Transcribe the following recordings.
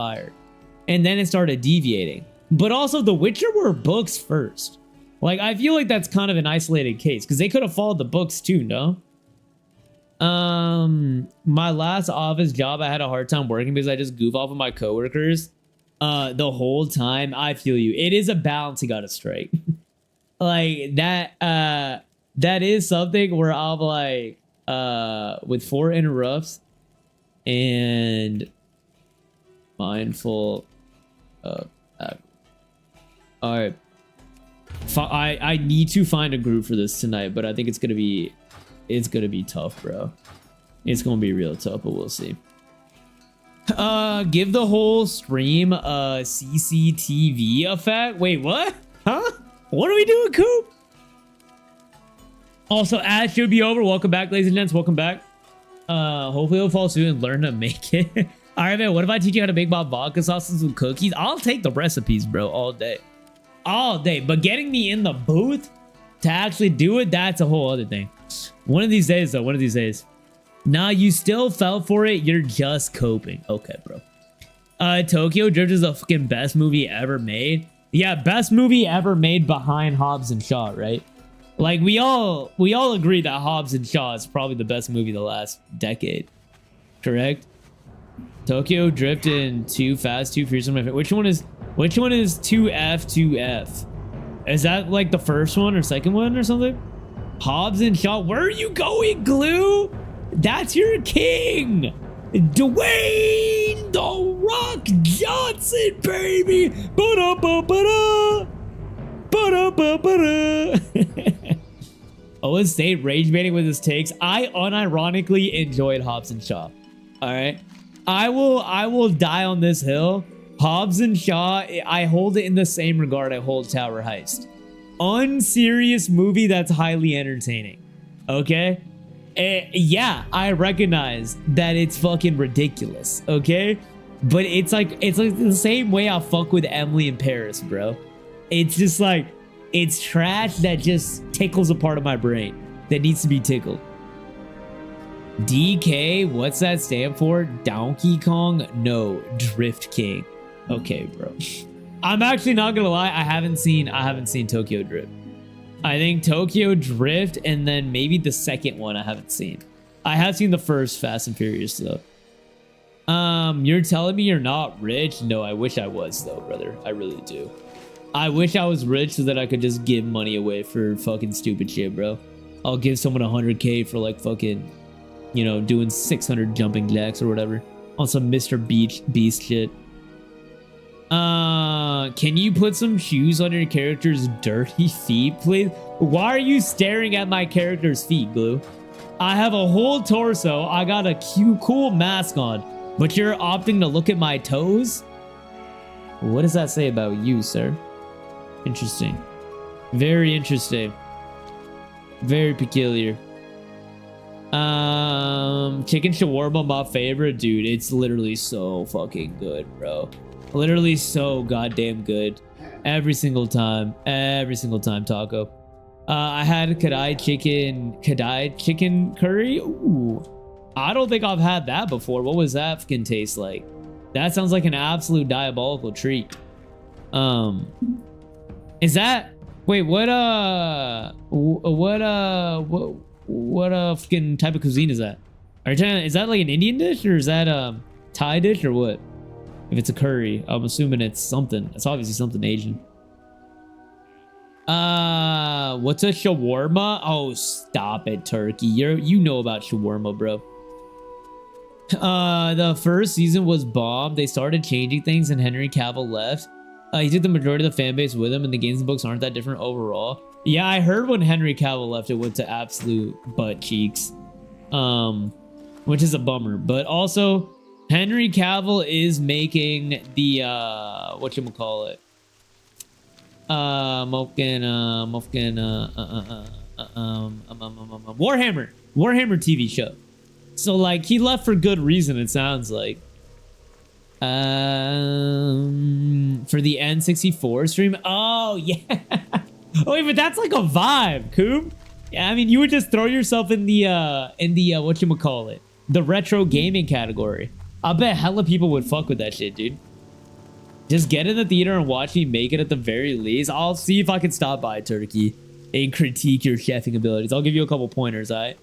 fire. And then it started deviating. But also The Witcher were books first. Like, I feel like that's kind of an isolated case because they could have followed the books too, no? My last office job, I had a hard time working because I just goof off of my coworkers the whole time. I feel you. It is a balance you gotta strike. Like that is something where I'm like with 4 interrupts and mindful of all right. I need to find a group for this tonight, but I think it's gonna be tough, bro. It's gonna be real tough, but we'll see. Give the whole stream a CCTV effect. Wait, what? Huh? What are we doing, Coop? Also, ads should be over. Welcome back, ladies and gents. Welcome back. Hopefully you'll fall soon and learn to make it. All right, man. What if I teach you how to make my vodka sauces with cookies? I'll take the recipes, bro, all day. All day. But getting me in the booth to actually do it, that's a whole other thing. One of these days, though. One of these days. Nah, you still fell for it. You're just coping. Okay, bro. Tokyo Drift is the fucking best movie ever made. Yeah, best movie ever made behind Hobbs and Shaw, right? Like, we all agree that Hobbs and Shaw is probably the best movie of the last decade. Correct? Tokyo Drift and Too Fast, Too Furious. Which one is 2F, 2F? Is that like the first one or second one or something? Hobbs and Shaw. Where are you going, Glue? That's your king. Dwayne The Rock Johnson, baby. Ba-da-ba-ba-da. Ba-da-ba-ba-da. Owen State rage baiting with his takes. I unironically enjoyed Hobbs and Shaw. All right. I will die on this hill. Hobbs and Shaw, I hold it in the same regard I hold Tower Heist. Unserious movie that's highly entertaining. Okay? Yeah, I recognize that it's fucking ridiculous, okay? But it's like the same way I fuck with Emily in Paris, bro. It's just like, it's trash that just tickles a part of my brain that needs to be tickled. DK, what's that stand for? Donkey Kong? No, Drift King. Okay, bro. I'm actually not gonna lie, I haven't seen Tokyo Drift. I think Tokyo Drift and then maybe the second one I haven't seen. I have seen the first Fast and Furious though. You're telling me you're not rich? No, I wish I was though, brother. I really do. I wish I was rich so that I could just give money away for fucking stupid shit, bro. I'll give someone 100K for like fucking, you know, doing 600 jumping jacks or whatever on some Mr. Beast shit. Can you put some shoes on your character's dirty feet, please? Why are you staring at my character's feet, Glue? I have a whole torso. I got a cute, cool mask on, but you're opting to look at my toes? What does that say about you, sir? Interesting. Very interesting. Very peculiar. Chicken shawarma, my favorite, dude. It's literally so fucking good, bro. Literally so goddamn good. Every single time, taco. I had Kadai chicken curry. Ooh, I don't think I've had that before. What was that fucking taste like? That sounds like an absolute diabolical treat. Is that? Wait, what fucking type of cuisine is that? Are you trying? Is that like an Indian dish or is that Thai dish or what? If it's a curry, I'm assuming it's something. It's obviously something Asian. What's a shawarma? Oh, stop it, Turkey. You know about shawarma, bro. The first season was bomb. They started changing things and Henry Cavill left. He took the majority of the fan base with him, and the games and books aren't that different overall. Yeah, I heard when Henry Cavill left, it went to absolute butt cheeks. Which is a bummer. But also, Henry Cavill is making the whatchamacallit? Warhammer TV show. So like he left for good reason, it sounds like. For the N64 stream. Oh yeah. Oh wait, but that's like a vibe, Coop. Yeah, I mean you would just throw yourself in the whatchamacallit? The retro gaming category. I bet hella people would fuck with that shit, dude. Just get in the theater and watch me make it at the very least. I'll see if I can stop by, Turkey, and critique your chefing abilities. I'll give you a couple pointers, all right?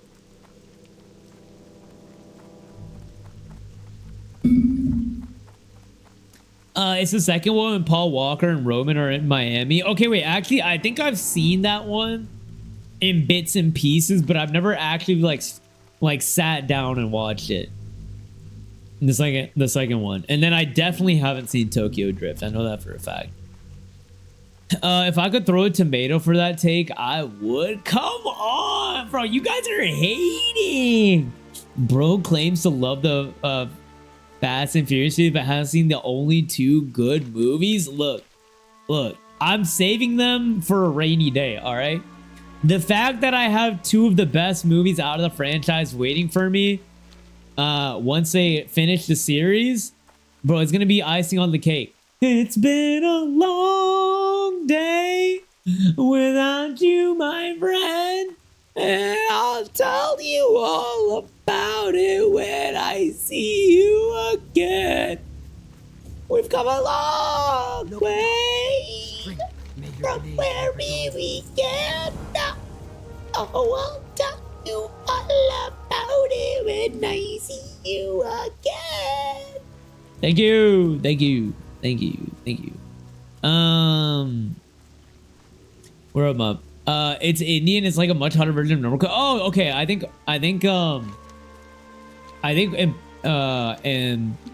It's the second one when Paul Walker and Roman are in Miami. Okay, wait, actually, I think I've seen that one in bits and pieces, but I've never actually like sat down and watched it. The second one. And then I definitely haven't seen Tokyo Drift. I know that for a fact. If I could throw a tomato for that take, I would. Come on, bro. You guys are hating. Bro claims to love the Fast and Furious series, but hasn't seen the only 2 good movies. Look. I'm saving them for a rainy day, all right? The fact that I have 2 of the best movies out of the franchise waiting for me once they finish the series, bro, it's gonna be icing on the cake. It's been a long day without you, my friend, and I'll tell you all about it when I see you again. We've come a long way from where we began. Oh, I'll tell you all about it when I see you again. Thank you. Where am I? It's Indian. It's like a much hotter version of normal. Oh, okay. I think in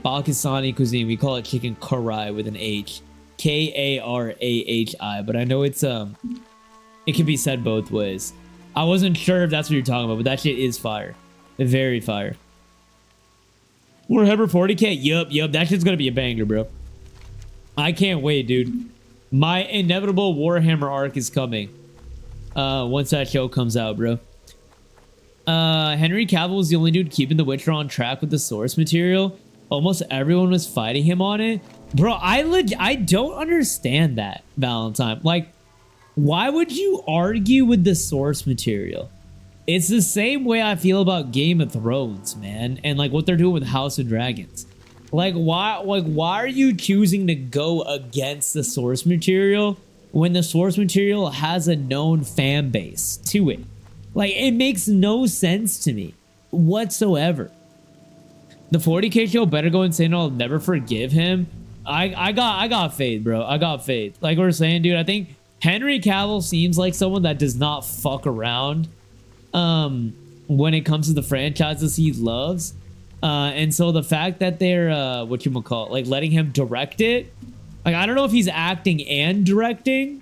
Pakistani cuisine we call it chicken karai with an H, K-A-R-A-H-I. But I know it's it can be said both ways. I wasn't sure if that's what you're talking about, but that shit is fire. Very fire. Warhammer 40k? Yup. That shit's gonna be a banger, bro. I can't wait, dude. My inevitable Warhammer arc is coming. Once that show comes out, bro. Henry Cavill was the only dude keeping The Witcher on track with the source material. Almost everyone was fighting him on it. Bro, I don't understand that, Valentine. Like, why would you argue with the source material? It's the same way I feel about Game of Thrones, man, and like what they're doing with House of Dragons. Like, why are you choosing to go against the source material when the source material has a known fan base to it? Like, it makes no sense to me whatsoever. The 40k show better go insane. I'll never forgive him. I got faith, bro. I got faith. Like we were saying, dude, I think Henry Cavill seems like someone that does not fuck around when it comes to the franchises he loves. And so the fact that they're like letting him direct it, like, I don't know if he's acting and directing,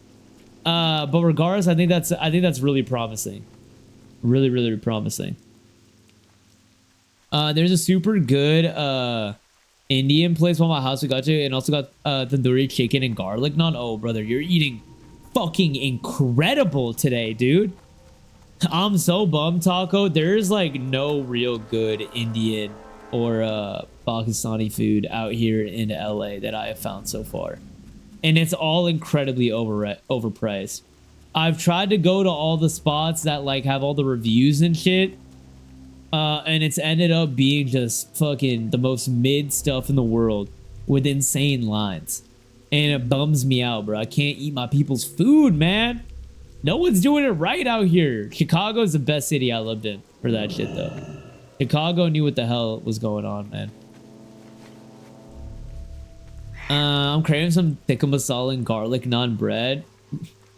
but regardless, I think that's really promising. Really promising. There's a super good Indian place by my house we got to, and also got tandoori chicken and garlic naan. Oh, brother, you're eating fucking incredible today, dude. I'm so bummed, Taco. There's like no real good Indian or Pakistani food out here in LA that I have found so far, and it's all incredibly overpriced. I've tried to go to all the spots that like have all the reviews and shit, and it's ended up being just fucking the most mid stuff in the world with insane lines, and it bums me out, bro. I can't eat my people's food, man. No one's doing it right out here. Chicago's the best city I lived in for that shit, though. Chicago knew what the hell was going on, man. I'm craving some tikka masala and garlic naan bread.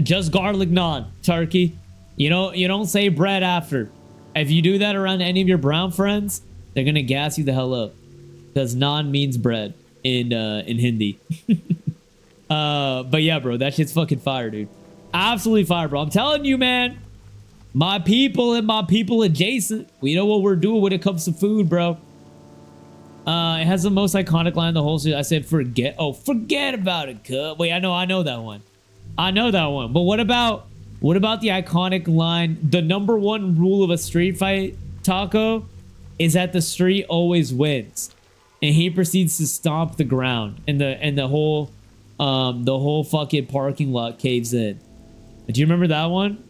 Just garlic naan, Turkey. You don't say bread after. If you do that around any of your brown friends, they're gonna gas you the hell up, because naan means bread in Hindi. But yeah, bro, that shit's fucking fire, dude. Absolutely fire, bro. I'm telling you, man. My people and my people adjacent, we know what we're doing when it comes to food, bro. It has the most iconic line in the whole series. I said, forget about it, cuz. Wait, I know that one. I know that one. But what about the iconic line? The number one rule of a street fight, Taco, is that the street always wins. And he proceeds to stomp the ground, and the whole fucking parking lot caves in. Do you remember that one?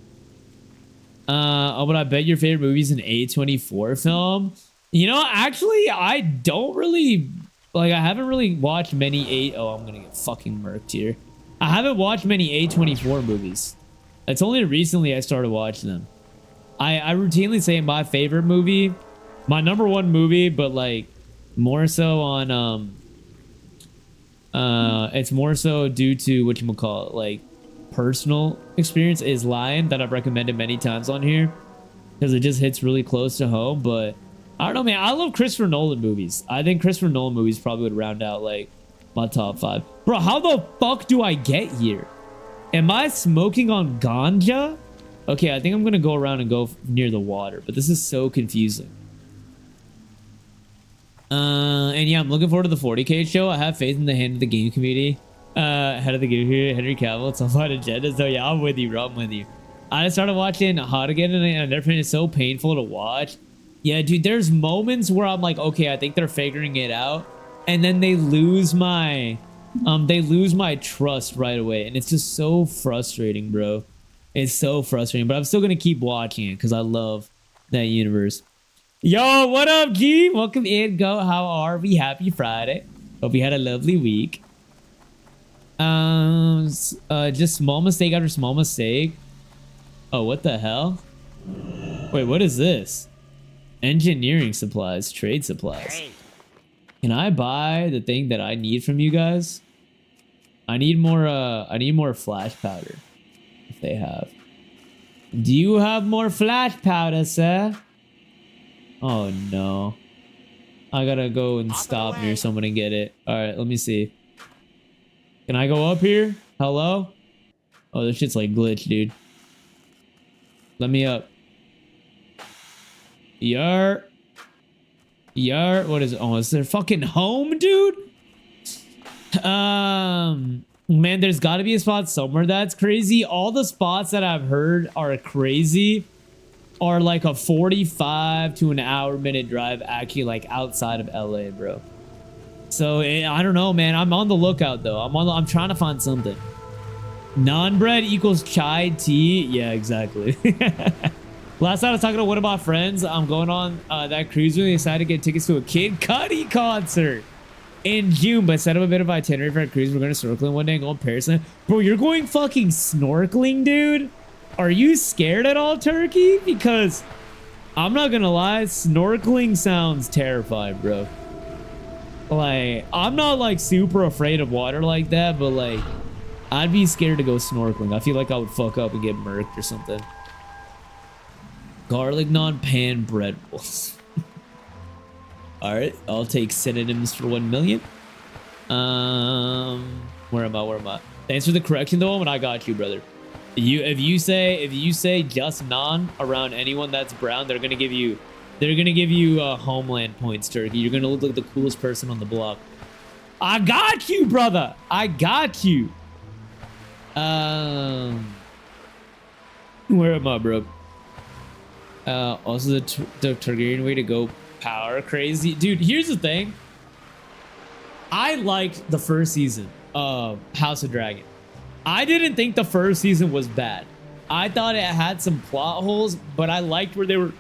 Oh, but I bet your favorite movie is an A24 film. You know, actually, I don't really like I haven't really watched many oh, I'm gonna get fucking murked here. I haven't watched many A24 movies. It's only recently I started watching them. I routinely say my favorite movie, my #1 movie, but like more so on it's more so due to whatchamacallit, like personal experience, is Lion, that I've recommended many times on here because it just hits really close to home. But I don't know, man. I love Christopher Nolan movies. I think Christopher Nolan movies probably would round out like my top 5. Bro, how the fuck do I get here? Am I smoking on ganja? Okay, I think I'm gonna go around and go near the water, but this is so confusing. And yeah, I'm looking forward to the 40K show. I have faith in the hand of the game community. Head of the game community, Henry Cavill. It's a lot of agendas. So yeah, I'm with you, bro. I'm with you. I just started watching Hot again, and everything is so painful to watch. Yeah, dude, there's moments where I'm like, okay, I think they're figuring it out, and then they lose my trust right away, and it's just so frustrating, bro. It's so frustrating, but I'm still gonna keep watching it because I love that universe. Yo, what up, G? Welcome in, Go. How are we? Happy Friday. Hope you had a lovely week. Just small mistake after small mistake. Oh, what the hell? Wait, what is this? Engineering supplies, trade supplies. Can I buy the thing that I need from you guys? I need more flash powder. If they have. Do you have more flash powder, sir? Oh no. I gotta go and stop near someone and get it. Alright, let me see. Can I go up here? Hello? Oh, this shit's like glitch, dude. Let me up. Yar. What is it? Oh, is there fucking home, dude? Man, there's gotta be a spot somewhere that's crazy. All the spots that I've heard are crazy are like a 45 to an hour minute drive, actually, like outside of LA, bro. So I don't know, man. I'm on the lookout though. I'm trying to find something. Non-bread equals chai tea. Yeah, exactly. Last night I was talking to one of my friends. I'm going on that cruise. We decided to get tickets to a Kid Cudi concert in June, but set up a bit of itinerary for a cruise. We're going to snorkeling one day and go in Paris. Bro, you're going fucking snorkeling, dude? Are you scared at all, Turkey? Because I'm not gonna lie, snorkeling sounds terrifying, bro. Like, I'm not like super afraid of water like that, but like, I'd be scared to go snorkeling. I feel like I would fuck up and get murked or something. Garlic naan pan bread rolls. All right, I'll take synonyms for 1 million. Where am I? Thanks for the correction though, and I got you, brother. If you say just naan around anyone that's brown, they're gonna give you homeland points, Turkey. You're gonna look like the coolest person on the block. I got you, brother. I got you. Where am I, bro? Also the Targaryen way to go power crazy, dude. Here's the thing. I liked the first season of House of Dragon. I didn't think the first season was bad. I thought it had some plot holes, but I liked where they were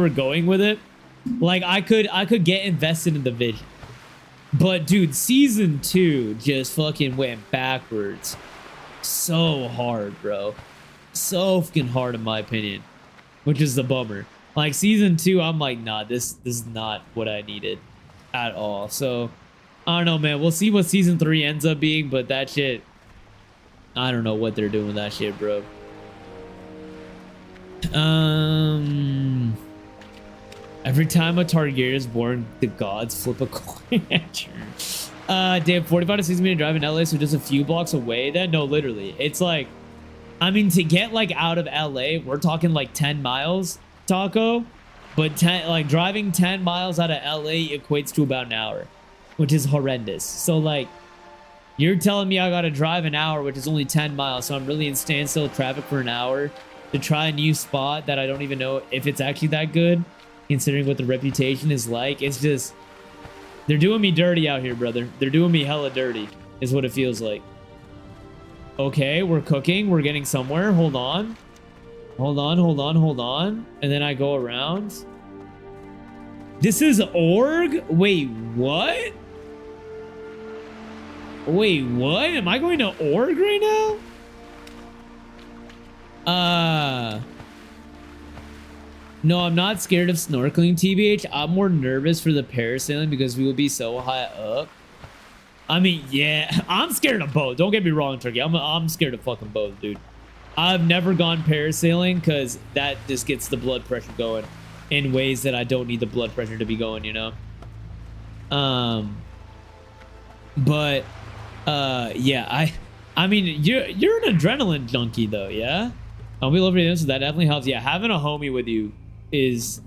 going with it. Like I could get invested in the vision. But dude, season 2 just fucking went backwards so hard, bro. So fucking hard in my opinion, which is the bummer. Like season 2, I'm like, nah, this is not what I needed at all. So I don't know, man. We'll see what season 3 ends up being, but that shit, I don't know what they're doing with that shit, bro. Every time a Targaryen is born, the gods flip a coin at you. Damn, 45 to 60 minute drive in LA, so just a few blocks away then? No, literally. It's like, I mean, to get like out of LA, we're talking like 10 miles, Taco. But driving 10 miles out of LA equates to about an hour, which is horrendous. So like, you're telling me I gotta drive an hour, which is only 10 miles. So I'm really in standstill traffic for an hour to try a new spot that I don't even know if it's actually that good, considering what the reputation is like. It's just, they're doing me dirty out here, brother. They're doing me hella dirty, is what it feels like. Okay, we're cooking. We're getting somewhere. Hold on. Hold on. And then I go around. This is org? Wait, what? Wait, what? Am I going to org right now? No, I'm not scared of snorkeling, TBH. I'm more nervous for the parasailing because we will be so high up. I mean, yeah, I'm scared of both. Don't get me wrong, Turkey. I'm scared of fucking both, dude. I've never gone parasailing because that just gets the blood pressure going in ways that I don't need the blood pressure to be going, you know? Yeah, I mean, you're an adrenaline junkie though, yeah? We love you, so that definitely helps. Yeah, having a homie with you is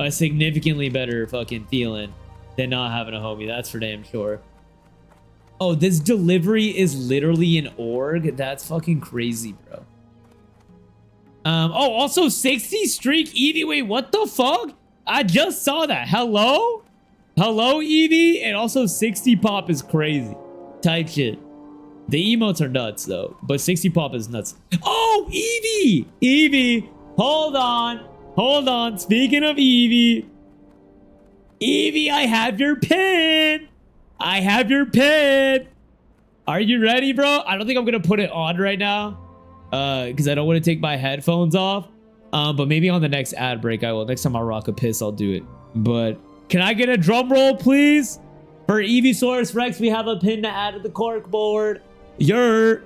a significantly better fucking feeling than not having a homie. That's for damn sure. Oh, this delivery is literally an org. That's fucking crazy, bro. Oh, also 60 streak Eevee. Wait, what the fuck? I just saw that. Hello? Hello, Eevee? And also 60 pop is crazy. Type shit. The emotes are nuts, though. But 60 pop is nuts. Oh, Eevee! Eevee! Hold on. Hold on. Speaking of Eevee. Eevee, I have your pin. I have your pin. Are you ready, bro? I don't think I'm going to put it on right now. Because I don't want to take my headphones off. But maybe on the next ad break, I will. Next time I rock a piss, I'll do it. But can I get a drum roll, please? For Eeveesaurus Rex, we have a pin to add to the cork board. Where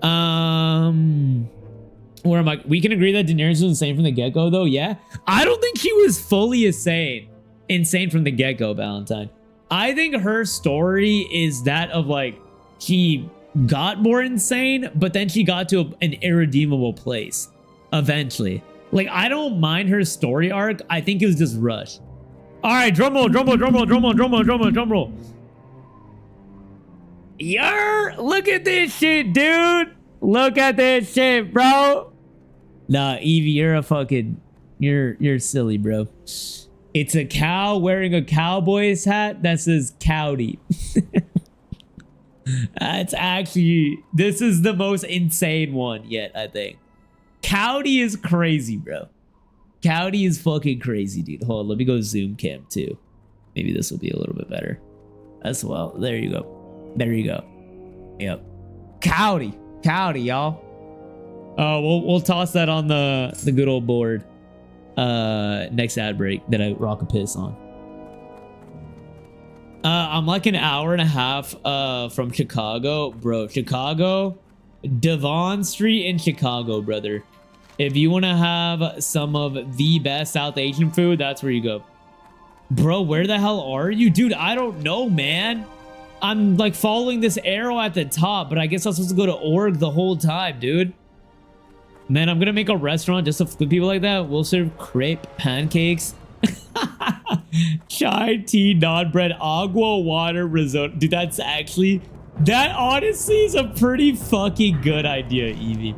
am I? We can agree that Daenerys was insane from the get-go, though. Yeah, I don't think she was fully insane from the get-go, Valentine. I think her story is that of like she got more insane, but then she got to an irredeemable place eventually. Like, I don't mind her story arc. I think it was just rushed. All right, drum roll, drum roll, drum roll, drum roll, drum roll, drum roll, drum roll. Look at this shit, dude. Look at this shit, bro. Nah, Eevee, you're a fucking, you're silly, bro. It's a cow wearing a cowboy's hat that says Cowdy. That's actually, this is the most insane one yet, I think. Cowdy is crazy, bro. Cowdy is fucking crazy, dude. Hold on, let me go zoom cam too. Maybe this will be a little bit better as well. There you go. There you go. Yep. Cowdy. Cowdy, y'all. We'll toss that on the good old board. Next ad break that I rock a piss on. I'm like an hour and a half from Chicago, bro. Chicago, Devon Street in Chicago, brother. If you want to have some of the best South Asian food, that's where you go. Bro, where the hell are you? Dude, I don't know, man. I'm like following this arrow at the top, but I guess I'm supposed to go to org the whole time, dude. Man, I'm gonna make a restaurant just for people like that. We'll serve crepe, pancakes, chai tea, non bread, agua, water, risotto. Dude, that honestly is a pretty fucking good idea, Eevee.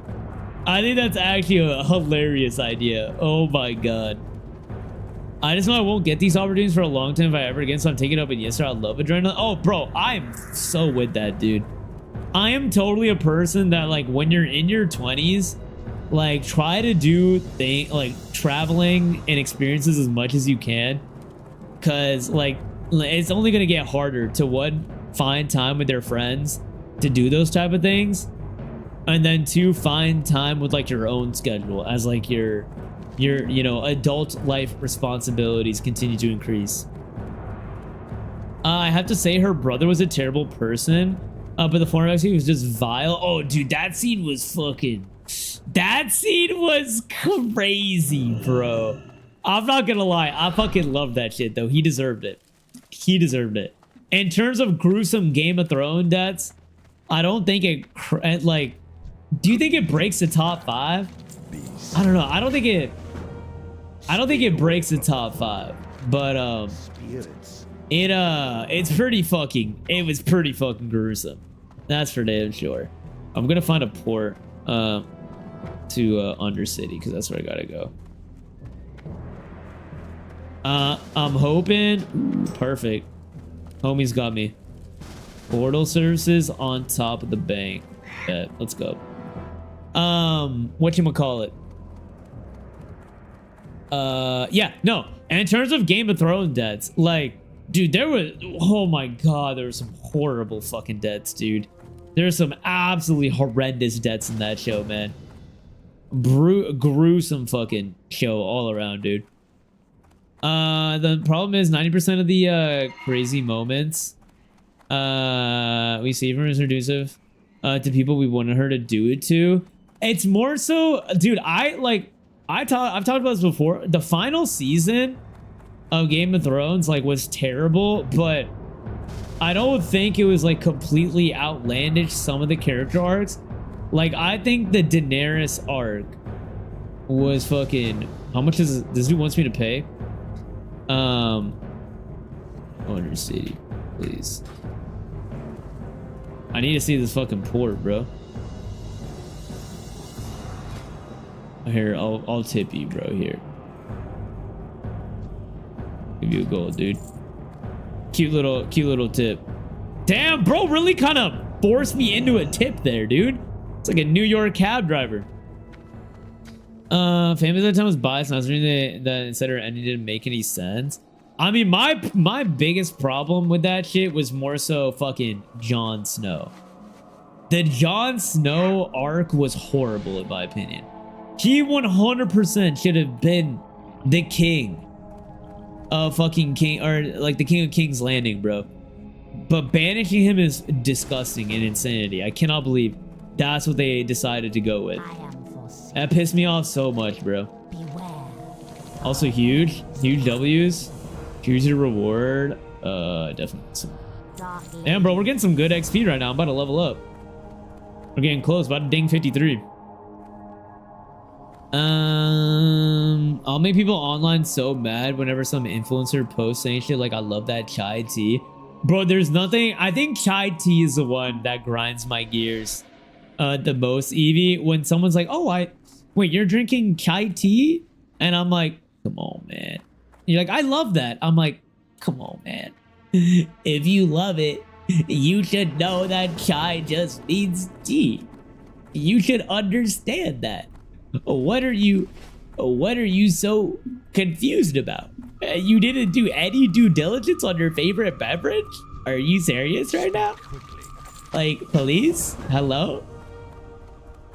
I think that's actually a hilarious idea. Oh my god. I just know I won't get these opportunities for a long time if I ever again, so I'm taking it up. And yes, sir, I love adrenaline. Oh, bro, I'm so with that, dude. I am totally a person that, like, when you're in your 20s, like, try to do like traveling and experiences as much as you can, because like it's only gonna get harder to, one, find time with their friends to do those type of things, and then two, find time with like your own schedule as like your you know, adult life responsibilities continue to increase. I have to say her brother was a terrible person, but the former scene was just vile. Oh, dude, that scene was fucking... That scene was crazy, bro. I'm not gonna lie. I fucking love that shit, though. He deserved it. He deserved it. In terms of gruesome Game of Thrones deaths, I don't think it... Like, do you think it breaks the top 5? I don't know. I don't think it breaks the top 5. But, it's pretty fucking... It was pretty fucking gruesome. That's for damn sure. I'm gonna find a port, to Undercity, because that's where I gotta go. I'm hoping... Ooh, perfect. Homie's got me. Portal services on top of the bank. Yeah, let's go. Whatchamacallit? Yeah, no. And in terms of Game of Thrones deaths, like, dude, there was, oh my god, there were some horrible fucking deaths, dude. There's some absolutely horrendous deaths in that show, man. Gruesome fucking show all around, dude. The problem is 90% of the crazy moments we see from is introducive to people we wanted her to do it to. It's more so, dude, I've talked about this before. The final season of Game of Thrones like was terrible, but I don't think it was like completely outlandish, some of the character arcs. Like, I think the Daenerys arc was fucking, how much does this dude wants me to pay? Owner City, please. I need to see this fucking port, bro. Here, I'll tip you, bro. Here, give you a gold, dude. Cute little tip. Damn, bro, really kind of forced me into a tip there, dude. It's like a New York cab driver. Famous at the time was biased, and I was reading the insider ending didn't make any sense. I mean, my biggest problem with that shit was more so fucking Jon Snow. The Jon Snow arc was horrible in my opinion. He 100% should have been the king of fucking king, or like the king of King's Landing, bro. But banishing him is disgusting and insanity. I cannot believe that's what they decided to go with. That pissed me off so much, bro. Also huge W's. Choose your reward. Definitely some. Damn, bro, we're getting some good XP right now. I'm about to level up. We're getting close, about to ding 53. I'll make people online so mad whenever some influencer posts saying shit like, I love that chai tea. Bro, there's nothing. I think chai tea is the one that grinds my gears the most, Evie. When someone's like, oh, wait, you're drinking chai tea? And I'm like, come on, man. You're like, I love that. I'm like, come on, man. If you love it, you should know that chai just means tea. You should understand that. What are you so confused about? You didn't do any due diligence on your favorite beverage? Are you serious right now? Like, police? Hello?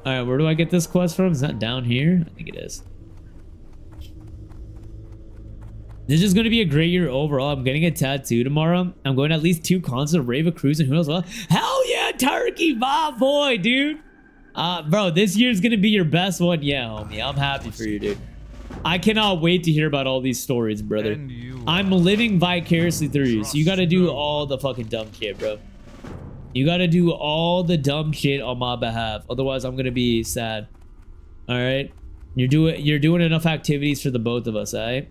All right, where do I get this quest from? Is that down here? I think it is. This is going to be a great year overall. I'm getting a tattoo tomorrow. I'm going to at least 2 concerts of Rave a Cruise and who knows what. Hell yeah, Turkey, my boy, dude. Bro, this year's going to be your best one. Yeah, homie. I'm happy for you, dude. I cannot wait to hear about all these stories, brother. I'm living vicariously through you, so you got to do all the fucking dumb shit, bro. You got to do all the dumb shit on my behalf. Otherwise, I'm going to be sad. All right? You're doing enough activities for the both of us, all right?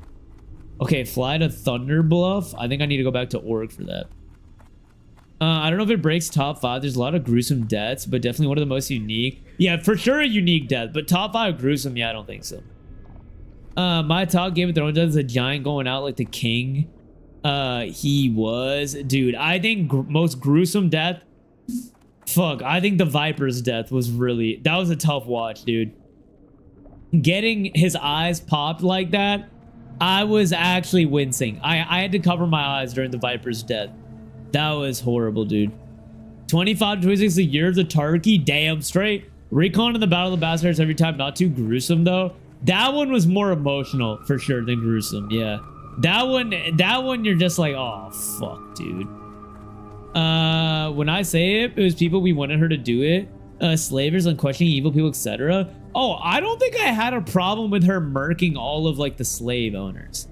Okay, fly to Thunder Bluff. I think I need to go back to Org for that. I don't know if it breaks top 5. There's a lot of gruesome deaths, but definitely one of the most unique. Yeah, for sure a unique death, but top 5 gruesome, yeah, I don't think so. My top Game of Thrones death is a giant going out like the king. He was. Dude, I think most gruesome death. Fuck, I think the Viper's death was really. That was a tough watch, dude. Getting his eyes popped like that, I was actually wincing. I had to cover my eyes during the Viper's death. That was horrible, dude. 25 to 26, the year of the turkey. Damn straight. Recon in the Battle of the Bastards every time. Not too gruesome, though. That one was more emotional, for sure, than gruesome. Yeah. That one, you're just like, oh, fuck, dude. When I say it was people we wanted her to do it. Slavers, unquestioning evil people, etc. Oh, I don't think I had a problem with her murking all of, like, the slave owners.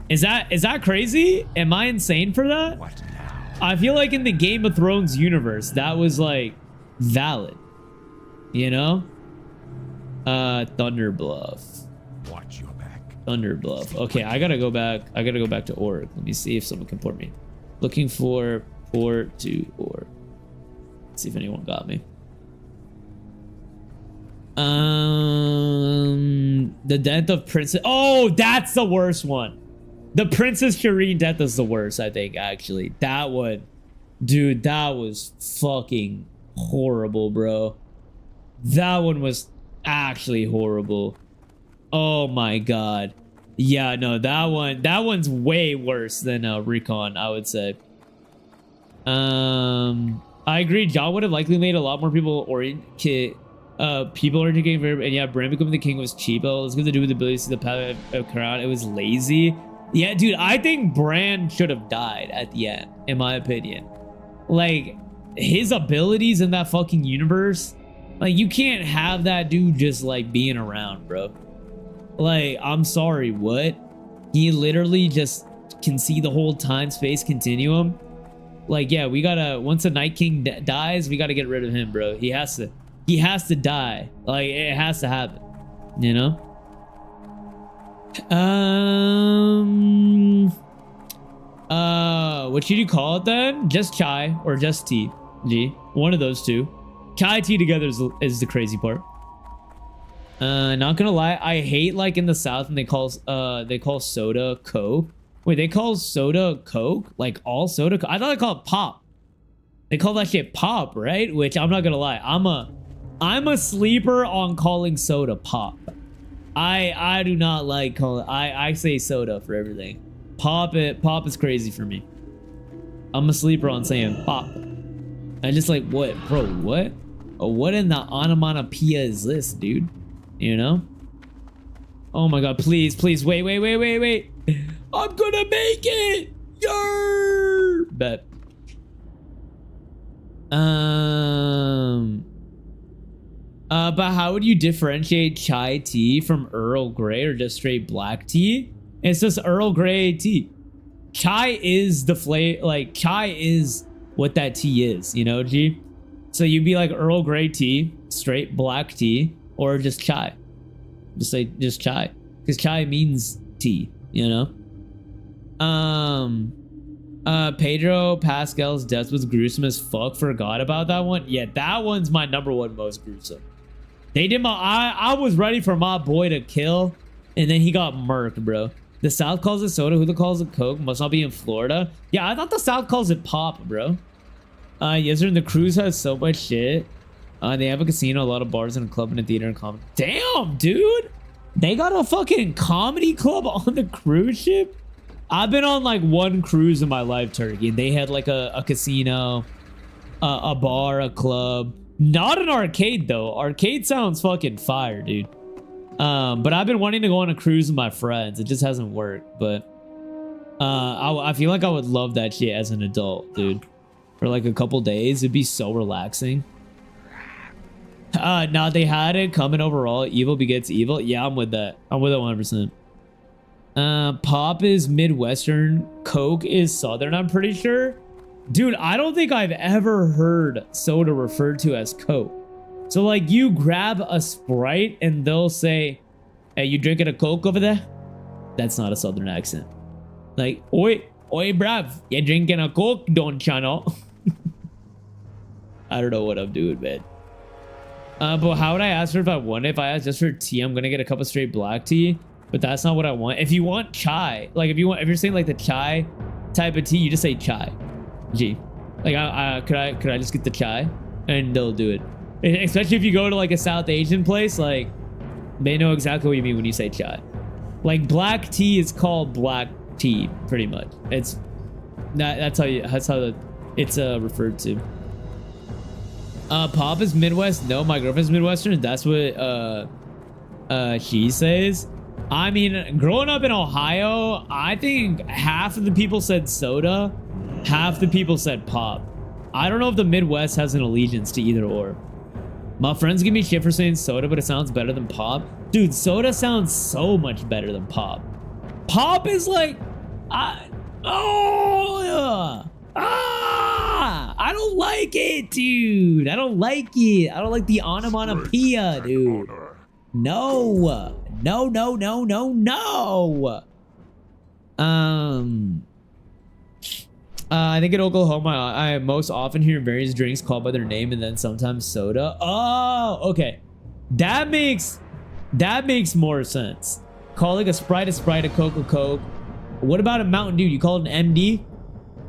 Is that crazy? Am I insane for that? What now? I feel like in the Game of Thrones universe, that was, like, valid. You know? Thunder Bluff. Watch your back. Thunder Bluff. Okay, I gotta go back. I gotta go back to Org. Let me see if someone can port me. Looking for port to Org. Let's see if anyone got me. The death of Princess. Oh, that's the worst one. The Princess Shireen death is the worst, I think, actually. That one. Dude, that was fucking horrible, bro. That one was actually horrible. Oh my god. Yeah, no, that one's way worse than Recon, I would say. I agree. John would have likely made a lot more people oriented king, and yeah, Bran becoming the king was cheap. It's going to do with the ability to see the path of crown. It was lazy. Yeah, dude, I think Bran should have died at the end, in my opinion. Like, his abilities in that fucking universe, like, you can't have that dude just like being around, bro. Like, I'm sorry, what? He literally just can see the whole time-space continuum. Like, yeah, we gotta, once the Night King dies, we gotta get rid of him, bro. He has to die. Like, it has to happen, you know? What should you call it then? Just chai or just tea? G. One of those two. Chai tea together is the crazy part. Not gonna lie, I hate like in the South and they call soda Coke. Wait, they call soda Coke? Like all soda? I thought they call it pop. They call that shit pop, right? Which I'm not gonna lie, I'm a sleeper on calling soda pop. I do not like calling. I say soda for everything. Pop is crazy for me. I'm a sleeper on saying pop. I just like, what, bro? What? Oh, what in the onomatopoeia is this, dude? You know? Oh my god, please, please, wait. I'm gonna make it! Yer! Bet. But how would you differentiate chai tea from Earl Grey or just straight black tea? It's just Earl Grey tea. Chai is the flavor, like chai is what that tea is, you know, G? So you'd be like Earl Grey tea, straight black tea, or just chai. Just chai. Because chai means tea, you know? Pedro Pascal's death was gruesome as fuck. Forgot about that one. Yeah, that one's my #1 most gruesome. They did I was ready for my boy to kill, and then he got murked, bro. The South calls it soda. Who the calls it Coke? Must not be in Florida. Yeah, I thought the South calls it pop, bro. Yes, sir. And the cruise has so much shit. They have a casino, a lot of bars, and a club, and a theater, and comedy. Damn, dude. They got a fucking comedy club on the cruise ship? I've been on like one cruise in my life, Turkey, and they had like a casino, a bar, a club. Not an arcade, though. Arcade sounds fucking fire, dude. But I've been wanting to go on a cruise with my friends. It just hasn't worked, but I feel like I would love that shit as an adult, dude. For like a couple days, it'd be so relaxing. Now they had it coming overall. Evil begets evil. Yeah, I'm with that. I'm with that 100%. Pop is Midwestern. Coke is Southern, I'm pretty sure. Dude, I don't think I've ever heard soda referred to as Coke. So like you grab a Sprite and they'll say, hey, you drinking a Coke over there? That's not a Southern accent. Like, oi, bruv, you drinking a Coke, don't you know? I don't know what I'm doing, man. But how would I ask her if I want it? If I ask just for tea, I'm gonna get a cup of straight black tea. But that's not what I want. If you want chai, like if you're saying like the chai type of tea, you just say chai. G. Like could I just get the chai? And they'll do it. Especially if you go to like a South Asian place, like they know exactly what you mean when you say chai. Like black tea is called black tea, pretty much. It's that's how it's referred to. Pop is Midwest. No, my girlfriend's Midwestern. That's what she says. I mean, growing up in Ohio, I think half of the people said soda, half the people said pop. I don't know if the Midwest has an allegiance to either or. My friends give me shit for saying soda, but it sounds better than pop. Dude, soda sounds so much better than pop. Pop is like, I don't like it, dude. I don't like it. I don't like the onomatopoeia, dude. No. I think in Oklahoma, I most often hear various drinks called by their name and then sometimes soda. Oh, okay. That makes more sense. Calling a Sprite, a Coke, a Coke. What about a Mountain Dew? You call it an MD?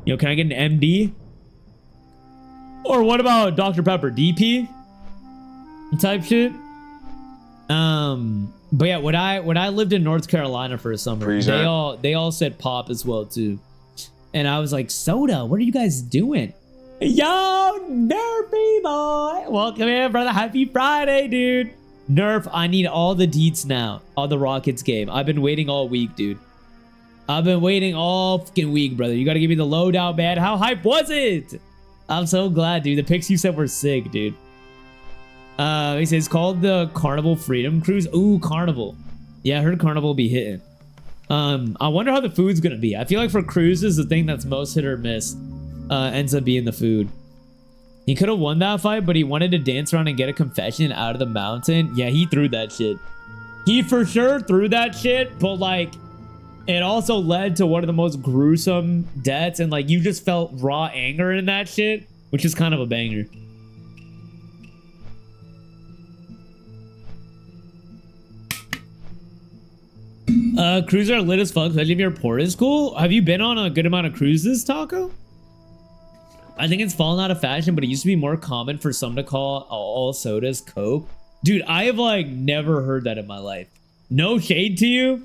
Yo, can I get an MD? Or what about Dr. Pepper? DP? Type shit? But yeah, when I lived in North Carolina for a summer, Freezer. they all said pop as well too. And I was like, soda, what are you guys doing? Yo, Nerfy boy. Welcome in, brother. Happy Friday, dude. Nerf, I need all the deets now on the Rockets game. I've been waiting all week, dude. I've been waiting all fucking week, brother. You gotta give me the loadout, man. How hype was it? I'm so glad, dude. The picks you said were sick, dude. He says it's called the Carnival Freedom Cruise. Ooh, Carnival. Yeah, I heard Carnival will be hitting. I wonder how the food's gonna be. I feel like for cruises, the thing that's most hit or miss ends up being the food. He could have won that fight, but he wanted to dance around and get a confession out of the mountain. Yeah, he threw that shit. He for sure threw that shit, but like, it also led to one of the most gruesome deaths, and like, you just felt raw anger in that shit, which is kind of a banger. Cruises are lit as fuck, especially if you're poor is cool. Have you been on a good amount of cruises, Taco? I think it's fallen out of fashion, but it used to be more common for some to call all sodas Coke. Dude, I have like never heard that in my life. No shade to you.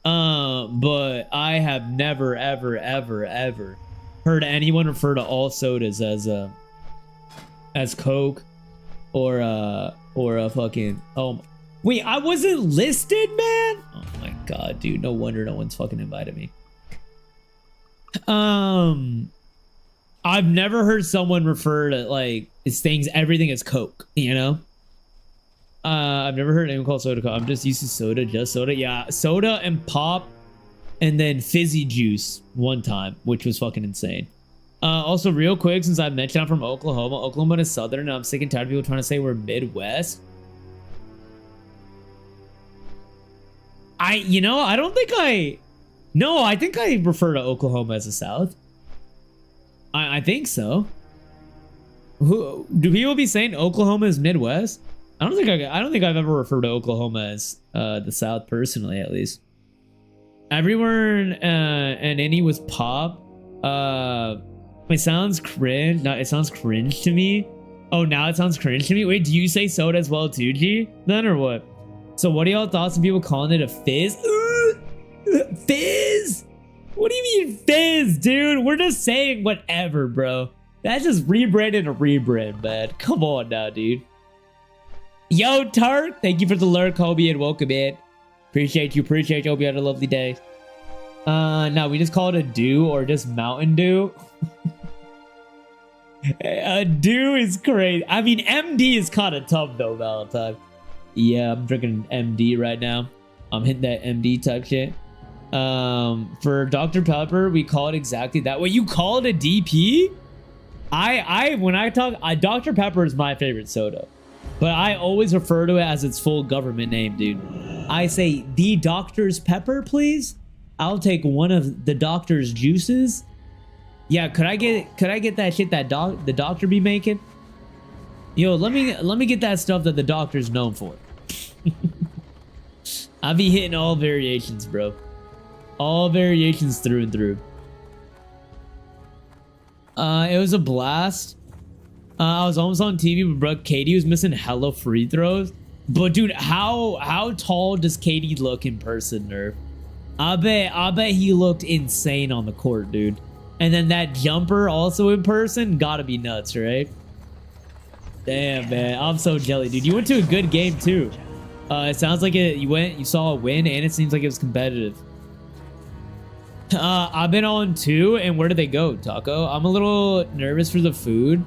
But I have never, ever, ever, ever heard anyone refer to all sodas as Coke or a fucking, wait, I wasn't listed, man? Oh my god, dude. No wonder no one's fucking invited me. I've never heard someone refer to like everything is Coke, you know? I've never heard anyone call soda Coke. I'm just used to soda, just soda. Yeah, soda and pop and then fizzy juice one time, which was fucking insane. Also, real quick, since I mentioned I'm from Oklahoma. Oklahoma is southern, and I'm sick and tired of people trying to say we're Midwest. I think I refer to Oklahoma as the South. I think so. Who do people be saying Oklahoma is Midwest? I don't think I've ever referred to Oklahoma as the South personally, at least. Everywhere and any was pop. It sounds cringe. No, it sounds cringe to me. Oh, now it sounds cringe to me. Wait, do you say soda as well too, G? Then or what? So what are y'all thoughts on people calling it a fizz? Fizz? What do you mean fizz, dude? We're just saying whatever, bro. That's just rebranding a rebrand, man. Come on now, dude. Yo, Turk, thank you for the lurk, Hobie, and welcome in. Appreciate you. Hope you had a lovely day. No, we just call it a dew or just Mountain Dew. A dew is crazy. I mean, MD is kind of tough though, Valentine. Yeah, I'm drinking MD right now. I'm hitting that MD type shit. For Dr. Pepper, we call it exactly that. What, you call it a DP? When I talk, Dr. Pepper is my favorite soda. But I always refer to it as its full government name, dude. I say, the doctor's pepper, please. I'll take one of the doctor's juices. Yeah, could I get that shit that the doctor be making? Yo, let me get that stuff that the doctor's known for. I'll be hitting all variations, bro. All variations through and through. It was a blast. I was almost on TV, but bro, Katie was missing hella free throws. But dude, how tall does Katie look in person, Nerf? I bet he looked insane on the court, dude. And then that jumper also in person, gotta be nuts, right? Damn, man, I'm so jelly, dude. You went to a good game too. It sounds like you saw a win, and it seems like it was competitive. I've been on two, and where did they go, Taco? I'm a little nervous for the food.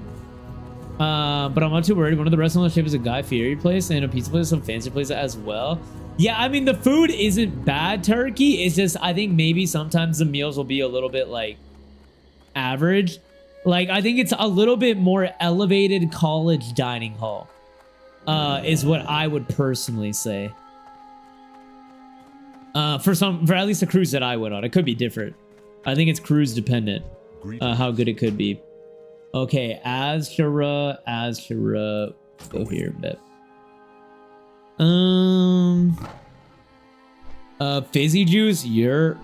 But I'm not too worried. One of the restaurants on the ship is a Guy Fieri place and a pizza place, some fancy place as well. Yeah, I mean, the food isn't bad, Turkey. It's just, I think maybe sometimes the meals will be a little bit, like, average. Like, I think it's a little bit more elevated college dining hall, is what I would personally say. For at least the cruise that I went on. It could be different. I think it's cruise dependent, how good it could be. Okay, Azura, go here a bit. Fizzy juice, Shepard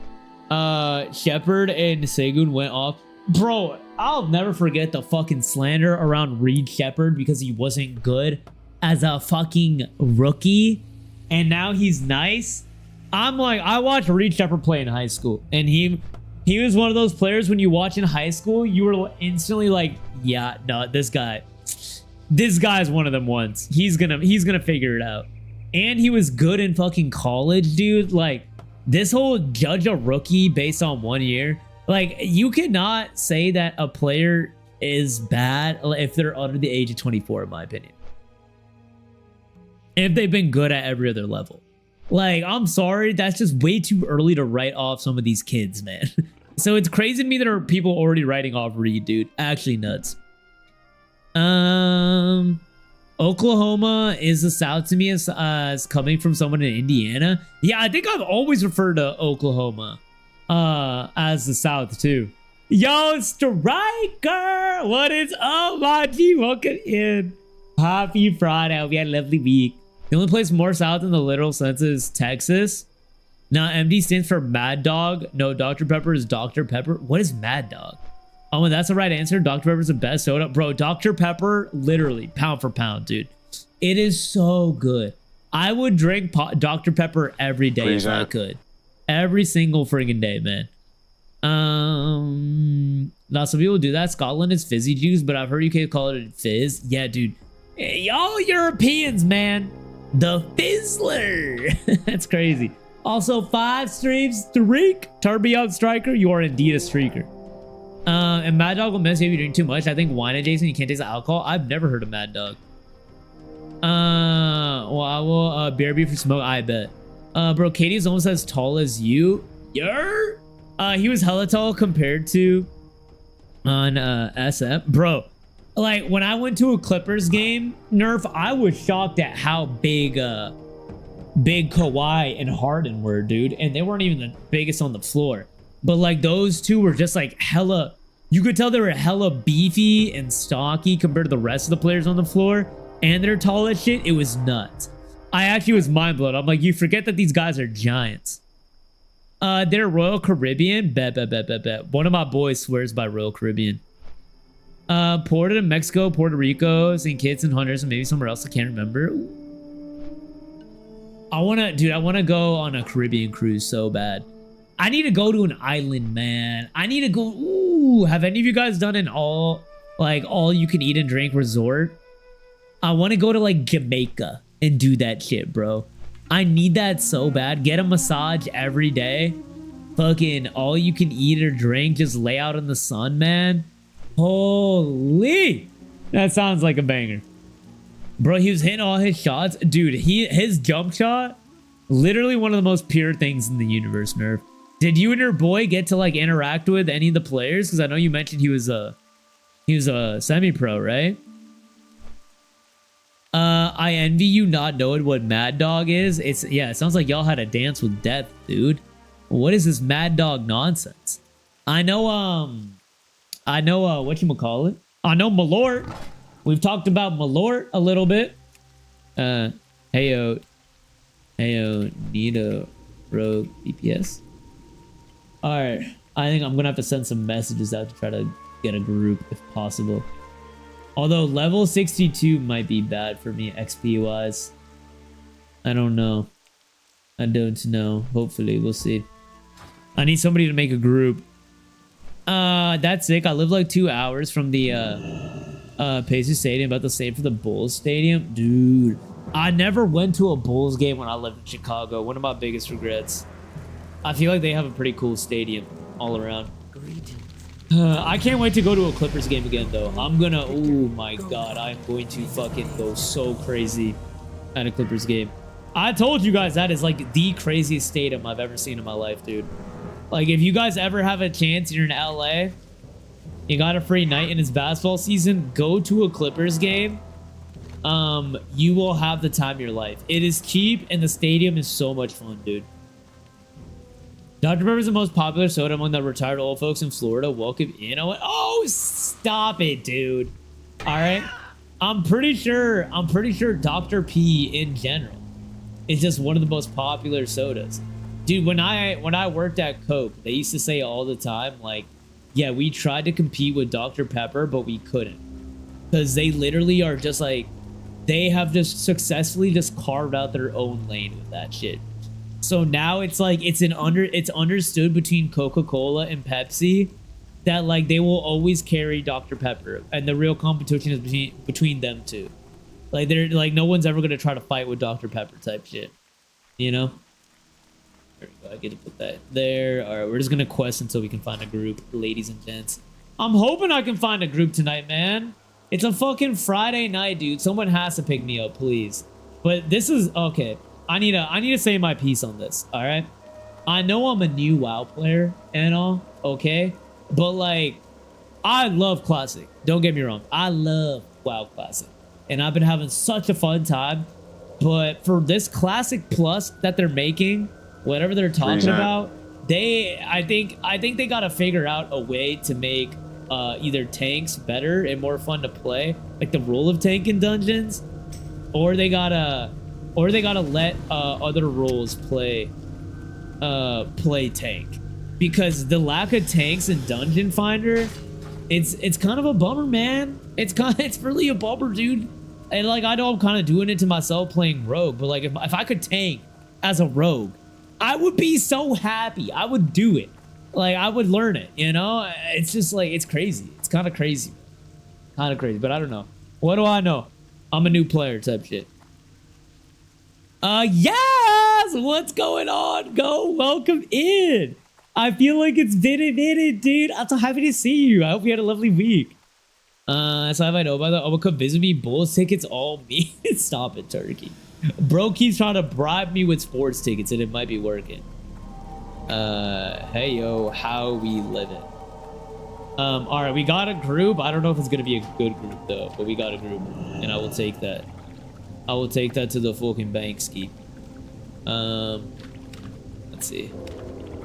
and Segun went off. Bro, I'll never forget the fucking slander around Reed Shepard because he wasn't good as a fucking rookie. and now he's nice. I'm like, I watched Reed Shepherd play in high school, and he was one of those players when you watch in high school, you were instantly like, yeah, no, this guy's one of them ones. He's gonna figure it out. And he was good in fucking college, dude. Like, this whole judge a rookie based on 1 year, like, you cannot say that a player is bad if they're under the age of 24, in my opinion. If they've been good at every other level. Like, I'm sorry, that's just way too early to write off some of these kids, man. So it's crazy to me that there are people already writing off Reed, dude. Actually nuts. Oklahoma is the South to me as coming from someone in Indiana. Yeah, I think I've always referred to Oklahoma as the South too. Yo, Striker! What is up, my G? Welcome in. Happy Friday. Hope you had a lovely week. The only place more south in the literal sense is Texas. Now, MD stands for Mad Dog. No, Dr. Pepper is Dr. Pepper. What is Mad Dog? Oh, and that's the right answer. Dr. Pepper's the best soda. Bro, Dr. Pepper, literally, pound for pound, dude. It is so good. I would drink Dr. Pepper every day if I could. Every single friggin' day, man. Now, some people do that. Scotland is fizzy juice, but I've heard you can call it fizz. Yeah, dude. Hey, y'all Europeans, man. The Fizzler. That's crazy. Also, 5 streams, streak. Tourbillon Striker, you are indeed a streaker. And Mad Dog will mess you if you drink too much. I think wine adjacent, you can't taste the alcohol. I've never heard of Mad Dog. Well, I will bear beef for smoke, I bet. Bro, Katie's almost as tall as you. He was hella tall compared to on SM. Bro, like when I went to a Clippers game, Nerf, I was shocked at how big Kawhi and Harden were, dude. And they weren't even the biggest on the floor. But like those two were just like hella, you could tell they were hella beefy and stocky compared to the rest of the players on the floor. And they're tall as shit. It was nuts. I actually was mind blown. I'm like, you forget that these guys are giants. They're Royal Caribbean. Bet. One of my boys swears by Royal Caribbean. Ported in Mexico, Puerto Rico, St. Kitts and Hunters, and maybe somewhere else I can't remember. I wanna go on a Caribbean cruise so bad. I need to go to an island, man. I need to go. Ooh, have any of you guys done an all you can eat and drink resort? I want to go to like Jamaica and do that shit, bro. I need that so bad. Get a massage every day. Fucking all you can eat or drink. Just lay out in the sun, man. Holy. That sounds like a banger. Bro, he was hitting all his shots. Dude, his jump shot, literally one of the most pure things in the universe, Nerf. Did you and your boy get to like interact with any of the players? Because I know you mentioned he was a semi-pro, right? I envy you not knowing what Mad Dog is. It sounds like y'all had a dance with death, dude. What is this Mad Dog nonsense? I know whatchamacallit? I know Malort. We've talked about Malort a little bit. Heyo, Nito, Rogue, BPS. Alright, I think I'm gonna have to send some messages out to try to get a group if possible. Although level 62 might be bad for me XP wise. I don't know. Hopefully, we'll see. I need somebody to make a group. That's sick. I live like 2 hours from the Pacers Stadium, about the same for the Bulls Stadium. Dude, I never went to a Bulls game when I lived in Chicago. One of my biggest regrets. I feel like they have a pretty cool stadium all around. I can't wait to go to a Clippers game again, though. Oh my god, I'm going to fucking go so crazy at a Clippers game. I told you guys that is like the craziest stadium I've ever seen in my life, dude. Like, if you guys ever have a chance, you're in LA, you got a free night in his basketball season, go to a Clippers game. You will have the time of your life. It is cheap, and the stadium is so much fun, dude. Dr. Pepper is the most popular soda among the retired old folks in Florida. Welcome in. Oh, stop it, dude. All right. I'm pretty sure Dr. P in general is just one of the most popular sodas. Dude, when I worked at Coke, they used to say all the time, like, yeah, we tried to compete with Dr. Pepper, but we couldn't. Because they literally are just like, they have just successfully just carved out their own lane with that shit. So now it's like it's understood between Coca-Cola and Pepsi that like they will always carry Dr. Pepper, and the real competition is between them two. Like they're like no one's ever gonna try to fight with Dr. Pepper type shit, you know? There we go. I get to put that there. All right, we're just gonna quest until we can find a group, ladies and gents. I'm hoping I can find a group tonight, man. It's a fucking Friday night, dude. Someone has to pick me up, please. But this is okay. I need to say my piece on this. All right. I know I'm a new WoW player and all. Okay, but like, I love Classic. Don't get me wrong. I love WoW Classic, and I've been having such a fun time. But for this Classic Plus that they're making, whatever they're talking about, I think they gotta figure out a way to make either tanks better and more fun to play, like the role of tank in dungeons, or they gotta let other roles play tank, because the lack of tanks in Dungeon Finder, it's kind of a bummer, man. It's really a bummer, dude. And like, I know I'm kind of doing it to myself playing rogue, but like if I could tank as a rogue, I would be so happy. I would do it. Like, I would learn it, you know? It's just like, it's crazy. It's kind of crazy. Kind of crazy, but I don't know. What do I know? I'm a new player type shit. Yes! What's going on? Go, welcome in. I feel like it's been a minute, dude. I'm so happy to see you. I hope you had a lovely week. So if I know about that, oh, come visit me. Bulls tickets, all me. Stop it, Turkey. Bro keeps trying to bribe me with sports tickets, and it might be working. Hey, yo, how we living? All right, we got a group. I don't know if it's gonna be a good group though, but we got a group, and I will take that. I will take that to the fucking bank ski. Let's see.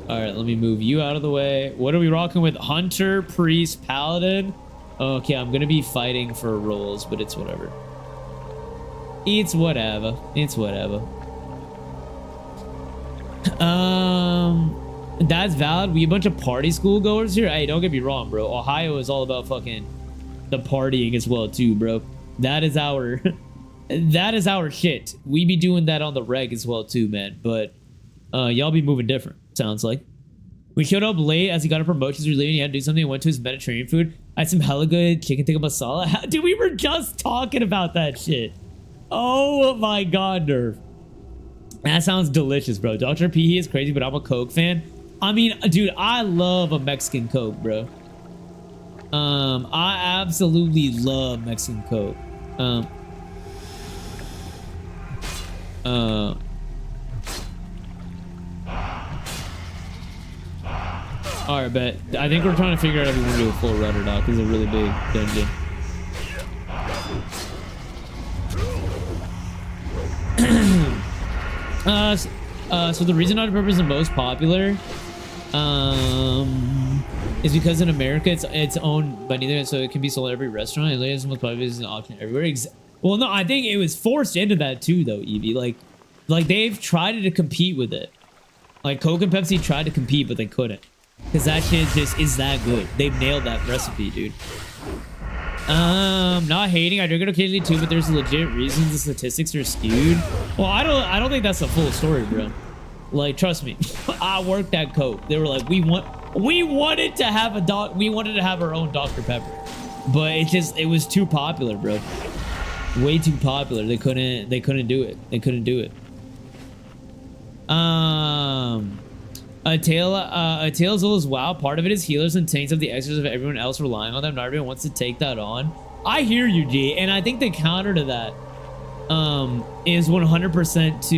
All right, let me move you out of the way. What are we rocking with? Hunter, Priest, Paladin. Okay, I'm gonna be fighting for roles, but it's whatever. It's whatever. It's whatever. That's valid. We a bunch of party school goers here. Hey, don't get me wrong, bro. Ohio is all about fucking the partying as well too, bro. That is our that is our shit. We be doing that on the reg as well too, man. But y'all be moving different, sounds like. We showed up late as he got a promotion. He was leaving. He had to do something. Went to his Mediterranean food. I had some hella good chicken tikka masala. Dude, we were just talking about that shit. Oh my god, Nerf. That sounds delicious, bro. Dr. P, he is crazy, but I'm a Coke fan. I mean, dude, I love a Mexican Coke, bro. I absolutely love Mexican Coke. Alright, bet. I think we're trying to figure out if we want to do a full run or not, because it's a really big dungeon. So the reason Dr. Pepper is the most popular is because in America it's owned by neither, so it can be sold at every restaurant, and it's the most popular, is an option everywhere. Well, no, I think it was forced into that too, though, Evie. Like they've tried to compete with it. Like Coke and Pepsi tried to compete, but they couldn't, because that shit just is that good. They've nailed that recipe, dude. Not hating. I drink it occasionally too, but there's legit reasons the statistics are skewed. Well, I don't think that's the full story, bro. Like, trust me. I worked at Coke. They were like, we wanted to have our own Dr. Pepper, but it was too popular, bro. Way too popular. They couldn't do it. They couldn't do it. A Tale's is WoW. Part of it is healers and tanks of the extras of everyone else relying on them. Not everyone wants to take that on. I hear you, G, and I think the counter to that is 100%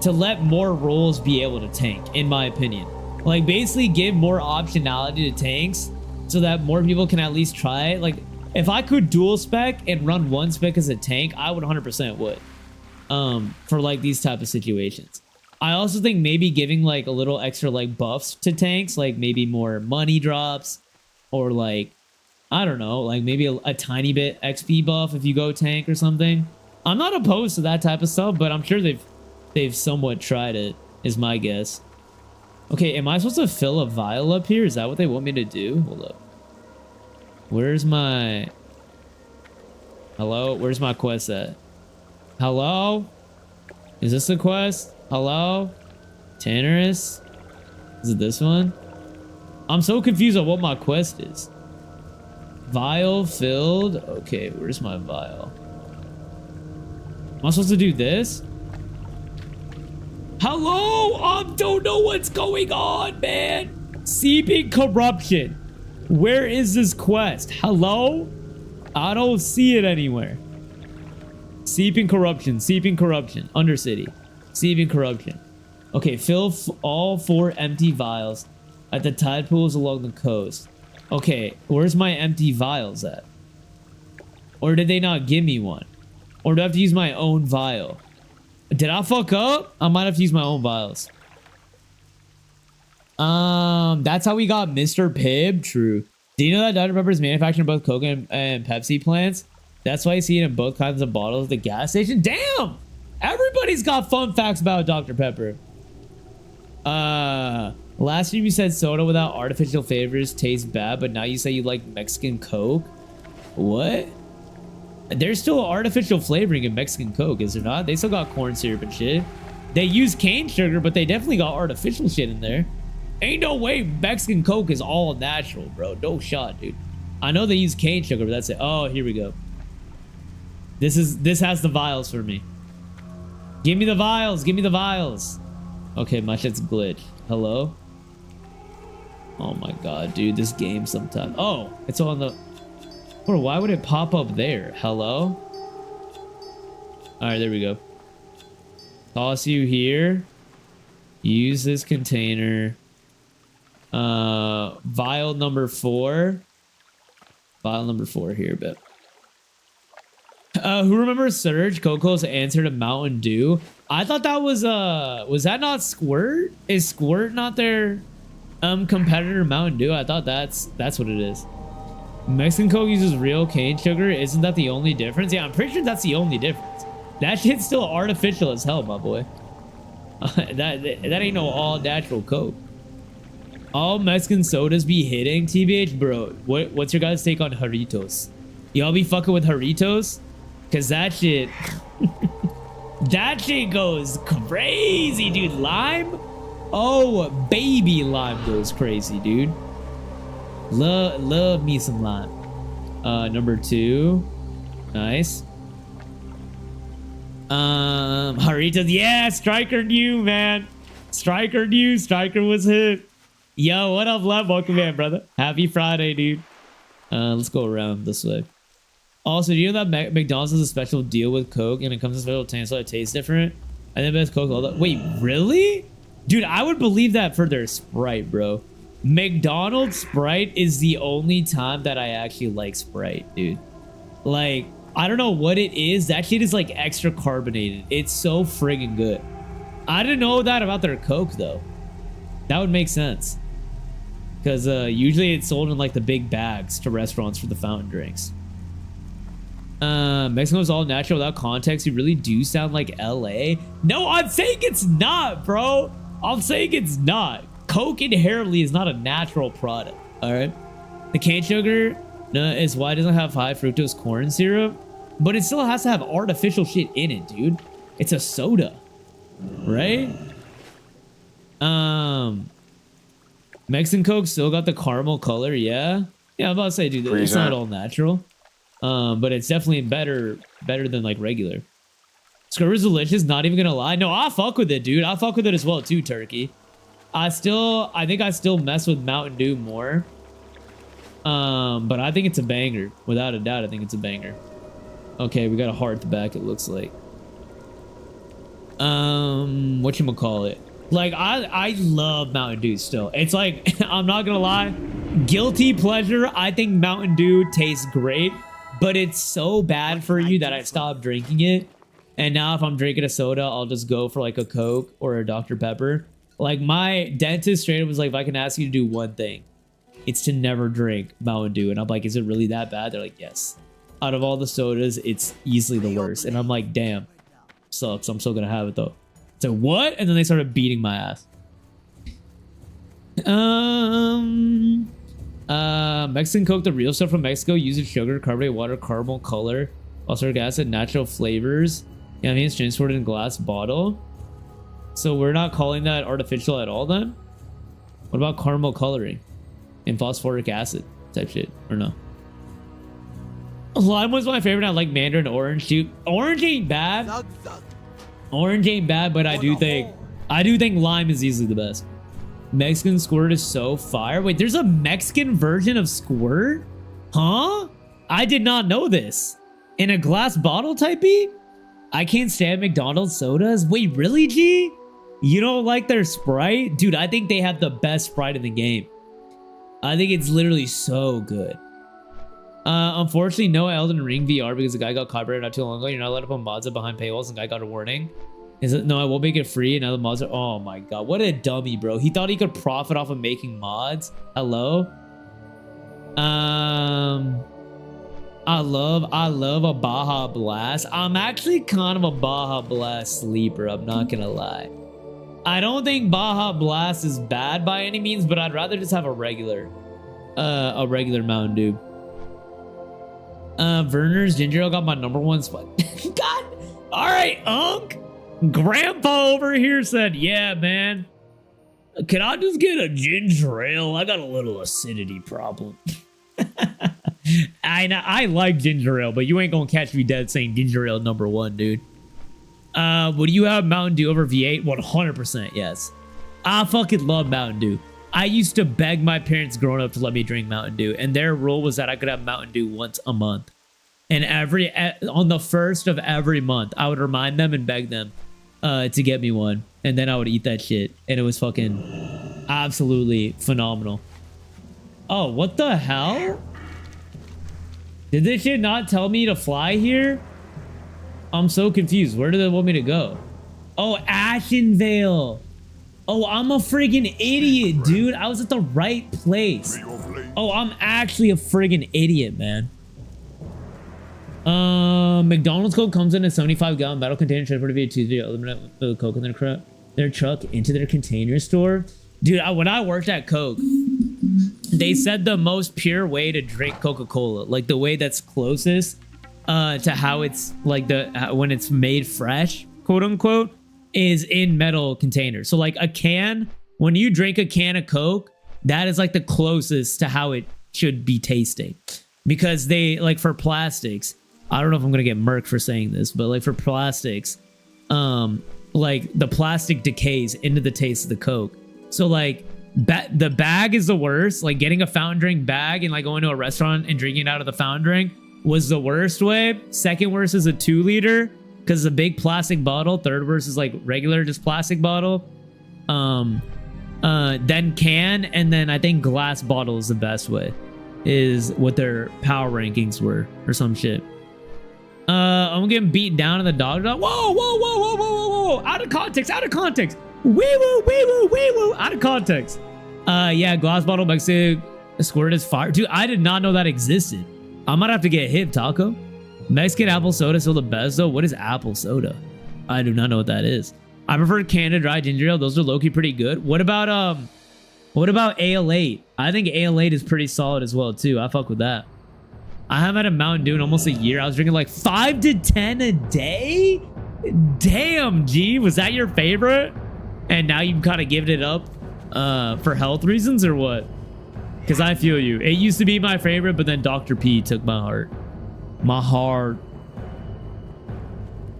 to let more roles be able to tank, in my opinion. Like, basically give more optionality to tanks so that more people can at least try it. Like, if I could dual spec and run one spec as a tank, I would 100% would for like these type of situations. I also think maybe giving like a little extra like buffs to tanks, like maybe more money drops, or like, I don't know, like maybe a tiny bit XP buff if you go tank or something. I'm not opposed to that type of stuff, but I'm sure they've somewhat tried it, is my guess. Okay, am I supposed to fill a vial up here? Is that what they want me to do? Hold up. Where's my... Hello? Where's my quest at? Hello? Is this a quest? Hello? Tannerus? Is it this one? I'm so confused on what my quest is. Vial filled. Okay, where's my vial? Am I supposed to do this? Hello? I don't know what's going on, man. Seeping corruption. Where is this quest? Hello? I don't see it anywhere. Seeping corruption. Seeping corruption. Undercity. Seeping corruption. Okay, fill all 4 empty vials at the tide pools along the coast. Okay, where's my empty vials at? Or did they not give me one? Or do I have to use my own vial? Did I fuck up? I might have to use my own vials. That's how we got Mr. Pibb? True. Do you know that Dr. Pepper is manufactured in both Coke and Pepsi plants? That's why you see it in both kinds of bottles at the gas station. Damn! Everybody's got fun facts about Dr. Pepper. Last stream you said soda without artificial flavors tastes bad, but now you say you like Mexican Coke? What? There's still artificial flavoring in Mexican Coke, is there not? They still got corn syrup and shit. They use cane sugar, but they definitely got artificial shit in there. Ain't no way Mexican Coke is all natural, bro. No shot, dude. I know they use cane sugar, but that's it. Oh, here we go. This has the vials for me. Give me the vials. Give me the vials. Okay, my shit's glitched. Hello? Oh my god, dude. This game sometimes. Oh, it's on the... Bro, why would it pop up there? Hello? Alright, there we go. Toss you here. Use this container. Vial number 4. Vial number 4 here, but... who remembers Surge, Coco's answer to Mountain Dew? I thought that was that not Squirt? Is Squirt not their competitor Mountain Dew? I thought that's what it is. Mexican Coke uses real cane sugar. Isn't that the only difference? Yeah, I'm pretty sure that's the only difference. That shit's still artificial as hell, my boy. that ain't no all natural Coke. All Mexican sodas be hitting, TBH, bro. What's your guys' take on Jarritos? Y'all be fucking with Jarritos? Cause that shit, that shit goes crazy, dude. Lime? Oh, baby lime goes crazy, dude. Love me some lime. Number 2. Nice. Jarritos. Yeah, Striker knew, man. Striker knew. Striker was hit. Yo, what up, love? Welcome in, brother. Happy Friday, dude. Let's go around this way. Also, do you know that McDonald's has a special deal with Coke and it comes in special tanks so it tastes different? I think best Coke all that. Wait, really? Dude, I would believe that for their Sprite, bro. McDonald's Sprite is the only time that I actually like Sprite, dude. Like, I don't know what it is. That shit is like extra carbonated. It's so friggin' good. I didn't know that about their Coke, though. That would make sense. Because usually it's sold in like the big bags to restaurants for the fountain drinks. Mexico is all natural without context. You really do sound like LA. No, I'm saying it's not, bro. I'm saying it's not. Coke inherently is not a natural product. All right. The cane sugar is why it doesn't have high fructose corn syrup, but it still has to have artificial shit in it, dude. It's a soda, right? Mexican Coke still got the caramel color. Yeah. I'm about to say, dude, it's not all natural. But it's definitely better than like regular. Scrubber's delicious, not even gonna lie. No, I fuck with it, dude. I fuck with it as well too, Turkey. I think I still mess with Mountain Dew more. But I think it's a banger. Without a doubt, I think it's a banger. Okay, we got a heart at the back, it looks like. Whatchamacallit? Like, I love Mountain Dew still. It's like, I'm not gonna lie, guilty pleasure. I think Mountain Dew tastes great, but it's so bad for you that I stopped drinking it. And now if I'm drinking a soda, I'll just go for like a Coke or a Dr. Pepper. Like, my dentist straight up was like, if I can ask you to do one thing, it's to never drink Mountain Dew. And I'm like, is it really that bad? They're like, yes. Out of all the sodas, it's easily the worst. And I'm like, damn, sucks. I'm still gonna have it though. So what? And then they started beating my ass. Mexican Coke, the real stuff from Mexico, uses sugar, carbonate water, caramel color, phosphoric acid, natural flavors. Yeah, I mean, it's transported in a glass bottle. So we're not calling that artificial at all then? What about caramel coloring and phosphoric acid type shit, or no? Lime was my favorite. I like mandarin orange too. Orange ain't bad. Orange ain't bad, but I do think lime is easily the best. Mexican squirt is so fire. Wait, there's a Mexican version of squirt? Huh? I did not know this. In a glass bottle type beat? I can't stand McDonald's sodas. Wait, really, G? You don't like their Sprite? Dude, I think they have the best Sprite in the game. I think it's literally so good. Unfortunately, no Elden Ring VR because the guy got copyrighted not too long ago. You're not allowed to put mods up behind paywalls and the guy got a warning. Is it? No, I won't make it free. And now the mods are... Oh my god, what a dummy, bro. He thought he could profit off of making mods. Hello? I love a Baja Blast. I'm actually kind of a Baja Blast sleeper, I'm not gonna lie. I don't think Baja Blast is bad by any means, but I'd rather just have a regular Mountain Dew. Werner's ginger ale got my #1 spot. God, all right, Unc. Grandpa over here said, yeah, man. Can I just get a ginger ale? I got a little acidity problem. I like ginger ale, but you ain't gonna catch me dead saying ginger ale #1, dude. Would you have Mountain Dew over V8? 100% yes. I fucking love Mountain Dew. I used to beg my parents growing up to let me drink Mountain Dew, and their rule was that I could have Mountain Dew once a month. And on the first of every month, I would remind them and beg them to get me one, and then I would eat that shit, and it was fucking absolutely phenomenal. Oh, what the hell? Did this shit not tell me to fly here? I'm so confused. Where do they want me to go? Oh, Ashenvale. Oh, I'm a friggin' idiot, dude. I was at the right place. Oh, I'm actually a friggin' idiot, man. McDonald's Coke comes in a 75-gallon metal container transported via Tuesday. Eliminate the Coke in their truck into their container store. Dude, when I worked at Coke, they said the most pure way to drink Coca-Cola, like the way that's closest to how it's like when it's made fresh, quote unquote, is in metal containers. So like a can, when you drink a can of Coke, that is like the closest to how it should be tasting. Because they, like for plastics, I don't know if I'm gonna get murked for saying this, but like for plastics, like the plastic decays into the taste of the Coke. So like the bag is the worst. Like getting a fountain drink bag and like going to a restaurant and drinking it out of the fountain drink was the worst way. Second worst is a 2-liter because it's a big plastic bottle. Third worst is like regular just plastic bottle. Then can, and then I think glass bottle is the best way, is what their power rankings were or some shit. I'm getting beat down in the dog. Whoa, whoa, whoa, whoa, whoa, whoa, whoa! Out of context, out of context. Wee woo, wee woo, wee woo! Out of context. Yeah, glass bottle Mexican squirt is fire, dude. I did not know that existed. I might have to get hip, Taco. Mexican apple soda is still the best though. What is apple soda? I do not know what that is. I prefer Canada Dry ginger ale. Those are low-key pretty good. What about Ale8? I think Ale8 is pretty solid as well too. I fuck with that. I haven't had a Mountain Dew in almost a year. I was drinking like 5 to 10 a day. Damn, G, was that your favorite? And now you've kind of given it up for health reasons or what? Because I feel you. It used to be my favorite, but then Dr. P took my heart. My heart.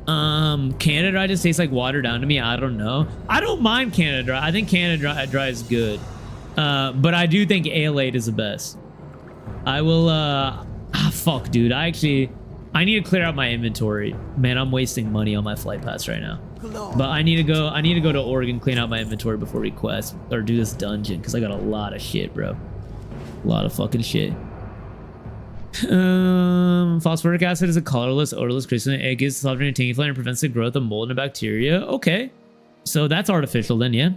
Canada Dry just tastes like watered down to me. I don't know. I don't mind Canada Dry. I think Canada Dry is good. But I do think Ale8 is the best. I will, fuck, dude. I need to clear out my inventory. Man, I'm wasting money on my flight pass right now. But I need to go to Oregon, clean out my inventory before we quest or do this dungeon, because I got a lot of shit, bro. A lot of fucking shit. Phosphoric acid is a colorless, odorless crystalline. It gives soft drink a tangy flavor and prevents the growth of mold and bacteria. Okay. So that's artificial then, yeah.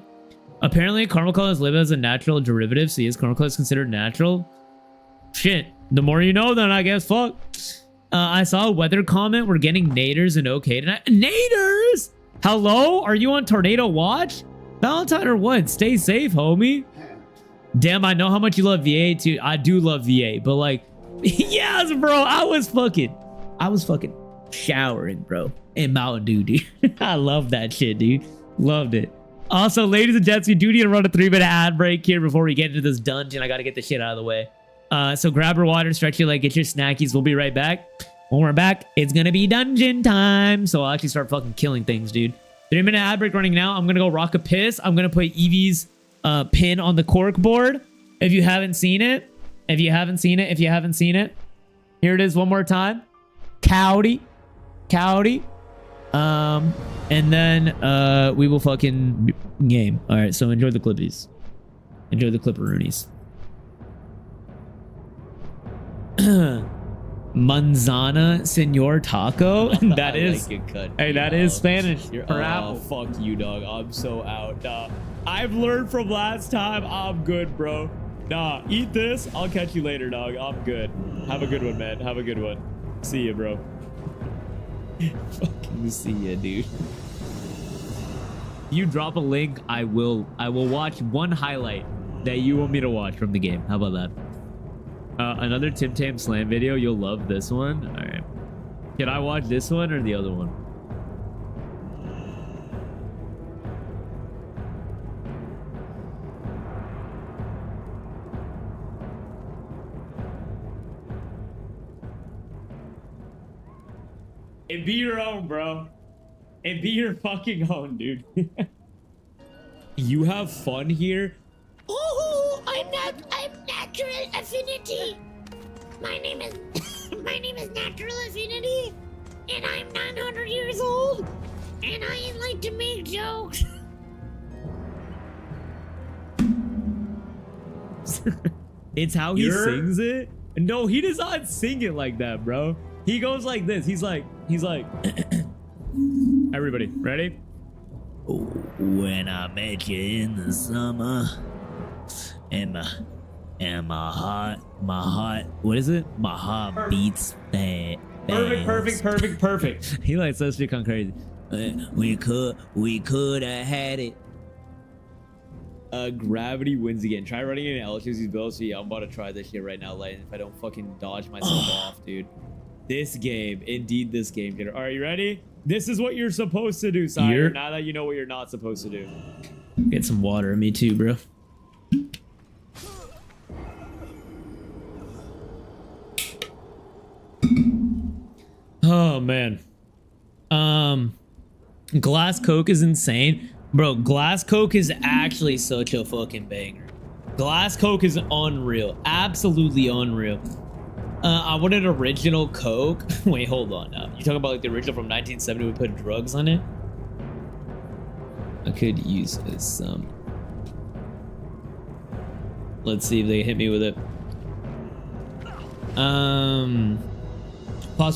Apparently, caramel color is labeled as a natural derivative, so yes, caramel color is considered natural. Shit. The more you know, then I guess. Fuck. I saw a weather comment. We're getting naders and okay tonight. Naders? Hello? Are you on tornado watch? Valentine or what? Stay safe, homie. Damn, I know how much you love VA too. I do love VA, but like, yes, bro. I was fucking showering, bro, in Mountain Dew, dude. I love that shit, dude. Loved it. Also, ladies and gents, we do need to run a 3-minute ad break here before we get into this dungeon. I got to get this shit out of the way. So grab your water, stretch your leg, get your snackies. We'll be right back. When we're back, it's going to be dungeon time. So I'll actually start fucking killing things, dude. 3-minute ad break running now. I'm going to go rock a piss. I'm going to put Evie's pin on the cork board. If you haven't seen it, here it is one more time. Cowdy. And then we will fucking game. All right, so enjoy the clippies. Enjoy the clipperoonies. Manzana Senor Taco. That is like cut. Hey, that is Spanish for apple. Fuck you, dog. I'm so out. Nah, I've learned from last time. I'm good, bro. Nah, eat this. I'll catch you later, dog. I'm good. Have a good one, man. Have a good one. See ya, bro. Fucking see ya, dude. You drop a link, I will watch one highlight that you want me to watch from the game. How about that? Another Tim Tam Slam video. You'll love this one. All right. Can I watch this one or the other one? And be your own, bro. And be your fucking own, dude. You have fun here? Oh, I'm natural affinity. My name is Natural Affinity, and I'm 900 years old, and I like to make jokes. It's how he sings it. No, he does not sing it like that, bro. He goes like this. He's like. Everybody, ready? When I met you in the summer, and my heart, what is it? My heart beats that. Perfect. He likes that shit gone crazy. We could have had it. Gravity wins again. Try running in LHC's build. See, I'm about to try this shit right now, like, if I don't fucking dodge myself off, dude. This game, indeed this game. All right, you ready? This is what you're supposed to do, sire. Now that you know what you're not supposed to do. Get some water. Me too, bro. Oh, man. Glass Coke is insane. Bro, Glass Coke is actually such a fucking banger. Glass Coke is unreal. Absolutely unreal. I wanted original Coke. Wait, hold on now. You talking about like the original from 1970 we put drugs on it? I could use some. Let's see if they hit me with it. Pause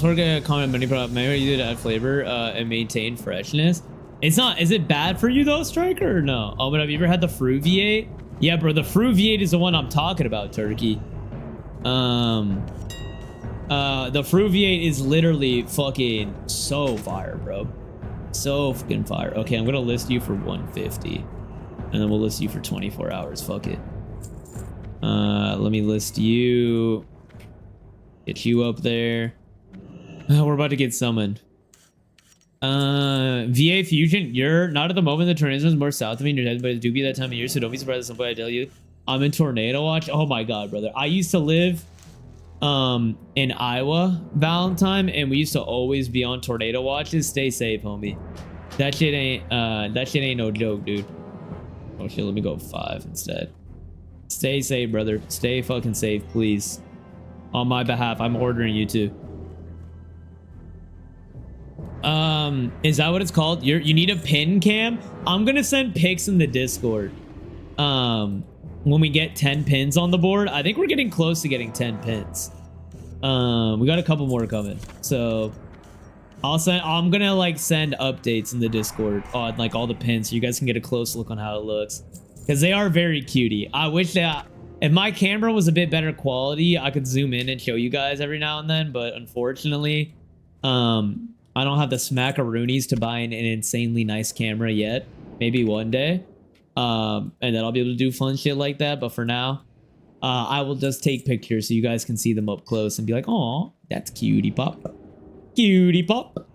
for a comment many product maybe you did add flavor and maintain freshness. It's not, is it bad for you though, Striker, or no? Oh, but have you ever had the Fruviate? Yeah, bro, the Fruviate is the one I'm talking about, Turkey. The Fruviate is literally fucking so fire, bro. So fucking fire. Okay, I'm gonna list you for 150. And then we'll list you for 24 hours. Fuck it. Let me list you. Get you up there. We're about to get summoned. VA Fusion, you're not at the moment. The tornado is more south of me in your head, but it do be that time of year, so don't be surprised if somebody I tell you I'm in tornado watch. Oh my god, brother. I used to live in Iowa, Valentine, and we used to always be on tornado watches. Stay safe, homie. That shit ain't no joke, dude. Oh shit, let me go 5 instead. Stay safe, brother. Stay fucking safe, please. On my behalf, I'm ordering you to. Is that what it's called? You need a pin cam? I'm gonna send pics in the Discord. When we get 10 pins on the board. I think we're getting close to getting 10 pins. We got a couple more coming. So I'm gonna like send updates in the Discord on like all the pins so you guys can get a close look on how it looks. Because they are very cutie. I wish that if my camera was a bit better quality, I could zoom in and show you guys every now and then, but unfortunately, I don't have the smackaroonies to buy an insanely nice camera yet. Maybe one day. And then I'll be able to do fun shit like that. But for now, I will just take pictures so you guys can see them up close and be like, "Aw, that's cutie pop." Cutie pop.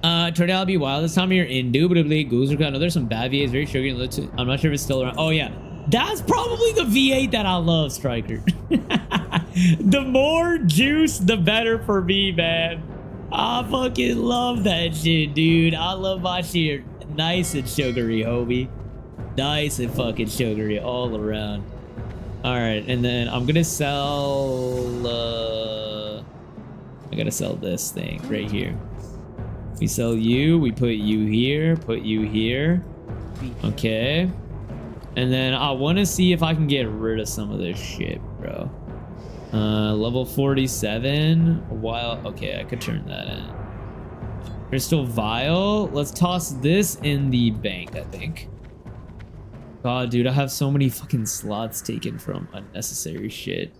Turned out to be wild this time of year. Indubitably, Goose are. I know there's some bad V8s, very sugary. I'm not sure if it's still around. Oh yeah, that's probably the V8 that I love, Striker. The more juice, the better for me, man. I fucking love that shit, dude. I love my shit nice and sugary, homie. Nice and fucking sugary all around. All right, and then I'm gonna sell. I gotta sell this thing right here. We sell you, we put you here, put you here. Okay. And then I want to see if I can get rid of some of this shit, bro. Level 47. While okay, I could turn that in. Crystal vial. Let's toss this in the bank, I think. God, dude, I have so many fucking slots taken from unnecessary shit.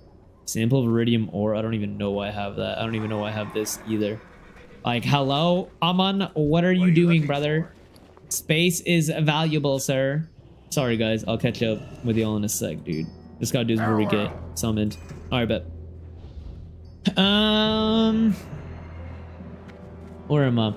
Sample of iridium ore. I don't even know why I have that. I don't even know why I have this either. Like, hello, Aman, what are you doing, brother? Space is valuable, sir. Sorry, guys. I'll catch up with you all in a sec, dude. Just gotta do this before we get summoned. All right, bet. Where am I?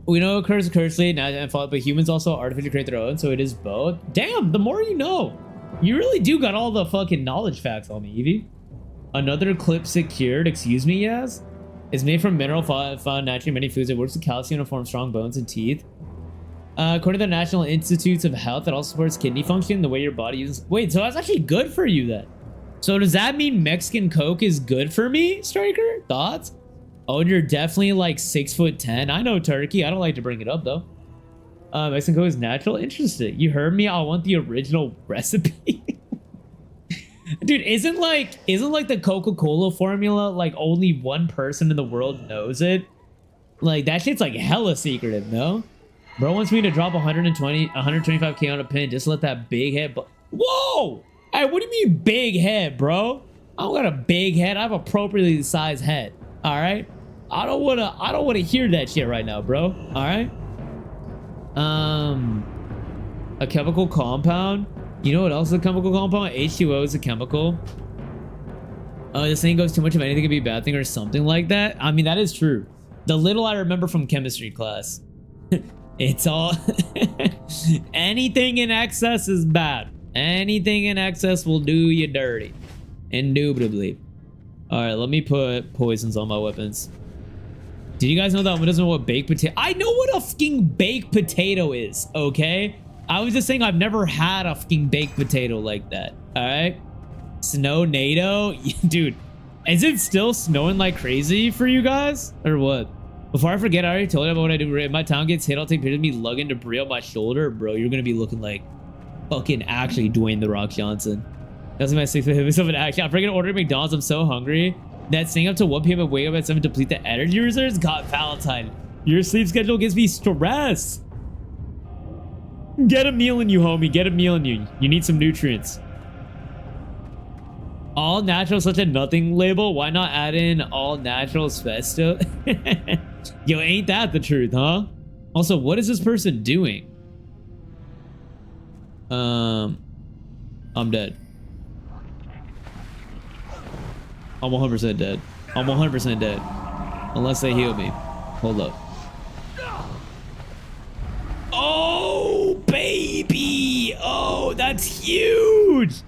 We know it occurs currently, but humans also artificially create their own, so it is both. Damn, the more you know. You really do got all the fucking knowledge facts on me, Evie. Another clip secured. Excuse me, yes. It's made from mineral found naturally in many foods. It works with calcium to form strong bones and teeth. According to the National Institutes of Health, it also supports kidney function, the way your body uses. Wait, so that's actually good for you then? So does that mean Mexican Coke is good for me, Striker? Thoughts? Oh, and you're definitely like 6'10". I know turkey. I don't like to bring it up though. Mexican Coke is natural. Interesting. You heard me. I want the original recipe. Dude, isn't like the Coca-Cola formula like only one person in the world knows it? Like that shit's like hella secretive, no? Bro wants me to drop 125k on a pin. Just let that big head. Whoa! Hey, what do you mean big head, bro? I don't got a big head. I have appropriately sized head. All right. I don't wanna hear that shit right now, bro. All right. A chemical compound. You know what else is a chemical compound? H2O is a chemical. This thing goes too much of anything could be a bad thing or something like that. I mean, that is true. The little I remember from chemistry class. It's all... anything in excess is bad. Anything in excess will do you dirty. Indubitably. Alright, let me put poisons on my weapons. Did you guys know that one doesn't know what baked potato... I know what a fucking baked potato is, okay? I was just saying I've never had a fucking baked potato like that. Alright? Snow NATO? Dude, is it still snowing like crazy for you guys? Or what? Before I forget, I already told you about what I do. If my town gets hit, I'll take pictures of me lugging debris on my shoulder. Bro, you're gonna be looking like fucking actually Dwayne The Rock Johnson. That's my 6 foot hit myself in action. I'm freaking ordering McDonald's. I'm so hungry. That staying up to 1 p.m. and wake up at 7 to deplete the energy reserves? God, Valentine. Your sleep schedule gives me stress. Get a meal in you, homie. Get a meal in you. You need some nutrients. All natural, such a nothing label. Why not add in all natural spesto? Yo, ain't that the truth, huh? Also, what is this person doing? I'm dead. I'm 100% dead. I'm 100% dead. Unless they heal me. Hold up. Oh, baby. Oh, that's huge.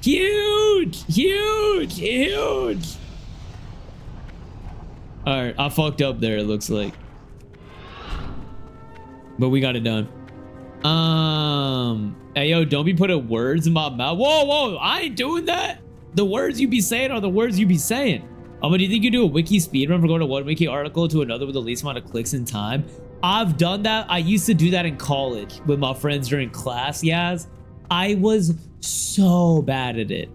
Huge. Huge. Huge. All right. I fucked up there, it looks like. But we got it done. Hey, yo, don't be putting words in my mouth. Whoa, whoa. I ain't doing that. The words you be saying are the words you be saying. But do you think you do a wiki speedrun for going to one wiki article to another with the least amount of clicks in time? I've done that. I used to do that in college with my friends during class. Yes, I was so bad at it.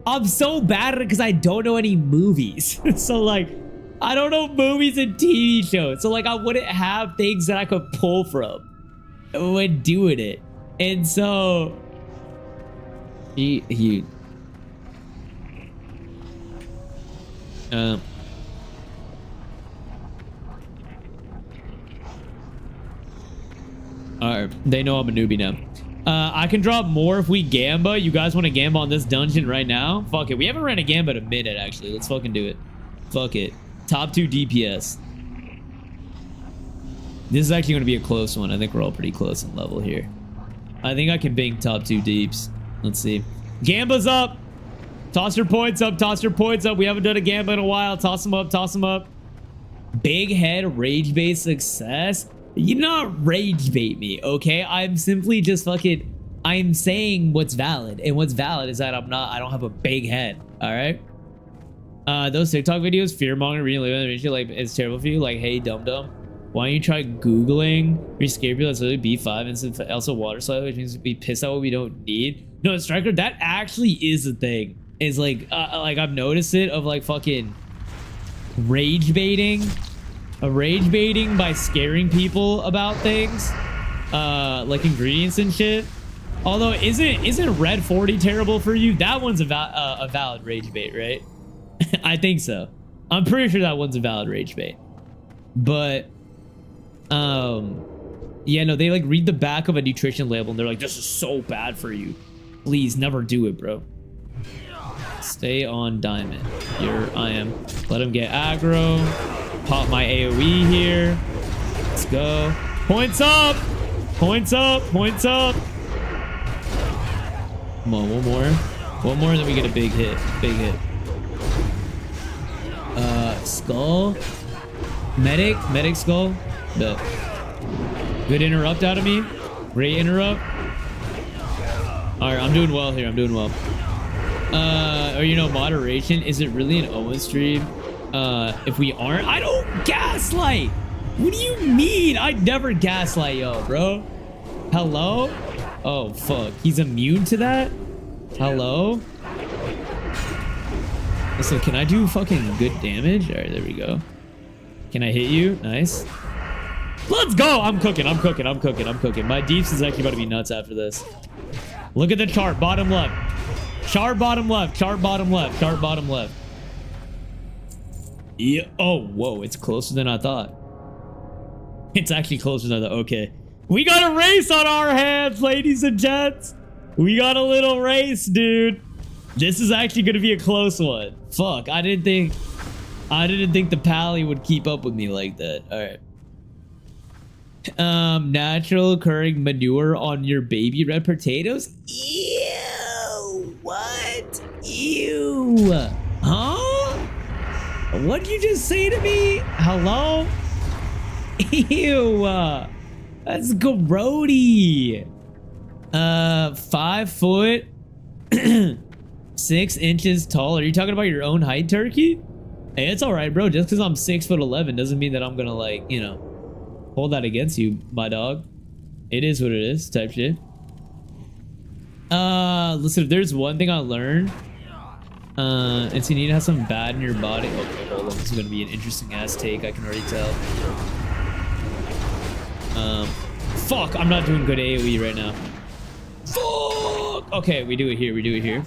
I'm so bad at it because I don't know any movies. So like, I don't know movies and TV shows. So like, I wouldn't have things that I could pull from when doing it. And so, alright, they know I'm a newbie now. I can drop more if we gamba. You guys want to gamba on this dungeon right now? Fuck it. We haven't ran a gamba in a minute, actually. Let's fucking do it. Fuck it. Top 2 DPS. This is actually going to be a close one. I think we're all pretty close in level here. I think I can bang top 2 deeps. Let's see. Gamba's up. Toss your points up. Toss your points up. We haven't done a Gamba in a while. Toss them up. Toss them up. Big head rage bait success. You not rage bait me, okay? I'm simply just fucking... I'm saying what's valid. And what's valid is that I don't have a big head. All right? Those TikTok videos, fear-mongering, really, like, it's terrible for you. Like, hey, dum-dum. Why don't you try Googling your scare people that's literally B5 and also water slide, which means we piss out what we don't need? No, Striker, that actually is a thing. Is like I've noticed it of like fucking rage baiting. Rage baiting by scaring people about things. Like ingredients and shit. Although, isn't Red 40 terrible for you? That one's a valid rage bait, right? I think so. I'm pretty sure that one's a valid rage bait. But... yeah, no, they like read the back of a nutrition label and they're like, this is so bad for you. Please never do it, bro. Stay on diamond. I am. Let him get aggro. Pop my AoE here. Let's go. Points up. Points up. Points up. Come on, one more. One more and then we get a big hit. Big hit. Skull. Medic skull. Bet. Good interrupt out of me. Great interrupt. Alright, I'm doing well here. I'm doing well. Or you know, moderation. Is it really an Owen stream? If we aren't, I don't gaslight. What do you mean? I never gaslight yo, bro. Hello? Oh fuck. He's immune to that? Hello? Listen, can I do fucking good damage? Alright, there we go. Can I hit you? Nice. Let's go! I'm cooking. I'm cooking. I'm cooking. I'm cooking. My deeps is actually about to be nuts after this. Look at the chart. Bottom left. Chart bottom left. Chart bottom left. Chart bottom left. Yeah. Oh, whoa. It's closer than I thought. It's actually closer than I thought. Okay. We got a race on our hands, ladies and gents. We got a little race, dude. This is actually going to be a close one. Fuck. I didn't think the pally would keep up with me like that. All right. Natural occurring manure on your baby red potatoes? Ew! What? Ew! Huh? What did you just say to me? Hello? Ew! That's grody. 5 foot, 6 inches tall. Are you talking about your own height, Turkey? Hey, it's all right, bro. Just because I'm 6'11" doesn't mean that I'm gonna like, you know, hold that against you, my dog. It is what it is, type shit. Listen, if there's one thing I learned, it's you need to have something bad in your body. Okay, hold on. This is gonna be an interesting ass take. I can already tell. Fuck, I'm not doing good AoE right now. Fuck. Okay, we do it here. We do it here.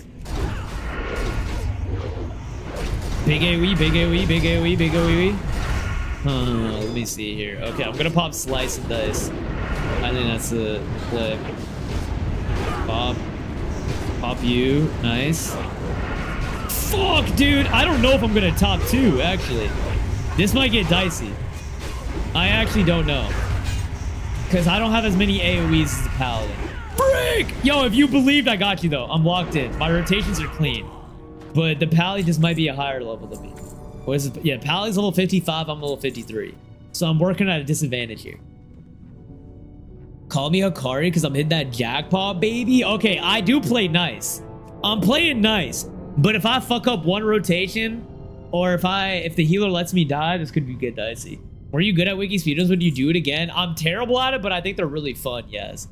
Big AoE, big AoE, big AoE, big AoE. Let me see here. Okay, I'm gonna pop slice and dice. I think that's the clip. Pop you. Nice. Fuck, dude. I don't know if I'm gonna top 2, actually. This might get dicey. I actually don't know. Because I don't have as many AoEs as the paladin. Frick! Yo, if you believed, I got you, though. I'm locked in. My rotations are clean. But the pally just might be a higher level than me. What is it? Yeah, Pally's level 55, I'm level 53. So I'm working at a disadvantage here. Call me Hikari because I'm hitting that jackpot, baby. Okay, I do play nice. I'm playing nice. But if I fuck up one rotation, or if the healer lets me die, this could be good dicey. Were you good at wiki speedruns? Would you do it again? I'm terrible at it, but I think they're really fun, yes.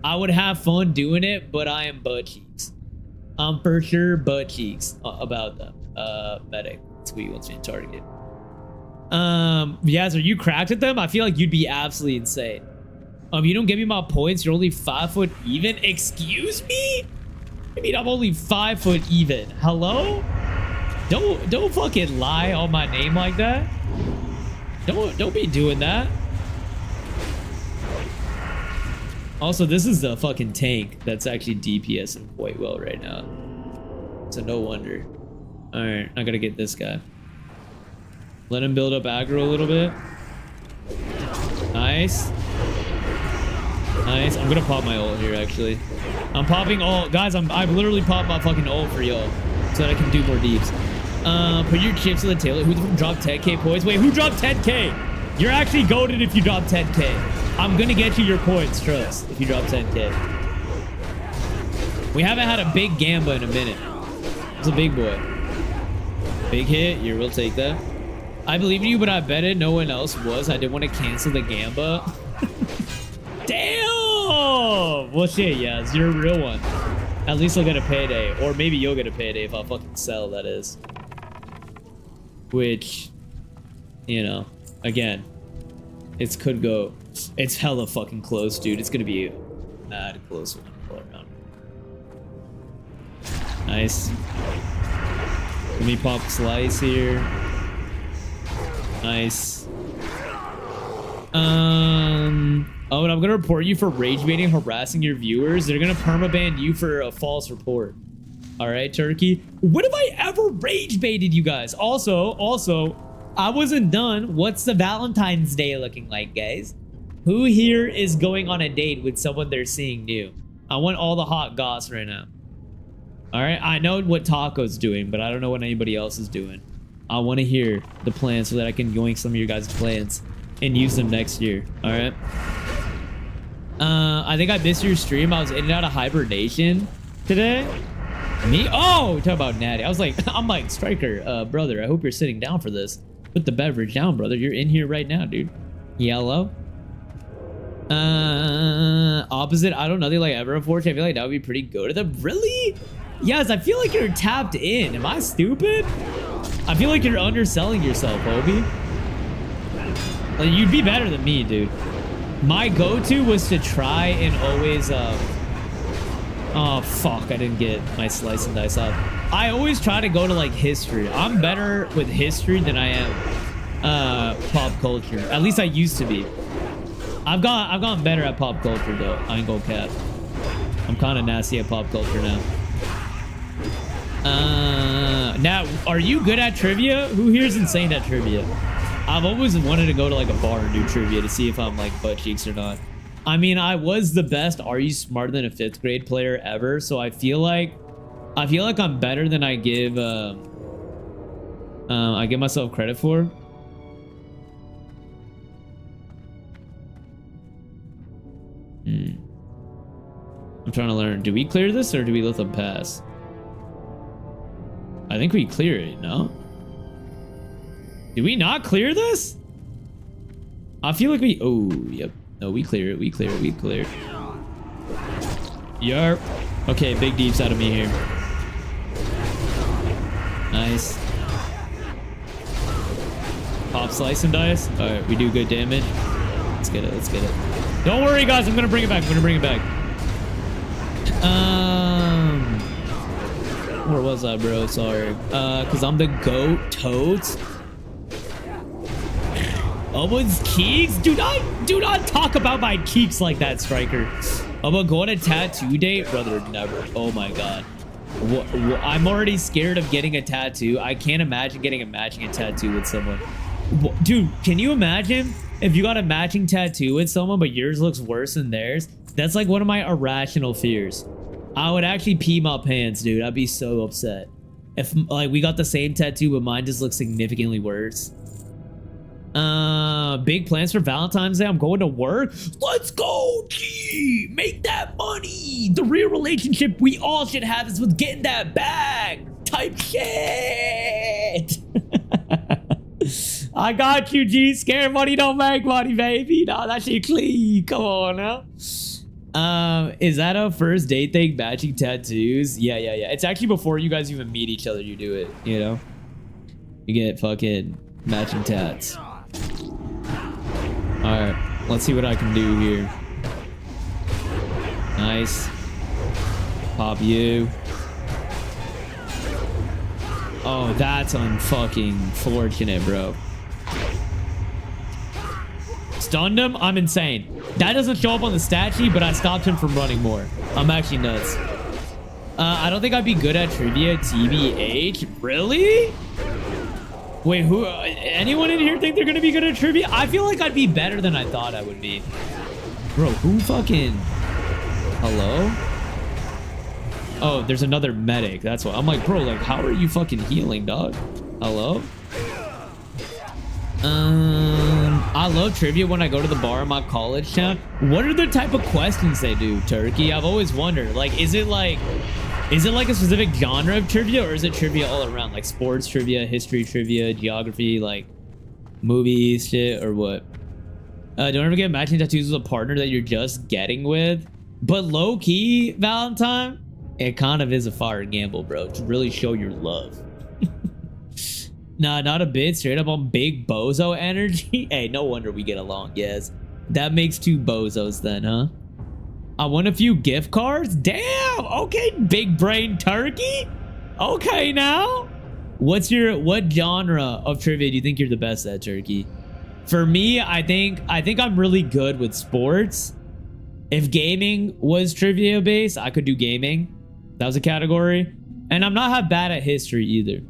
I would have fun doing it, but I am butt cheeks. I'm for sure butt cheeks about them. Medic. Squeak wants me to target. Yaz, are you cracked at them? I feel like you'd be absolutely insane. You don't give me my points. You're only 5 foot even. Excuse me? I mean, I'm only 5 foot even. Hello? Don't fucking lie on my name like that. Don't be doing that. Also, this is the fucking tank that's actually DPSing quite well right now. So no wonder. Alright, I gotta get this guy. Let him build up aggro a little bit. Nice. Nice. I'm gonna pop my ult here, actually. I'm popping ult. Guys, I've literally popped my fucking ult for y'all so that I can do more deeps. Put your chips to the tail. Who dropped 10k points? Wait, who dropped 10k? You're actually goated if you drop 10k. I'm gonna get you your points, trust, if you drop 10k. We haven't had a big gamba in a minute. It's a big boy. Big hit. Here, we'll take that. I believe in you, but I betted no one else was. I didn't want to cancel the gamba. Damn! Well, shit, yeah, you're a real one. At least I'll get a payday. Or maybe you'll get a payday if I fucking sell, that is. Which, you know, again, it could go. It's hella fucking close, dude. It's gonna be a mad close one all around. Nice. Let me pop slice here. Nice. Oh, and I'm gonna report you for rage baiting, harassing your viewers. They're gonna permaban you for a false report. All right, Turkey. When have I ever rage baited you guys? Also, I wasn't done. What's the Valentine's Day looking like, guys? Who here is going on a date with someone they're seeing new? I want all the hot goss right now. All right, I know what Taco's doing, but I don't know what anybody else is doing. I want to hear the plans so that I can yoink some of your guys' plans and use them next year. All right. I think I missed your stream. I was in and out of hibernation today. Me? Oh, talk about Natty. I was like, I'm like, Striker, brother, I hope you're sitting down for this. Put the beverage down, brother. You're in here right now, dude. Yellow. Opposite. I don't know. They like ever unfortunately. I feel like that would be pretty good. Really? Yes, I feel like you're tapped in. Am I stupid? I feel like you're underselling yourself, Obi. Like, you'd be better than me, dude. My go-to was to try and always, oh, fuck. I didn't get my slice and dice up. I always try to go to, like, history. I'm better with history than I am pop culture. At least I used to be. I've gotten better at pop culture, though. I ain't gonna cap. I'm kind of nasty at pop culture now. Now, are you good at trivia? Who here is insane at trivia? I've always wanted to go to like a bar and do trivia to see if I'm like butt cheeks or not. I mean, I was the best Are You Smarter Than a 5th grade player ever, so I feel like I'm better than I give myself credit for. I'm trying to learn. Do we clear this or do we let them pass? I think we clear it, no? Did we not clear this? I feel like we... Oh, yep. No, we clear it. We clear it. We clear it. Yarp. Okay, big deeps out of me here. Nice. Pop slice and dice. All right, we do good damage. Let's get it. Let's get it. Don't worry, guys. I'm going to bring it back. I'm going to bring it back. Where was I, bro? Sorry. Because I'm the GOAT. Toads. Almost keeks? Do not talk about my keeks like that, Striker. I'm gonna go on a tattoo date? Brother, never. Oh my god. I'm already scared of getting a tattoo. I can't imagine getting a matching tattoo with someone. Dude, can you imagine if you got a matching tattoo with someone, but yours looks worse than theirs? That's like one of my irrational fears. I would actually pee my pants, dude. I'd be so upset. If like we got the same tattoo, but mine just looks significantly worse. Big plans for Valentine's Day. I'm going to work. Let's go, G. Make that money. The real relationship we all should have is with getting that bag type shit. I got you, G. Scare money don't make money, baby. Nah, that shit clean. Come on now. Is that a first date thing? Matching tattoos? Yeah. It's actually before you guys even meet each other. You do it, you know? You get fucking matching tats. Alright, let's see what I can do here. Nice. Pop you. Oh, that's unfucking fortunate, bro. Stunned him? I'm insane. That doesn't show up on the stat sheet, but I stopped him from running more. I'm actually nuts. I don't think I'd be good at trivia, TBH. Really? Wait, who? Anyone in here think they're gonna be good at trivia? I feel like I'd be better than I thought I would be. Bro, who fucking... Hello? Oh, there's another medic. That's what I'm like, bro, like, how are you fucking healing, dog? Hello? I love trivia when I go to the bar in my college town. What are the type of questions they do, Turkey? I've always wondered. Like, is it like a specific genre of trivia, or is it trivia all around? Like sports trivia, history trivia, geography, like movies, shit, or what? Don't ever get matching tattoos with a partner that you're just getting with. But low key, Valentine, it kind of is a fire gamble, bro, to really show your love. Nah, not a bit. Straight up on big bozo energy. Hey, no wonder we get along. Yes, that makes two bozos then, huh? I won a few gift cards. Damn. Okay, big brain turkey. Okay, now, what genre of trivia do you think you're the best at, Turkey? For me, I think I'm really good with sports. If gaming was trivia based, I could do gaming. That was a category. And I'm not half bad at history either.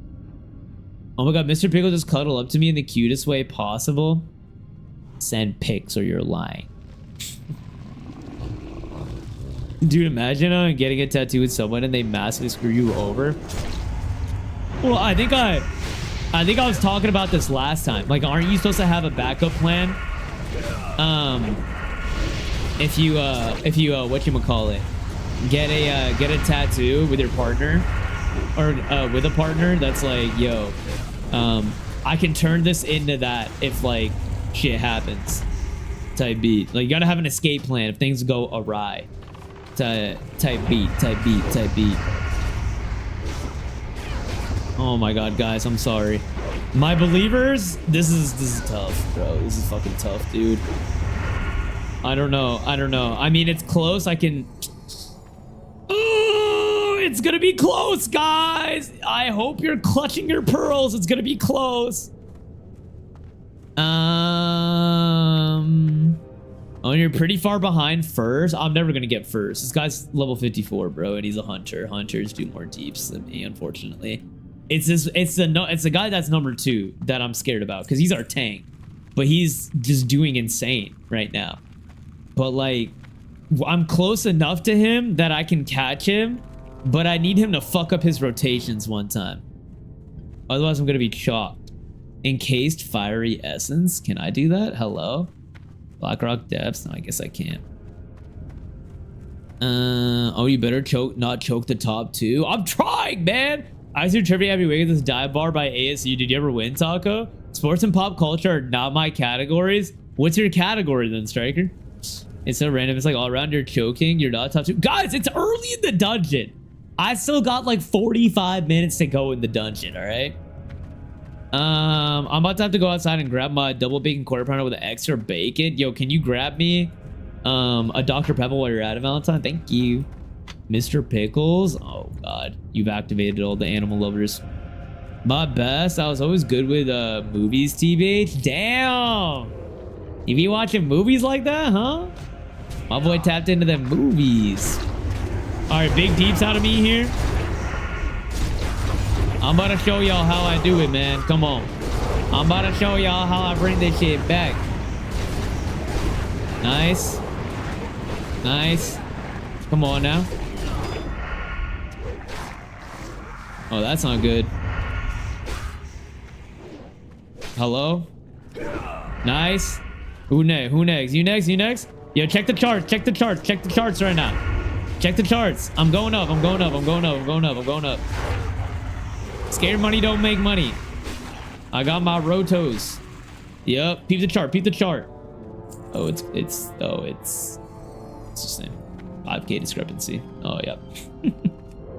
Oh my god, Mr. Pickle just cuddled up to me in the cutest way possible. Send pics or you're lying. Dude, imagine getting a tattoo with someone and they massively screw you over. Well, I think I was talking about this last time. Like, aren't you supposed to have a backup plan? If you whatchamacallit, get a tattoo with your partner, or with a partner that's like, yo, I can turn this into that if like shit happens, type beat. Like, you gotta have an escape plan if things go awry, type beat. Oh my god, guys, I'm sorry. My believers, this is tough, bro. This is fucking tough, dude. I don't know. I mean, it's close. I can... Ooh, it's gonna be close, guys. I hope you're clutching your pearls. It's gonna be close. Oh, you're pretty far behind first. I'm never gonna get first. This guy's level 54, bro, and he's a hunter. Hunters do more deeps than me, unfortunately. It's the guy that's number 2 that I'm scared about, because he's our tank, but he's just doing insane right now. But like, I'm close enough to him that I can catch him, but I need him to fuck up his rotations one time. Otherwise, I'm gonna be chalked. Encased fiery essence. Can I do that? Hello? Blackrock depths? No, I guess I can't. Oh, you better not choke the top 2. I'm trying, man. I see trivia every week at this dive bar by ASU. Did you ever win, Taco? Sports and pop culture are not my categories. What's your category then, Striker? It's so random. It's like all around you're choking. You're not top 2. Guys, it's early in the dungeon. I still got like 45 minutes to go in the dungeon, all right? I'm about to have to go outside and grab my double bacon quarter pounder with extra bacon. Yo, can you grab me a Dr. Pepper while you're at it, Valentine? Thank you. Mr. Pickles. Oh god, you've activated all the animal lovers. My best. I was always good with movies, TBH. Damn, you be watching movies like that, huh? My boy tapped into them movies. All right, big deeps out of me here. I'm about to show y'all how I do it, man. Come on, I'm about to show y'all how I bring this shit back. Nice. Come on now. Oh, that's not good. Hello? Nice. Who next? You next? Yo, check the charts right now. Check the charts. I'm going up. Scared money don't make money. I got my rotos. Yep. Peep the chart. Oh, it's the same. 5K discrepancy. Oh, yep.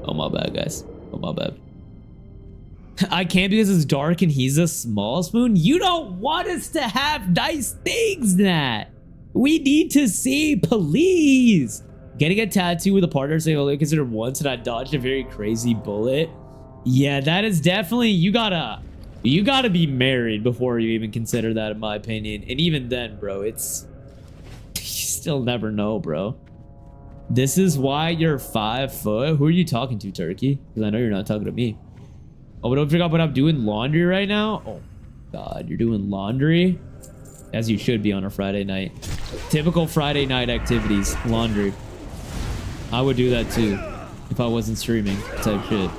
Oh, my bad, guys. Oh, my bad. I can't because it's dark and he's a small spoon. You don't want us to have nice things, Nat. We need to see, please. Getting a tattoo with a partner saying only considered once and I dodged a very crazy bullet. Yeah, that is definitely, you gotta be married before you even consider that, in my opinion. And even then, bro, it's, you still never know, bro. This is why you're 5 foot. Who are you talking to, Turkey? Because I know you're not talking to me. Oh, but don't forget, but I'm doing laundry right now. Oh, God, you're doing laundry? As you should be on a Friday night. Typical Friday night activities. Laundry. I would do that too if I wasn't streaming. Type shit.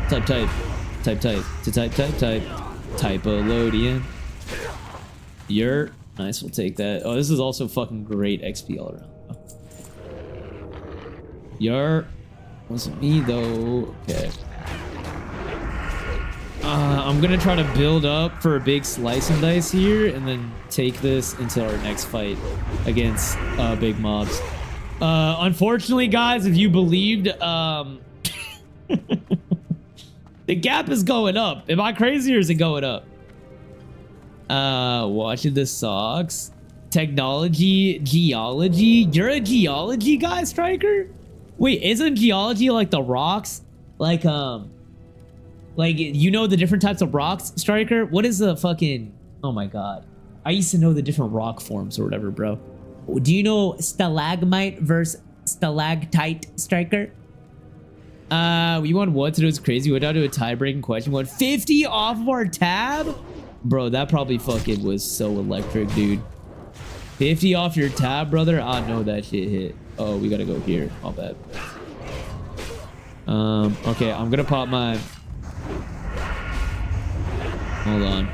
Type. To type. Typolodean. You're nice. We'll take that. Oh, this is also fucking great XP all around. You're wasn't me though. Okay. I'm gonna try to build up for a big slice and dice here, and then take this into our next fight against big mobs. Unfortunately, guys, if you believed, the gap is going up. Am I crazy or is it going up? Watching the socks. Technology, geology. You're a geology guy, Striker? Wait, isn't geology like the rocks? Like you know the different types of rocks, Striker? What is the fucking... Oh my God. I used to know the different rock forms or whatever, bro. Do you know stalagmite versus stalactite, Striker? We want what to do is crazy. We went down to a tie-breaking question. We went 50 off of our tab? Bro, that probably fucking was so electric, dude. 50 off your tab, brother? I know that shit hit. Oh, we gotta go here. I'll bet. Okay, I'm gonna pop my... Hold on.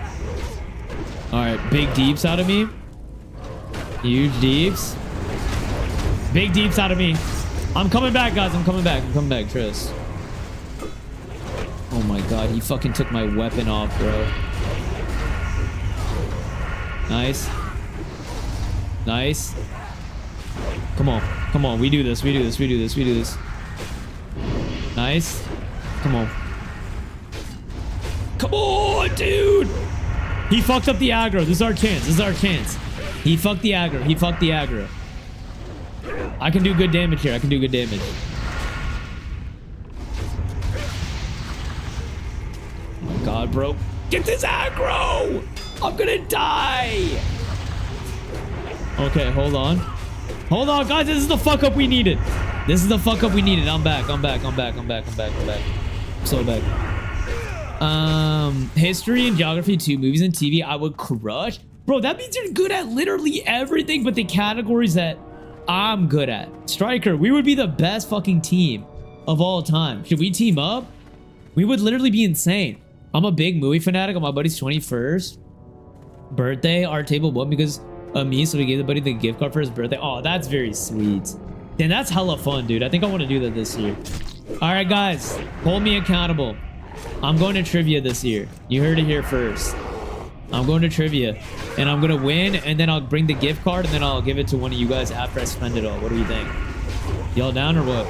Alright, big deeps out of me. Huge deeps. Big deeps out of me. I'm coming back, guys. I'm coming back. Trust. Oh my God, he fucking took my weapon off, bro. Nice. Nice. Come on. We do this. Nice. Come on, dude. He fucked up the aggro. This is our chance. He fucked the aggro. I can do good damage here. Oh my God, bro. Get this aggro. I'm gonna die. Okay, hold on, guys. This is the fuck up we needed. I'm back. So back. History and geography 2, movies and TV. I would crush. Bro, that means you're good at literally everything but the categories that I'm good at. Striker, we would be the best fucking team of all time. Should we team up? We would literally be insane. I'm a big movie fanatic on my buddy's 21st birthday. Our table won because of me, so we gave the buddy the gift card for his birthday. Oh, that's very sweet. Then that's hella fun, dude. I think I want to do that this year. All right, guys, hold me accountable. I'm going to trivia this year. You heard it here first. I'm going to trivia, and I'm going to win, and then I'll bring the gift card, and then I'll give it to one of you guys after I spend it all. What do you think? Y'all down or what?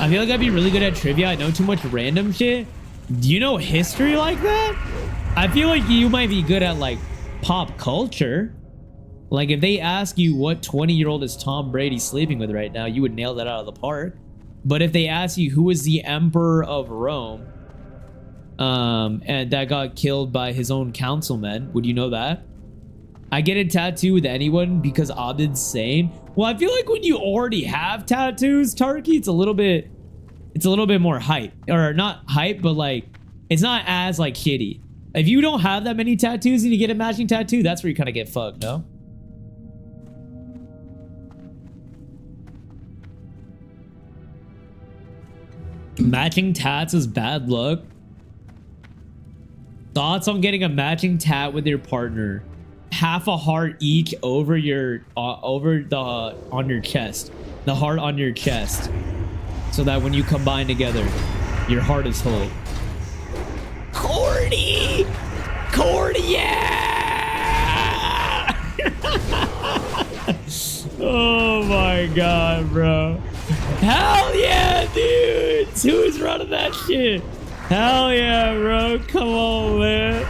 I feel like I'd be really good at trivia. I know too much random shit. Do you know history like that? I feel like you might be good at, like, pop culture. Like, if they ask you what 20-year-old is Tom Brady sleeping with right now, you would nail that out of the park. But if they ask you who was the emperor of Rome, and that got killed by his own councilmen, would you know that? I get a tattoo with anyone because I'm insane. Well, I feel like when you already have tattoos, Tarky, it's a little bit more hype. Or not hype, but like, it's not as like shitty. If you don't have that many tattoos and you get a matching tattoo, that's where you kind of get fucked, no? Matching tats is bad luck. Thoughts on getting a matching tat with your partner? Half a heart each over your on your chest. The heart on your chest. So that when you combine together, your heart is whole. Cordy! Yeah! Oh my God, bro. Hell yeah, dude! Who's running that shit? Hell yeah, bro. Come on, man.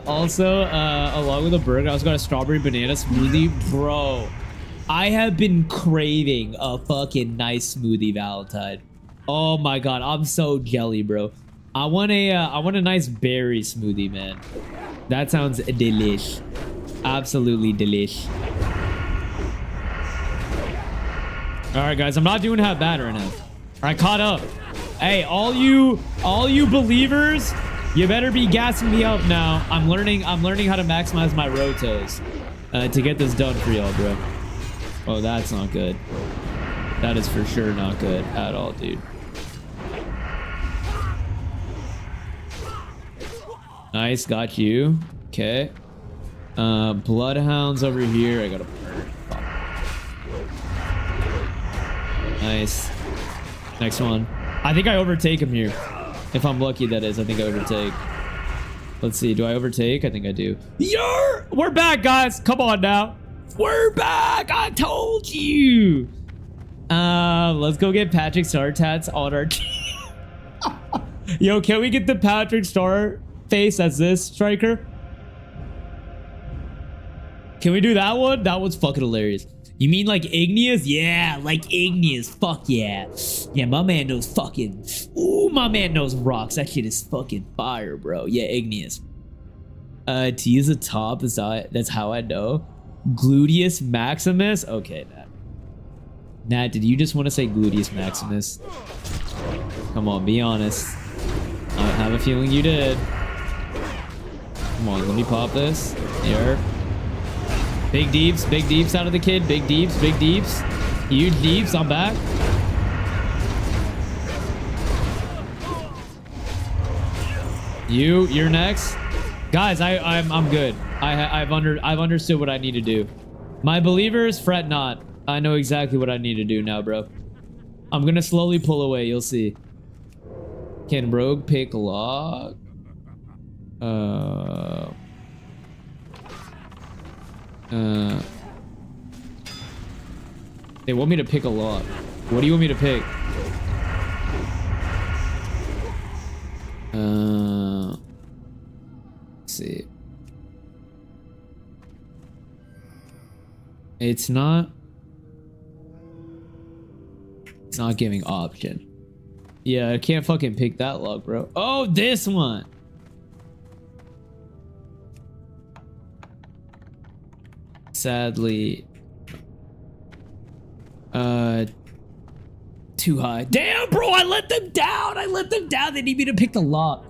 Also, along with a burger, I also got a strawberry banana smoothie. Bro, I have been craving a fucking nice smoothie Valentine. Oh my God, I'm so jelly, bro. I want a nice berry smoothie, man. That sounds delish. Absolutely delish. All right, guys, I'm not doing half bad right now. I caught up. Hey, all you believers, you better be gassing me up now. I'm learning how to maximize my rotos to get this done for y'all, bro. Oh, that's not good. That is for sure not good at all, dude. Nice, got you. Okay. Bloodhounds over here. I gotta burn. Nice. Next one. I think I overtake him here. If I'm lucky, that is. I think I overtake. Let's see. Do I overtake? I think I do. We're back, guys. Come on now. We're back. I told you. Let's go get Patrick Star tats on our Yo, can we get the Patrick Star face as this striker? Can we do that one? That one's fucking hilarious. You mean like Igneous? Yeah, like Igneous. Fuck yeah. Yeah, my man knows fucking... Ooh, my man knows rocks. That shit is fucking fire, bro. Yeah, Igneous. T is a top. That's how I know. Gluteus Maximus? Okay, Nat. Nat, did you just want to say Gluteus Maximus? Come on, be honest. I have a feeling you did. Come on, let me pop this. Here. Big deeps out of the kid. Big deeps. Huge deeps. I'm back. You're next. Guys, I'm good. I've understood what I need to do. My believers, fret not. I know exactly what I need to do now, bro. I'm gonna slowly pull away, you'll see. Can Rogue pick lock? They want me to pick a lock. What do you want me to pick? Let's see. It's not giving option. Yeah, I can't fucking pick that lock, bro. Oh, this one. Sadly, too high. Damn, bro, I let them down. They need me to pick the lock.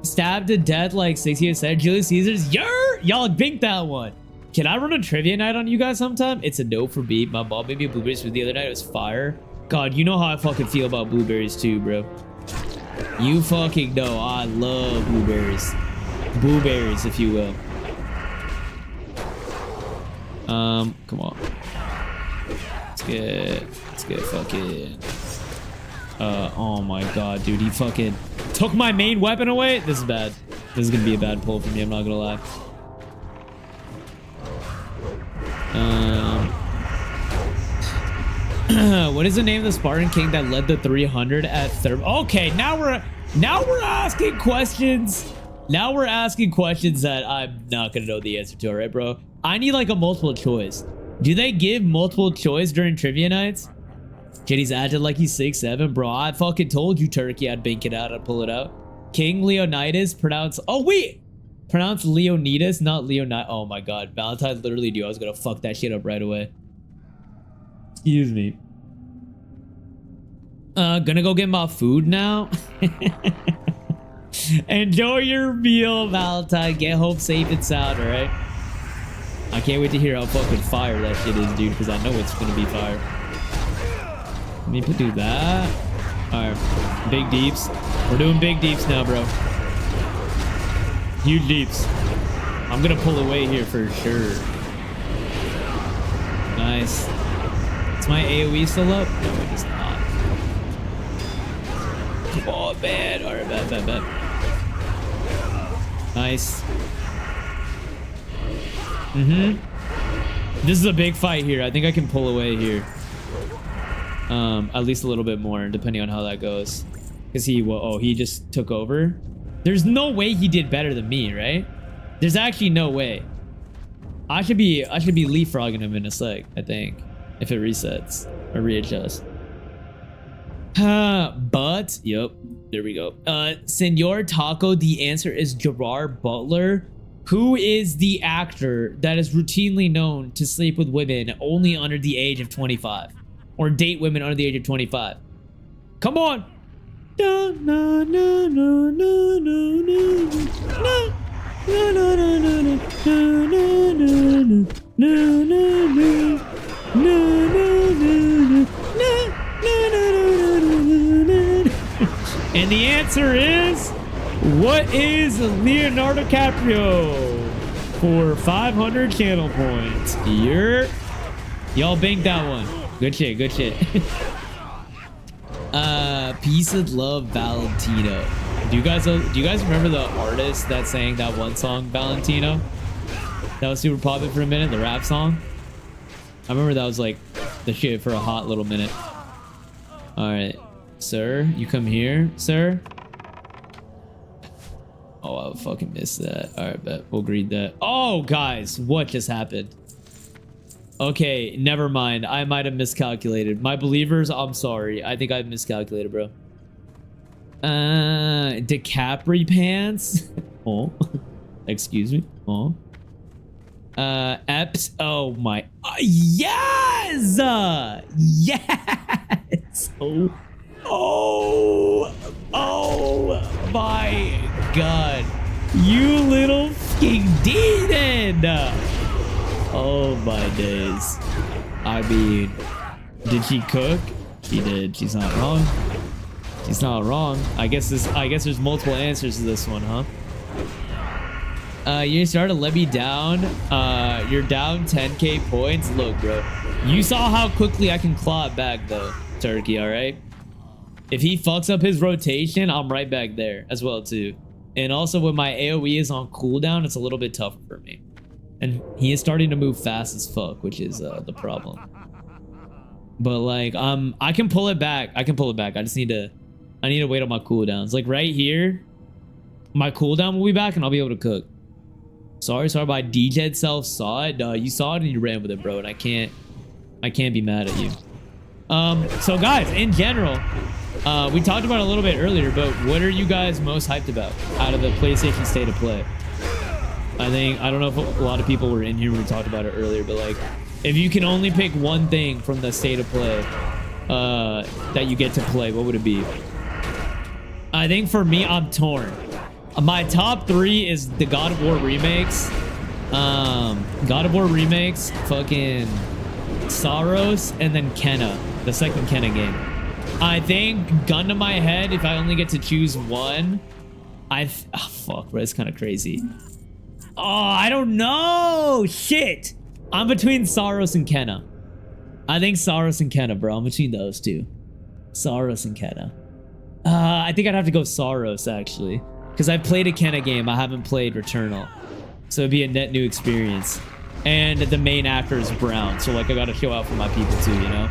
Stabbed to death like 60 said. Julius Caesar's. Y'all binked that one. Can I run a trivia night on you guys sometime? It's a no for me. My mom made me blueberries for the other night. It was fire. God, you know how I fucking feel about blueberries too, bro. You fucking know I love blueberries. Blueberries, if you will. Come on. Let's get fucking... oh my god, dude. He fucking took my main weapon away. This is bad. This is gonna be a bad pull for me, I'm not gonna lie. What is the name of the Spartan King that led the 300 at third? Okay, now we're asking questions. Now we're asking questions that I'm not gonna know the answer to, alright, bro? I need like a multiple choice. Do they give multiple choice during trivia nights? Jetty's acted like he's 6'7", bro. I fucking told you, Turkey, I'd bank it out, I'd pull it out. King Leonidas, pronounce... Oh, wait! Pronounce Leonidas, not Leonidas. Oh my god, Valentine literally knew I was gonna fuck that shit up right away. Excuse me. Gonna go get my food now. Enjoy your meal, Valentine. Get home safe and sound, alright? I can't wait to hear how fucking fire that shit is, dude, because I know it's gonna be fire. Let me do that. Alright, big deeps. We're doing big deeps now, bro. Huge deeps. I'm gonna pull away here for sure. Nice. Is my AoE still up? No, it is not. Oh, bad. Alright, bad. Nice. This is a big fight here. I think I can pull away here. At least a little bit more, depending on how that goes. Because he just took over. There's no way he did better than me, right? There's actually no way. I should be leapfrogging him in a sec, I think, if it resets or readjusts. But yep, there we go. Senor Taco, the answer is Gerard Butler, who is the actor that is routinely known to sleep with women only under the age of 25. or date women under the age of 25. Come on. Da, na, na, na, na, na, na, na. Na, na, na, na, na, na, na, na, na, na. And the answer is, what is Leonardo DiCaprio for 500 channel points? Y'all banked that one. Good shit, good shit. Peace and Love Valentino. Do you guys remember the artist that sang that one song, Valentino? That was super popular for a minute, the rap song. I remember that was like the shit for a hot little minute. All right, sir, you come here, sir. Oh, I fucking missed that. All right, bet we'll greet that. Oh, guys, what just happened? Okay, never mind. I might have miscalculated. My believers, I'm sorry. I think I miscalculated, bro. DiCaprio pants. Oh, excuse me. Oh. Eps. Oh my. Yes. Yes. Oh my God. You little fucking demon. Oh my days. I mean, did she cook? She did. She's not wrong. She's not wrong. I guess there's multiple answers to this one, huh? You started to let me down. You're down 10k points. Look, bro. You saw how quickly I can claw it back, though, Turkey, all right? If he fucks up his rotation, I'm right back there as well, too. And also, when my AoE is on cooldown, it's a little bit tougher for me. And he is starting to move fast as fuck, which is the problem. But, like, I can pull it back. I can pull it back. I need to wait on my cooldowns. Like, right here, my cooldown will be back, and I'll be able to cook. Sorry, my DJ self saw it. You saw it and you ran with it, bro. And I can't be mad at you. So guys, in general, we talked about it a little bit earlier, but what are you guys most hyped about out of the PlayStation State of Play? I don't know if a lot of people were in here when we talked about it earlier, but like, if you can only pick one thing from the State of Play that you get to play, what would it be? I think for me, I'm torn. My top 3 is the God of War remakes. God of War remakes, fucking Saros, and then Kenna, the second Kenna game. I think, gun to my head, if I only get to choose one, fuck, bro, it's kind of crazy. Oh, I don't know. Shit. I'm between Saros and Kenna. I think Saros and Kenna, bro. I'm between those two. Saros and Kenna. I think I'd have to go Saros, actually. Because I've played a Kenna game. I haven't played Returnal. So it'd be a net new experience. And the main actor is Brown. So, like, I gotta show out for my people, too, you know?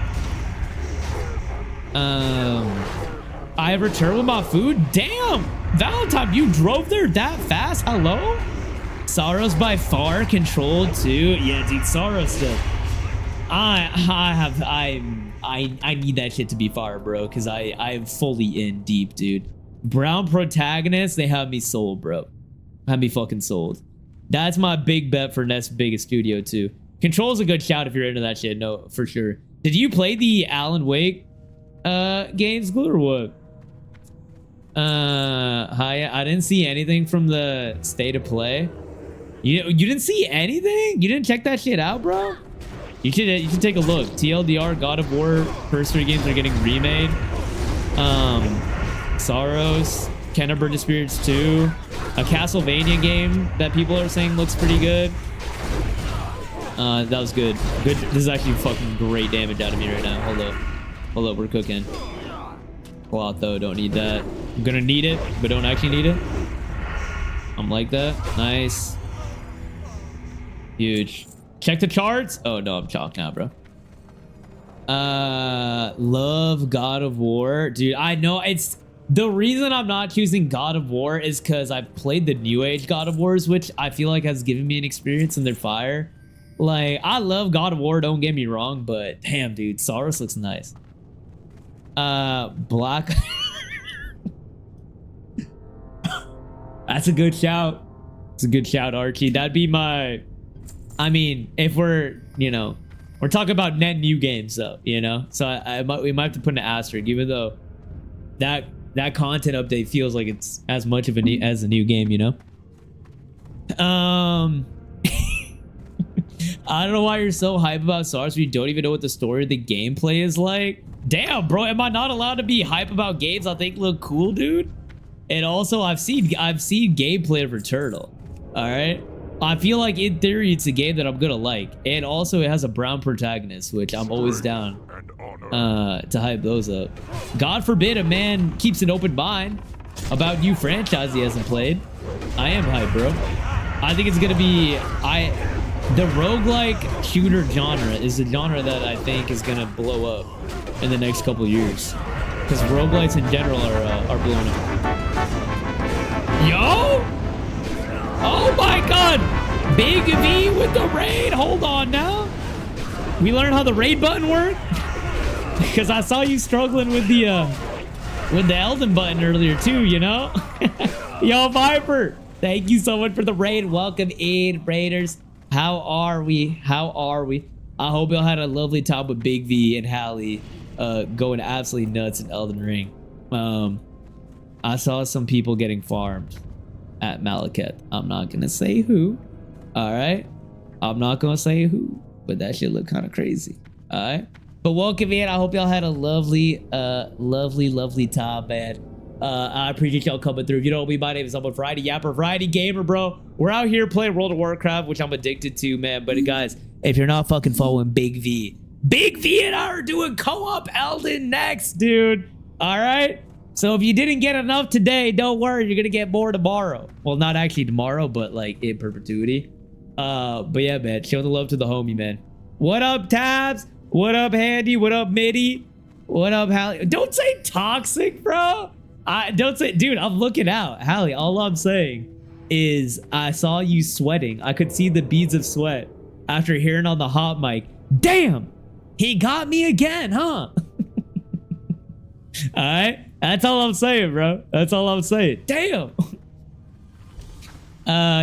I have returned with my food? Damn! Valentine, you drove there that fast? Hello? Saros by far controlled, too? Yeah, dude, Saros still. I need that shit to be fire, bro, because I'm fully in deep, dude. Brown protagonist, they have me sold, bro. Have me fucking sold. That's my big bet for next biggest studio, too. Control's a good shout if you're into that shit, no, for sure. Did you play the Alan Wake games, Glue, or what? Hi, I didn't see anything from the State of Play. You didn't see anything? You didn't check that shit out, bro? You should take a look. TLDR, God of War, first 3 games are getting remade. Saros, Kenna Spirits 2, a Castlevania game that people are saying looks pretty good. That was good. Good. This is actually fucking great damage out of me right now. Hold up, we're cooking. Cloth though, don't need that. I'm gonna need it, but don't actually need it. I'm like that. Nice. Huge. Check the charts. Oh no, I'm chalked now, bro. Love God of War, dude. I know it's the reason I'm not choosing God of War is because I've played the New Age God of Wars, which I feel like has given me an experience in their fire. Like, I love God of War, don't get me wrong, but damn, dude, Saros looks nice. Black. That's a good shout. It's a good shout, Archie. That'd be my. I mean, if we're, you know, We're talking about net new games though, you know? So we might have to put an asterisk, even though that content update feels like it's as much of as a new game, you know? I don't know why you're so hype about SARS when you don't even know what the story of the gameplay is like. Damn, bro, am I not allowed to be hype about games I think look cool, dude? And also, I've seen gameplay of Returnal. All right, I feel like in theory it's a game that I'm gonna like, and also it has a brown protagonist, which I'm always down to hype those up. God forbid a man keeps an open mind about new franchise he hasn't played. I am hype, bro. I think it's gonna be the roguelike shooter genre is the genre that I think is gonna blow up in the next couple years, because roguelikes in general are blowing up. Yo! Oh my god! Big V with the raid! Hold on now. We learned how the raid button worked? Because I saw you struggling with the Elden button earlier too, you know? Yo, Viper! Thank you so much for the raid. Welcome in, Raiders. How are we? How are we? I hope y'all had a lovely time with Big V and Hallie going absolutely nuts in Elden Ring. I saw some people getting farmed at Malekith. I'm not gonna say who. All right, I'm not gonna say who, but that shit look kind of crazy. All right, but welcome in. I hope y'all had a lovely time, man. I appreciate y'all coming through. If you know me, my name is Someone Variety Yapper, Variety Gamer, bro. We're out here playing World of Warcraft, which I'm addicted to, man. But guys, if you're not fucking following Big V and I are doing co-op Elden next, dude. All right. So if you didn't get enough today, don't worry, you're gonna get more tomorrow. Well, not actually tomorrow, but like in perpetuity. But yeah, man, show the love to the homie, man. What up, Tabs? What up, Handy? What up, Mitty? What up, Hallie? Don't say toxic, bro. Don't say, dude, I'm looking out. Hallie, all I'm saying is I saw you sweating. I could see the beads of sweat after hearing on the hot mic. Damn, he got me again, huh? All right. That's all I'm saying, bro. That's all I'm saying. Damn.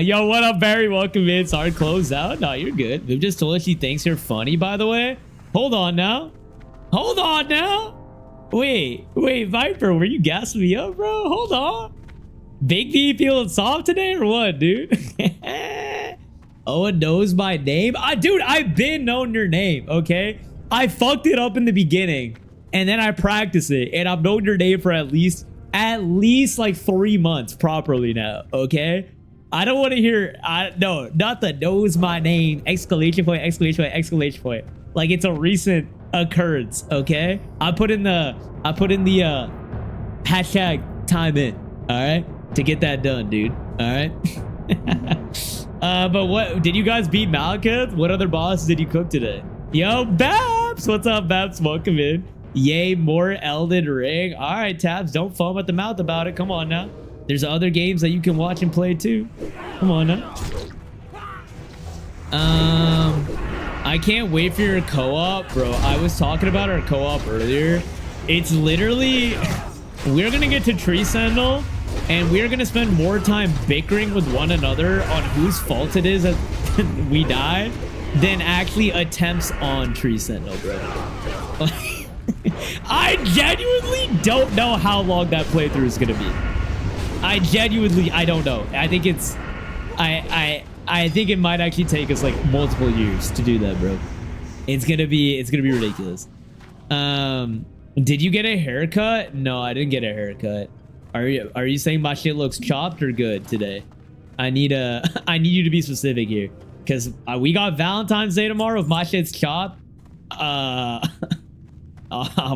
Yo, what up, Barry? Welcome in. Sorry, close out. No, you're good. Viv just told us she thinks you're funny, by the way. Hold on now. Hold on now. Wait, Viper, were you gassing me up, bro? Hold on. Big D feeling soft today or what, dude? Owen knows my name? Dude, I've been known your name, okay? I fucked it up in the beginning. And then I practice it, and I've known your name for at least like 3 months properly now, okay? I don't want to hear, no, not the knows my name, exclamation point, exclamation point, exclamation point. Like it's a recent occurrence, okay? I put in the hashtag time in, all right? To get that done, dude, all right? But what, did you guys beat Malekith? What other bosses did you cook today? Yo, Babs, what's up, Babs? Welcome in. Yay, more Elden Ring. All right, Tabs, don't foam at the mouth about it. Come on now. There's other games that you can watch and play too. Come on now. I can't wait for your co-op, bro. I was talking about our co-op earlier. It's literally, we're gonna get to Tree Sentinel and we're gonna spend more time bickering with one another on whose fault it is that we died than actually attempts on Tree Sentinel, bro. I genuinely don't know how long that playthrough is gonna be. I don't know. I think it's, I think it might actually take us like multiple years to do that, bro. It's gonna be ridiculous. Did you get a haircut? No, I didn't get a haircut. Are you saying my shit looks chopped or good today? I need you to be specific here, because we got Valentine's Day tomorrow. If my shit's chopped,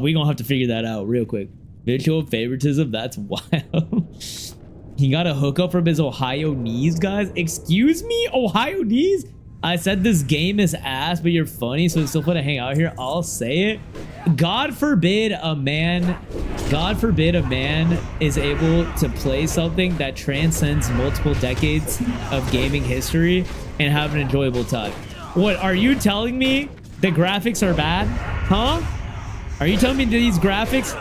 we gonna have to figure that out real quick. Virtual favoritism, that's wild. He got a hookup from his Ohio knees, guys. Excuse me, Ohio knees? I said this game is ass, but you're funny, so it's still fun to hang out here. I'll say it. God forbid a man is able to play something that transcends multiple decades of gaming history and have an enjoyable time. What, are you telling me the graphics are bad? Huh? Are you telling me that these graphics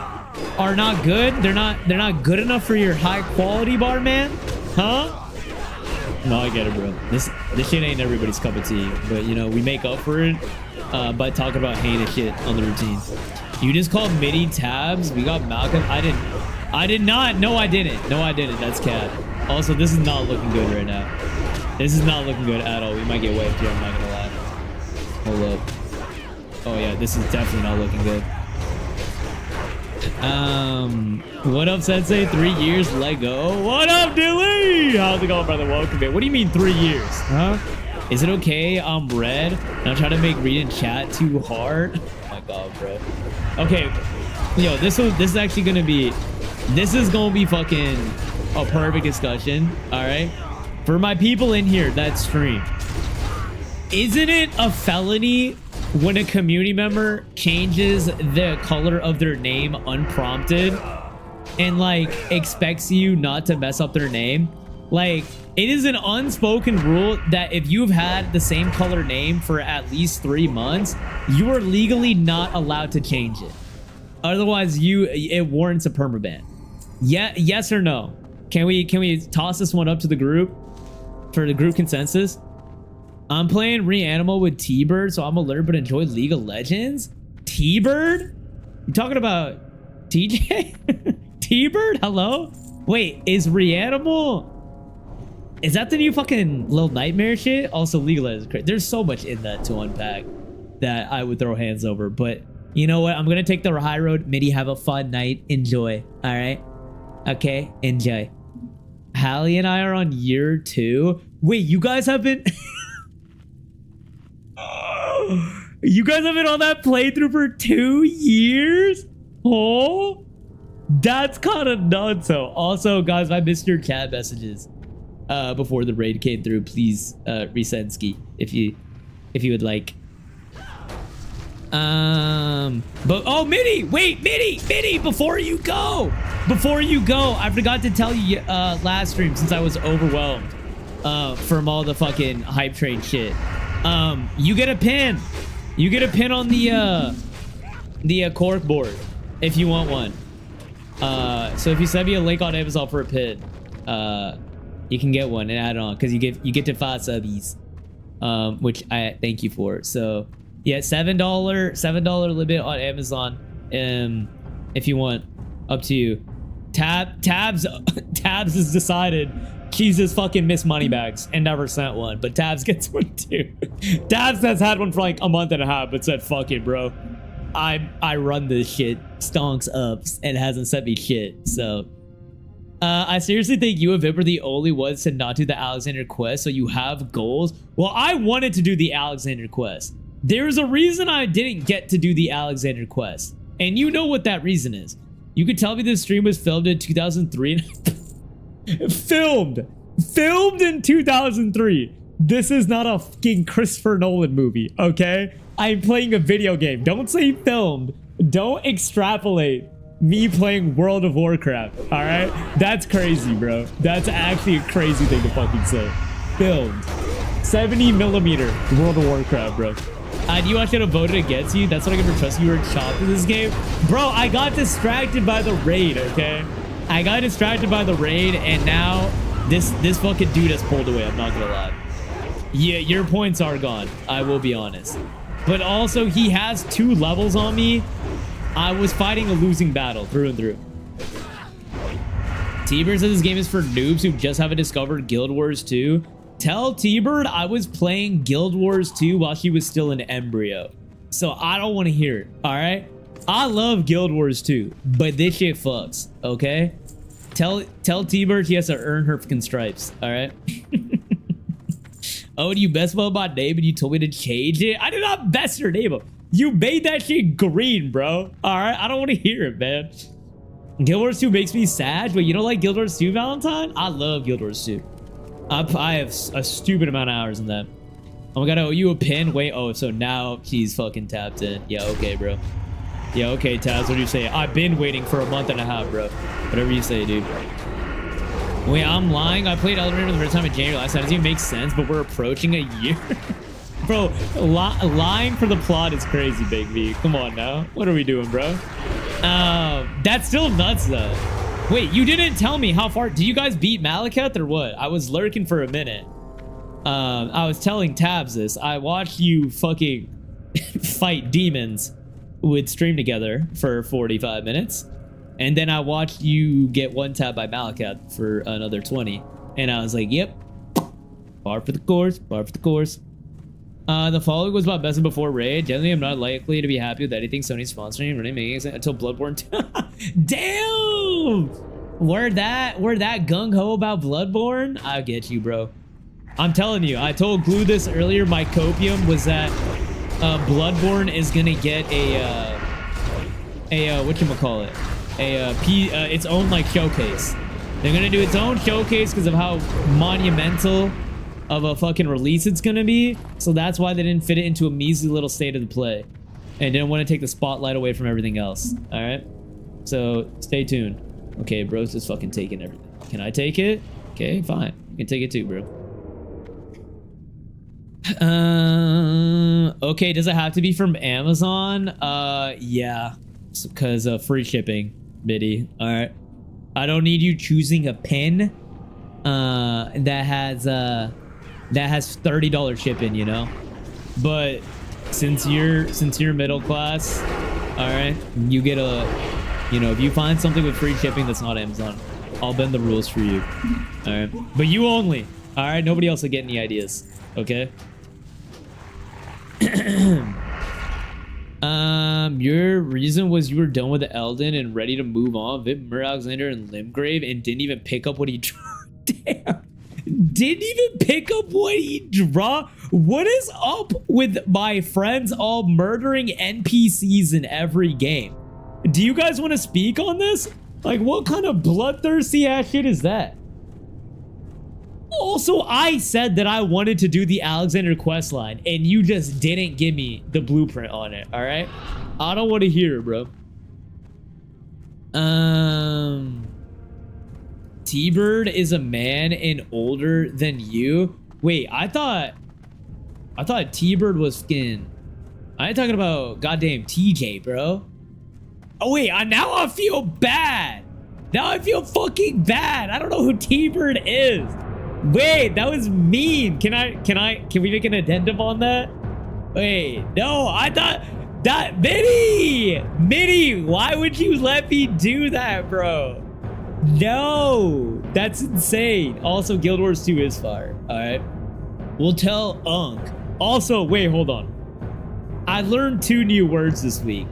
are not good? They're not good enough for your high quality bar, man? Huh? No, I get it, bro. This shit ain't everybody's cup of tea, but you know, we make up for it by talking about heinous shit on the routine. You just called midi tabs. We got Malcolm. I did not. No, I didn't. No, I didn't. That's cat. Also, this is not looking good right now. This is not looking good at all. We might get wiped here. I'm not gonna lie. Hold up. Oh yeah, this is definitely not looking good. What up, Sensei? 3 years, let go. What up, Dilly? How's it going, brother? Welcome in. What do you mean 3 years? Huh? Is it okay? I'm red. Not trying to make reading chat too hard. Oh my god, bro. Okay, yo, this is actually gonna be. This is gonna be fucking a perfect discussion. All right, for my people in here that stream. Isn't it a felony when a community member changes the color of their name unprompted and like expects you not to mess up their name? Like, it is an unspoken rule that if you've had the same color name for at least 3 months, you are legally not allowed to change it. Otherwise, it warrants a permaban. Yeah, yes or no? Can we toss this one up to the group for the group consensus? I'm playing Reanimal with T-Bird, so I'm alert but enjoy League of Legends. T-Bird? You talking about TJ? T-Bird? Hello? Wait, is Reanimal? Is that the new fucking Little Nightmare shit? Also, League of Legends is crazy. There's so much in that to unpack that I would throw hands over. But you know what? I'm gonna take the high road. Midi, have a fun night. Enjoy. All right? Okay, enjoy. Hallie and I are on year 2. Wait, you guys have been... You guys have been on that playthrough for 2 years? Oh, that's kind of nuts. So also, guys, I missed your chat messages before the raid came through. Please resend ski if you would like. But oh, Midi, wait, Midi, before you go, I forgot to tell you last stream, since I was overwhelmed from all the fucking hype train shit. You get a pin. You get a pin on the cork board if you want one. So if you send me a link on Amazon for a pin, you can get one and add it on because you get to 5 subbies, which I thank you for. So yeah, $7 limit on Amazon. If you want, up to you. Tabs has decided. She's just fucking missed money bags and never sent one, but Tabs gets one too. Tabs has had one for like a month and a half, but said, fuck it, bro. I run this shit, stonks ups, and hasn't sent me shit, so. I seriously think you and Vip are the only ones to not do the Alexander quest, so you have goals. Well, I wanted to do the Alexander quest. There's a reason I didn't get to do the Alexander quest, and you know what that reason is. You could tell me this stream was filmed in 2003. Filmed in 2003. This is not a fucking Christopher Nolan movie, okay? I'm playing a video game. Don't say filmed. Don't extrapolate me playing World of Warcraft, all right? That's crazy, bro. That's actually a crazy thing to fucking say. Filmed. 70mm World of Warcraft, bro. You actually have voted against you? That's what I can trust you were chopped in this game? Bro, I got distracted by the raid, okay? I got distracted by the raid, and now this fucking dude has pulled away. I'm not gonna lie. Yeah, your points are gone. I will be honest. But also, he has 2 levels on me. I was fighting a losing battle through and through. T-Bird says this game is for noobs who just haven't discovered Guild Wars 2. Tell T-Bird I was playing Guild Wars 2 while she was still an embryo. So I don't want to hear it, all right? I love Guild Wars 2, but this shit fucks, okay? Tell T-Bird she has to earn her fucking stripes, all right? Oh, you best spell my name and you told me to change it? I did not best your name up. You made that shit green, bro. All right, I don't want to hear it, man. Guild Wars 2 makes me sad, but you don't like Guild Wars 2, Valentine? I love Guild Wars 2. I have a stupid amount of hours in that. Oh my god, I owe you a pin? Wait, oh, so now he's fucking tapped in. Yeah, okay, bro. Yeah, okay, Taz, what do you say? I've been waiting for a month and a half, bro. Whatever you say, dude. Wait, I'm lying. I played Elden Ring for the first time in January last time. It doesn't even make sense, but we're approaching a year. Bro, lying for the plot is crazy, Big B. Come on now. What are we doing, bro? That's still nuts, though. Wait, you didn't tell me how far. Did you guys beat Malekith or what? I was lurking for a minute. I was telling Tabs this. I watched you fucking fight demons would stream together for 45 minutes. And then I watched you get one tap by Malakat for another 20. And I was like, yep. Bar for the course, bar for the course. The following was about best of before raid. Generally, I'm not likely to be happy with anything Sony's sponsoring, really making it until Bloodborne 2. Damn! We're that gung-ho about Bloodborne? I get you, bro. I'm telling you, I told Glue this earlier. My copium was that Bloodborne is gonna get a whatchamacallit? Its own like showcase. They're gonna do its own showcase because of how monumental of a fucking release it's gonna be. So that's why they didn't fit it into a measly little state of the play and didn't want to take the spotlight away from everything else. All right, so stay tuned. Okay, bro's just fucking taking everything. Can I take it? Okay, fine, you can take it too, bro. Okay, does it have to be from Amazon? Yeah, because free shipping, Biddy. All right, I don't need you choosing a pen that has $30 shipping, you know. But since you're middle class, all right, you get a, you know, if you find something with free shipping that's not Amazon, I'll bend the rules for you. All right, but you only. All right, nobody else will get any ideas. Okay. Your reason was you were done with the Elden and ready to move on. Vip, Alexander, and Limgrave, and didn't even pick up what he drew. Damn. Didn't even pick up what he draw. What is up with my friends all murdering NPCs in every game? Do you guys want to speak on this? Like, what kind of bloodthirsty ass shit is that? Also, I said that I wanted to do the Alexander questline, and you just didn't give me the blueprint on it, all right? I don't want to hear it, bro. T-Bird is a man and older than you. Wait, I thought T-Bird was skin. I ain't talking about goddamn TJ, bro. Oh wait, now I feel bad. Now I feel fucking bad. I don't know who T-Bird is. Wait, that was mean. Can we make an addendum on that? Wait, no, I thought that Minnie, why would you let me do that, bro? No, that's insane. Also, Guild Wars 2 is fire. All right, we'll tell Unk. Also, wait, hold on. I learned 2 new words this week.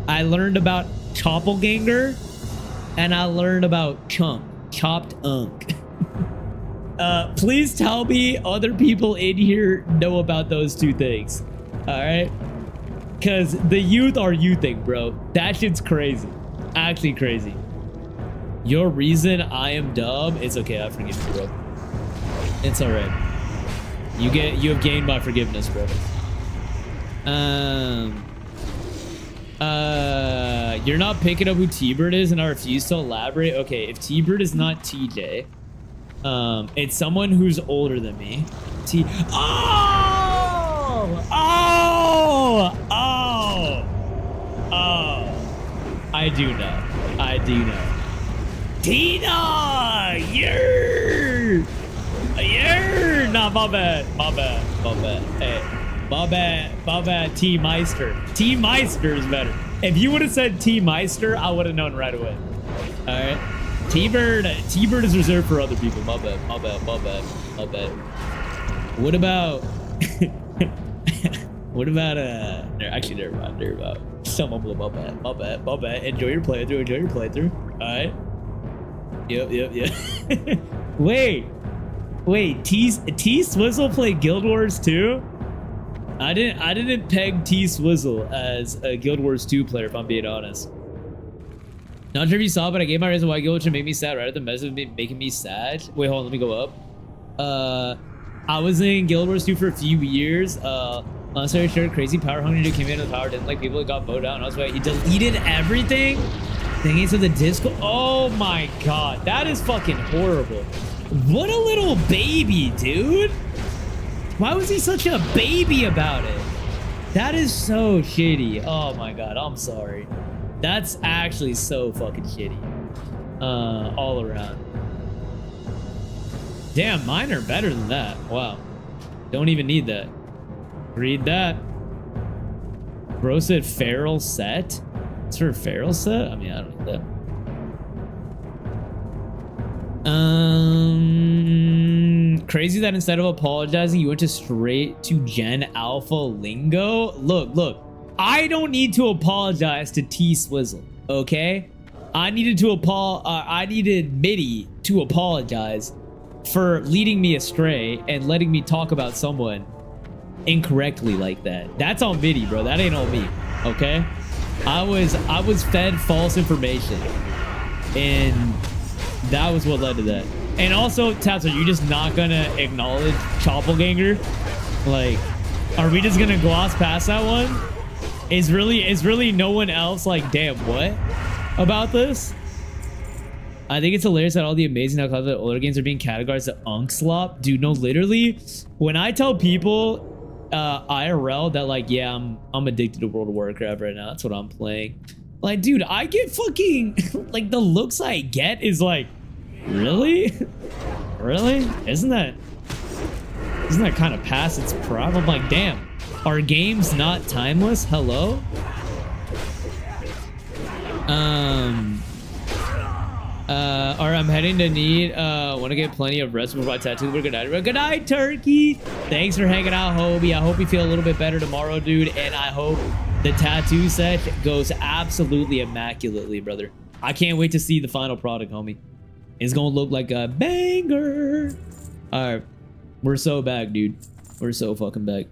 I learned about Choppelganger, and I learned about chunk, chopped Unk. Please tell me other people in here know about those 2 things. All right, because the youth are youthing, bro. That shit's crazy, actually crazy. Your reason I am dumb, it's okay, I forgive you, bro. It's all right. You have gained my forgiveness, bro. You're not picking up who T-Bird is, and I refuse to elaborate. Okay, if T-Bird is not TJ, it's someone who's older than me. I do know. Tina! You're nah, my bad. Hey, my bad, T-Meister. T-Meister is better. If you would have said T-Meister, I would have known right away. All right. T-Bird is reserved for other people. My bad. What about actually never mind. Someone blew my bad. Enjoy your playthrough. All right. Yep. Wait. T Swizzle played Guild Wars 2? I didn't peg T Swizzle as a Guild Wars 2 player, if I'm being honest. Not sure if you saw, but I gave my reason why Guild Wars should make me sad right at the mess of making me sad. Wait, hold on, let me go up. I was in Guild Wars 2 for a few years. Long story short, crazy power hungry dude came into the power, didn't like people that got voted out, and that's why he deleted everything. Thingies of the Discord. Oh my god, that is fucking horrible. What a little baby, dude. Why was he such a baby about it? That is so shitty. Oh my god, I'm sorry. That's actually so fucking shitty. All around. Damn, mine are better than that. Wow. Don't even need that. Read that. Bro said feral set. It's for a feral set? I mean, I don't know that. Crazy that instead of apologizing, you went to straight to Gen Alpha lingo. Look. I don't need to apologize to T Swizzle, okay? I needed Mitty to apologize for leading me astray and letting me talk about someone incorrectly like that. That's on Mitty, bro. That ain't on me, okay? I was fed false information, and that was what led to that. And also, Taps, are you just not gonna acknowledge Choppelganger? Like, are we just gonna gloss past that one? Is really no one else like, damn, what about this? I think it's hilarious that all the amazing how clever older games are being categorized as Unkslop. Dude, no, literally, when I tell people IRL that like, yeah, I'm addicted to World of Warcraft right now, that's what I'm playing. Like, dude, I get fucking like the looks I get is like, really? Really? Isn't that kind of past its prime? I'm like, damn, are games not timeless? Hello? Alright, I'm heading to need, want to get plenty of rest before I tattoo. Good night. Good night, Turkey. Thanks for hanging out, Hobie. I hope you feel a little bit better tomorrow, dude. And I hope the tattoo set goes absolutely immaculately, brother. I can't wait to see the final product, homie. It's gonna look like a banger. Alright, we're so back, dude. We're so fucking back.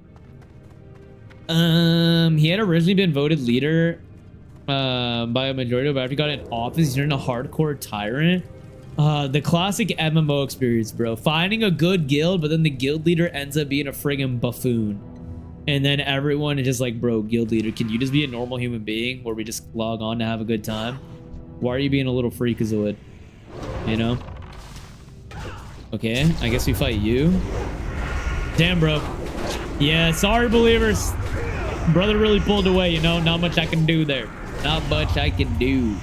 He had originally been voted leader by a majority, but after he got in office, he turned a hardcore tyrant. The classic MMO experience, bro. Finding a good guild, but then the guild leader ends up being a friggin' buffoon. And then everyone is just like, bro, guild leader, can you just be a normal human being where we just log on to have a good time? Why are you being a little freakazoid? You know? Okay, I guess we fight you. Damn, bro. Yeah, sorry, believers. Brother really pulled away, you know? Not much I can do there. Not much I can do.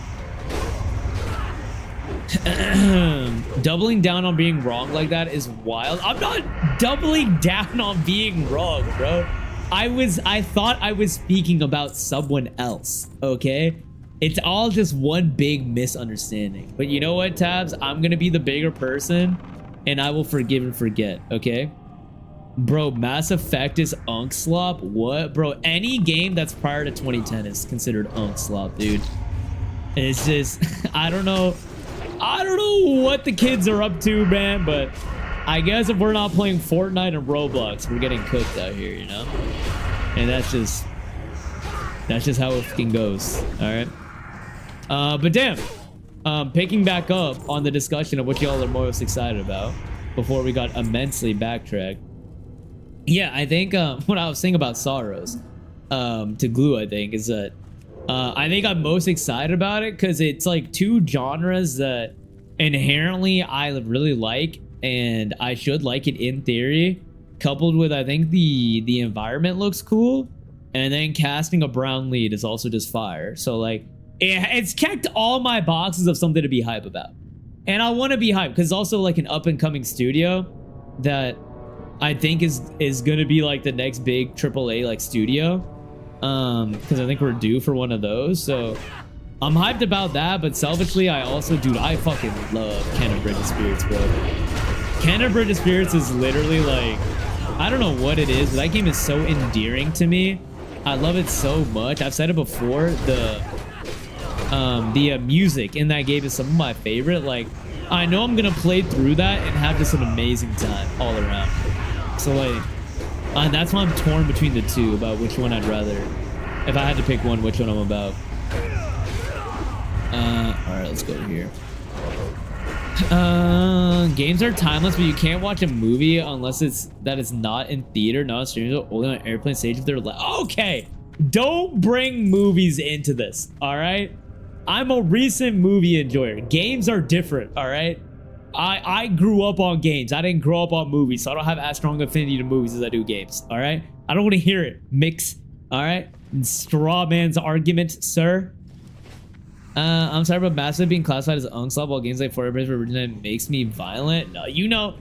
Doubling down on being wrong like that is wild. I'm not doubling down on being wrong, bro. I thought I was speaking about someone else, okay? It's all just one big misunderstanding. But you know what, Tabs? I'm gonna be the bigger person, and I will forgive and forget, okay? Bro, Mass Effect is Unkslop? What? Bro, any game that's prior to 2010 is considered Unkslop, dude. It's just, I don't know what the kids are up to, man, but I guess if we're not playing Fortnite and Roblox, we're getting cooked out here, you know? And that's just how it fucking goes, all right? But damn, picking back up on the discussion of what y'all are most excited about before we got immensely backtracked. Yeah, I think what I was saying about Sorrows to Glue, I think, is that I think I'm most excited about it because it's like two genres that inherently I really like, and I should like it in theory, coupled with I think the environment looks cool, and then casting a brown lead is also just fire. So like it's checked all my boxes of something to be hype about, and I want to be hyped because it's also like an up and coming studio that I think is gonna be like the next big AAA like studio, because I think we're due for one of those. So I'm hyped about that, but selfishly I also, dude, I fucking love Cannon Bridge of Spirits, bro. Cannon Bridge of Spirits is literally like, I don't know what it is, but that game is so endearing to me. I love it so much. I've said it before, the music in that game is some of my favorite. Like, I know I'm gonna play through that and have just an amazing time all around. So like, that's why I'm torn between the two about which one I'd rather. If I had to pick one, which one I'm about. All right, let's go here. Games are timeless, but you can't watch a movie unless it's not in theater, not streaming, only on airplane stage if they're like, okay, don't bring movies into this. All right, I'm a recent movie enjoyer. Games are different. All right. I grew up on games. I didn't grow up on movies, so I don't have as strong affinity to movies as I do games. All right, I don't want to hear it. Mix. All right, straw man's argument, sir. I'm sorry about Massive being classified as Unkslop while games like Fortnite originally makes me violent. No, you know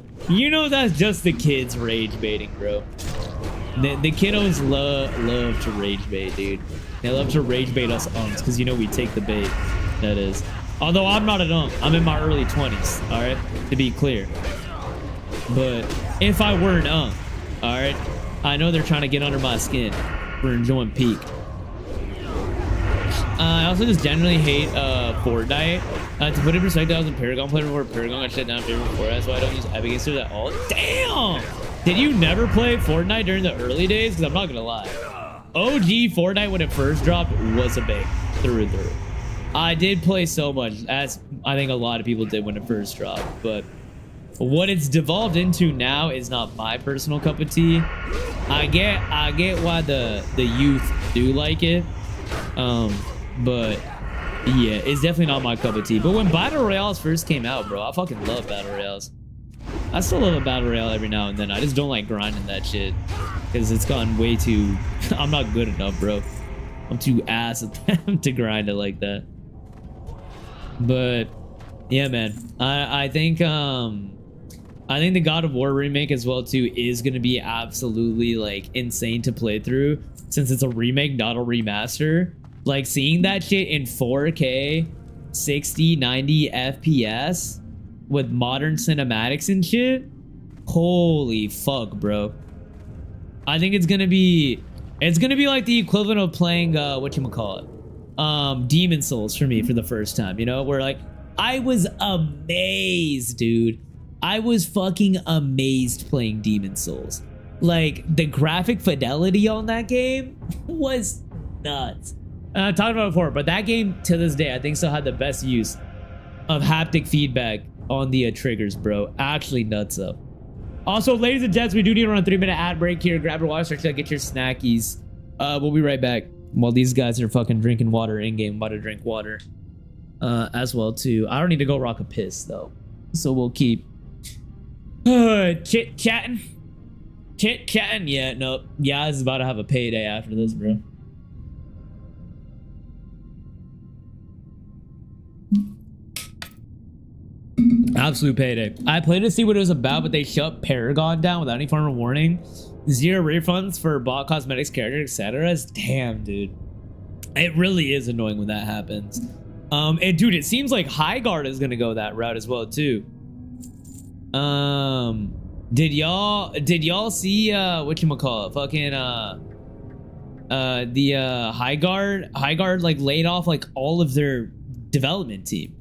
that's just the kids rage baiting, bro. The kiddos love to rage bait, dude. They love to rage bait us unks because you know we take the bait. That is. Although I'm not an unk, I'm in my early 20s. All right, to be clear. But if I were an unk, all right, I know they're trying to get under my skin for enjoying peak. I also just generally hate Fortnite. To put it in perspective, I was a Paragon player before Paragon got shut down before. That's why I don't use Epic Games at all. Damn! Did you never play Fortnite during the early days? Because I'm not gonna lie, OG Fortnite when it first dropped was a bait through and through. I did play so much, as I think a lot of people did when it first dropped, but what it's devolved into now is not my personal cup of tea. I get why the youth do like it, but yeah, it's definitely not my cup of tea. But when Battle Royales first came out, bro, I fucking love Battle Royales. I still love a Battle Royale every now and then. I just don't like grinding that shit because it's gotten way too... I'm not good enough, bro. I'm too ass at them to grind it like that. But yeah, man, I think the God of War remake as well too is gonna be absolutely like insane to play through since it's a remake, not a remaster. Like seeing that shit in 4K, 60, 90 FPS with modern cinematics and shit. Holy fuck, bro. I think it's gonna be like the equivalent of playing whatchamacallit? Demon Souls for me for the first time, you know, where like I was amazed, dude. I was fucking amazed playing Demon Souls. Like the graphic fidelity on that game was nuts. I talked about it before, but that game to this day I think still had the best use of haptic feedback on the triggers, bro. Actually nuts up. Also, ladies and gents, we do need around a 3-minute ad break here. Grab your water, start to get your snackies. We'll be right back. While these guys are fucking drinking water in-game, about to drink water as well too. I don't need to go rock a piss though, so we'll keep chit-chatting. Yeah, nope. Yeah, is about to have a payday after this, bro. Absolute payday. I played to see what it was about, but they shut Paragon down without any form of warning. 0 refunds for bought cosmetics, characters, etc. Damn, dude. It really is annoying when that happens. And dude, it seems like Highguard is gonna go that route as well too. Did y'all see whatchamacallit? Fucking the Highguard like laid off like all of their development team.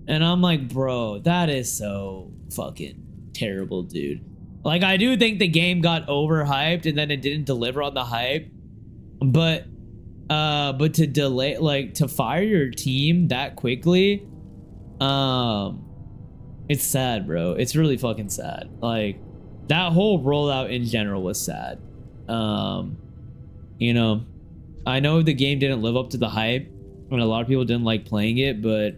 And I'm like, bro, that is so fucking terrible, dude. Like, I do think the game got overhyped and then it didn't deliver on the hype. But to delay, like, to fire your team that quickly, it's sad, bro. It's really fucking sad. Like, that whole rollout in general was sad. You know, I know the game didn't live up to the hype and a lot of people didn't like playing it, but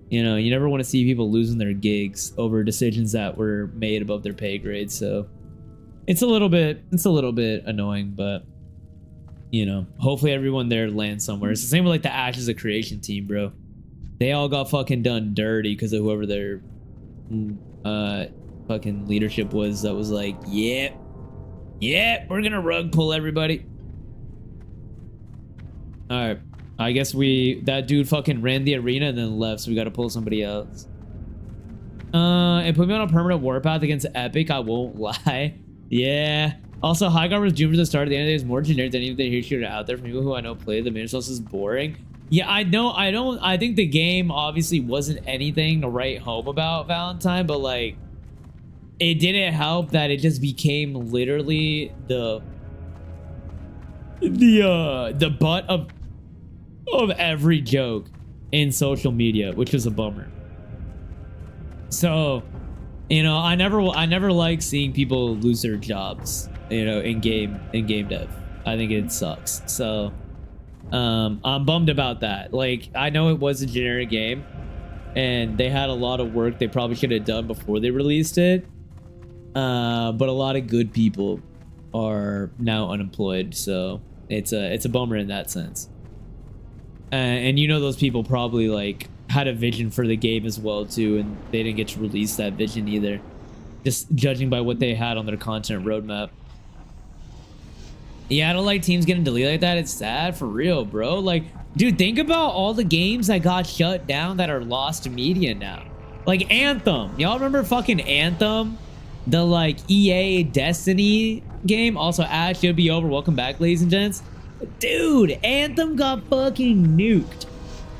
you know, you never want to see people losing their gigs over decisions that were made above their pay grade. So it's a little bit annoying, but you know, hopefully everyone there lands somewhere. It's the same with like the Ashes of Creation team, bro. They all got fucking done dirty because of whoever their fucking leadership was that was like, yep, we're gonna rug pull everybody. All right. I guess that dude fucking ran the arena and then left, so we gotta pull somebody else. And put me on a permanent warpath against Epic, I won't lie. Yeah. Also, Highguard was doomed from the start. At the end of the day, is more generic than anything hero shooter out there. For people who I know play, the main source is boring. Yeah, I know. I think the game obviously wasn't anything to write home about Valentine, but like, it didn't help that it just became literally the butt of every joke in social media, which was a bummer. So, you know, I never like seeing people lose their jobs, you know, in game dev. I think it sucks. So, I'm bummed about that. Like, I know it was a generic game and they had a lot of work they probably should have done before they released it. But a lot of good people are now unemployed, so it's a bummer in that sense. And you know, those people probably like had a vision for the game as well too, and they didn't get to release that vision either, just judging by what they had on their content roadmap. Yeah, I don't like teams getting deleted like that. It's sad for real, bro. Like, dude, think about all the games that got shut down that are lost to media now. Like Anthem. Y'all remember fucking Anthem? The like EA Destiny game. Also, Ash should be over. Welcome back, ladies and gents. Dude, Anthem got fucking nuked.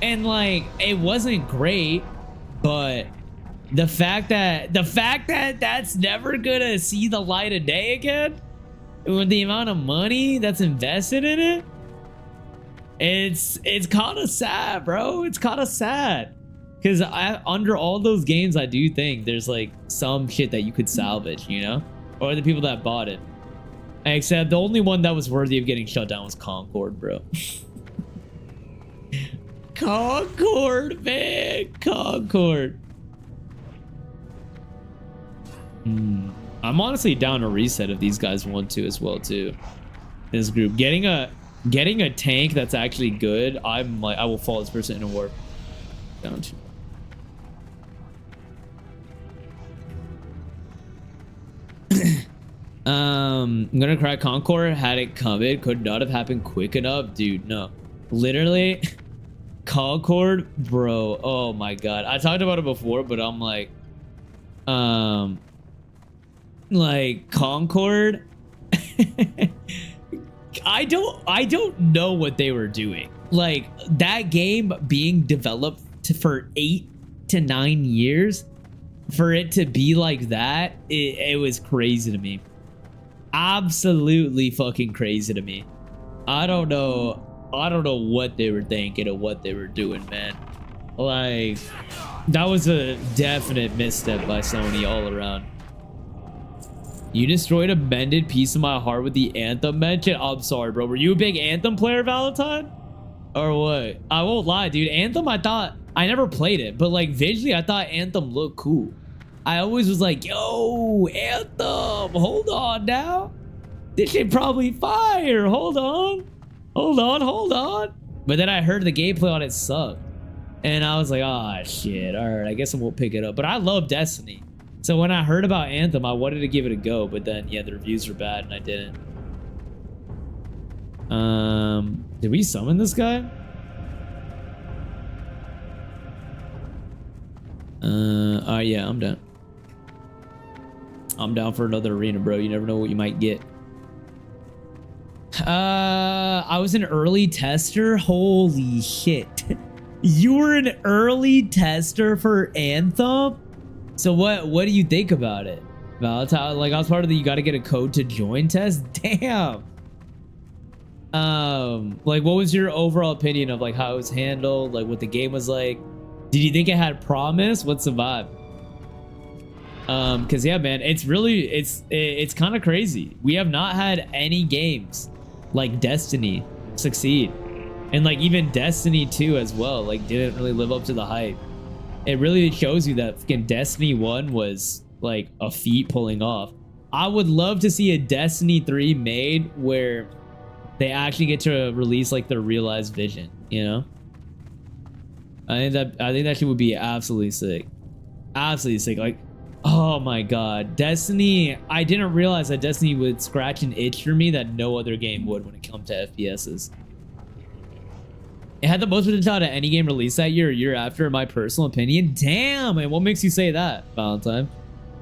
And like, it wasn't great, but the fact that that's never gonna see the light of day again, with the amount of money that's invested in it, it's kind of sad, bro. It's kind of sad, because under all those games, I do think there's like some shit that you could salvage, you know, or the people that bought it. Except the only one that was worthy of getting shut down was Concord, bro. Concord, man, Concord. I'm honestly down to reset if these guys want to as well too. This group getting a tank that's actually good. I'm like, I will follow this person in a warp. Down to. I'm gonna cry. Concord had it coming. Could not have happened quick enough, dude. No, literally, Concord, bro. Oh my god, I talked about it before, but I'm like Concord. I don't know what they were doing. Like that game being developed for 8 to 9 years, for it to be like that, it was crazy to me. Absolutely fucking crazy to me. I don't know what they were thinking or what they were doing, man. Like, that was a definite misstep by Sony all around. You destroyed a bended piece of my heart with the Anthem mention. I'm sorry, bro. Were you a big Anthem player, Valentine? Or what? I won't lie, dude. Anthem, I never played it, but like visually, I thought Anthem looked cool. I always was like, yo, Anthem, hold on now. This shit probably fire. Hold on. But then I heard the gameplay on it sucked. And I was like, ah, shit. All right, I guess I won't pick it up. But I love Destiny. So when I heard about Anthem, I wanted to give it a go. But then, yeah, the reviews were bad and I didn't. Did we summon this guy? Yeah, I'm down. I'm down for another arena, bro. You never know what you might get. I was an early tester. Holy shit. You were an early tester for Anthem? So what do you think about it, Valentine? Like, I was part of the you gotta get a code to join test? Damn. Like, what was your overall opinion of like how it was handled, like what the game was like? Did you think it had promise? What's the vibe? Because yeah, man, it's really, it's kind of crazy. We have not had any games like Destiny succeed, and like even Destiny 2 as well, like didn't really live up to the hype. It really shows you that fucking Destiny 1 was like a feat pulling off. I would love to see a Destiny 3 made where they actually get to release like their realized vision, you know? I think that shit would be absolutely sick. Absolutely sick. Like, oh my god, Destiny, I didn't realize that Destiny would scratch an itch for me that no other game would when it comes to FPSs. It had the most potential out of any game released that year or year after, in my personal opinion. Damn, and what makes you say that, Valentine?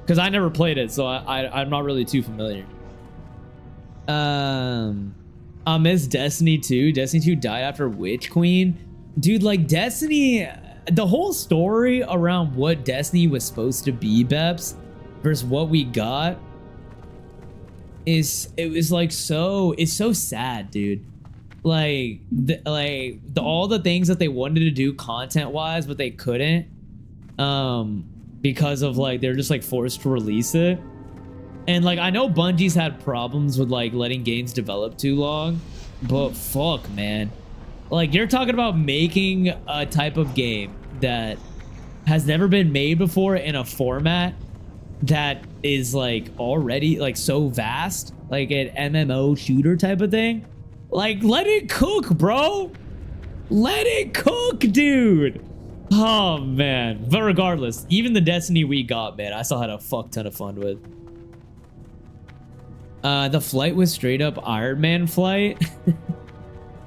Because I never played it, so I'm not really too familiar. I miss Destiny 2. Destiny 2 died after Witch Queen. Dude, like Destiny, the whole story around what Destiny was supposed to be, Beps, versus what we got, it's so sad, dude. Like all the things that they wanted to do content wise, but they couldn't, because of like they're just like forced to release it. And like I know Bungie's had problems with like letting games develop too long, but fuck, man, like you're talking about making a type of game that has never been made before in a format that is like already like so vast, like an MMO shooter type of thing. Like, let it cook, bro. Let it cook, dude. Oh, man. But regardless, even the Destiny we got, man, I still had a fuck ton of fun with. The flight was straight up Iron Man flight.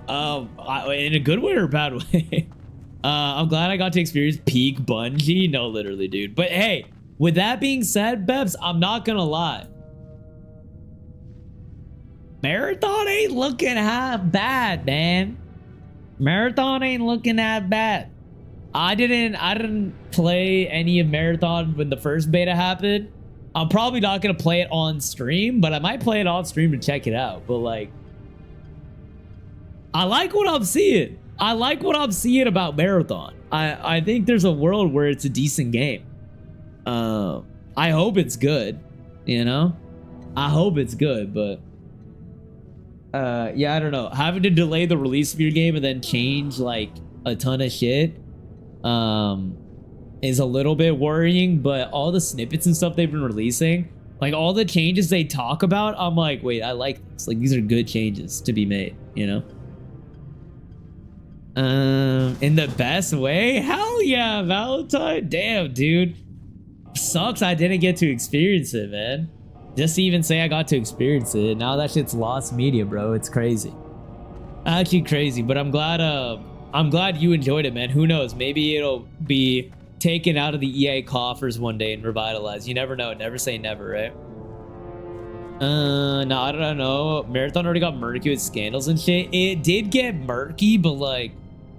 In a good way or a bad way? I'm glad I got to experience peak Bungie. No, literally, dude. But hey, with that being said, Bebs, I'm not gonna lie. Marathon ain't looking half bad, man. Marathon ain't looking that bad. I didn't play any of Marathon when the first beta happened. I'm probably not gonna play it on stream, but I might play it off stream to check it out. But like, I like what I'm seeing. I like what I'm seeing about Marathon. I think there's a world where it's a decent game. I hope it's good, you know? I hope it's good, but yeah, I don't know. Having to delay the release of your game and then change like a ton of shit is a little bit worrying, but all the snippets and stuff they've been releasing, like all the changes they talk about, I'm like, wait, I like this. Like, these are good changes to be made, you know? In the best way? Hell yeah, Valentine. Damn, dude. Sucks I didn't get to experience it, man. Just to even say I got to experience it. Now that shit's lost media, bro. It's crazy. Actually crazy, but I'm glad you enjoyed it, man. Who knows? Maybe it'll be taken out of the EA coffers one day and revitalized. You never know. Never say never, right? No, I don't know. Marathon already got murky with scandals and shit. It did get murky, but like,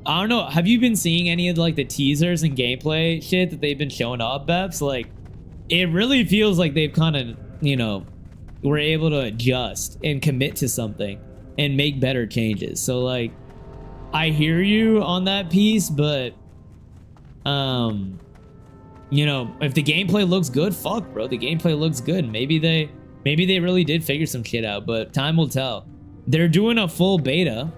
I don't know. Have you been seeing any of like the teasers and gameplay shit that they've been showing off, Beps? Like, it really feels like they've kind of, you know, were able to adjust and commit to something and make better changes. So like, I hear you on that piece, but you know, if the gameplay looks good, fuck, bro. The gameplay looks good. Maybe they really did figure some shit out, but time will tell. They're doing a full beta,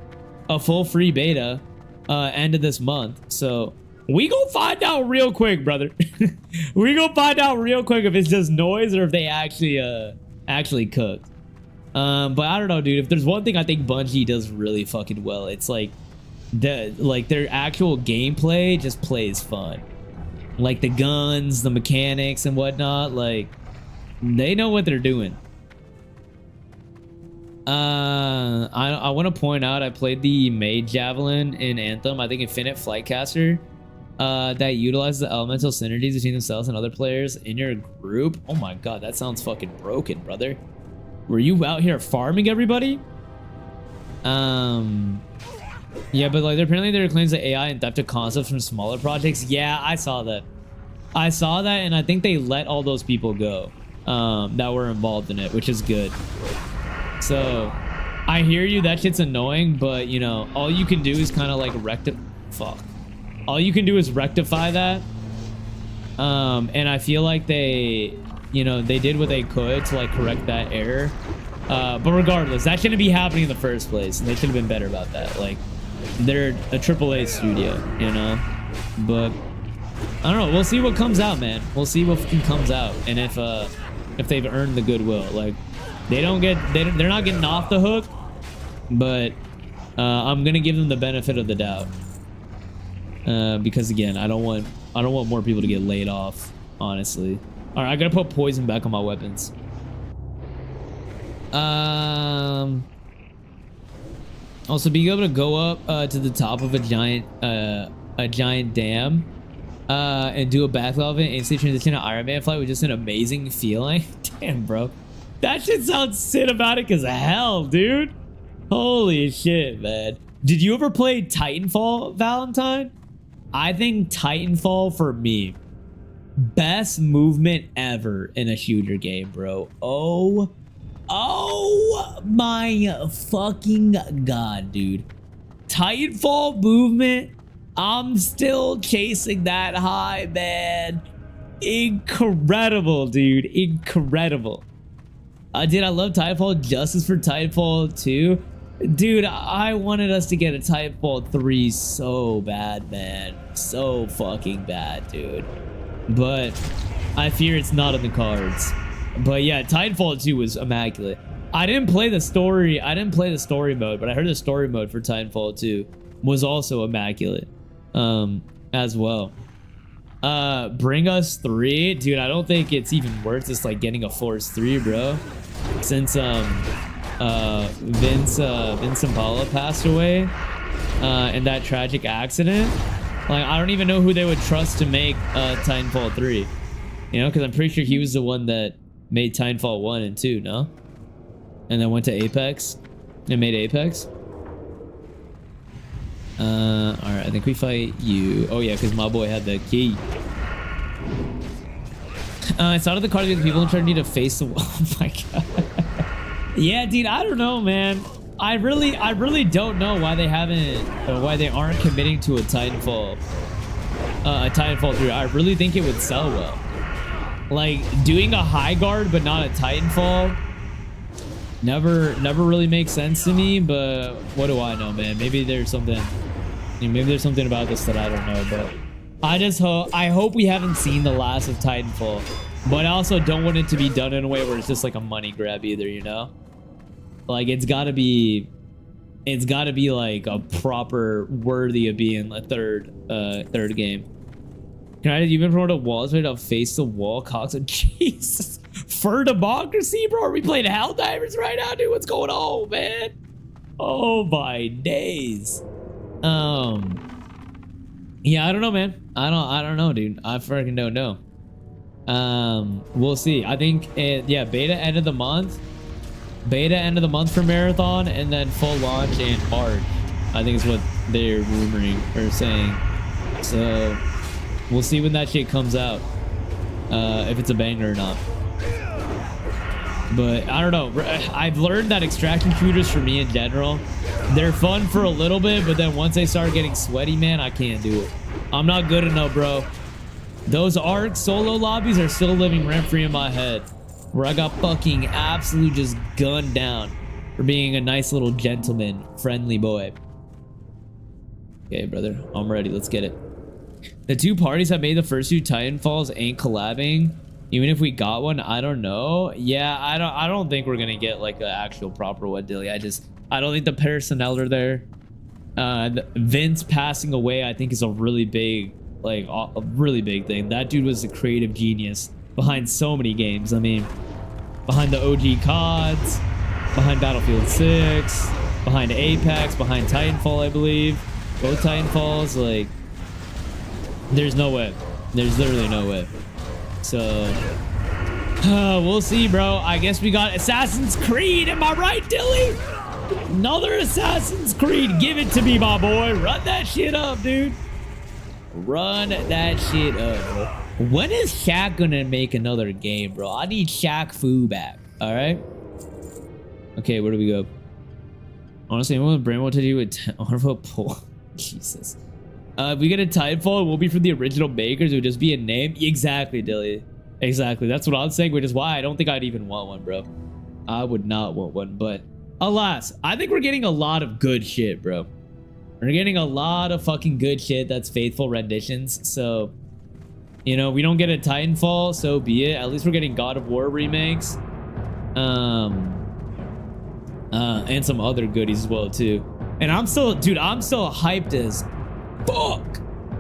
a full free beta, end of this month. So we go find out real quick, brother. We go find out real quick if it's just noise or if they actually cooked. But I don't know, dude. If there's one thing I think Bungie does really fucking well, it's like their actual gameplay just plays fun. Like the guns, the mechanics and whatnot, like they know what they're doing. I want to point out I played the Mage Javelin in Anthem. I think Infinite Flightcaster that utilizes the elemental synergies between themselves and other players in your group. Oh my god, that sounds fucking broken, brother. Were you out here farming everybody? Yeah, but like apparently there are claims that AI and theft of concepts from smaller projects. Yeah, I saw that. And I think they let all those people go that were involved in it, which is good. So I hear you, that shit's annoying, but you know, all you can do is kind of like all you can do is rectify that. And I feel like they, you know, they did what they could to like correct that error. But regardless, that shouldn't be happening in the first place, and they should have been better about that. Like, they're a AAA studio, you know? But I don't know, we'll see what comes out, man. We'll see what comes out, and if they've earned the goodwill. Like, they're not getting off the hook, but I'm gonna give them the benefit of the doubt. Because again, I don't want more people to get laid off, honestly. All right, I gotta put poison back on my weapons. Also, being able to go up to the top of a giant dam and do a backflip of it and instantly transition to Iron Man flight was just an amazing feeling. Damn, bro, that shit sounds cinematic as hell, dude. Holy shit, man. Did you ever play Titanfall, Valentine? I think Titanfall, for me, best movement ever in a shooter game, bro. Oh my fucking god, dude. Titanfall movement, I'm still chasing that high, man. Incredible, dude. Incredible. Did I love Titanfall? Justice for Titanfall 2? Dude, I wanted us to get a Titanfall 3 so bad, man. So fucking bad, dude. But I fear it's not in the cards. But yeah, Titanfall 2 was immaculate. I didn't play the story mode, but I heard the story mode for Titanfall 2 was also immaculate as well. Bring Us 3? Dude, I don't think it's even worth just like getting a Force 3, bro. since Vince Impala passed away in that tragic accident. Like, I don't even know who they would trust to make Titanfall 3. You know, because I'm pretty sure he was the one that made Titanfall 1 and 2, no? And then went to Apex and made Apex. Alright, I think we fight you. Oh yeah, because my boy had the key. It's out of the card that the people in charge need to face the wall. Oh my god. Yeah, dude, I don't know, man. I really don't know why they haven't, or why they aren't committing to a Titanfall 3. I really think it would sell well. Like, doing a high guard but not a Titanfall never really makes sense to me. But what do I know, man? Maybe there's something about this that I don't know. But I hope we haven't seen the last of Titanfall. But I also don't want it to be done in a way where it's just like a money grab either, you know? Like, it's gotta be like a proper worthy of being a third game. Can I even promote a walls ready to face the wall? Cox of Jesus. For democracy, bro? Are we playing Helldivers right now, dude? What's going on, man? Oh my days. Yeah, I don't know, man. I don't know, dude. I freaking don't know. We'll see. I think yeah, beta end of the month. Beta end of the month for Marathon, and then full launch in March. I think is what they're rumoring or saying. So we'll see when that shit comes out. If it's a banger or not. But I don't know. I've learned that extraction shooters for me in general, they're fun for a little bit, but then once they start getting sweaty, man, I can't do it. I'm not good enough, bro. Those ARC solo lobbies are still living rent-free in my head, where I got fucking absolute just gunned down for being a nice little gentleman, friendly boy. Okay, brother, I'm ready. Let's get it. The two parties that made the first two Titanfalls ain't collabing. Even if we got one, I don't know. Yeah, I don't think we're gonna get like an actual proper one, Dilly. I don't think the personnel are there. Vince passing away, I think, is a really big, like, a really big thing. That dude was a creative genius behind so many games. I mean, behind the OG CODs, behind Battlefield 6, behind Apex, behind Titanfall, I believe. Both Titanfalls, like, there's no way. There's literally no way. So, we'll see, bro. I guess we got Assassin's Creed. Am I right, Dilly? Another Assassin's Creed. Give it to me, my boy. Run that shit up, dude. Run that shit up, bro. When is Shaq gonna make another game, bro? I need Shaq Fu back. All right. Okay, where do we go? Honestly, anyone with brain what to do with pull. Jesus. If we get a Titanfall, it will be for the original makers. It would just be a name. Exactly, Dilly. Exactly. That's what I'm saying, which is why I don't think I'd even want one, bro. I would not want one, but alas, I think we're getting a lot of good shit, bro. We're getting a lot of fucking good shit that's faithful renditions. So, you know, we don't get a Titanfall, so be it. At least we're getting God of War remakes. And some other goodies as well, too. And I'm still, dude, I'm still hyped as fuck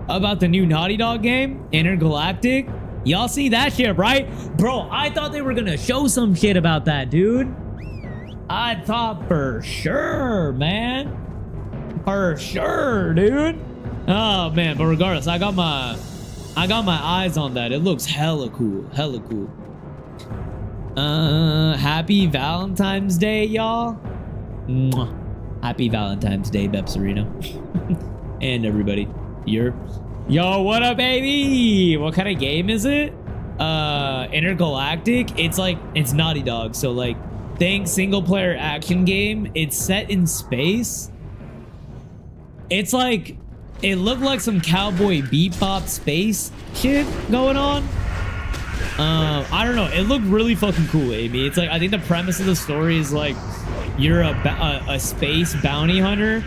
about the new Naughty Dog game, Intergalactic. Y'all see that shit, right? Bro, I thought they were gonna show some shit about that, dude. I thought for sure, man. For sure, dude. Oh man, but regardless, I got my eyes on that. It looks hella cool. Hella cool. Happy Valentine's Day, y'all. Happy Valentine's Day, Bepsarino. And everybody. Yo, what up, baby? What kind of game is it? Intergalactic. It's Naughty Dog. So like, think single player action game. It's set in space. It's like, it looked like some Cowboy Bebop space shit going on. I don't know. It looked really fucking cool, Amy. It's like, I think the premise of the story is like, you're a space bounty hunter.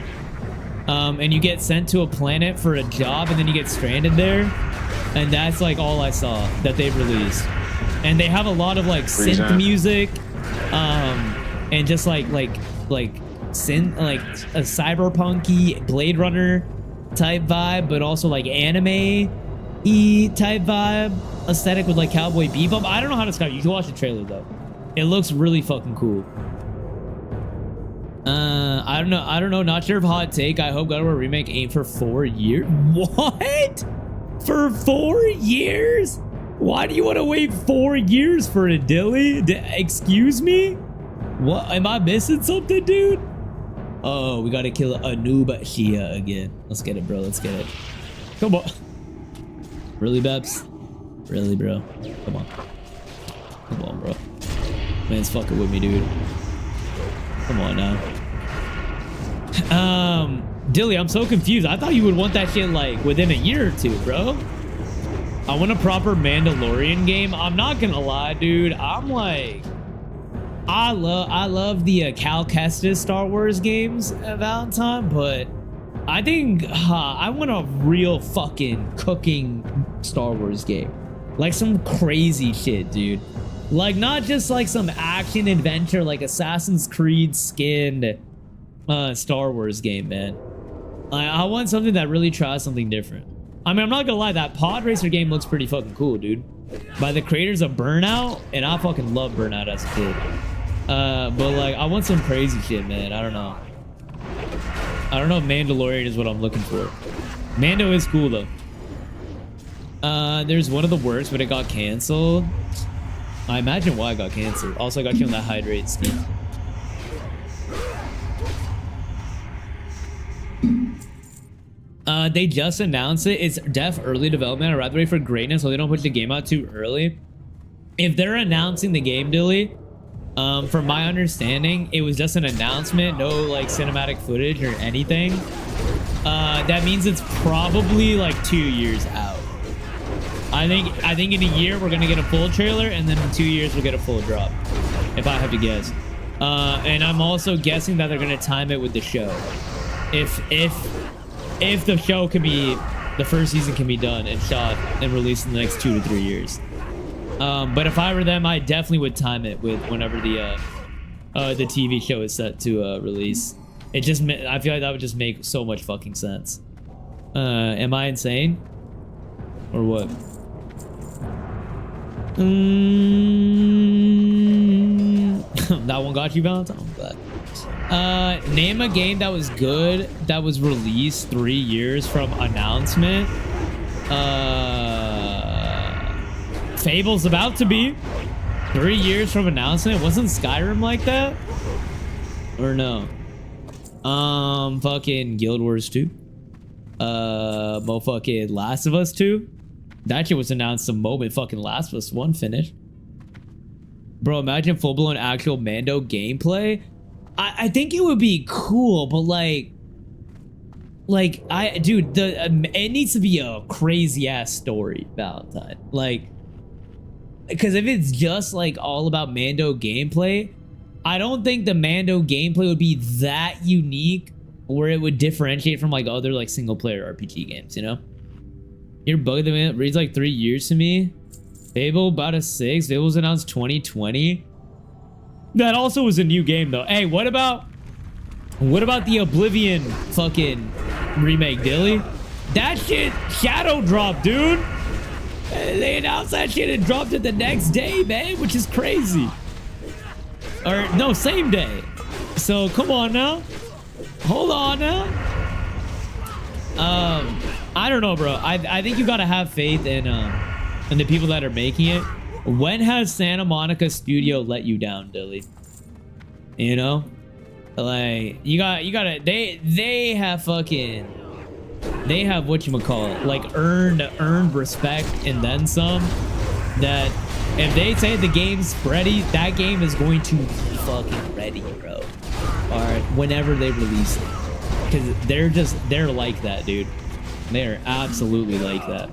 And you get sent to a planet for a job, and then you get stranded there. And that's like all I saw that they've released. And they have a lot of like synth music, and just like synth, like a cyberpunky Blade Runner type vibe, but also like anime-y type vibe aesthetic with like Cowboy Bebop. I don't know how to describe it. You should watch the trailer though. It looks really fucking cool. I don't know. Not sure if hot take. I hope God of War remake aim for 4 years. What? For 4 years? Why do you want to wait 4 years for it, Dilly? Excuse me? What? Am I missing something, dude? Oh, we gotta kill a noob Shia again. Let's get it, bro. Let's get it. Come on. Really, Babs? Really, bro? Come on. Come on, bro. Man's fucking with me, dude. Come on now. Dilly, I'm so confused. I thought you would want that shit like within a year or two, bro. I want a proper Mandalorian game. I'm not gonna lie, dude. I'm like, I love the Cal Kestis Star Wars games at Valentine, but I think I want a real fucking cooking Star Wars game. Like some crazy shit, dude. Like not just like some action adventure like Assassin's Creed skinned Star Wars game, man. I want something that really tries something different. I mean, I'm not gonna lie, that pod racer game looks pretty fucking cool, dude. By the creators of Burnout, and I fucking love Burnout as a kid. But like, I want some crazy shit, man. I don't know. I don't know if Mandalorian is what I'm looking for. Mando is cool though. There's one of the works, but it got canceled. I imagine why it got canceled. Also, I got you on that hydrate scheme. They just announced it. It's def early development. I'd rather wait for greatness so they don't push the game out too early. If they're announcing the game, Dilly, from my understanding, it was just an announcement, no like cinematic footage or anything. That means it's probably like 2 years out. I think in a year we're gonna get a full trailer, and then in 2 years we'll get a full drop, if I have to guess. And I'm also guessing that they're gonna time it with the show. If the show can be, the first season can be done and shot and released in the next 2 to 3 years. But if I were them, I definitely would time it with whenever the TV show is set to release. I feel like that would just make so much fucking sense. Am I insane? Or what? That one got you, Valentine? I'm glad. Name a game that was good that was released 3 years from announcement. Fable's about to be 3 years from announcement. Wasn't Skyrim like that? Or no? Fucking Guild Wars 2. Motherfucking Last of Us 2. That shit was announced the moment fucking Last of Us 1 finished. Bro, imagine full-blown actual Mando gameplay. I think it would be cool, but dude, it needs to be a crazy ass story, Valentine. Like, because if it's just like all about Mando gameplay, I don't think the Mando gameplay would be that unique where it would differentiate from like other like single player RPG games, you know? You're bugging the man. It reads like 3 years to me. Fable about a 6. Fable was announced 2020. That also was a new game though. Hey, what about the Oblivion fucking remake, Dilly? That shit shadow dropped, dude. They announced that shit and dropped it the next day, man, which is crazy. Or no, same day. So come on now. Hold on now. I don't know, bro. I think you gotta have faith in the people that are making it. When has Santa Monica Studio let you down, Dilly? You know, like you gotta. They have fucking. They have whatchamacallit, like earned respect and then some. That if they say the game's ready, that game is going to be fucking ready, bro. Or whenever they release it, because they're like that, dude. They're absolutely like that.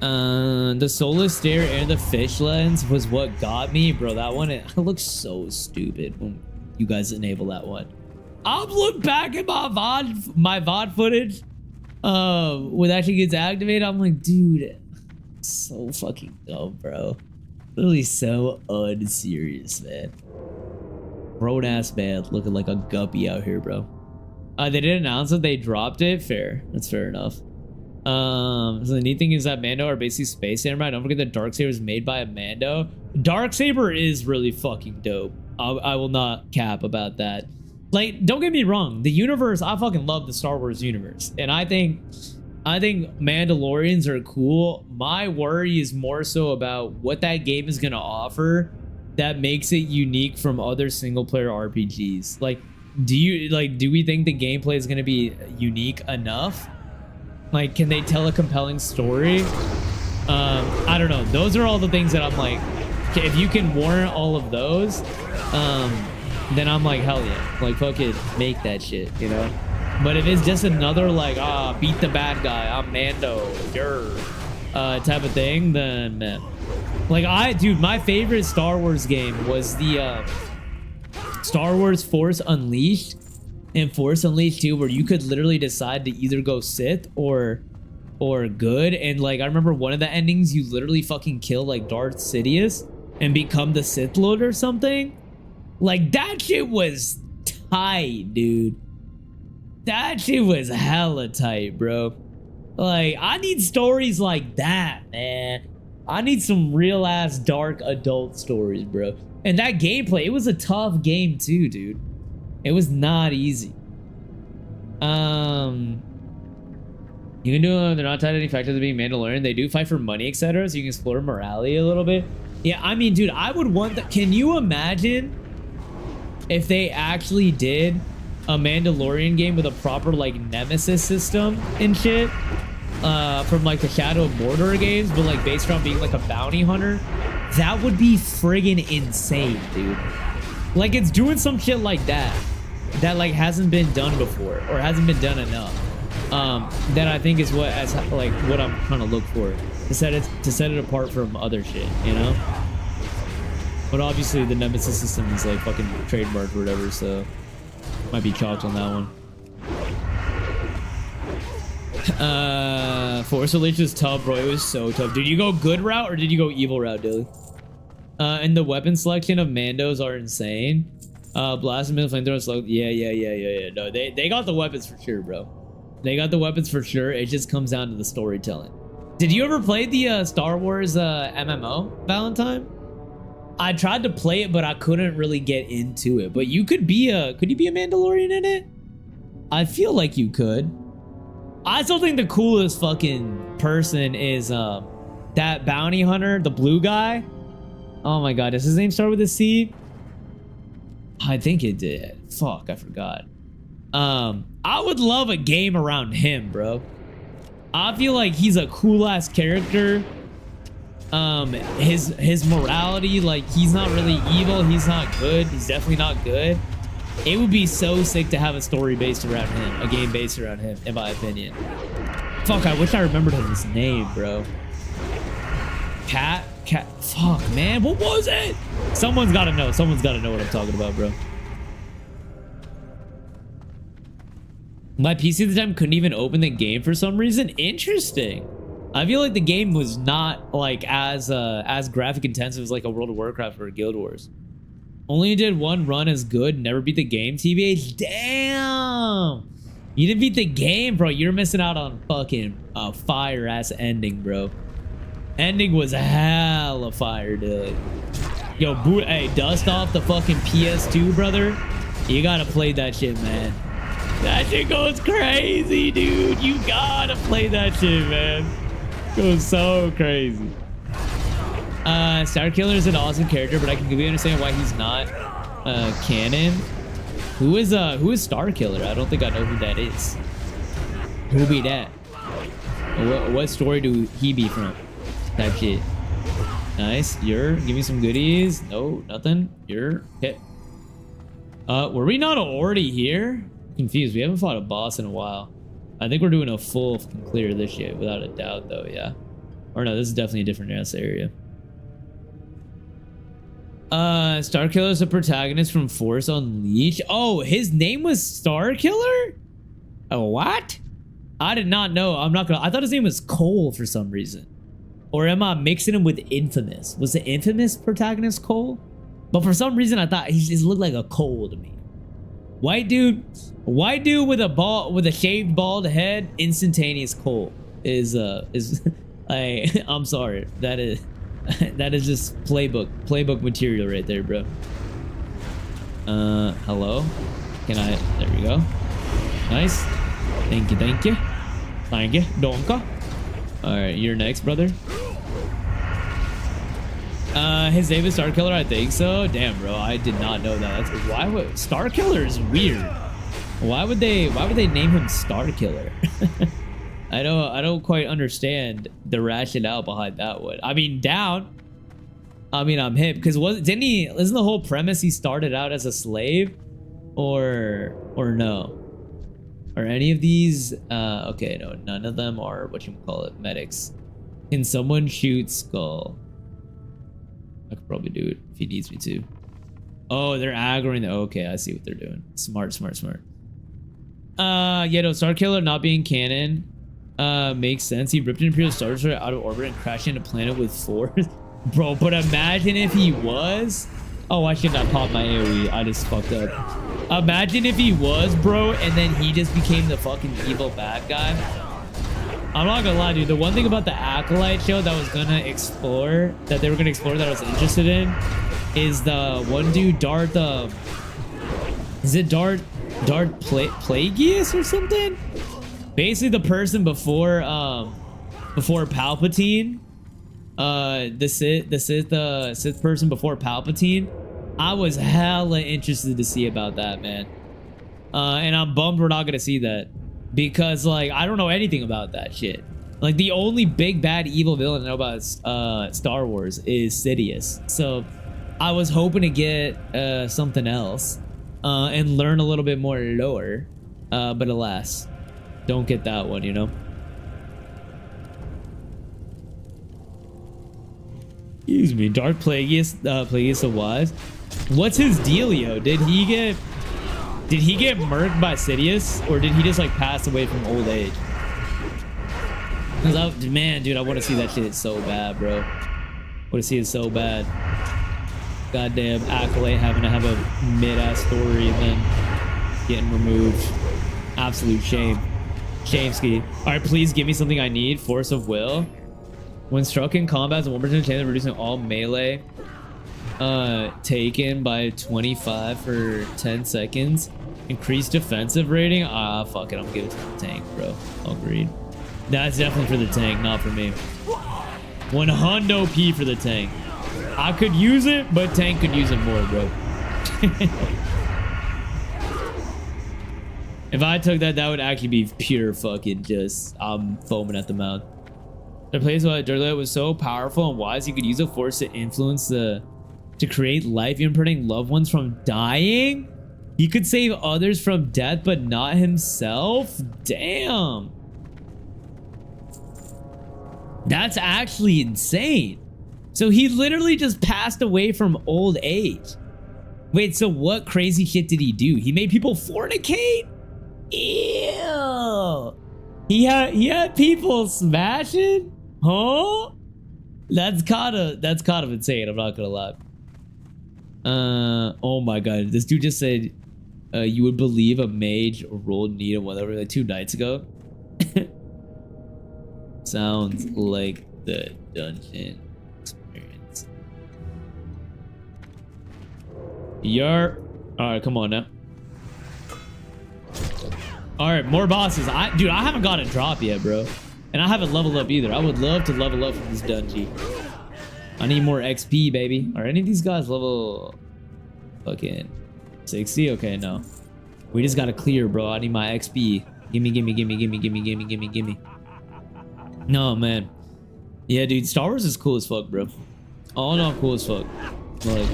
The Soulless Stare and the Fish Lens was what got me, bro. That one, it looks so stupid when you guys enable that one. I'll look back at my VOD footage when that shit gets activated. I'm like, dude, so fucking dumb, bro. Literally so unserious, man. Grown ass man looking like a guppy out here, bro. They didn't announce it. They dropped it. Fair. That's fair enough. So the neat thing is that Mando are basically space samurai. Don't forget that Darksaber is made by a Mando. Darksaber is really fucking dope. I will not cap about that. Like, don't get me wrong, the universe, I fucking love the Star Wars universe, and I think Mandalorians are cool. My worry is more so about what that game is gonna offer that makes it unique from other single player RPGs. Like, do we think the gameplay is gonna be unique enough? Like, can they tell a compelling story? I don't know. Those are all the things that I'm like, if you can warrant all of those, then I'm like, hell yeah. Like, fuck it, make that shit, you know? But if it's just another, like, beat the bad guy, I'm Mando, type of thing, then, man. Like, dude, my favorite Star Wars game was the, Star Wars Force Unleashed and Force Unleashed 2, where you could literally decide to either go Sith or good. And, like, I remember one of the endings, you literally fucking kill, like, Darth Sidious and become the Sith Lord or something. Like, that shit was tight, dude. That shit was hella tight, bro. Like, I need stories like that, man. I need some real ass dark adult stories, bro. And that gameplay, it was a tough game too, dude. It was not easy. You can do them. They're not tied to any factors of being Mandalorian. They do fight for money, etc. So you can explore morality a little bit. Yeah, I mean, dude, I would want that. Can you imagine if they actually did a Mandalorian game with a proper, like, nemesis system and shit, from, like, the Shadow of Mordor games, but, like, based around being, like, a bounty hunter? That would be friggin' insane, dude. Like, it's doing some shit like that like hasn't been done before or hasn't been done enough. That I think is what I'm trying to look for to set it apart from other shit, you know. But obviously the nemesis system is like fucking trademarked or whatever, so might be chalked on that one. Force Unleashed is tough, bro. It was so tough. Did you go good route or did you go evil route, Dilly? And the weapon selection of Mandos are insane. Blast and flamethrower slow. Yeah. No, they got the weapons for sure, bro. They got the weapons for sure. It just comes down to the storytelling. Did you ever play the Star Wars MMO, Valentine? I tried to play it, but I couldn't really get into it. But you could be a Mandalorian in it? I feel like you could. I still think the coolest fucking person is that bounty hunter, the blue guy. Oh my god, does his name start with a C? I think it did. Fuck, I forgot. I would love a game around him, bro. I feel like he's a cool ass character. His morality, like, he's not really evil, he's not good, he's definitely not good. It would be so sick to have a story based around him, a game based around him, in my opinion. Fuck, I wish I remembered his name, bro. Cat, fuck, man, what was it? Someone's gotta know what I'm talking about, bro. My PC at the time couldn't even open the game for some reason. Interesting. I feel like the game was not like as graphic intensive as like a World of Warcraft or a Guild Wars. Only did one run as good, never beat the game, TBH. Damn! You didn't beat the game, bro. You're missing out on fucking a fire ass ending, bro. Ending was hella fire, dude. Yo, hey, dust off the fucking PS2, brother. You gotta play that shit, man. That shit goes crazy, dude. You gotta play that shit, man. Goes so crazy. Starkiller is an awesome character, but I can completely understand why he's not canon. Who is Starkiller? I don't think I know who that is. Who be that? What story do he be from? Type shit. Nice. Give me some goodies. No, nothing. You're hit. Were we not already here? Confused. We haven't fought a boss in a while. I think we're doing a full clear of this shit without a doubt, though. Yeah. Or no, this is definitely a different ass area. Starkiller is a protagonist from Force Unleashed. Oh, his name was Starkiller? Oh, what? I did not know. I thought his name was Cole for some reason. Or am I mixing him with Infamous? Was the Infamous protagonist Cole? But for some reason, I thought he just looked like a Cole to me. White dude with a shaved bald head, instantaneous Cole. is I'm sorry. That is just playbook material right there, bro. Hello? Can I? There we go. Nice. Thank you. Thank you. Donka. All right, you're next, brother. His name is Starkiller, I think so. Damn, bro, I did not know that. Why would Starkiller is weird? Why would they name him Starkiller? I don't quite understand the rationale behind that one. I mean, down. I mean, I'm hip because isn't the whole premise he started out as a slave, or no? Are any of these okay, no, none of them are what you call it, medics. Can someone shoot Skull? I could probably do it if he needs me to. Oh, they're aggroing. Okay, I see what they're doing. Smart. Yeah, no, Starkiller not being canon makes sense. He ripped an Imperial Star Destroyer out of orbit and crashed into a planet with force. Bro, but imagine if he was... Oh, I should not pop my AoE. I just fucked up. Imagine if he was, bro, and then he just became the fucking evil bad guy. I'm not gonna lie, dude. The one thing about the Acolyte show that was gonna explore, that they were gonna explore that I was interested in, is the one dude, Darth, is it Darth Plagueis or something? Basically the person before Palpatine, the Sith person before Palpatine. I was hella interested to see about that, man. And I'm bummed we're not gonna see that. Because, like, I don't know anything about that shit. Like, the only big bad evil villain I know about Star Wars is Sidious. So, I was hoping to get something else and learn a little bit more lore. But alas, don't get that one, you know? Excuse me, Dark Plagueis, Plagueis the Wise. What's his dealio? Did he get murked by Sidious, or did he just like pass away from old age? Cause man, dude, I want to see that shit so bad, bro. Want to see it so bad. Goddamn Acolyte having to have a mid-ass story and then getting removed. Absolute shame. Shameski. All right, please give me something I need. Force of Will. When struck in combat, the 1% chance of reducing all melee taken by 25 for 10 seconds. Increased defensive rating. Ah, fuck it. I'm giving it to the tank, bro. Agreed. That's definitely for the tank, not for me. 100 P for the tank. I could use it, but tank could use it more, bro. If I took that, that would actually be pure fucking just, I'm foaming at the mouth. The place where Durlet was so powerful and wise, he could use a force to influence to create life, even preventing loved ones from dying. He could save others from death, but not himself. Damn. That's actually insane. So he literally just passed away from old age. Wait, so what crazy shit did he do? He made people fornicate? Ew. He had people smashing? Huh? That's kind of insane, I'm not gonna lie. Oh my god, this dude just said you would believe a mage rolled Nita whatever like 2 nights ago. Sounds like the dungeon experience. Alright, come on now. Alright, more bosses. Dude, I haven't got a drop yet, bro. And I haven't leveled up either. I would love to level up from this dungeon. I need more XP, baby. Are any of these guys level fucking 60? Okay, no. We just gotta clear, bro. I need my XP. Gimme. No, man. Yeah, dude, Star Wars is cool as fuck, bro. All in all, cool as fuck. Like,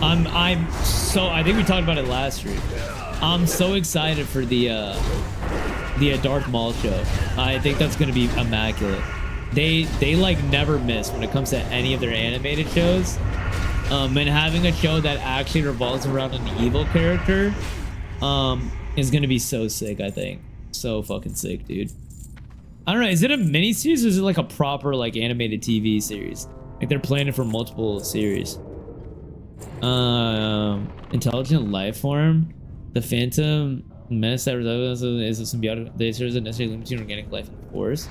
I'm so, I think we talked about it last stream. I'm so excited for the Darth Maul show. I think that's gonna be immaculate. They like never miss when it comes to any of their animated shows. And having a show that actually revolves around an evil character is gonna be so sick, I think. So fucking sick, dude. I don't know, is it a mini-series or is it like a proper like animated TV series? Like they're planning for multiple series. Intelligent life form. The Phantom Menace that is a symbiotic. They serve as a necessary link between organic life and force.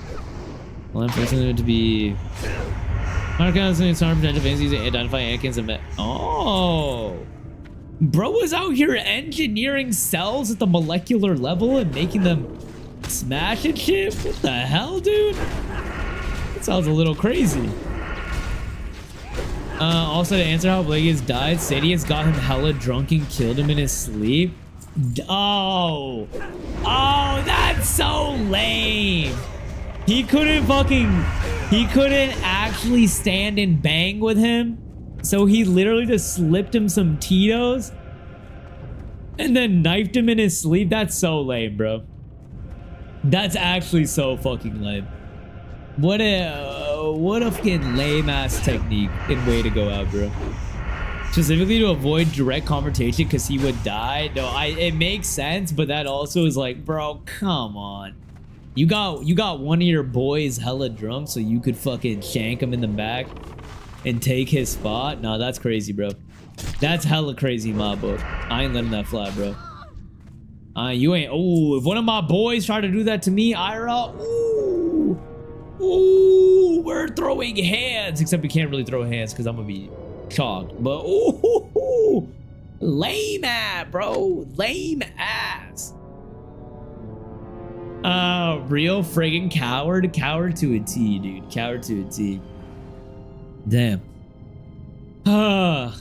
Well, I'm forcing them to be. It's not potential things using identify Anakin's and oh, bro was out here engineering cells at the molecular level and making them smash and shit. What the hell, dude? That sounds a little crazy. Also, to answer how Plagueis died, Sadius got him hella drunk and killed him in his sleep. Oh, that's so lame. He couldn't actually stand and bang with him. So he literally just slipped him some Tito's and then knifed him in his sleep. That's so lame, bro. That's actually so fucking lame. What a fucking lame ass technique and way to go out, bro. Specifically to avoid direct confrontation because he would die. No, it makes sense, but that also is like, bro, come on. You got one of your boys hella drunk so you could fucking shank him in the back and take his spot? No, that's crazy, bro. That's hella crazy in my book. I ain't letting that fly, bro. You ain't. Oh, if one of my boys tried to do that to me, Ira, ooh, we're throwing hands. Except we can't really throw hands because I'm gonna be shocked. But ooh, lame ass, bro. Lame ass. Real friggin' coward. Coward to a T, dude. Coward to a T. Damn. All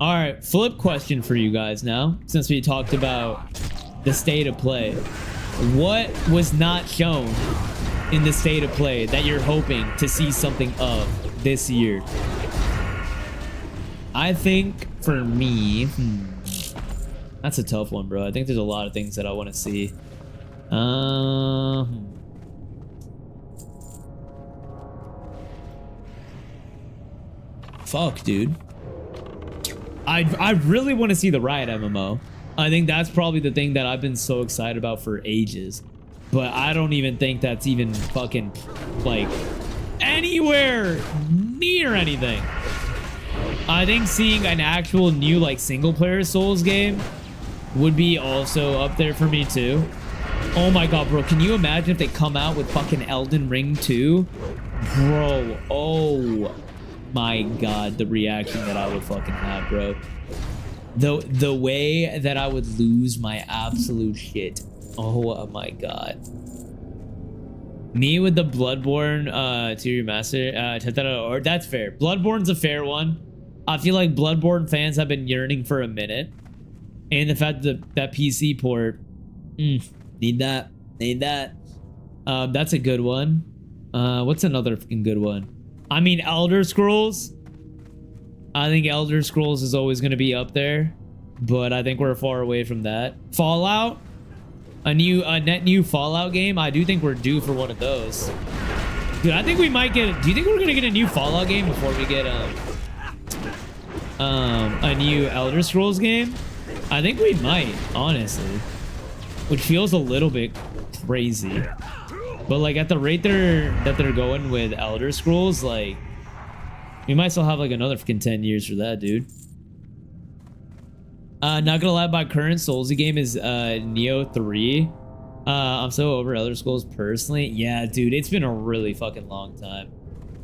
right, flip question for you guys now, since we talked about the state of play. What was not shown in the state of play that you're hoping to see something of this year? I think for me, that's a tough one, bro. I think there's a lot of things that I want to see. Fuck, dude. I really want to see the Riot MMO. I think that's probably the thing that I've been so excited about for ages. But I don't even think that's even fucking, like, anywhere near anything. I think seeing an actual new, like, single-player Souls game would be also up there for me, too. Oh my god, bro. Can you imagine if they come out with fucking Elden Ring 2? Bro, oh my god, the reaction that I would fucking have, bro. The way that I would lose my absolute shit. Oh my god. Me with the Bloodborne 2 remaster, that's fair. Bloodborne's a fair one. I feel like Bloodborne fans have been yearning for a minute. And the fact that PC port, need that. That's a good one. What's another fucking good one? I mean, Elder Scrolls. I think Elder Scrolls is always going to be up there, but I think we're far away from that. Fallout, a net new Fallout game. I do think we're due for one of those. Dude, I think we might get. Do you think we're going to get a new Fallout game before we get a new Elder Scrolls game? I think we might, honestly, which feels a little bit crazy. But like at the rate that they're going with Elder Scrolls, like we might still have like another fucking 10 years for that, dude. Not gonna lie, my current Soulsy game is Neo 3. I'm so over Elder Scrolls personally. Yeah, dude, it's been a really fucking long time.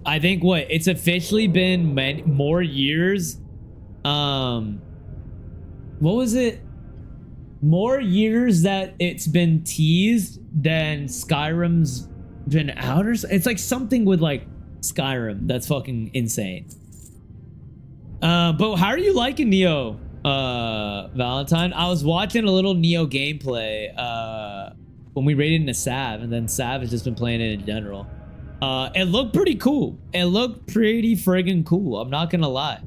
I think it's officially been more years. What was it? More years that it's been teased than Skyrim's been out, or it's like something with like Skyrim that's fucking insane. But how are you liking Neo, Valentine? I was watching a little Neo gameplay when we raided into Sav, and then Sav has just been playing it in general. It looked pretty cool. It looked pretty friggin' cool. I'm not gonna lie.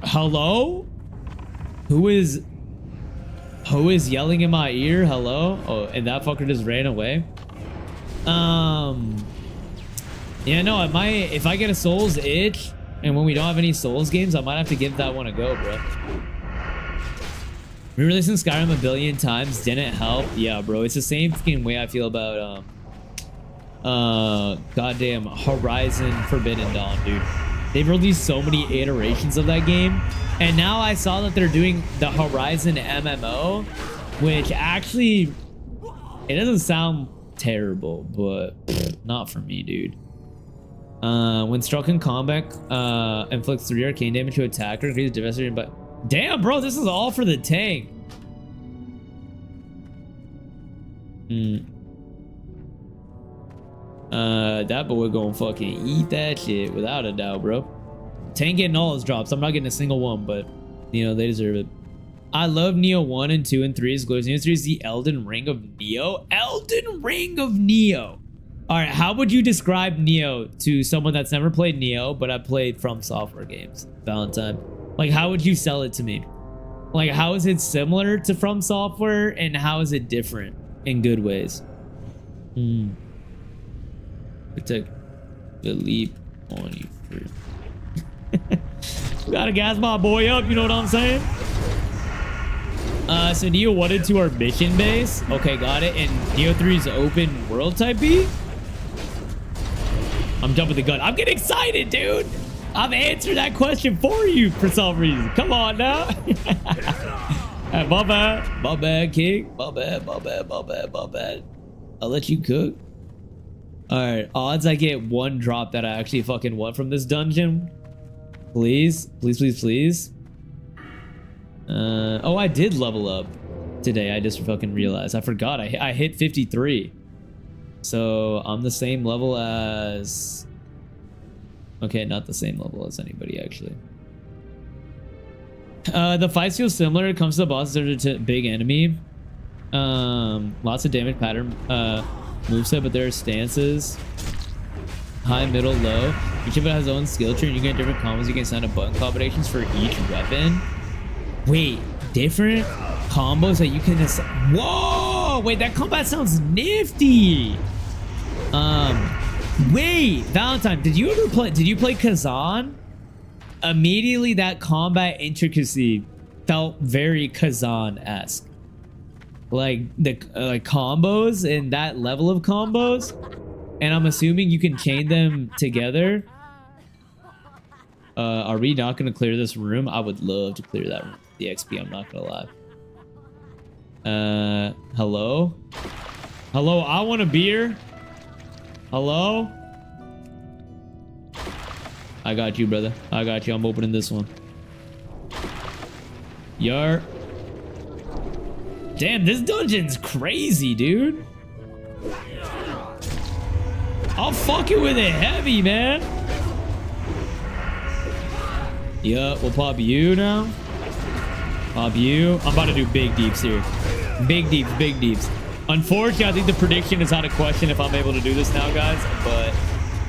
Hello? Who is yelling in my ear? Hello? Oh, and that fucker just ran away. Yeah, no, if I get a Souls itch, and when we don't have any Souls games, I might have to give that one a go, bro. Re-releasing Skyrim a billion times didn't help. Yeah, bro, it's the same fucking way I feel about goddamn Horizon Forbidden Dawn, dude. They've released so many iterations of that game. And now I saw that they're doing the Horizon MMO, which actually, it doesn't sound terrible, but not for me, dude. When struck in combat, inflicts 3 arcane damage to attacker, increases devastation, but damn, bro, this is all for the tank. That boy gonna fucking eat that shit without a doubt, bro. Tank getting all his drops. I'm not getting a single one, but you know, they deserve it. I love Neo 1 and 2 and 3 is glorious. Neo 3 is the Elden Ring of Neo. Elden Ring of Neo. All right, how would you describe Neo to someone that's never played Neo, but I played From Software games? Valentine. Like, how would you sell it to me? Like, how is it similar to From Software, and how is it different in good ways? Protect the leap on you first. Gotta gas my boy up, you know what I'm saying? So Neo 1 and 2 are mission based. Okay, got it. And Neo 3 is open world type B. I'm jumping the gun. I'm getting excited, dude. I've answered that question for you for some reason. Come on now. My bad. My bad, King. My bad. I'll let you cook. All right. Odds I get 1 drop that I actually fucking want from this dungeon. Please. Oh, I did level up today. I just fucking realized. I forgot. I hit 53. So I'm the same level as... Okay, not the same level as anybody, actually. The fights feel similar. It comes to the bosses that are to big enemy. Lots of damage pattern moveset, but there are stances. High, middle, low. Each of it has its own skill tree, and you get different combos. You can assign a button combinations for each weapon. Wait, different combos that you can assign. Whoa! Wait, that combat sounds nifty. Wait, Valentine, did you play Kazan? Immediately that combat intricacy felt very Kazan-esque. Like the combos and that level of combos, and I'm assuming you can chain them together. Are we not gonna clear this room? I would love to clear that room. The XP, I'm not gonna lie. Hello? Hello, I want a beer. Hello? I got you, brother. I got you. I'm opening this one. Yar. Damn, this dungeon's crazy, dude. I'll fuck it with it heavy, man. Yeah, we'll pop you now. Pop you. I'm about to do big deeps here. Big deeps. Unfortunately, I think the prediction is out of question if I'm able to do this now, guys. But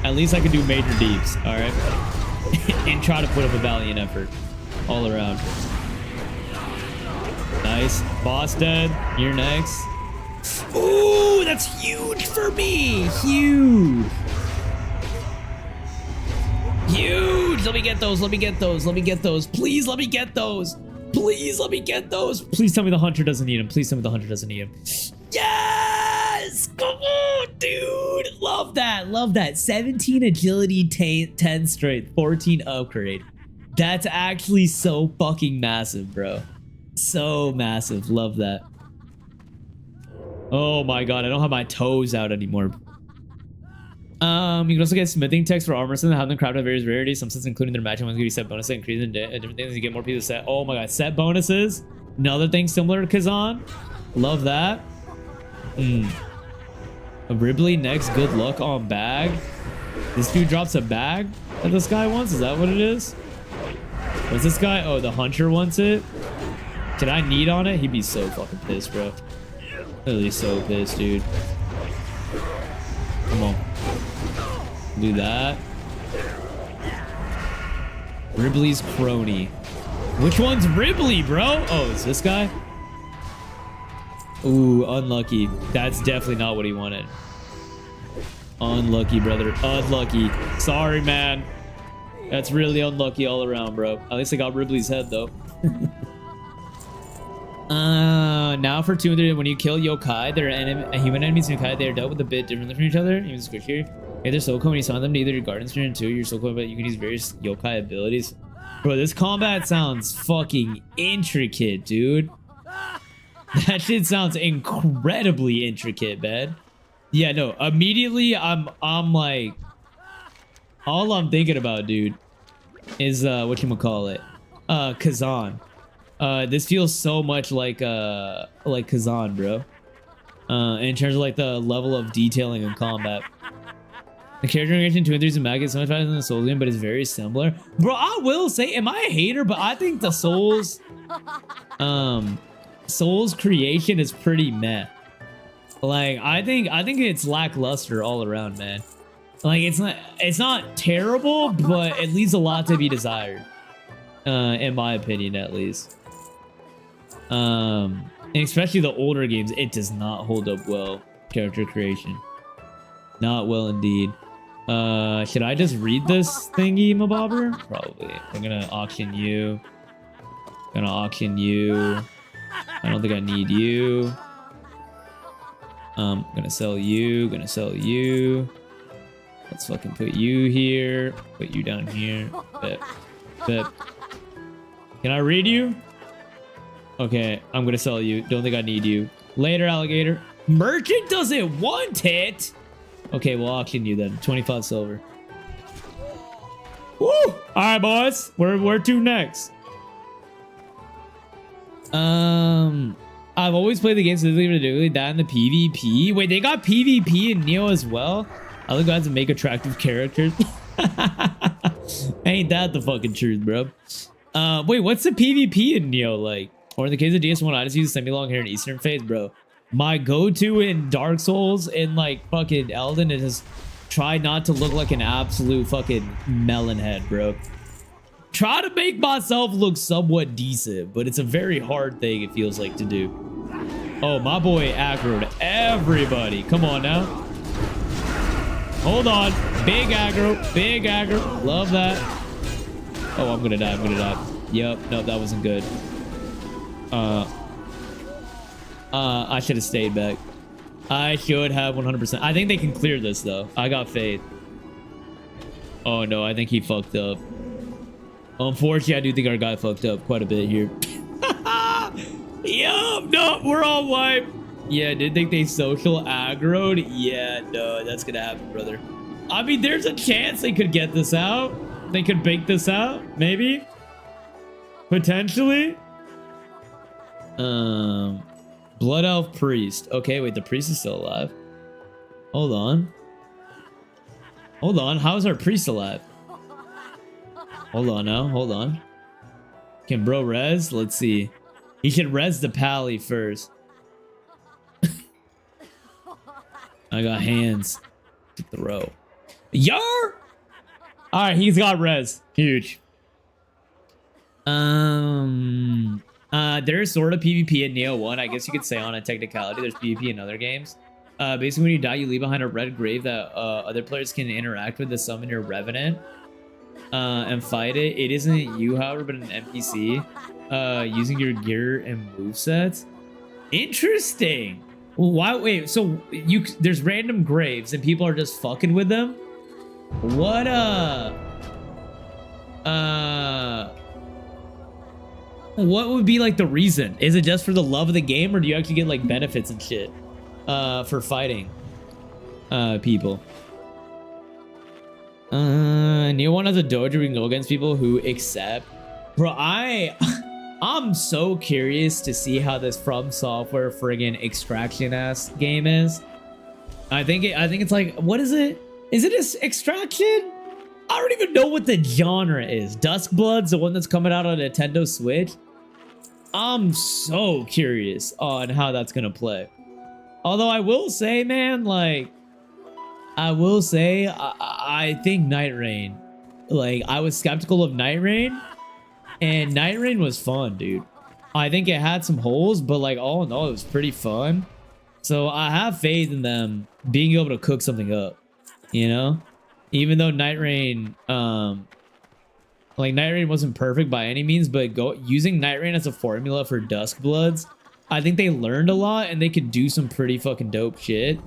at least I can do major deeps, all right? And try to put up a valiant effort all around. Nice. Boss dead. You're next. Ooh, that's huge for me. Huge. Let me get those. Please let me get those. Please tell me the hunter doesn't need him. Yes! Come on, dude. Love that. 17 agility, 10 strength, 14 upgrade. That's actually so fucking massive, bro. So massive. Love that. Oh my god, I don't have my toes out anymore. You can also get smithing text for armor and have them crafted at various rarities. Some sets including their matching ones give you set bonuses, increasing different things. You get more pieces set. Oh my god, set bonuses. Another thing similar to Kazan. Love that. Ribley next. Good luck on bag. This dude drops a bag that this guy wants. Is that what it is? What's this guy? Oh, the hunter wants it. Can I need on it? He'd be so fucking pissed, bro. Literally so pissed, dude. Come on. Do that. Ribley's crony. Which one's Ribley, bro? Oh, it's this guy? Ooh, unlucky. That's definitely not what he wanted. Unlucky, brother. Unlucky. Sorry, man. That's really unlucky all around, bro. At least I got Ribley's head, though. Now for 200, when you kill yokai, they're human enemies in yokai. They are dealt with a bit differently from each other. Even squishier. Okay, they're so cool when you summon them to either your garden stream or your soul coin, but you can use various yokai abilities. Bro, this combat sounds fucking intricate, dude. That shit sounds incredibly intricate, man. Yeah, no, immediately I'm like, all I'm thinking about, dude, is whatchamacallit, Kazan. This feels so much like Kazan, bro. In terms of like the level of detailing in combat. The character generation 2 and 3 is a maggot so much faster than the Souls game, but it's very similar. Bro, I will say, am I a hater? But I think the Souls creation is pretty meh. Like, I think it's lackluster all around, man. Like, it's not terrible, but it leaves a lot to be desired. In my opinion, at least. And especially the older games, it does not hold up well. Character creation. Not well indeed. Should I just read this thingy, mabobber? Probably. I'm gonna auction you. Gonna auction you. I don't think I need you. Gonna sell you. Gonna sell you. Let's fucking put you here. Put you down here. Bet. Bet. Can I read you? Okay, I'm gonna sell you. Don't think I need you. Later, alligator. Merchant doesn't want it. Okay, we'll auction you then. 25 silver. Woo! All right, boys. Where to next? I've always played the game specifically particularly that in the PvP. Wait, they got PvP in Neo as well? I look guys to make attractive characters. Ain't that the fucking truth, bro? Wait, what's the PvP in Neo like? Or in the case of DS1, I just use semi-long hair in Eastern phase, bro. My go-to in Dark Souls and like fucking Elden is just try not to look like an absolute fucking melon head, bro. Try to make myself look somewhat decent, but it's a very hard thing, it feels like, to do. Oh, my boy aggroed everybody. Come on now. Hold on. Big aggro. Big aggro. Love that. Oh, I'm gonna die. I'm gonna die. Yep. No, that wasn't good. I should have stayed back. I should have 100%. I think they can clear this, though. I got faith. Oh, no. I think he fucked up. Unfortunately, I do think our guy fucked up quite a bit here. Yup. No, we're all wiped. Yeah, did think they social aggroed? Yeah, no, that's gonna happen, brother. I mean, there's a chance they could get this out. They could bake this out, maybe. Potentially. Blood Elf Priest. Okay, wait, the priest is still alive. Hold on. Hold on, how is our priest alive? Hold on now, hold on. Can bro res? Let's see. He should res the pally first. I got hands to throw. Yar! Alright, he's got res. Huge. There's sort of PvP in Neo 1. I guess you could say on a technicality. There's PvP in other games. Basically, when you die, you leave behind a red grave that other players can interact with to summon your Revenant and fight it. It isn't you, however, but an NPC using your gear and movesets. Interesting. Why? Wait, so there's random graves and people are just fucking with them? What what would be like the reason? Is it just for the love of the game, or do you actually get like benefits and shit for fighting people? Neo 1 has a dojo where we can go against people who accept. Bro, I'm so curious to see how this From Software friggin' extraction ass game is. I think it's like, what is it? Is it a extraction? I don't even know what the genre is. Duskblood's the one that's coming out on Nintendo Switch. I'm so curious on how that's gonna play. Although I will say, man, like, I think Night Rain. Like, I was skeptical of Night Rain, and Night Rain was fun, dude. I think it had some holes, but like, all in all, it was pretty fun. So I have faith in them being able to cook something up, you know? Even though Night Rain, like, Night Rain wasn't perfect by any means, but using Night Rain as a formula for Duskbloods, I think they learned a lot and they could do some pretty fucking dope shit.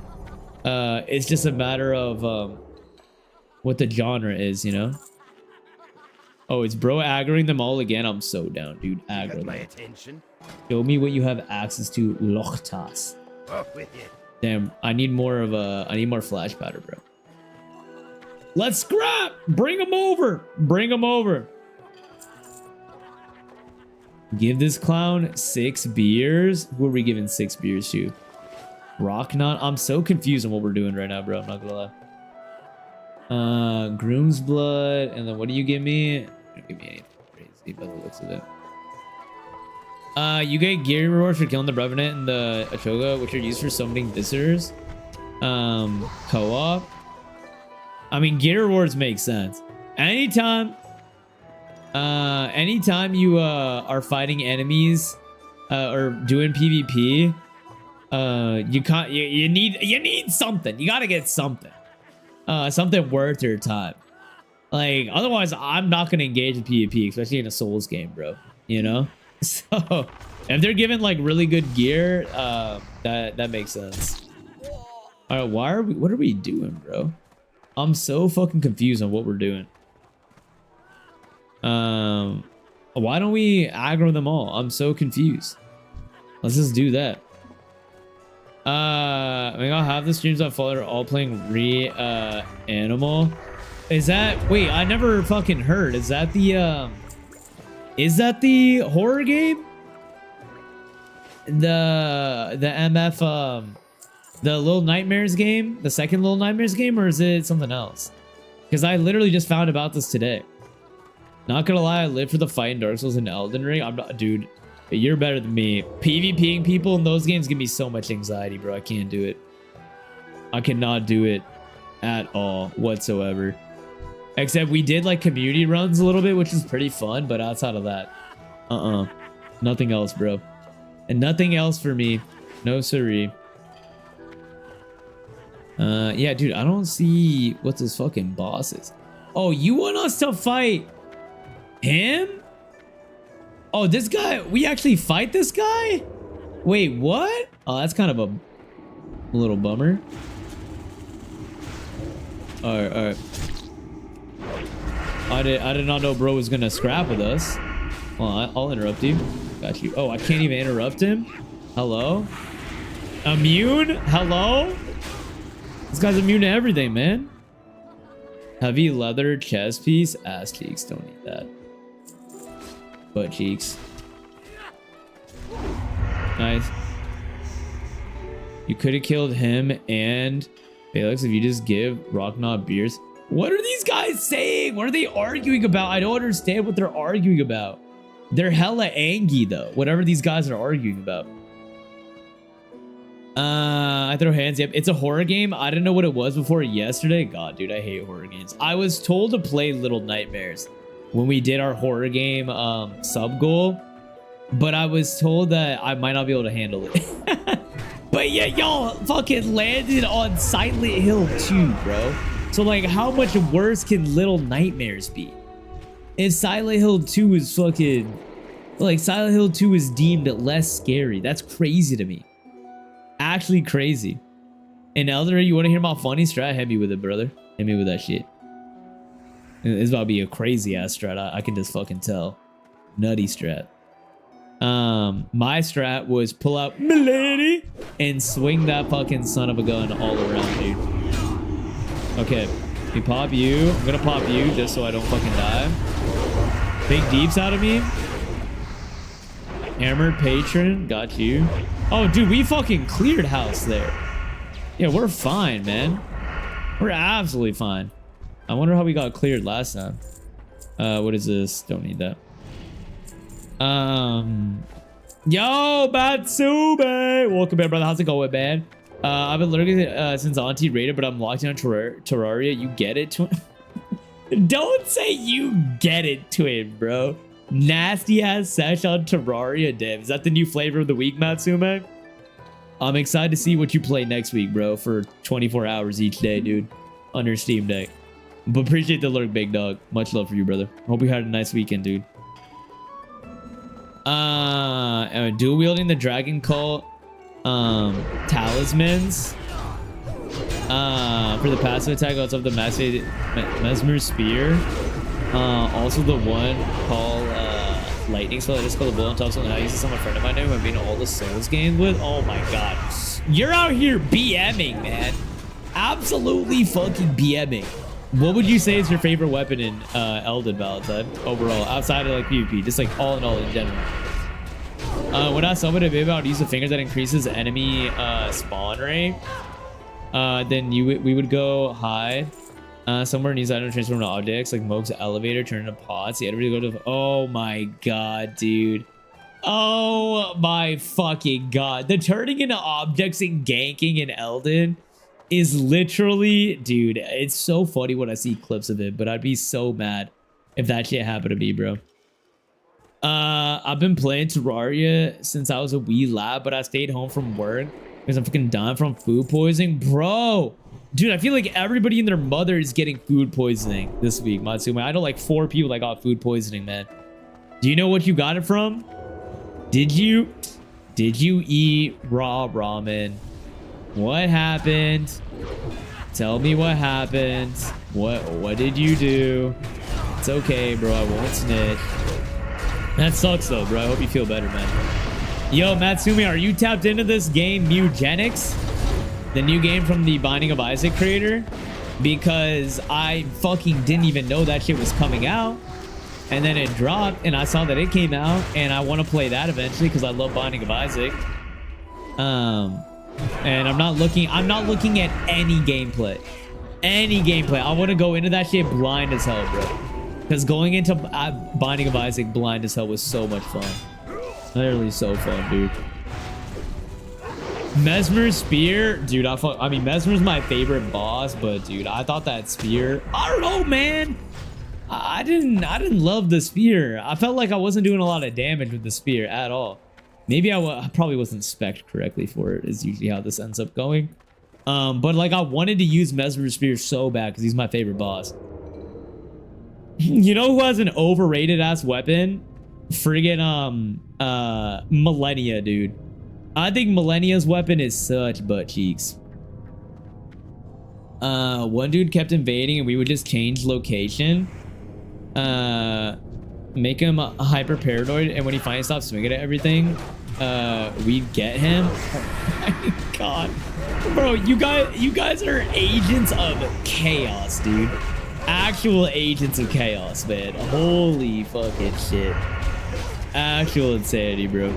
It's just a matter of what the genre is, you know? Oh, it's bro aggroing them all again. I'm so down, dude. Aggro My them. attention. Show me what you have access to. Lochtas. Off with you. Damn, I need more of a. I need more flash powder, bro. Let's scrap. Bring them over. Bring them over. Give this clown 6 beers. Who are we giving 6 beers to? Rocknut. I'm so confused on what we're doing right now, bro. I'm not gonna lie. Groom's blood, and then what do you give me? You don't give me anything crazy by the looks of it. You get gear rewards for killing the Revenant and the Achoga, which are used for summoning visitors. Co-op. I mean, gear rewards make sense. Anytime you are fighting enemies or doing PvP, you need something. You gotta get something. Something worth your time. Like, otherwise, I'm not gonna engage in PvP, especially in a Souls game, bro. You know? So, if they're giving like really good gear, that makes sense. All right, what are we doing, bro? I'm so fucking confused on what we're doing. Why don't we aggro them all? I'm so confused. Let's just do that. I mean, I'll have the streams that follow are all playing Animal. Is that, wait, I never fucking heard. Is that the horror game? The MF, the Little Nightmares game? The second Little Nightmares game? Or is it something else? Because I literally just found about this today. Not gonna lie, I live for the fight in Dark Souls and Elden Ring. I'm not, dude, you're better than me. PvPing people in those games give me so much anxiety, bro. I can't do it. I cannot do it at all whatsoever. Except we did like community runs a little bit, which is pretty fun. But outside of that, nothing else, bro. And nothing else for me. No siree. Yeah, dude, I don't see what this fucking boss is. Oh, you want us to fight him? Oh, this guy, we actually fight this guy? Wait, what? Oh, that's kind of a little bummer. All right. I did not know bro was gonna scrap with us. Well, I'll interrupt you. Got you. Oh, I can't even interrupt him. Hello? Immune? Hello? This guy's immune to everything, man. Heavy leather chest piece. Ass cheeks. Don't need that. Butt cheeks. Nice. You could have killed him and Felix if you just give Rocknot beers. What are these guys saying? What are they arguing about? I don't understand what they're arguing about. They're hella angry though. Whatever these guys are arguing about. I throw hands. Yep, it's a horror game. I didn't know what it was before yesterday. God, dude, I hate horror games. I was told to play Little Nightmares when we did our horror game sub goal, but I was told that I might not be able to handle it. But yeah, y'all fucking landed on Silent Hill 2, bro. So like, how much worse can Little Nightmares be? If Silent Hill 2 is fucking, like, Silent Hill 2 is deemed less scary. That's crazy to me. Actually crazy. And Elder, you want to hear my funny strat? Hit me with it, brother. Hit me with that shit. It's about to be a crazy ass strat. I can just fucking tell. Nutty strat. My strat was pull out Milady and swing that fucking son of a gun all around, dude. Okay, we pop you. I'm gonna pop you just so I don't fucking die. Big deeps out of me. Hammered patron, got you. Oh, dude, we fucking cleared house there. Yeah, we're fine, man. We're absolutely fine. I wonder how we got cleared last time. What is this? Don't need that. Yo, Batsube! Welcome back, brother. How's it going, man? I've been lurking since Auntie raided, but I'm locked in Terraria. You get it, twin? Don't say you get it, twin, bro. Nasty ass sesh on Terraria, damn. Is that the new flavor of the week, Matsume? I'm excited to see what you play next week, bro, for 24 hours each day, dude, on your Steam Deck. But appreciate the lurk, big dog. Much love for you, brother. Hope you had a nice weekend, dude. Dual wielding the Dragon Cult talismans. For the passive attack, also have the Mesmer Spear. Also the one called Lightning Spell. I just called the Bullet on top. So now I use this on a friend of mine who I've been all the Souls games with. Oh my god. You're out here BMing, man. Absolutely fucking BMing. What would you say is your favorite weapon in Elden, Valentine? Overall, outside of like PvP, just like all in general. When I summon a baby, I would use the finger that increases enemy spawn rate. Then we would go high. Somewhere needs item transform to objects like Moog's elevator, turn into pots. The enemy go to. Oh my god, dude. Oh my fucking god. The turning into objects and ganking in Elden is literally, dude, it's so funny when I see clips of it, but I'd be so mad if that shit happened to me, bro. I've been playing Terraria since I was a wee lad, but I stayed home from work because I'm fucking dying from food poisoning. Bro, dude, I feel like everybody and their mother is getting food poisoning this week, Matsume. I know like 4 people that got food poisoning, man. Do you know what you got it from? Did you eat raw ramen? What happened? Tell me what happened. What did you do? It's okay, bro. I won't snitch. That sucks though, bro. I hope you feel better, man. Yo, Matsumi, are you tapped into this game Mugenics? The new game from the Binding of Isaac creator? Because I fucking didn't even know that shit was coming out. And then it dropped and I saw that it came out and I want to play that eventually because I love Binding of Isaac. And I'm not looking at any gameplay. I want to go into that shit blind as hell, bro. Because going into Binding of Isaac blind as hell was so much fun. Literally so fun, dude. Mesmer's spear, dude. I mean, Mesmer's my favorite boss, but dude, I thought that spear. I don't know, man. I didn't love the spear. I felt like I wasn't doing a lot of damage with the spear at all. Maybe I probably wasn't spec'd correctly for it, is usually how this ends up going. But like I wanted to use Mesmer's spear so bad because he's my favorite boss. You know who has an overrated ass weapon? Friggin' Millennia, dude. I think Millennia's weapon is such butt cheeks. One dude kept invading and we would just change location. Make him hyper paranoid, and when he finally stops swinging at everything, we'd get him. Oh my god, bro, you guys are agents of chaos, dude. Actual agents of chaos, man. Holy fucking shit. Actual insanity, bro.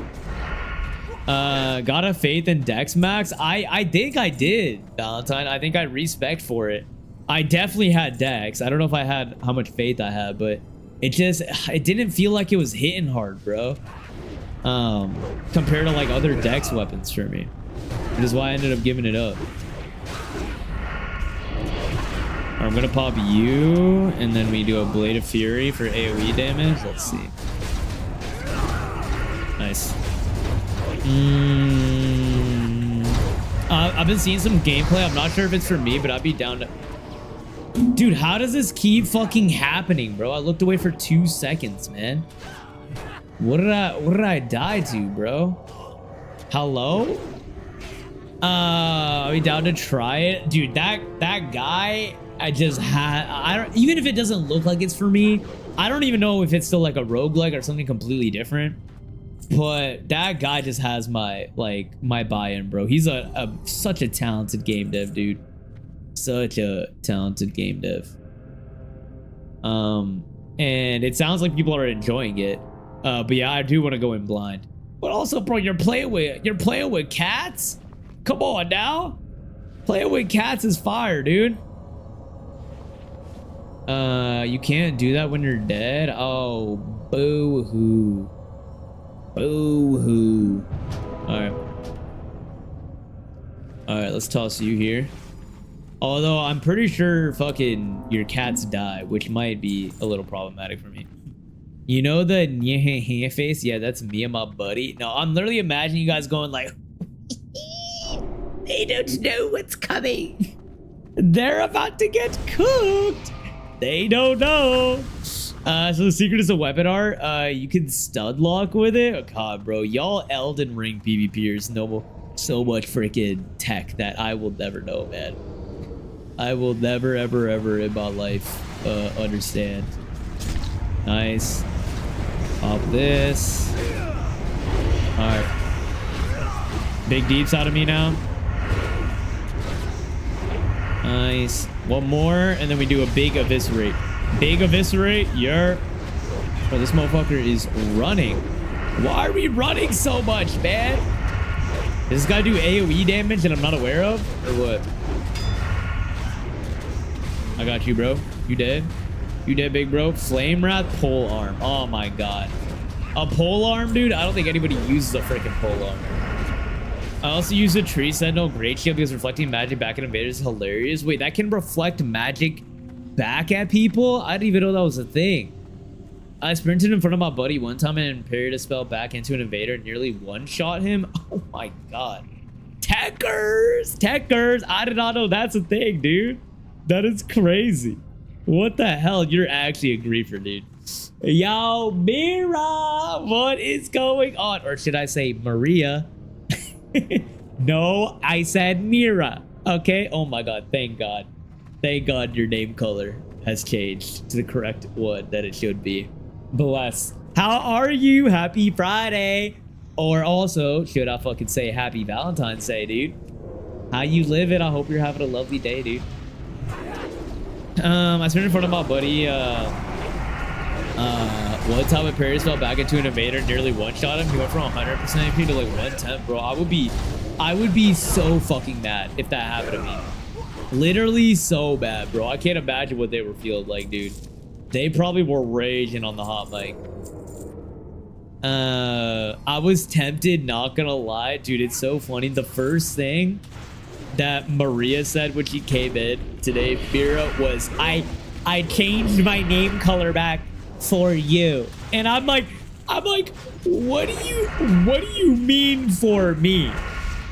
Got a faith in Dex Max? I think I did, Valentine. I think I respect for it. I definitely had Dex. I don't know if I had how much faith I had, but it didn't feel like it was hitting hard, bro. Compared to like other Dex weapons for me. Which is why I ended up giving it up. I'm gonna pop you, and then we do a Blade of Fury for AoE damage. Let's see. Nice. I've been seeing some gameplay. I'm not sure if it's for me, but I'd be down to... Dude, how does this keep fucking happening, bro? I looked away for 2 seconds, man. What did I die to, bro? Hello? Are we down to try it? Dude, that guy, I don't, even if it doesn't look like it's for me, I don't even know if it's still like a roguelike or something completely different. But that guy just has my buy-in, bro. He's such a talented game dev, dude. Such a talented game dev. And it sounds like people are enjoying it. But yeah, I do want to go in blind. But also, bro, you're playing with cats? Come on now. Playing with cats is fire, dude. You can't do that when you're dead. Oh, boo-hoo. Boo-hoo. Alright, let's toss you here. Although I'm pretty sure fucking your cats die, which might be a little problematic for me. You know the nyeh face? Yeah, that's me and my buddy. No, I'm literally imagining you guys going like, they don't know what's coming. They're about to get cooked. They don't know. So the secret is a weapon art. You can stud lock with it. Oh god, bro, y'all Elden Ring PvPers know so much freaking tech that I will never know, man. I will never, ever, ever in my life understand. Nice. Pop this. All right. Big deeps out of me now. Nice. One more, and then we do a big eviscerate. Big eviscerate. Yeah. Oh, this motherfucker is running. Why are we running so much, man? Does this guy do AoE damage that I'm not aware of? Or what? I got you, bro. You dead? You dead, big bro? Flame Wrath pole arm. Oh my god. A pole arm, dude? I don't think anybody uses a freaking pole arm. I also use a Tree Sentinel Great Shield because reflecting magic back at invaders is hilarious. Wait, that can reflect magic back at people? I didn't even know that was a thing. I sprinted in front of my buddy one time and parried a spell back into an invader and nearly one-shot him. Oh my god. Techers! Techers! I did not know that's a thing, dude. That is crazy. What the hell? You're actually a griefer, dude. Yo, Mira! What is going on? Or should I say Maria? No, I said Mira. Okay? Oh my god. Thank god. Thank god your name color has changed to the correct one that it should be. Bless. How are you? Happy Friday. Or also, should I fucking say happy Valentine's Day, dude? How you living? I hope you're having a lovely day, dude. I spent in front of my buddy one time at Paris fell back into an invader, nearly one-shot him. He went from 100% HP to like 110, bro. I would be so fucking mad if that happened to me. Literally so bad, bro. I can't imagine what they were feeling like, dude. They probably were raging on the hot mic. I was tempted, not gonna lie. Dude, it's so funny. The first thing that Maria said when she came in today, Mira, was, I changed my name color back for you. And I'm like, what do you mean for me?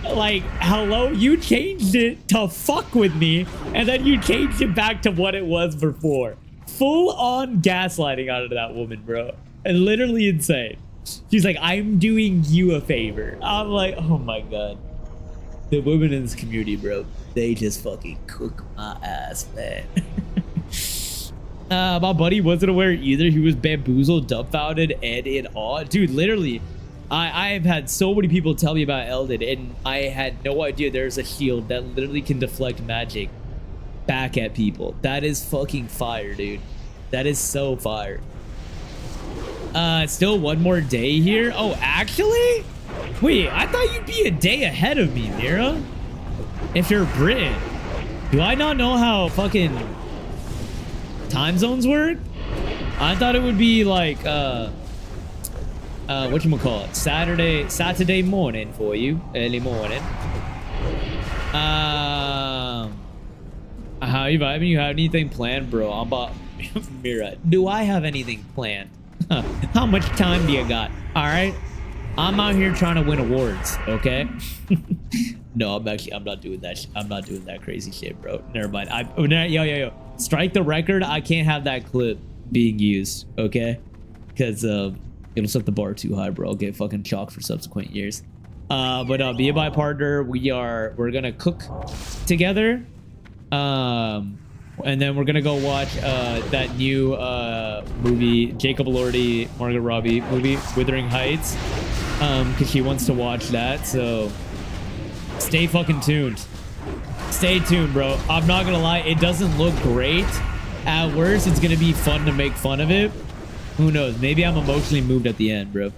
Like, hello, you changed it to fuck with me, and then you changed it back to what it was before. Full on gaslighting out of that woman, bro. And literally insane. She's like, I'm doing you a favor. I'm like, oh my god. The women in this community, bro, they just fucking cook my ass, man. My buddy wasn't aware either. He was bamboozled, dumbfounded, and in awe. Dude, literally, I have had so many people tell me about Eldon, and I had no idea there's a shield that literally can deflect magic back at people. That is fucking fire, dude. That is so fire. Still one more day here. Oh, actually? Wait, I thought you'd be a day ahead of me, Mira. If you're Britain. Do I not know how fucking time zones work? I thought it would be like, whatchamacallit? Saturday morning for you. Early morning. How you vibing? You have anything planned, bro? I'm about Mira. Do I have anything planned? How much time do you got? All right. I'm out here trying to win awards, okay? No, I'm not doing that. I'm not doing that crazy shit, bro. Never mind. Yo. Strike the record. I can't have that clip being used, okay? Because it'll set the bar too high, bro. I'll get fucking chalked for subsequent years. But be my partner. We're gonna cook together. And then we're gonna go watch that new movie, Jacob Elordi, Margot Robbie movie, Wuthering Heights, because she wants to watch that. So stay fucking tuned. Stay tuned, bro. I'm not gonna lie, it doesn't look great. At worst, it's gonna be fun to make fun of it. Who knows? Maybe I'm emotionally moved at the end, bro.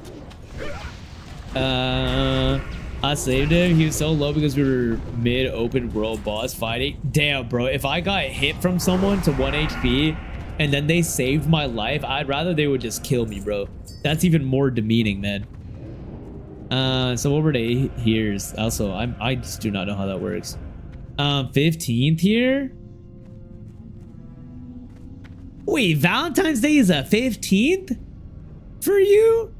I saved him. He was so low because we were mid-open world boss fighting. Damn, bro. If I got hit from someone to 1 HP and then they saved my life, I'd rather they would just kill me, bro. That's even more demeaning, man. So what were they here? Also, I just do not know how that works. 15th here? Wait, Valentine's Day is a 15th for you?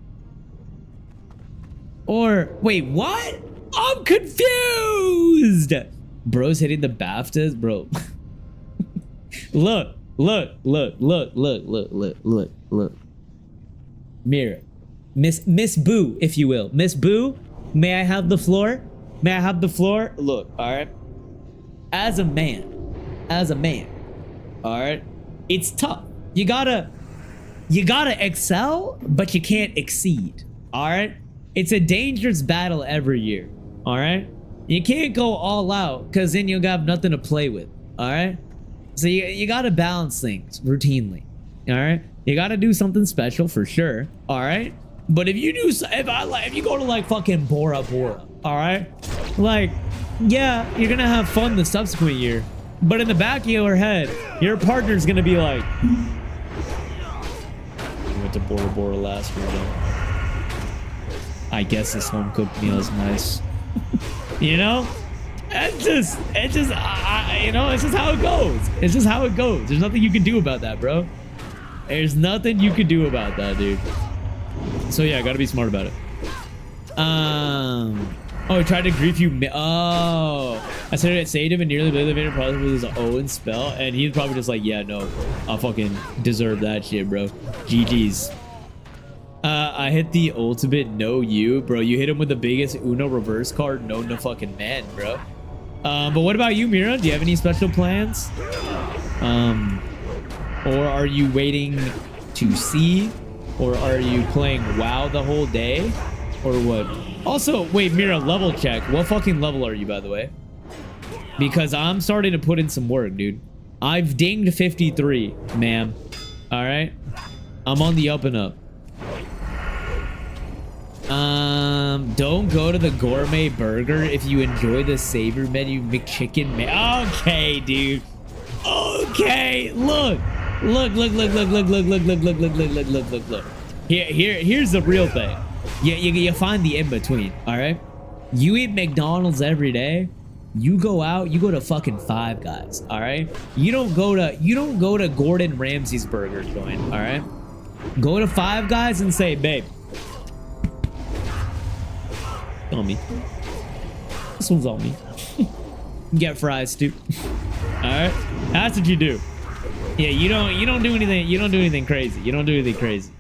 Or wait, what? I'm confused. Bro's hitting the BAFTAs, bro. Look. Mira, Miss Boo, if you will. Miss Boo, may I have the floor? May I have the floor? Look, all right. As a man, as a man. All right, it's tough. You gotta excel, but you can't exceed. All right, it's a dangerous battle every year. All right, you can't go all out because then you'll have nothing to play with. All right, so you gotta balance things routinely. All right, you gotta do something special for sure. All right, but if you do, if you go to like fucking Bora Bora, all right, like, yeah, you're gonna have fun the subsequent year, but in the back of your head, your partner's gonna be like, we went to Bora Bora last weekend. I guess this home cooked meal is nice. You know, it's just you know, it's just how it goes. It's just how it goes. There's nothing you can do about that, bro. There's nothing you can do about that, dude. So yeah, gotta be smart about it. Oh, he tried to grief you. Oh, I said it saved him and nearly elevated probably with his Owen spell, and he's probably just like, yeah, no, I'll fucking deserve that shit, bro. GG's. I hit the ultimate no you, bro. You hit him with the biggest Uno reverse card known to fucking man, bro. But what about you, Mira? Do you have any special plans? Or are you waiting to see? Or are you playing WoW the whole day? Or what? Also, wait, Mira, level check. What fucking level are you, by the way? Because I'm starting to put in some work, dude. I've dinged 53, ma'am. All right? I'm on the up and up. Don't go to the gourmet burger if you enjoy the savor menu McChicken. Okay, dude. Okay, look. Look. Here's the real thing. You find the in between. All right. You eat McDonald's every day. You go out. You go to fucking Five Guys. All right. You don't go to Gordon Ramsay's burger joint. All right. Go to Five Guys and say, babe. On me. This one's on me. Get fries, too. All right. That's what you do. Yeah, you don't do anything. You don't do anything crazy. You don't do anything crazy.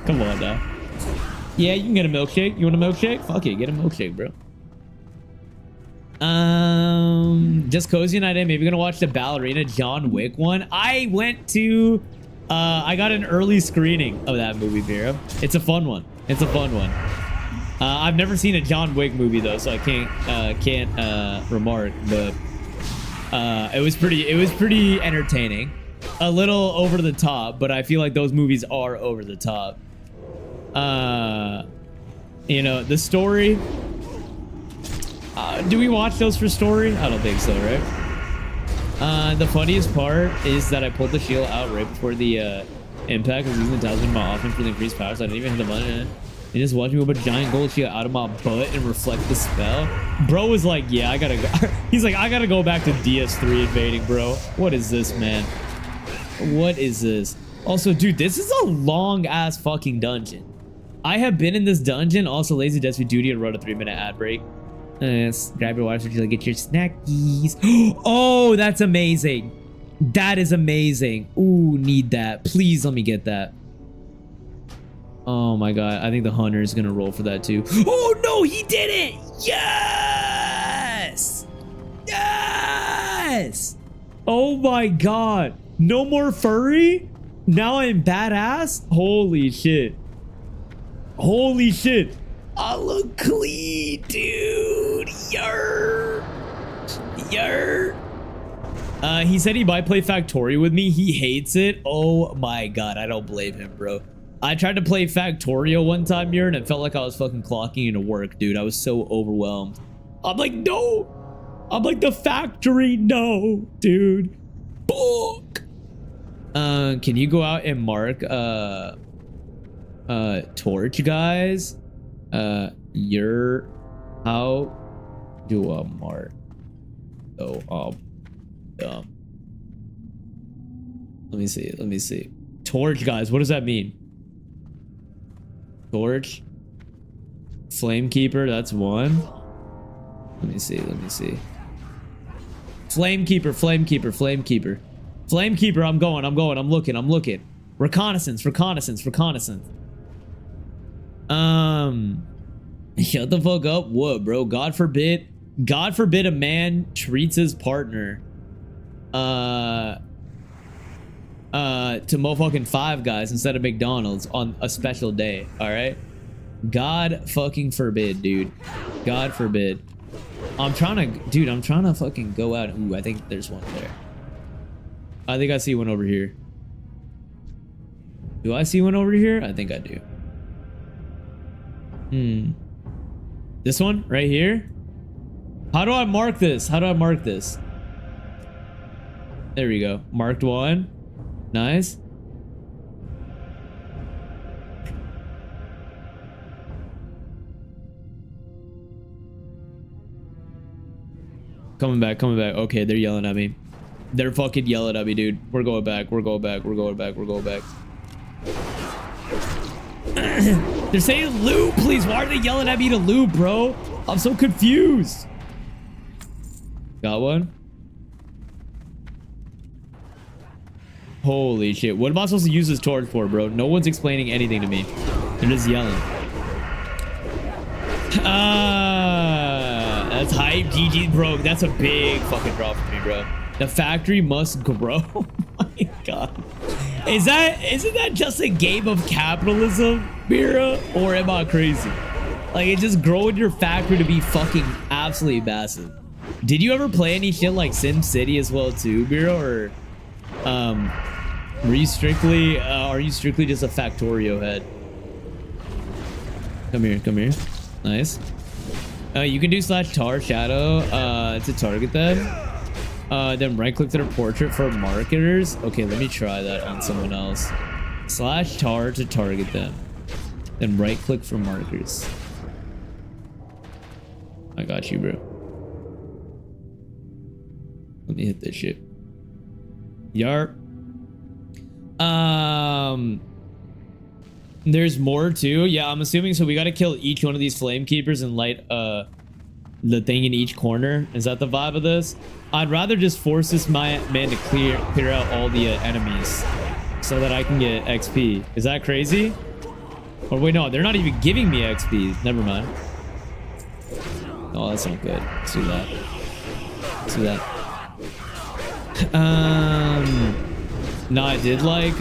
Come on, now. Yeah, you can get a milkshake. You want a milkshake? Fuck it, get a milkshake, bro. Just cozy night in. Maybe gonna watch the Ballerina John Wick one. I went to, I got an early screening of that movie, Vera. It's a fun one. It's a fun one. I've never seen a John Wick movie though, so I can't remark, but it was pretty entertaining. A little over the top, but I feel like those movies are over the top. You know, the story. Do we watch those for story? I don't think so, right? The funniest part is that I pulled the shield out right before the impact. I was using the talisman in my offense for the increased power, so I didn't even hit the button. And just watch me whip a giant gold shield out of my butt and reflect the spell. Bro was like, yeah, I gotta go. He's like, I gotta go back to DS3 invading, bro. What is this, man? What is this? Also, dude, this is a long ass fucking dungeon. I have been in this dungeon. Also, lazy desk for duty to run a 3-minute ad break. Grab your water to get your snackies. Oh, that's amazing. That is amazing. Ooh, need that. Please let me get that. Oh my god, I think the hunter is gonna roll for that too. Oh no, he did it! Yes! Yes! Oh my god. No more furry? Now I'm badass? Holy shit. Holy shit. I look clean, dude. Yer. He said he might play Factorio with me. He hates it. Oh my god, I don't blame him, bro. I tried to play Factorio one time here and it felt like I was fucking clocking into work, dude. I was so overwhelmed. I'm like, no. I'm like, the factory, no, dude. Book. Can you go out and mark torch, guys? How do I mark? Oh, dumb. Let me see. Torch, guys. What does that mean? Torch. Flamekeeper, that's one. Let me see. Flamekeeper. I'm going. I'm looking. Reconnaissance. Shut the fuck up. What, bro? God forbid a man treats his partner to motherfucking Five Guys instead of McDonald's on a special day. All right, God fucking forbid, dude. God forbid. I'm trying to fucking go out. Ooh, I think there's one there. I think I see one over here. Do I see one over here? I think I do. This one right here? How do I mark this? How do I mark this? There we go. Marked one. Nice. Coming back, coming back. Okay, they're yelling at me. They're fucking yelling at me, dude. We're going back, we're going back, we're going back, we're going back. They're saying loot, please. Why are they yelling at me to loot, bro? I'm so confused. Got one. Holy shit. What am I supposed to use this torch for, bro? No one's explaining anything to me. They're just yelling. That's hype. GG, bro. That's a big fucking drop for me, bro. The factory must grow. Oh my god. Isn't that just a game of capitalism, Mira? Or am I crazy? Like, it's just growing your factory to be fucking absolutely massive. Did you ever play any shit like Sim City as well too, Mira? Or are you strictly just a Factorio head? Come here, come here. Nice. You can do /tar shadow to target them. Then right click their portrait for marketers. Okay, let me try that on someone else. /tar to target them. Then right click for markers. I got you, bro. Let me hit this shit. Yarp. There's more too. Yeah, I'm assuming so. We got to kill each one of these flame keepers and light the thing in each corner. Is that the vibe of this? I'd rather just force this man to clear out all the enemies so that I can get XP. Is that crazy? Or wait, no, they're not even giving me XP. Never mind. Oh, that's not good. Let's do that. Let's do that. No, I did like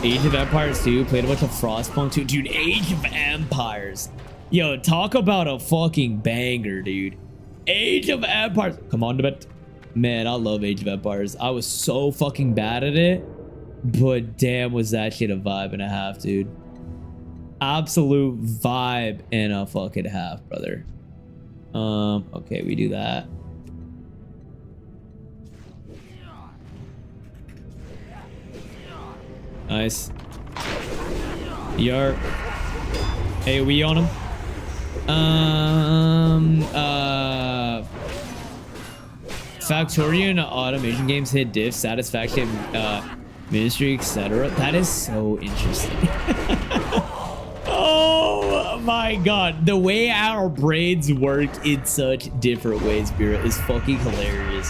Age of Empires 2. Played a bunch of Frostpunk 2. Dude, Age of Empires. Yo, talk about a fucking banger, dude. Age of Empires. Come on, Tibet. Man, I love Age of Empires. I was so fucking bad at it. But damn, was that shit a vibe and a half, dude. Absolute vibe and a fucking half, brother. Okay, we do that. Nice. Yarp. Hey, we on him? Factorian automation games hit diff, satisfaction, ministry, etc. That is so interesting. Oh my god. The way our brains work in such different ways, Bira, is fucking hilarious.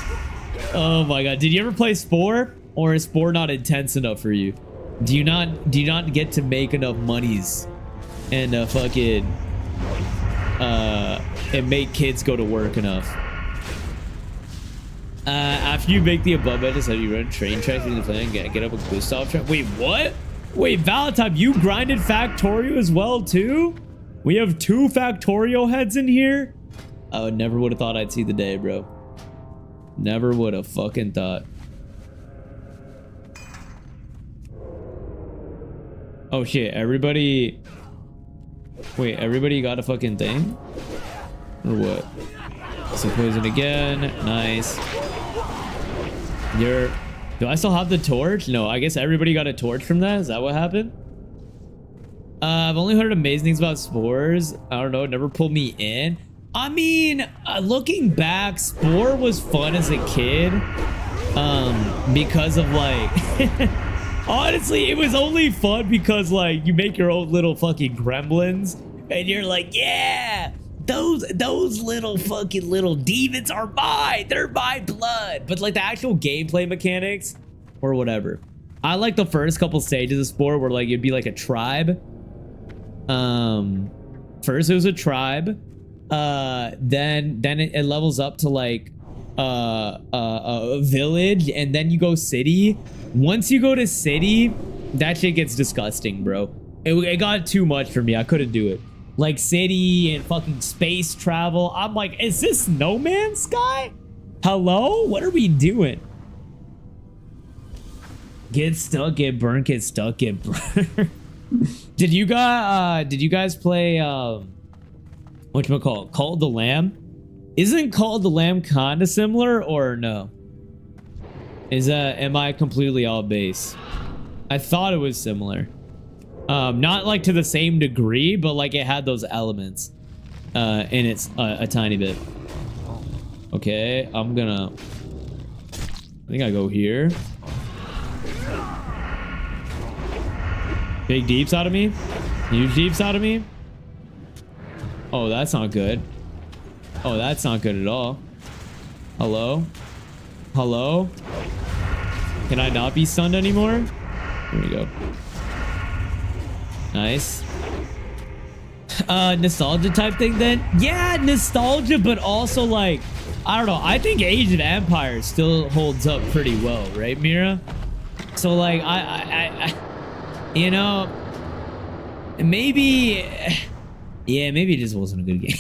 Oh my god. Did you ever play Spore? Or is Spore not intense enough for you? Do you not get to make enough monies and fucking and make kids go to work enough? After you make the above episode, you run train tracks in the plan and get up a Gustav track. Wait, what? Wait, Valentine, you grinded Factorio as well too? We have 2 Factorio heads in here? I never would have thought I'd see the day, bro. Never would have fucking thought. Oh shit, everybody... Wait, everybody got a fucking thing? Or what? Some poison again. Nice. Do I still have the torch? No, I guess everybody got a torch from that. Is that what happened? I've only heard amazing things about Spores. I don't know, it never pulled me in. I mean, looking back, Spore was fun as a kid. Because of like... Honestly, it was only fun because like you make your own little fucking gremlins and you're like, yeah, those little fucking little demons are mine. They're my blood. But like the actual gameplay mechanics or whatever. I like the first couple stages of Spore where like it'd be like a tribe. First it was a tribe. Then it levels up to like village and then you go city. Once you go to city, that shit gets disgusting, bro. It got too much for me. I couldn't do it. Like city and fucking space travel. I'm like, is this No Man's Sky? Hello? What are we doing? Get stuck, get burnt, get stuck, get burnt. Did you guys play whatchamacallit? Call of the Lamb? Isn't Call of the Lamb kinda similar or no? Am I completely all base? I thought it was similar. Not like to the same degree, but like it had those elements in it a tiny bit. Okay, I think I go here. Big deeps out of me? Huge deeps out of me? Oh, that's not good. Oh, that's not good at all. Hello? Hello? Can I not be stunned anymore? Here we go. Nice. Nostalgia type thing then? Yeah, nostalgia, but also like, I don't know. I think Age of Empires still holds up pretty well, right, Mira? So like, I you know, maybe, yeah, maybe it just wasn't a good game.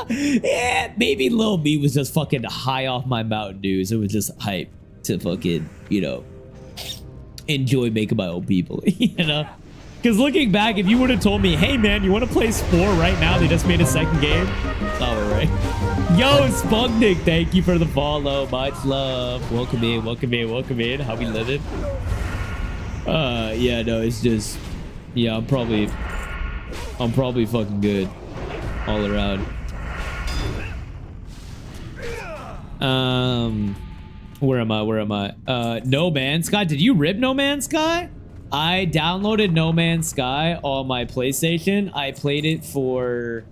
Yeah, maybe Lil B was just fucking high off my Mountain Dews. It was just hype to fucking, you know, enjoy making my own people, you know? Because looking back, if you would have told me, hey man, you want to play Spore right now? They just made a second game. It's all right. Yo, Spugnik, thank you for the follow. Much love. Welcome in, welcome in, welcome in. How we living? Yeah, no, it's just, yeah, I'm probably fucking good all around. Where am I? No Man's Sky. Did you rip No Man's Sky? I downloaded No Man's Sky on my PlayStation. I played it for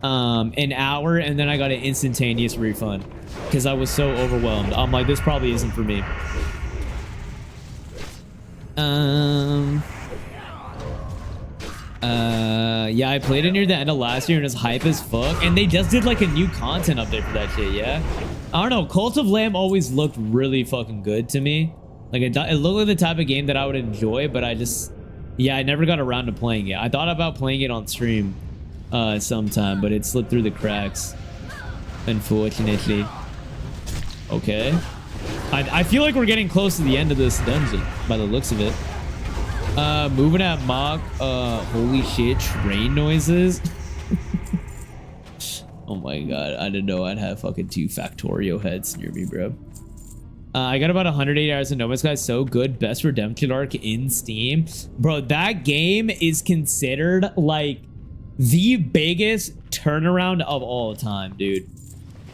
an hour and then I got an instantaneous refund because I was so overwhelmed. I'm like, this probably isn't for me. Yeah, I played it near the end of last year and it's hype as fuck. And they just did like a new content update for that shit, yeah? I don't know. Cult of Lamb always looked really fucking good to me. Like it looked like the type of game that I would enjoy, but I never got around to playing it. I thought about playing it on stream sometime, but it slipped through the cracks, unfortunately. Okay. I feel like we're getting close to the end of this dungeon by the looks of it. Moving at Mach. Holy shit, train noises. Oh my god, I didn't know I'd have fucking 2 Factorio heads near me, bro. I got about 180 hours in No Man's Sky. So good. Best redemption arc in Steam. Bro, that game is considered like the biggest turnaround of all time, dude.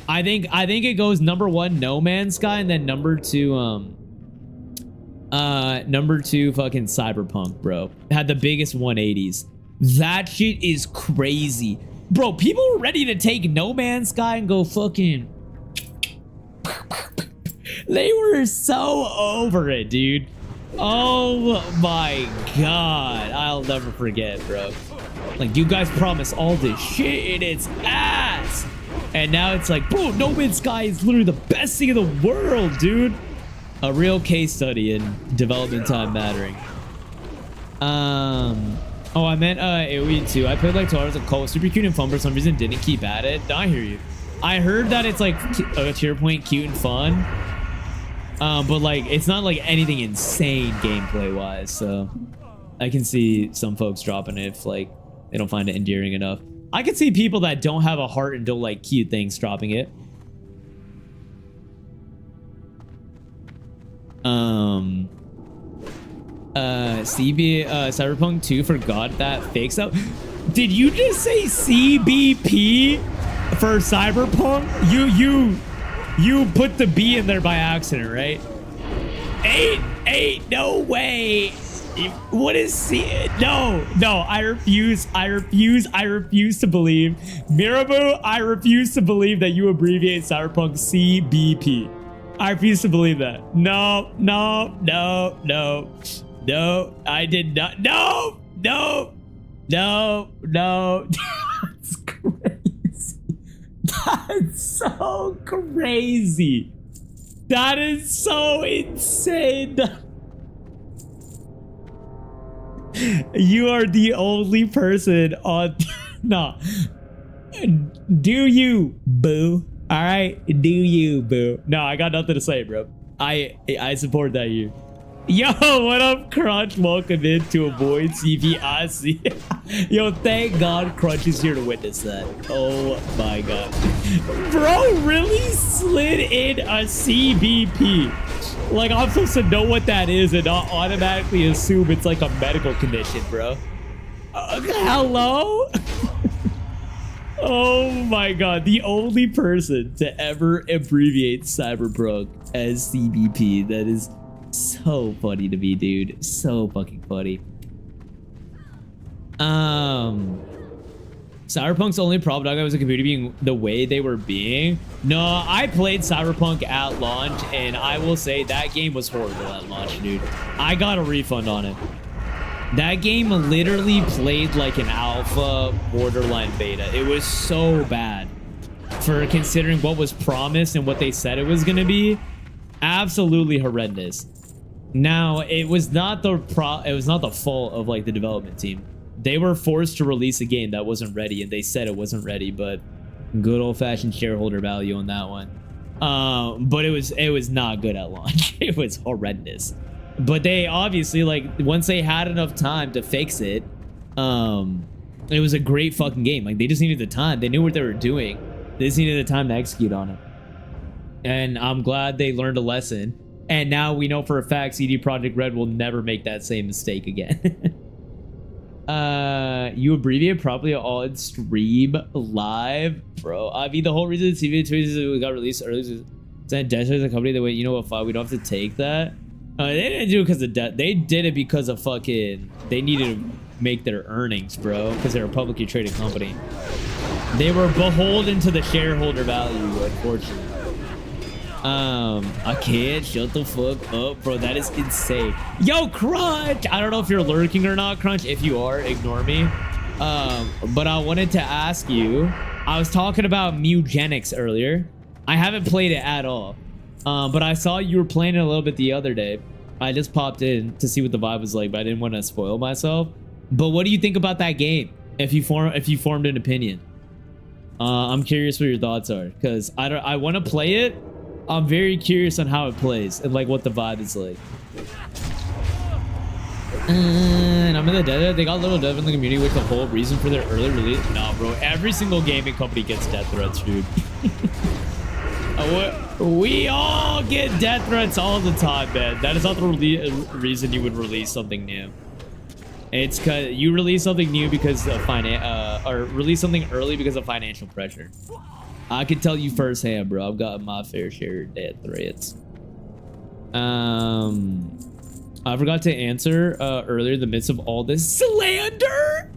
I think it goes #1 No Man's Sky and then #2 #2 fucking Cyberpunk, bro. Had the biggest 180s. That shit is crazy. Bro, people were ready to take No Man's Sky and go fucking... They were so over it, dude. Oh my god. I'll never forget, bro. Like, you guys promised all this shit in its ass. And now it's like, bro, No Man's Sky is literally the best thing in the world, dude. A real case study in development time mattering. Oh, I meant AoE 2. I played like 2 hours of Cult. Super cute and fun for some reason. Didn't keep at it. I hear you. I heard that it's like a tier point cute and fun. But like it's not like anything insane gameplay wise. So I can see some folks dropping it if like they don't find it endearing enough. I can see people that don't have a heart and don't like cute things dropping it. Cyberpunk 2 forgot that fake stuff. Did you just say CBP for Cyberpunk? You put the B in there by accident, right? Eight, no way. What is C? No, I refuse to believe. Mirabu, I refuse to believe that you abbreviate Cyberpunk CBP. I refuse to believe that. No, I did not. No. That's crazy. That's so crazy. That is so insane. You are the only person on. Nah. Do you, boo? All right, do you, boo? No, I got nothing to say, bro. I support that you. Yo, what up, Crunch? Welcome in to avoid CVIC. Yo, thank God Crunch is here to witness that. Oh my God. Bro really slid in a CBP. Like, I'm supposed to know what that is and not automatically assume it's like a medical condition, bro. Hello? Oh my God. The only person to ever abbreviate Cyberpunk as CBP. That is so funny to me, dude. So fucking funny. Cyberpunk's only problem, dog, was the community being the way they were being. No, I played Cyberpunk at launch, and I will say that game was horrible at launch, dude. I got a refund on it. That game literally played like an alpha borderline beta. It was so bad for considering what was promised and what they said it was gonna be. Absolutely horrendous. Now, it was not the fault of like the development team. They were forced to release a game that wasn't ready, and they said it wasn't ready, but good old-fashioned shareholder value on that one. But it was not good at launch. It was horrendous. But they obviously, like, once they had enough time to fix it, it was a great fucking game. Like, they just needed the time. They knew what they were doing. They just needed the time to execute on it. And I'm glad they learned a lesson. And now we know for a fact CD Projekt Red will never make that same mistake again. You abbreviate properly on stream live, bro. I mean, the whole reason TV got released early is that Desert is a company that went, you know what, fine, we don't have to take that. They didn't do it because of debt. They did it because of fucking, they needed to make their earnings, bro, because they're a publicly traded company. They were beholden to the shareholder value, unfortunately. I can't shut the fuck up, bro. That is insane. Yo, Crunch! I don't know if you're lurking or not, Crunch. If you are, ignore me. But I wanted to ask you, I was talking about Mugenics earlier. I haven't played it at all. But I saw you were playing it a little bit the other day. I just popped in to see what the vibe was like, but I didn't want to spoil myself. But what do you think about that game? If you formed an opinion, I'm curious what your thoughts are, because I want to play it. I'm very curious on how it plays and like what the vibe is like. And I'm in the dead. They got little dev in the community with the whole reason for their early release. Nah, bro. Every single gaming company gets death threats, dude. We all get death threats all the time, man. That is not the reason you would release something new. It's because you release something new because of or release something early because of financial pressure. I can tell you firsthand, bro. I've gotten my fair share of death threats. I forgot to answer earlier in the midst of all this slander.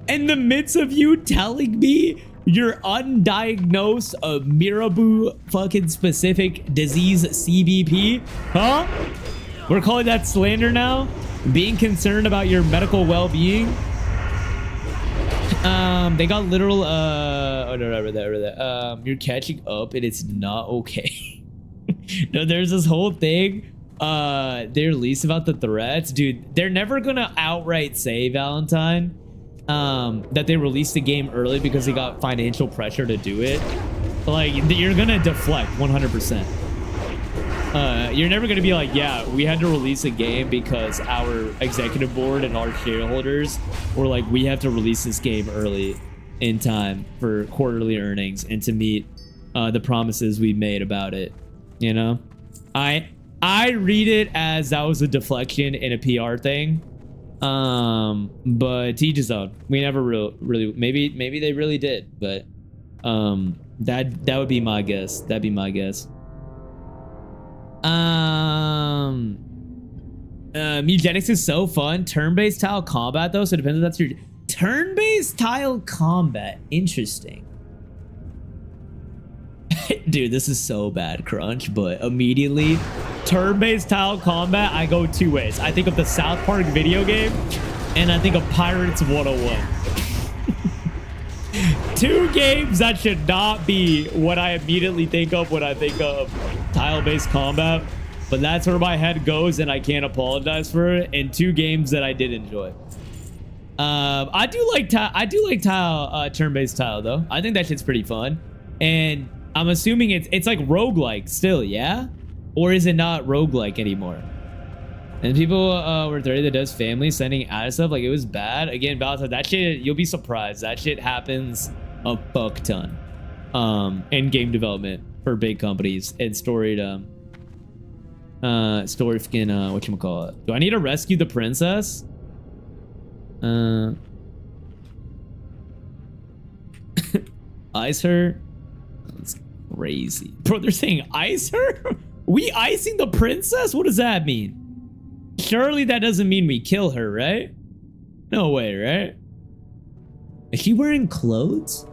In the midst of you telling me you're undiagnosed Mirabu fucking specific disease CBP, huh? We're calling that slander now? Being concerned about your medical well-being? They got literal, oh no, over there. You're catching up and it's not okay. No, there's this whole thing, they released about the threats. Dude, they're never gonna outright say, Valentine, that they released the game early because they got financial pressure to do it. Like, you're gonna deflect 100%. You're never gonna be like, yeah, we had to release a game because our executive board and our shareholders were like, we have to release this game early in time for quarterly earnings and to meet the promises we made about it. You know, I read it as that was a deflection and a PR thing. But to each his own. We never really maybe they really did, but that would be my guess. That'd be my guess. Mugenics is so fun. Turn-based tile combat though, so it depends if that's your turn-based tile combat. Interesting. Dude, this is so bad, Crunch, but immediately turn-based tile combat, I go two ways. I think of the South Park video game, and I think of Pirates 101. Two games that should not be what I immediately think of when I think of tile-based combat, but that's where my head goes, and I can't apologize for it. And two games that I did enjoy. I do like tile, turn-based tile though. I think that shit's pretty fun, and I'm assuming it's like roguelike still, yeah? Or is it not roguelike anymore? And people were 30 that does family sending out stuff like it was bad. Again, Valentine, that shit, you'll be surprised. That shit happens a fuck ton in game development for big companies and storied whatchamacallit. Do I need to rescue the princess? Ice her? That's crazy. Bro, they're saying ice her? We icing the princess? What does that mean? Surely that doesn't mean we kill her, right? No way, right? Is she wearing clothes?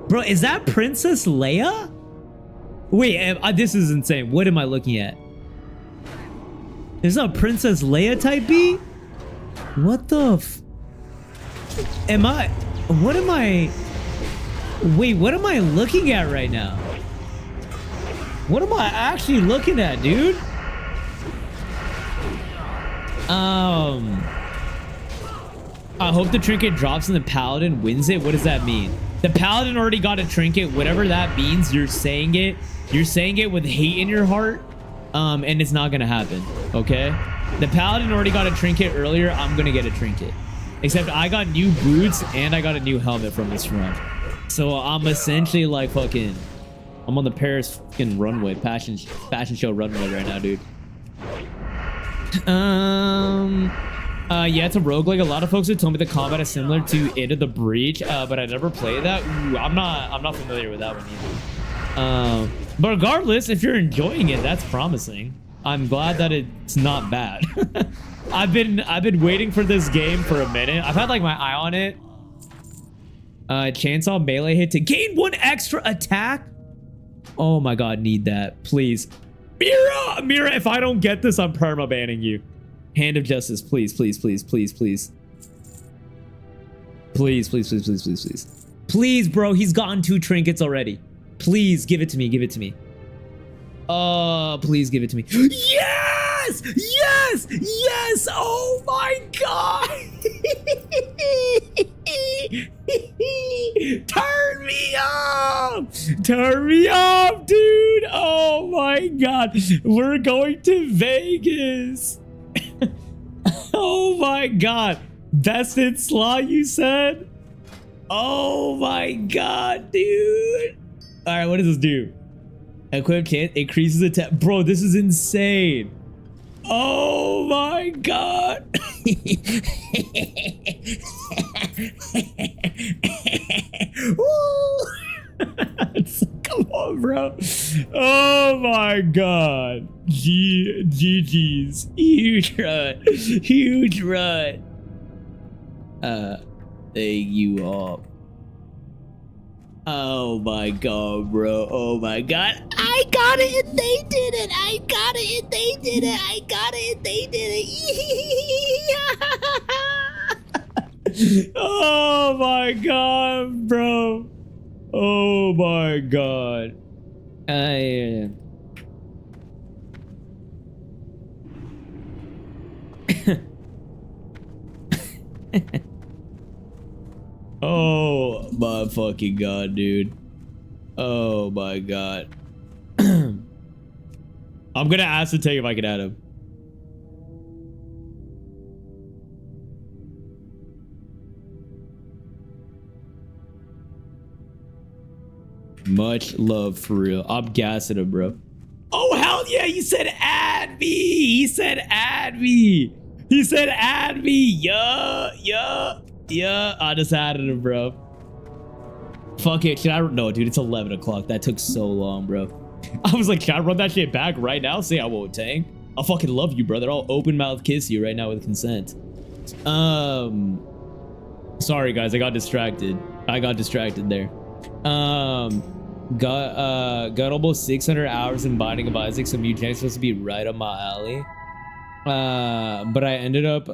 Bro, is that Princess Leia? Wait, this is insane. What am I looking at? Is that Princess Leia type B? What the wait, what am I looking at right now? What am I actually looking at, dude? I hope the trinket drops and the paladin wins it. What does that mean? The paladin already got a trinket. Whatever that means, you're saying it with hate in your heart. And it's not gonna happen, okay? The paladin already got a trinket earlier. I'm gonna get a trinket. Except I got new boots and I got a new helmet from this run. So I'm essentially like fucking... I'm on the Paris fucking runway, fashion show runway right now, dude. Yeah, it's a roguelike. A lot of folks have told me the combat is similar to Into the Breach, but I never played that. Ooh, I'm not familiar with that one either. But regardless, if you're enjoying it, that's promising. I'm glad that it's not bad. I've been waiting for this game for a minute. I've had like my eye on it. Chainsaw melee hit to gain 1 extra attack. Oh my god, need that, please. Mira, if I don't get this, I'm perma banning you. Hand of justice, please, please, please, please, please. Please, please, please, please, please, please. Please, bro, he's gotten 2 trinkets already. Please, give it to me, give it to me. Please give it to me. Yes! Yes! Yes! Oh my god! Turn me off! Turn me off, dude! Oh my god! We're going to Vegas! Oh my god! Best in slot, you said? Oh my god, dude! Alright, what does this do? Equip chance increases attack. Bro, this is insane. Oh my god. Come on, bro. Oh my god. GG's. Huge run. Huge run. Thank you all. Oh my god, bro. Oh my god. I got it and they did it. I got it and they did it. I got it and they did it. Oh my god, bro. Oh my god. Oh my fucking god, dude. Oh my god. I'm gonna ask the tank if I can add him. Much love, for real. I'm gassing him, bro. Oh, hell yeah, he said add me. He said add me. He said add me. Yeah, yeah. Yeah, I just added him, bro. Fuck it, should I? No, dude, it's 11 o'clock. That took so long, bro. I was like, should I run that shit back right now? Say I won't, Tank. I'll fucking love you, brother. I'll open mouth kiss you right now with consent. Sorry, guys, I got distracted. I got distracted there. Got almost 600 hours in Binding of Isaac, so Mutane's supposed to be right up my alley. But I ended up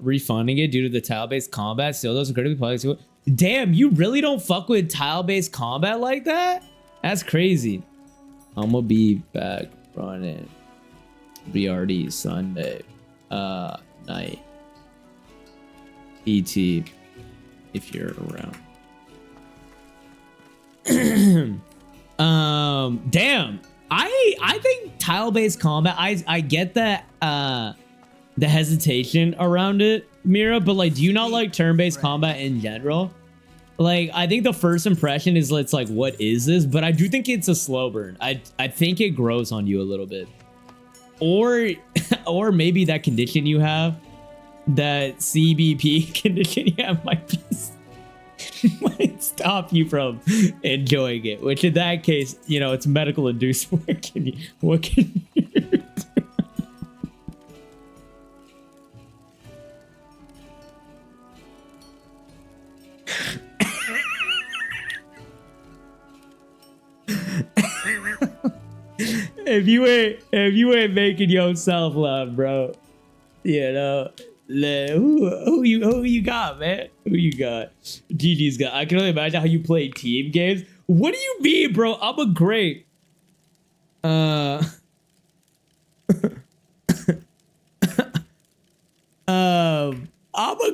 refunding it due to the tile-based combat. Still, those incredibly popular. Damn, you really don't fuck with tile-based combat like that? That's crazy. I'm gonna be back running BRD Sunday night. ET if you're around. Damn. I think tile-based combat, I get that the hesitation around it, Mira, but like, do you not like turn-based combat in general? Like, I think the first impression is it's like, what is this? But I do think it's a slow burn. I think it grows on you a little bit. Or maybe that condition you have, that CBP condition you have might stop you from enjoying it, which in that case, you know, it's medical induced. What can you do? If you ain't making yourself laugh, bro, you know, who you got, man? Who you got? GG's got. I can only imagine how you play team games. What do you mean, bro? I'm a great I'm a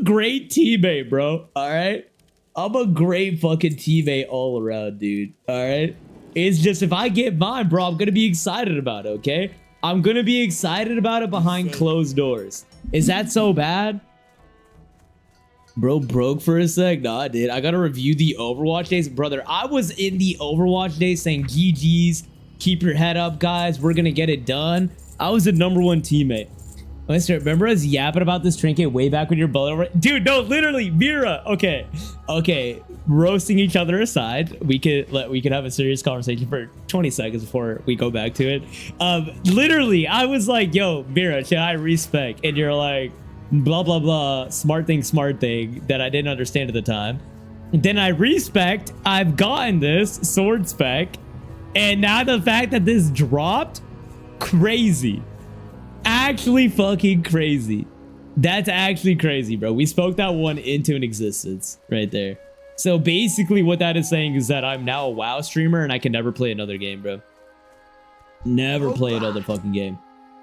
great teammate, bro. All right, I'm a great fucking teammate all around, dude. All right. It's just, if I get mine, bro, I'm gonna be excited about it, okay? I'm gonna be excited about it behind closed doors. Is that so bad? Bro broke for a sec? Nah, dude. I gotta review the Overwatch days. Brother, I was in the Overwatch days saying, GG's, keep your head up, guys. We're gonna get it done. I was the #1 teammate. Listen, remember us yapping about this trinket way back when you're bullet over? Dude, no, literally, Mira. Okay. Roasting each other aside, we could have a serious conversation for 20 seconds before we go back to it. Literally, I was like, yo, Mira, should I respec? And you're like, blah, blah, blah, smart thing that I didn't understand at the time. Then I respect, I've gotten this sword spec, and now the fact that this dropped, crazy. Actually fucking crazy. That's actually crazy, bro. We spoke that one into an existence right there. So basically what that is saying is that I'm now a WoW streamer and I can never play another game, bro. Never play another fucking game.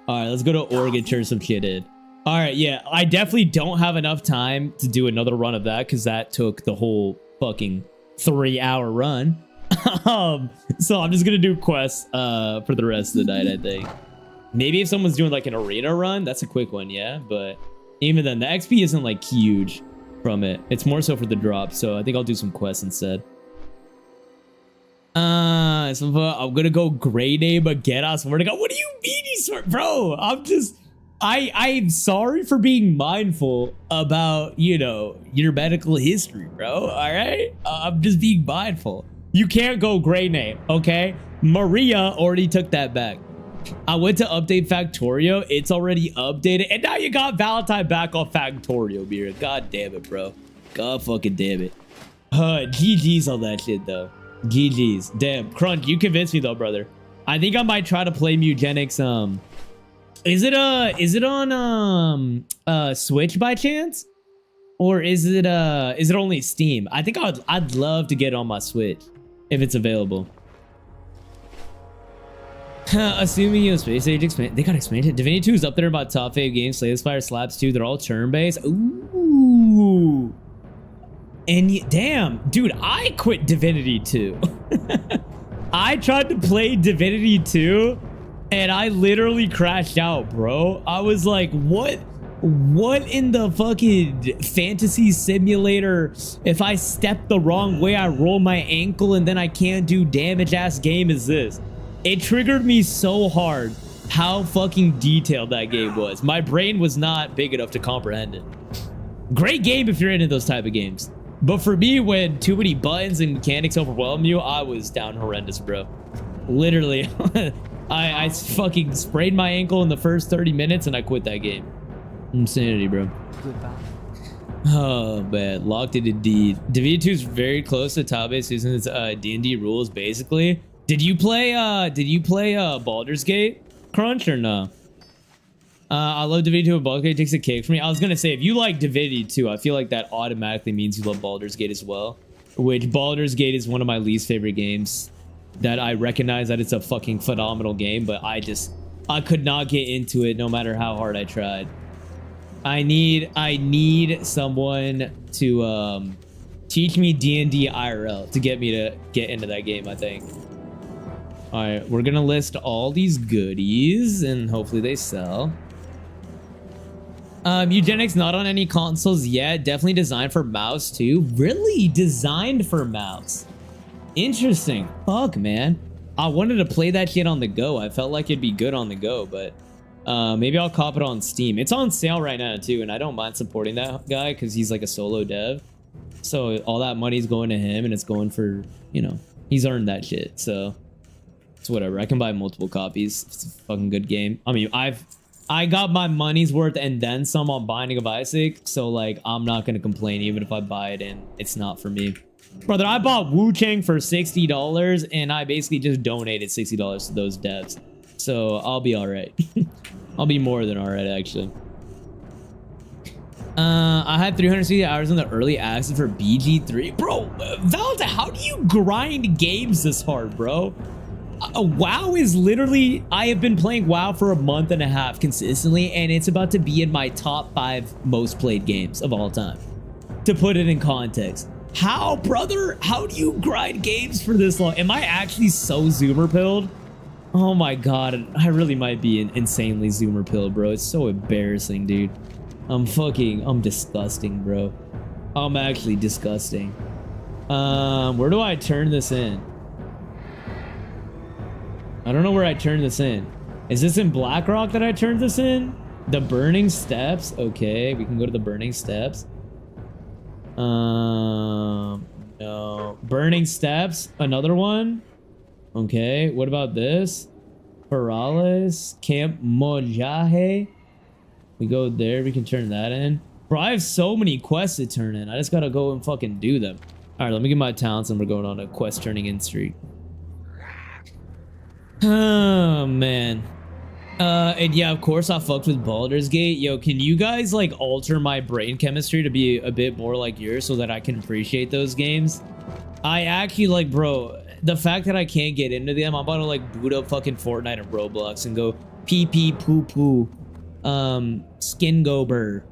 All right, let's go to Oregon, turn some shit in. All right, yeah, I definitely don't have enough time to do another run of that because that took the whole fucking 3-hour run. So I'm just gonna do quests for the rest of the night, I think. Maybe if someone's doing like an arena run, that's a quick one, yeah. But even then, the XP isn't like huge from it. It's more so for the drop. So I think I'll do some quests instead. So I'm gonna go gray name again. I swear to God. What do you mean you swear, bro? I'm sorry for being mindful about, you know, your medical history, bro. All right, I'm just being mindful. You can't go gray name, okay? Maria already took that back. I went to update Factorio. It's already updated. And now you got Valentine back on Factorio, Mira. God damn it, bro. God fucking damn it. GG's on that shit, though. GG's. Damn. Crunch, you convinced me, though, brother. I think I might try to play Mugenics. Is it on Switch by chance? Or is it only Steam? I think I'd love to get it on my Switch if it's available. Assuming you have Space Age expansion, they got expansion. Divinity 2 is up there about top 5 games. Slay the Spire, Slabs 2, they're all turn-based. Ooh. And damn, dude, I quit Divinity 2. I tried to play Divinity 2 and I literally crashed out, bro. I was like, what in the fucking fantasy simulator? If I step the wrong way, I roll my ankle and then I can't do damage ass game is this? It triggered me so hard how fucking detailed that game was. My brain was not big enough to comprehend it. Great game if you're into those type of games. But for me, when too many buttons and mechanics overwhelm you, I was down horrendous, bro. Literally, I fucking sprained my ankle in the first 30 minutes and I quit that game. Insanity, bro. Goodbye. Oh man, locked it indeed. Divinity 2 is very close to top-based using its D&D rules, basically. Did you play Baldur's Gate, Crunch, or no? I love Divinity 2 and Baldur's Gate takes a cake for me. I was gonna say, if you like Divinity 2, I feel like that automatically means you love Baldur's Gate as well. Which Baldur's Gate is one of my least favorite games. That I recognize that it's a fucking phenomenal game, but I could not get into it no matter how hard I tried. I need someone to teach me D&D IRL to get me to get into that game, I think. All right, we're gonna list all these goodies and hopefully they sell. Eugenics not on any consoles yet. Definitely designed for mouse too. Really? Designed for mouse? Interesting. Fuck, man. I wanted to play that shit on the go. I felt like it'd be good on the go, but maybe I'll cop it on Steam. It's on sale right now too, and I don't mind supporting that guy because he's like a solo dev. So all that money's going to him, and it's going for, you know, he's earned that shit. So it's whatever. I can buy multiple copies. It's a fucking good game. I mean, I got my money's worth and then some on Binding of Isaac, so like I'm not gonna complain even if I buy it and it's not for me. Brother, I bought Wu Chang for $60 and I basically just donated $60 to those devs. So I'll be alright. I'll be more than alright actually. I had 360 hours in the early access for BG3. Bro, Valda, how do you grind games this hard, bro? WoW is literally, I have been playing WoW for a month and a half consistently, and it's about to be in my top 5 most played games of all time. To put it in context. How, brother? How do you grind games for this long? Am I actually so zoomer pilled? Oh my god, I really might be insanely zoomer pilled, bro. It's so embarrassing, dude. I'm disgusting, bro. I'm actually disgusting. Where do I turn this in? I don't know where I turn this in. Is this in Blackrock that I turned this in? The Burning Steps? Okay, we can go to the Burning Steps. No. Burning Steps, another one. Okay, what about this? Perales, Camp Mojahe. We go there, we can turn that in. Bro, I have so many quests to turn in. I just gotta go and fucking do them. All right, let me get my talents and we're going on a quest turning in streak. Oh, man. And yeah, of course I fucked with Baldur's Gate. Yo, can you guys like alter my brain chemistry to be a bit more like yours so that I can appreciate those games? I actually like, bro, the fact that I can't get into them, I'm about to like boot up fucking Fortnite and Roblox and go pee pee poo poo, skin go burr,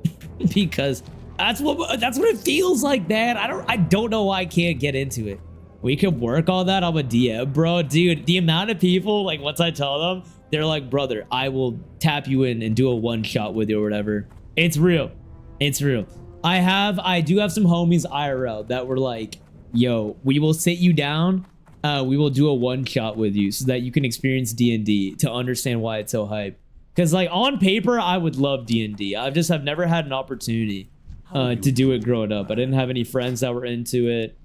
because that's what it feels like, man. I don't know why I can't get into it. We could work all that on a DM, bro. Dude, the amount of people, like, once I tell them, they're like, brother, I will tap you in and do a one-shot with you or whatever. It's real. It's real. I do have some homies IRL that were like, yo, we will sit you down. We will do a one-shot with you so that you can experience D&D to understand why it's so hype. Because, like, on paper, I would love D&D. I've never had an opportunity to do it growing up. I didn't have any friends that were into it.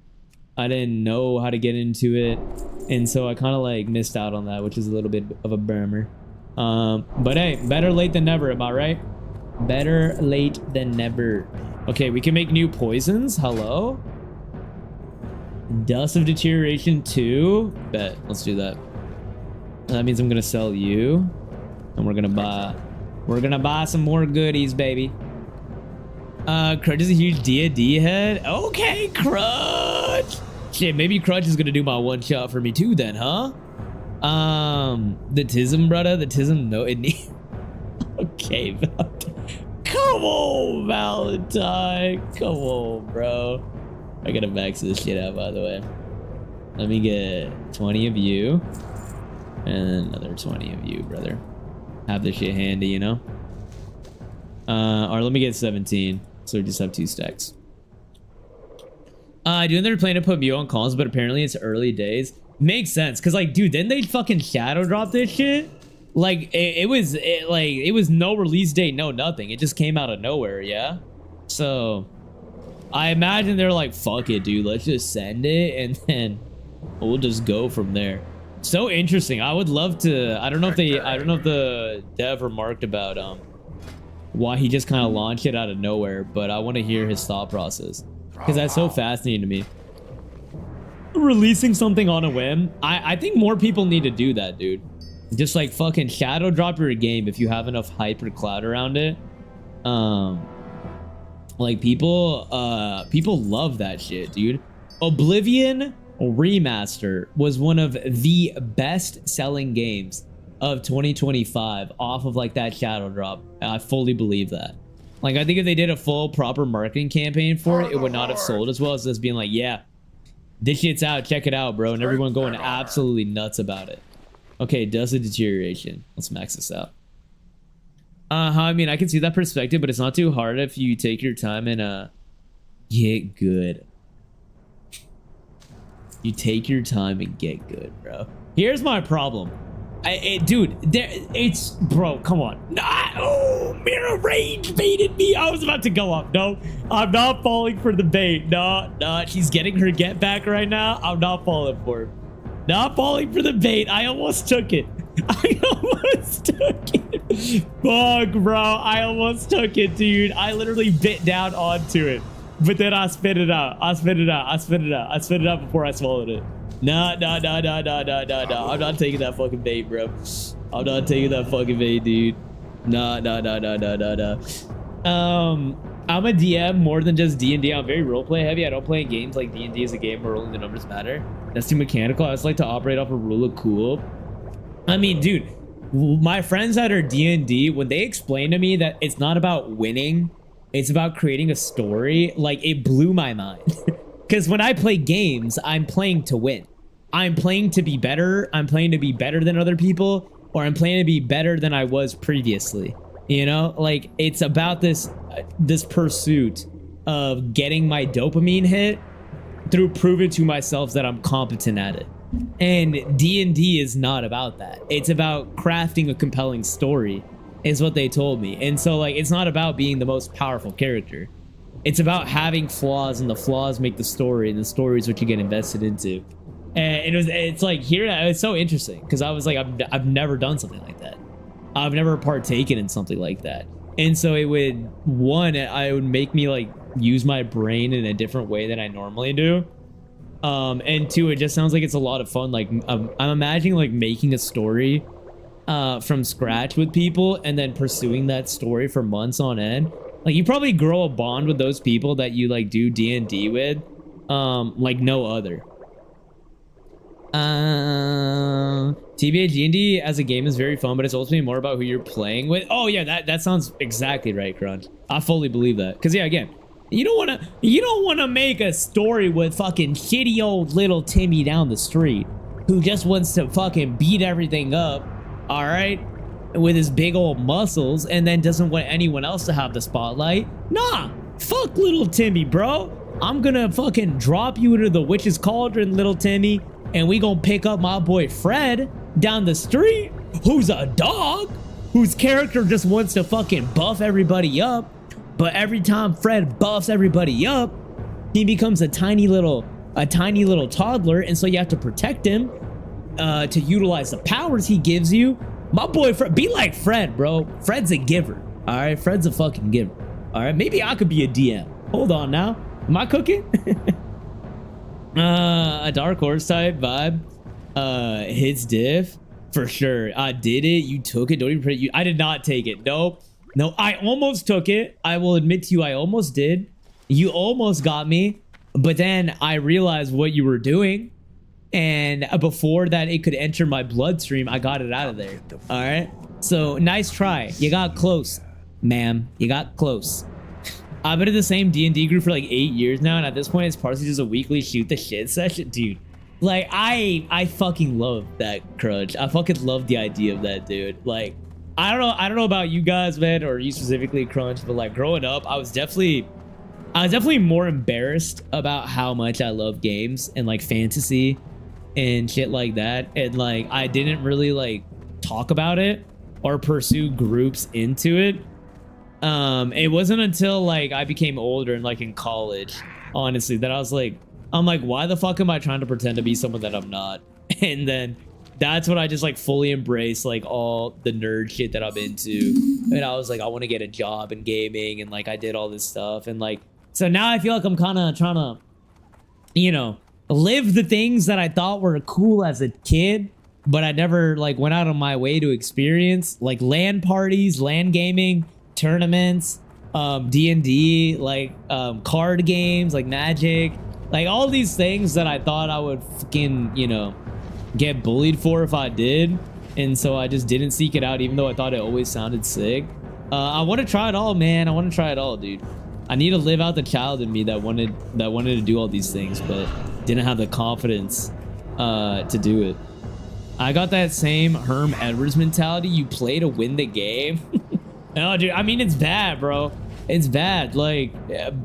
I didn't know how to get into it, and so I kind of like missed out on that, which is a little bit of a bummer. But hey, better late than never, am I right? Better late than never. Okay, we can make new poisons. Hello? Dust of Deterioration 2. Bet. Let's do that. That means I'm gonna sell you, and we're gonna buy some more goodies, baby. Crutch is a huge D&D head. Okay, Crutch. Shit, maybe Crutch is gonna do my one shot for me too then, huh? The Tism, brother. The Tism, no, it need. Okay, Valentine. Come on, Valentine. Come on, bro. I gotta max this shit out, by the way. Let me get 20 of you. And another 20 of you, brother. Have this shit handy, you know? Or let me get 17. So we just have 2 stacks. I do know they're planning to put Mew on calls, but apparently it's early days. Makes sense, cause like, dude, then they fucking shadow drop this shit. Like it was no release date, no nothing. It just came out of nowhere, yeah. So I imagine they're like, fuck it, dude. Let's just send it, and then we'll just go from there. So interesting. I would love to. I don't know if the dev remarked about why he just kind of launched it out of nowhere, but I want to hear his thought process because that's so fascinating to me. Releasing something on a whim, I think more people need to do that, dude. just like fucking shadow drop your game if you have enough hype or clout around it. Like people love that shit, dude. Oblivion Remaster was one of the best selling games of 2025 off of like that shadow drop. I fully believe that. Like, I think if they did a full proper marketing campaign for it, it would not have sold as well as this being like, yeah, this shit's out, check it out, bro, and everyone going absolutely nuts about it. Okay, does a deterioration. Let's max this out. I mean, I can see that perspective, but it's not too hard if you take your time and get good. You take your time and get good, bro. Here's my problem. Dude, bro, come on. Oh, mirror rage baited me. I was about to go up. No, I'm not falling for the bait. No, she's getting her get back right now. I'm not falling for it. Not falling for the bait. I almost took it. I almost took it. Fuck, bro. I almost took it, dude. I literally bit down onto it. But then I spit it out. I spit it out before I swallowed it. No. I'm not taking that fucking bait, bro. I'm not taking that fucking bait, dude. No. I'm a DM more than just D&D. I'm very roleplay heavy. I don't play in games like D&D is a game where only the numbers matter. That's too mechanical. I just like to operate off a rule of cool. I mean, dude, my friends that are D&D, when they explain to me that it's not about winning, it's about creating a story, like, it blew my mind. Because when I play games, I'm playing to win. I'm playing to be better. I'm playing to be better than other people, or I'm playing to be better than I was previously. You know, like, it's about this pursuit of getting my dopamine hit through proving to myself that I'm competent at it. And D&D is not about that. It's about crafting a compelling story, is what they told me. And so, like, it's not about being the most powerful character. It's about having flaws, and the flaws make the story, and the story is what you get invested into. And it's like, here, it's so interesting, because I was like, I've never done something like that. I've never partaken in something like that. And so it would, it would make me like use my brain in a different way than I normally do. And two, it just sounds like it's a lot of fun. Like, I'm imagining like making a story from scratch with people and then pursuing that story for months on end. Like, you probably grow a bond with those people that you like do D&D with, like no other. TBA D&D as a game is very fun, but it's ultimately more about who you're playing with. Oh yeah, that sounds exactly right, Crunch. I fully believe that. Cause yeah, again, you don't wanna make a story with fucking shitty old little Timmy down the street who just wants to fucking beat everything up, all right, with his big old muscles, and then doesn't want anyone else to have the spotlight. Nah, fuck little Timmy, bro. I'm gonna fucking drop you into the witch's cauldron, little Timmy, and we gonna pick up my boy Fred down the street, who's a dog, whose character just wants to fucking buff everybody up. But every time Fred buffs everybody up, he becomes a tiny little toddler, and so you have to protect him to utilize the powers he gives you. My boy Fred, be like Fred, bro. Fred's a giver. All right, Fred's a fucking giver. All right, maybe I could be a DM. Hold on now. Am I cooking? A dark horse type vibe. Hits diff for sure. I did it. You took it. Don't even pray. I did not take it. Nope. No, I almost took it. I will admit to you, I almost did. You almost got me, but then I realized what you were doing, and before that it could enter my bloodstream, I got it out of there. All right. So nice try. You got close, ma'am. You got close. I've been in the same D&D group for like 8 years now, and at this point, it's partially just a weekly shoot the shit session, dude. Like, I fucking love that, Crunch. I fucking love the idea of that, dude. Like, I don't know about you guys, man, or you specifically, Crunch, but like growing up, I was definitely more embarrassed about how much I love games and like fantasy and shit like that, and like I didn't really like talk about it or pursue groups into it. It wasn't until like I became older and like in college, honestly, that I'm like, why the fuck am I trying to pretend to be someone that I'm not? And then that's when I just like fully embraced like all the nerd shit that I'm into. And I was like, I want to get a job in gaming, and like I did all this stuff, and like, so now I feel like I'm kind of trying to, you know, live the things that I thought were cool as a kid, but I never like went out of my way to experience like LAN parties, LAN gaming, tournaments, D&D, like card games, like Magic, like all these things that I thought I would fucking, you know, get bullied for if I did. And so I just didn't seek it out, even though I thought it always sounded sick. I want to try it all, man. I want to try it all, dude. I need to live out the child in me that wanted to do all these things, but didn't have the confidence to do it. I got that same Herm Edwards mentality. You play to win the game. No, dude. I mean, it's bad, bro. It's bad. Like,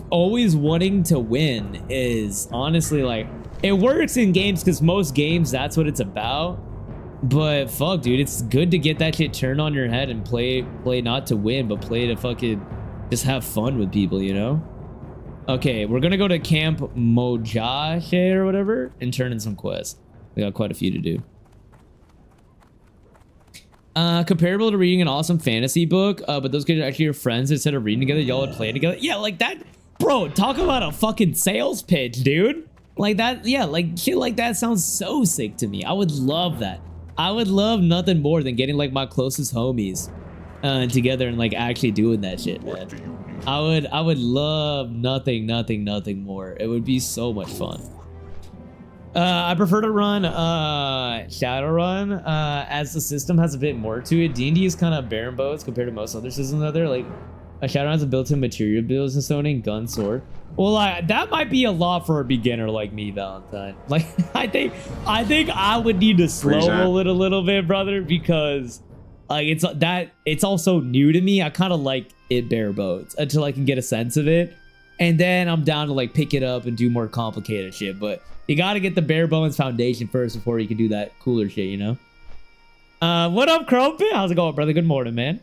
always wanting to win is honestly like, it works in games because most games, that's what it's about. But fuck, dude, it's good to get that shit turned on your head and play not to win, but play to fucking just have fun with people, you know? Okay, we're gonna go to Camp Mojashe or whatever and turn in some quests. We got quite a few to do. Comparable to reading an awesome fantasy book, but those guys are actually your friends. Instead of reading together, y'all would play together. Yeah, like that, bro. Talk about a fucking sales pitch, dude. Like that, yeah, like shit like that sounds so sick to me. I would love that. I would love nothing more than getting like my closest homies together and like actually doing that shit, man. I would love nothing more. It would be so much fun. I prefer to run Shadowrun as the system has a bit more to it. D&D is kind of bare bones compared to most other systems out there. Like Shadowrun has a built-in material builds and stoning, gun, sword. Well, that might be a lot for a beginner like me, Valentine. Like I think I would need to slow roll it a little bit, brother, because like it's also new to me. I kind of like it bare bones until I can get a sense of it, and then I'm down to like pick it up and do more complicated shit. But you got to get the bare bones foundation first before you can do that cooler shit, you know? What up, Crumpet? How's it going, brother? Good morning, man.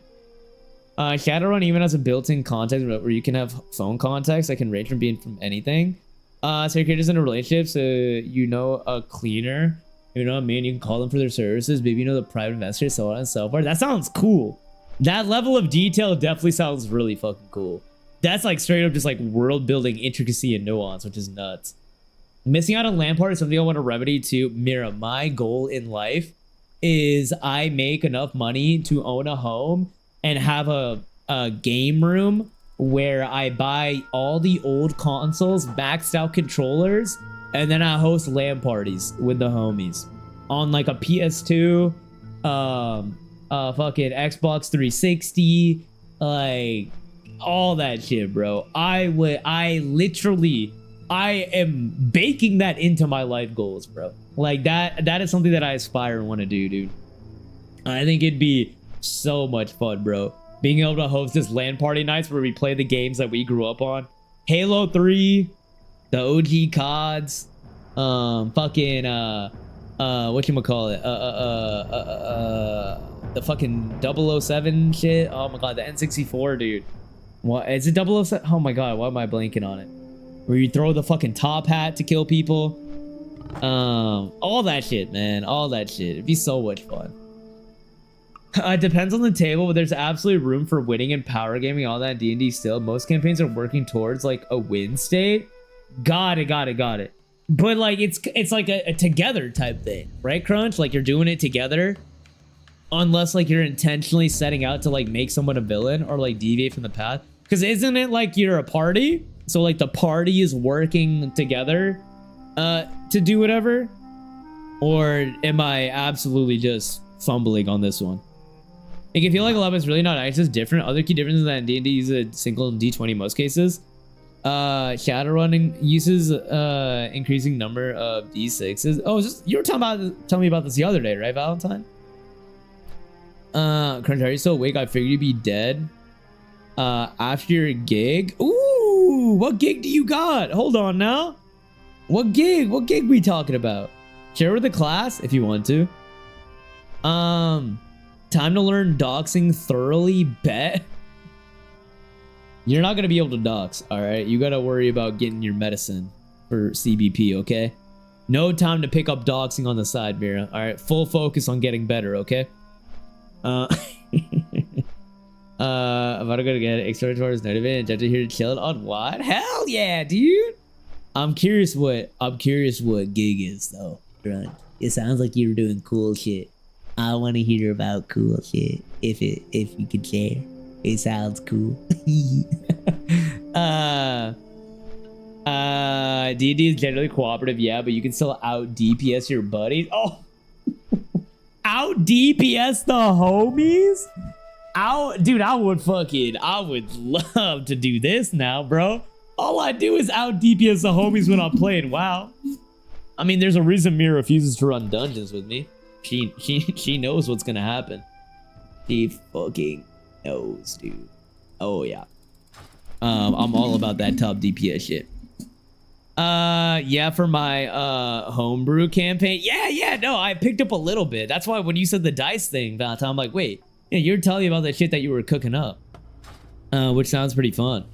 Shadowrun even has a built-in context where you can have phone contacts that can range from being from anything. So your character's in a relationship, so you know a cleaner, you know what I mean? You can call them for their services, maybe you know the private investor, so on and so forth. That sounds cool. That level of detail definitely sounds really fucking cool. That's like straight up just like world building intricacy and nuance, which is nuts. Missing out on LAN party is something I want to remedy to. Mira, my goal in life is I make enough money to own a home and have a game room where I buy all the old consoles, maxed out controllers, and then I host LAN parties with the homies on like a PS2, fucking Xbox 360, like all that shit, bro. I am baking that into my life goals, bro. Like that is something that I aspire and want to do, dude. I think it'd be so much fun, bro. Being able to host this LAN party nights where we play the games that we grew up on. Halo 3, the OG CODs, fucking whatchamacallit, the fucking 007 shit. Oh my god, the N64, dude. What is it, 007? Oh my god, why am I blanking on it? Where you throw the fucking top hat to kill people. All that shit, man. All that shit. It'd be so much fun. It depends on the table, but there's absolutely room for winning and power gaming, all that D&D still. Most campaigns are working towards like a win state. Got it. But like it's like a together type thing, right, Crunch? Like you're doing it together. Unless like you're intentionally setting out to like make someone a villain or like deviate from the path. Because isn't it like you're a party? So like the party is working together to do whatever? Or am I absolutely just fumbling on this one? It can feel like 11 is really not access different. Other key differences than D&D use a single D20 in most cases. Shadowrun uses increasing number of D6s. Oh, you were telling me about this the other day, right, Valentine? Crunch, are you still awake? I figured you'd be dead. After your gig. Ooh, what gig do you got? Hold on now. What gig we talking about? Share with the class if you want to. Time to learn doxing thoroughly, bet. You're not gonna be able to dox, all right? You gotta worry about getting your medicine for CBP, okay? No time to pick up doxing on the side, Mira. All right, full focus on getting better, okay? I'm about to go to get exploratory motivated and judge here to chill on what? Hell yeah, dude! I'm curious what gig is though. Right. It sounds like you're doing cool shit. I want to hear about cool shit. If you could share, it sounds cool. D&D is generally cooperative, yeah, but you can still out DPS your buddies. Oh, out DPS the homies. Dude, I would love to do this now, bro. All I do is out DPS the homies when I'm playing WoW. I mean, there's a reason Mia refuses to run dungeons with me. She knows what's gonna happen. She fucking knows, dude. Oh yeah. I'm all about that top DPS shit. Yeah, for my homebrew campaign. Yeah, no, I picked up a little bit. That's why when you said the dice thing, Valentine, I'm like, wait, yeah, you're telling me about that shit that you were cooking up. Which sounds pretty fun.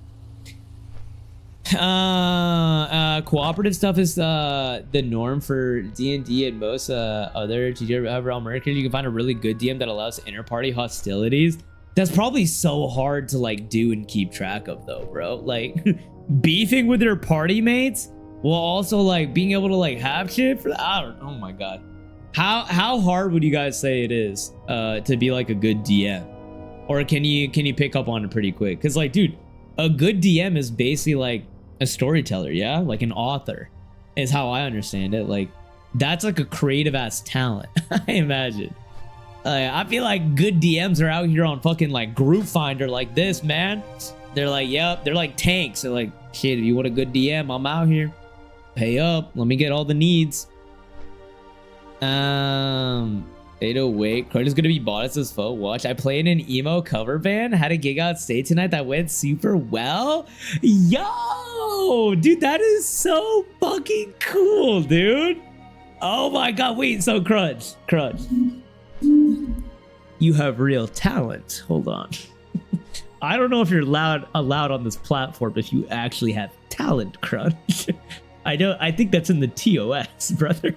Cooperative stuff is the norm for D&D and most other TTR realm markets. You can find a really good DM that allows inter-party hostilities. That's probably so hard to like do and keep track of though, bro. Like beefing with your party mates while also like being able to like have shit for oh my god. How hard would you guys say it is to be like a good DM? Or can you pick up on it pretty quick? Because like, dude, a good DM is basically like a storyteller, yeah? Like an author is how I understand it. Like that's like a creative ass talent, I imagine. I feel like good DMs are out here on fucking like Group Finder like this, man. They're like, yep, they're like tanks. They're like, shit, if you want a good DM, I'm out here. Pay up, let me get all the needs. 808, Card is gonna be bought as his phone watch. I played an emo cover band, had a gig out state tonight that went super well. Yo, dude, that is so fucking cool, dude. Oh my god, wait, so Crunch. You have real talent. Hold on. I don't know if you're allowed on this platform if you actually have talent, Crunch. I think that's in the TOS, brother.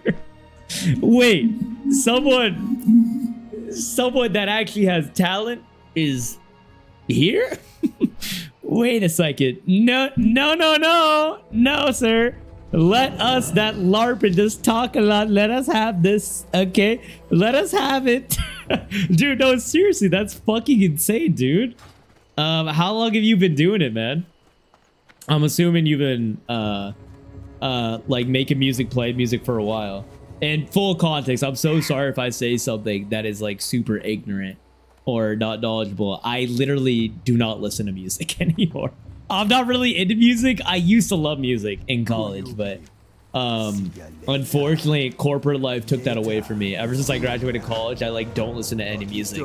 Wait, someone that actually has talent is here? Wait a second. No, sir. Let us that LARP and just talk a lot. Let us have this, okay? Let us have it. Dude, no, seriously, that's fucking insane, dude. How long have you been doing it, man? I'm assuming you've been like making music, playing music for a while. In full context, I'm so sorry if I say something that is like super ignorant or not knowledgeable. I literally do not listen to music anymore. I'm not really into music. I used to love music in college, but unfortunately corporate life took that away from me. Ever since I graduated college, I like don't listen to any music.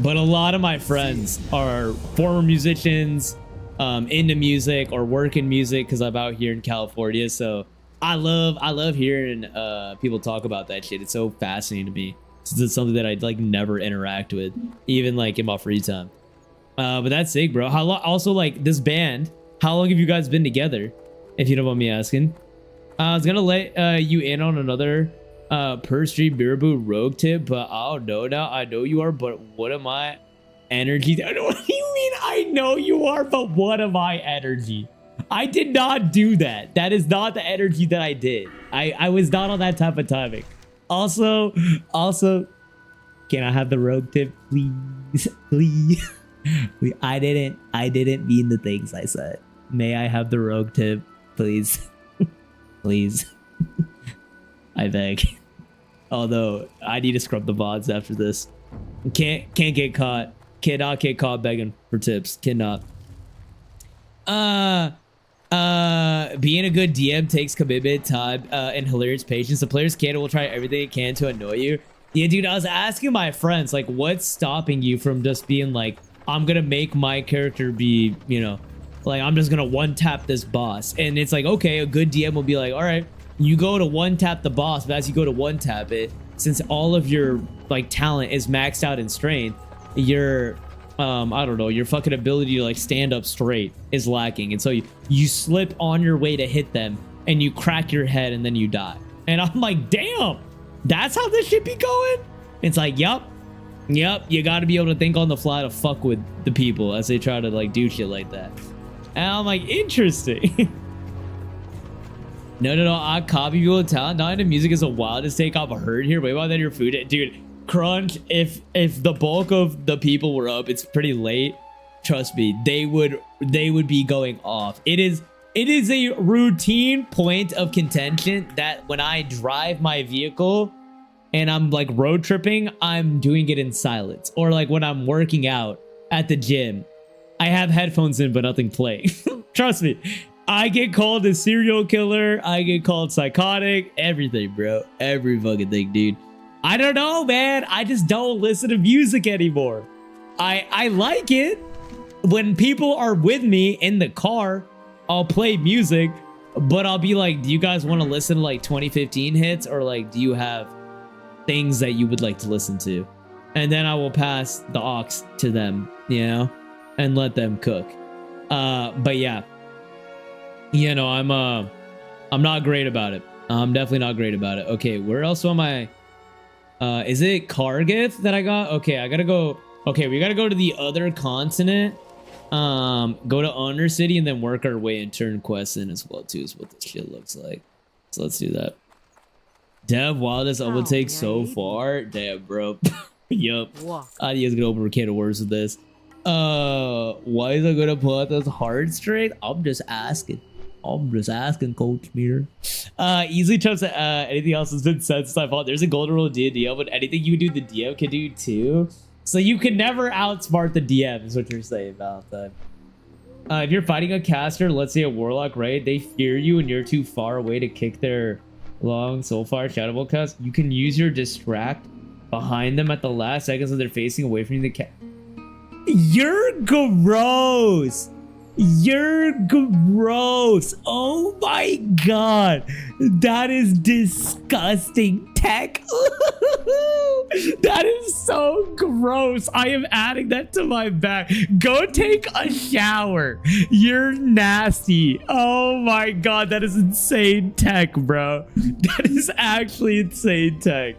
But a lot of my friends are former musicians, into music or work in music because I'm out here in California. So I love hearing people talk about that shit. It's so fascinating to me. It's something that I'd like never interact with, even like in my free time. But that's sick, bro. How long? Also, like this band. How long have you guys been together? If you don't mind me asking. I was gonna let you in on another per stream Biraboo rogue tip, but I don't know now. I know you are, but what am I? Energy. What do you mean? I know you are, but what am I? Energy. I did not do that. That is not the energy that I did. I was not on that type of timing. Also, can I have the rogue tip, please? Please. I didn't mean the things I said. May I have the rogue tip, please? Please. I beg. Although I need to scrub the VODs after this. Can't get caught. Cannot get caught begging for tips. Cannot. Being a good DM takes commitment, time, and hilarious patience. The player's can will try everything it can to annoy you. Yeah, dude, I was asking my friends, like, what's stopping you from just being like, I'm gonna make my character be, you know, like, I'm just gonna one-tap this boss. And it's like, okay, a good DM will be like, all right, you go to one-tap the boss, but as you go to one-tap it, since all of your, like, talent is maxed out in strength, your, I don't know, your fucking ability to, like, stand up straight is lacking. And so you slip on your way to hit them, and you crack your head, and then you die. And I'm like, damn, that's how this shit be going? It's like, yup, you gotta be able to think on the fly to fuck with the people as they try to, like, do shit like that. And I'm like, interesting. No. I copy people with talent. Not into music is the wildest take I've heard here. Way more than your food, dude. Crunch. If the bulk of the people were up, it's pretty late. Trust me, they would be going off. It is a routine point of contention that when I drive my vehicle and I'm like road tripping, I'm doing it in silence. Or like when I'm working out at the gym, I have headphones in but nothing playing. Trust me, I get called a serial killer. I get called psychotic. Everything, bro. Every fucking thing, dude. I don't know, man. I just don't listen to music anymore. I like it. When people are with me in the car, I'll play music, but I'll be like, do you guys want to listen to like 2015 hits, or like, do you have things that you would like to listen to? And then I will pass the aux to them, you know, and let them cook. But yeah, you know, I'm not great about it. I'm definitely not great about it. Okay, where else am I? Is it Cargill that I got? Okay, I gotta go. Okay, we gotta go to the other continent. Go to Undercity and then work our way and turn quests in as well too, is what this shit looks like. So let's do that. Dev, wildest upload take so far. Damn, bro. Yup. Adios gonna open a can of worms with this. Why is I gonna pull out those hard straight? I'm just asking, Coach Mirror. Easily trumps anything else has been said since I fought. There's a golden rule of D&D, but anything you do, the DM can do too. So you can never outsmart the DM, is what you're saying, Valentine. If you're fighting a caster, let's say a warlock, right? They fear you and you're too far away to kick their long soulfire shadowbolt cast. You can use your distract behind them at the last seconds of they're facing away from you. You're gross. You're gross. Oh my god. That is disgusting tech. That is so gross. I am adding that to my bag. Go take a shower. You're nasty. Oh my god, that is insane tech, bro. That is actually insane tech.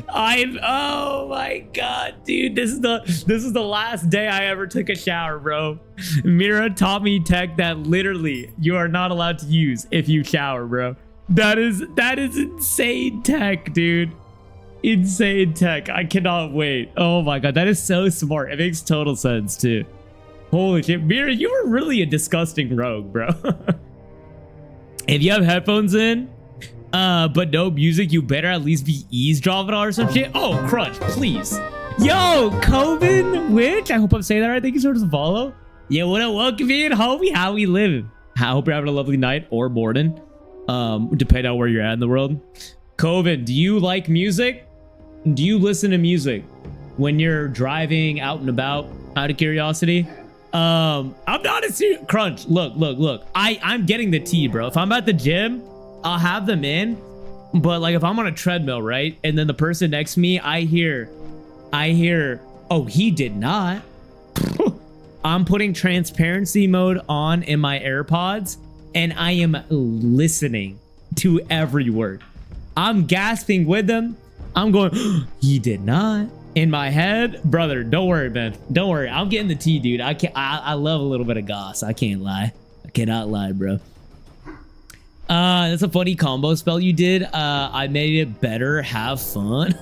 Oh my god, dude. This is the last day I ever took a shower, bro. Mira taught me tech that literally you are not allowed to use if you shower, bro. That is insane tech, dude. Insane tech. I cannot wait. Oh my god, that is so smart. It makes total sense too. Holy shit, Mira, you were really a disgusting rogue, bro. If you have headphones in, but no music, you better at least be eavesdropping or some shit. Oh, Crunch, please. Yo, Coven Witch. I hope I'm saying that right. Thank you so much for the follow. Yeah, what up, welcome in, homie. How we living? I hope you're having a lovely night or morning, depending on where you're at in the world. Coven, do you like music? Do you listen to music when you're driving out and about, out of curiosity? I'm not a serious Crunch. Look. I'm getting the tea, bro. If I'm at the gym, I'll have them in. But like if I'm on a treadmill, right? And then the person next to me, I hear, oh, he did not. I'm putting transparency mode on in my AirPods and I am listening to every word. I'm gasping with them. I'm going, he did not. In my head, brother, don't worry, man. Don't worry. I'm getting the tea, dude. I love a little bit of goss. I can't lie. I cannot lie, bro. That's a funny combo spell you did. I made it better. Have fun.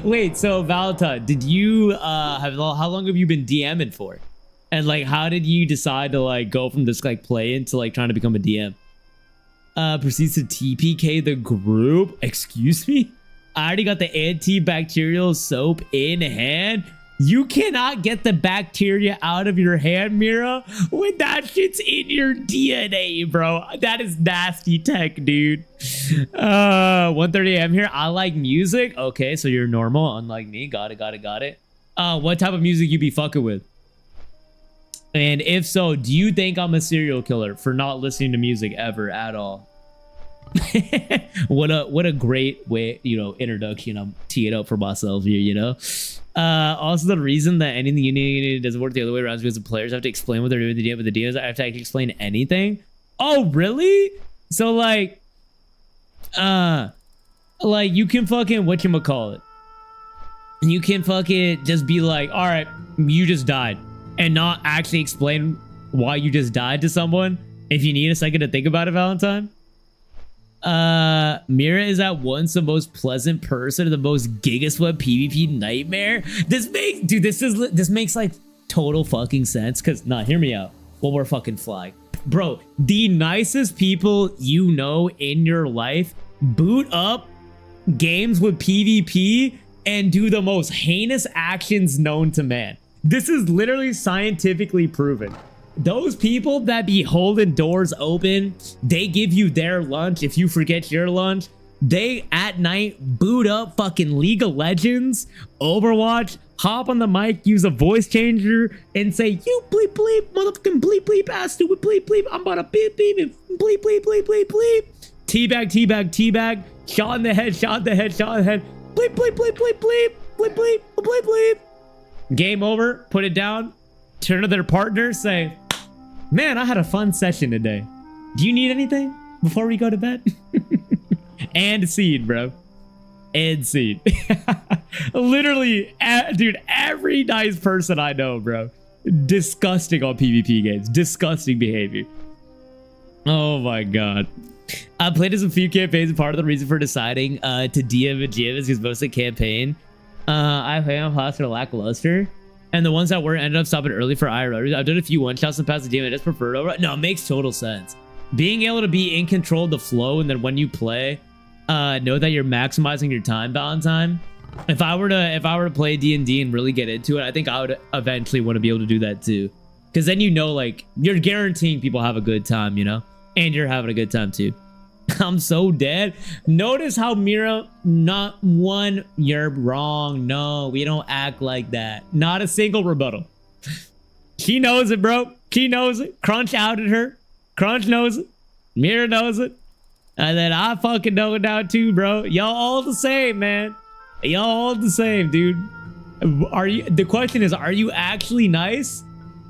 Wait, so Valentine, did you how long have you been DMing for? And like, how did you decide to like go from this like play into like trying to become a DM? Proceeds to TPK the group. Excuse me? I already got the antibacterial soap in hand. You cannot get the bacteria out of your hand, Mira, when that shit's in your DNA, bro. That is nasty tech, dude. 1:30 a.m. here. I like music. Okay, so you're normal, unlike me. Got it. What type of music you be fucking with? And if so, do you think I'm a serial killer for not listening to music ever at all? What a great way, you know, introduction. I'm teeing up for myself here, you know. Also the reason that anything you need doesn't work the other way around is because the players have to explain what they're doing the DM, but the DMs I have to actually explain anything. Oh, really? So like you can fucking whatchamacallit. You can fucking just be like, all right, you just died, and not actually explain why you just died to someone if you need a second to think about it, Valentine. Mira is at once the most pleasant person and the most gigasweat PvP nightmare. This makes like total fucking sense. Cause hear me out. One more fucking flag. Bro, the nicest people you know in your life boot up games with PvP and do the most heinous actions known to man. This is literally scientifically proven. Those people that be holding doors open, they give you their lunch if you forget your lunch. They at night boot up fucking League of Legends, Overwatch, hop on the mic, use a voice changer, and say, "You bleep bleep, motherfucking bleep bleep, ass stupid bleep bleep, I'm about to beep beep and bleep bleep bleep bleep bleep." Teabag, teabag, teabag, shot in the head, shot in the head, shot in the head, bleep bleep bleep bleep bleep, bleep bleep, bleep bleep. Game over, put it down, turn to their partner, say, "Man, I had a fun session today. Do you need anything before we go to bed?" And seed, bro. And seed. Literally, dude, every nice person I know, bro. Disgusting on PvP games. Disgusting behavior. Oh my god. I played as a few campaigns, and part of the reason for deciding to DM and GM is because most of the campaign I play on class are lackluster. And the ones that were ended up stopping early for IRL. I've done a few one-shots in past the DM and I just prefer it over. No, it makes total sense. Being able to be in control of the flow, and then when you play, know that you're maximizing your time bound time. If I were to play D&D and really get into it, I think I would eventually want to be able to do that too. Because then you know, like, you're guaranteeing people have a good time, you know? And you're having a good time too. I'm so dead. Notice how Mira, not one, you're wrong. No, we don't act like that. Not a single rebuttal. She knows it, bro. She knows it. Crunch outed her. Crunch knows it. Mira knows it. And then I fucking know it now too, bro. Y'all all the same, man. Y'all all the same, dude. The question is, are you actually nice?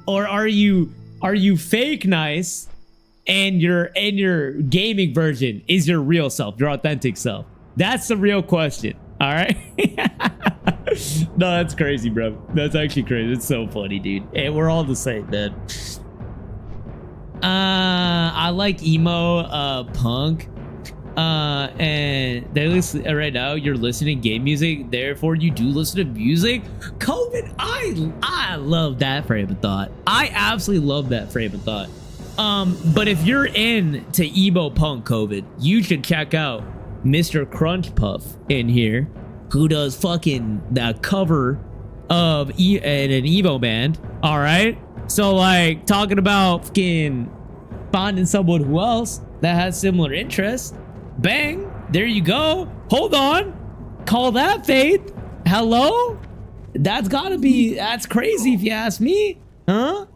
Or are you fake nice? And your gaming version is your real self, your authentic self. That's the real question. All right. No, that's crazy, bro. That's actually crazy. It's so funny, dude. Hey, we're all the same, man. I like emo punk. And they listen right now. You're listening to game music, therefore you do listen to music. COVID, I love that frame of thought. I absolutely love that frame of thought. But if you're into emo punk, COVID, you should check out Mr. Crunch Puff in here, who does fucking the cover of an emo band. All right, so like talking about fucking finding someone who else that has similar interests. Bang, there you go. Hold on, call that faith. Hello, that's crazy if you ask me, huh?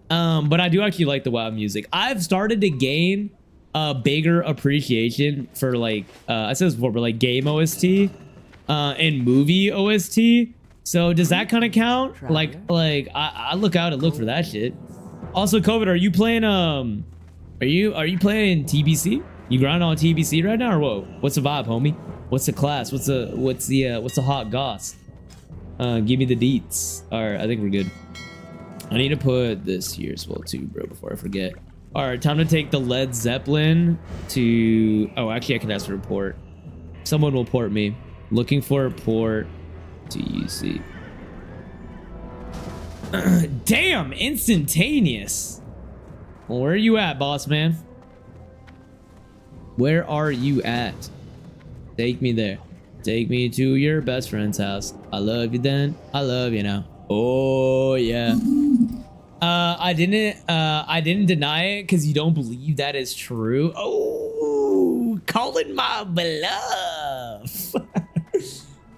But I do actually like the WoW music. I've started to gain a bigger appreciation for like I said this before, but like game OST and movie OST. So does that kind of count? Like I look out and look for that shit. Also, COVID, are you playing are you playing TBC? You grinding on TBC right now, or whoa? What's the vibe, homie? What's the class? What's the hot goss? Give me the deets. All right, I think we're good. I need to put this here as well too, bro, before I forget. All right, time to take the Led Zeppelin to... Oh, actually, I can ask for a port. Someone will port me. Looking for a port to UC. Damn, instantaneous. Well, where are you at, boss man? Where are you at? Take me there. Take me to your best friend's house. I love you then. I love you now. Oh yeah. I didn't deny it because you don't believe that is true. Oh, calling my bluff.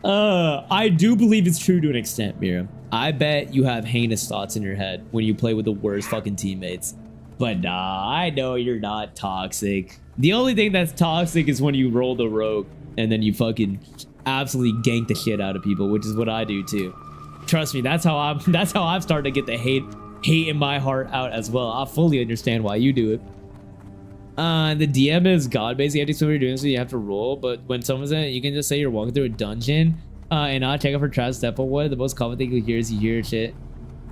I do believe it's true to an extent, Mira. I bet you have heinous thoughts in your head when you play with the worst fucking teammates. But nah, I know you're not toxic. The only thing that's toxic is when you roll the rogue and then you fucking absolutely gank the shit out of people, which is what I do too. Trust me, that's how I've started to get the hate in my heart out as well. I fully understand why you do it. The DM is God basically. You have to explain what you're doing, so you have to roll. But when someone's in it, you can just say you're walking through a dungeon and not check out for trash step away. The most common thing you hear is you hear shit.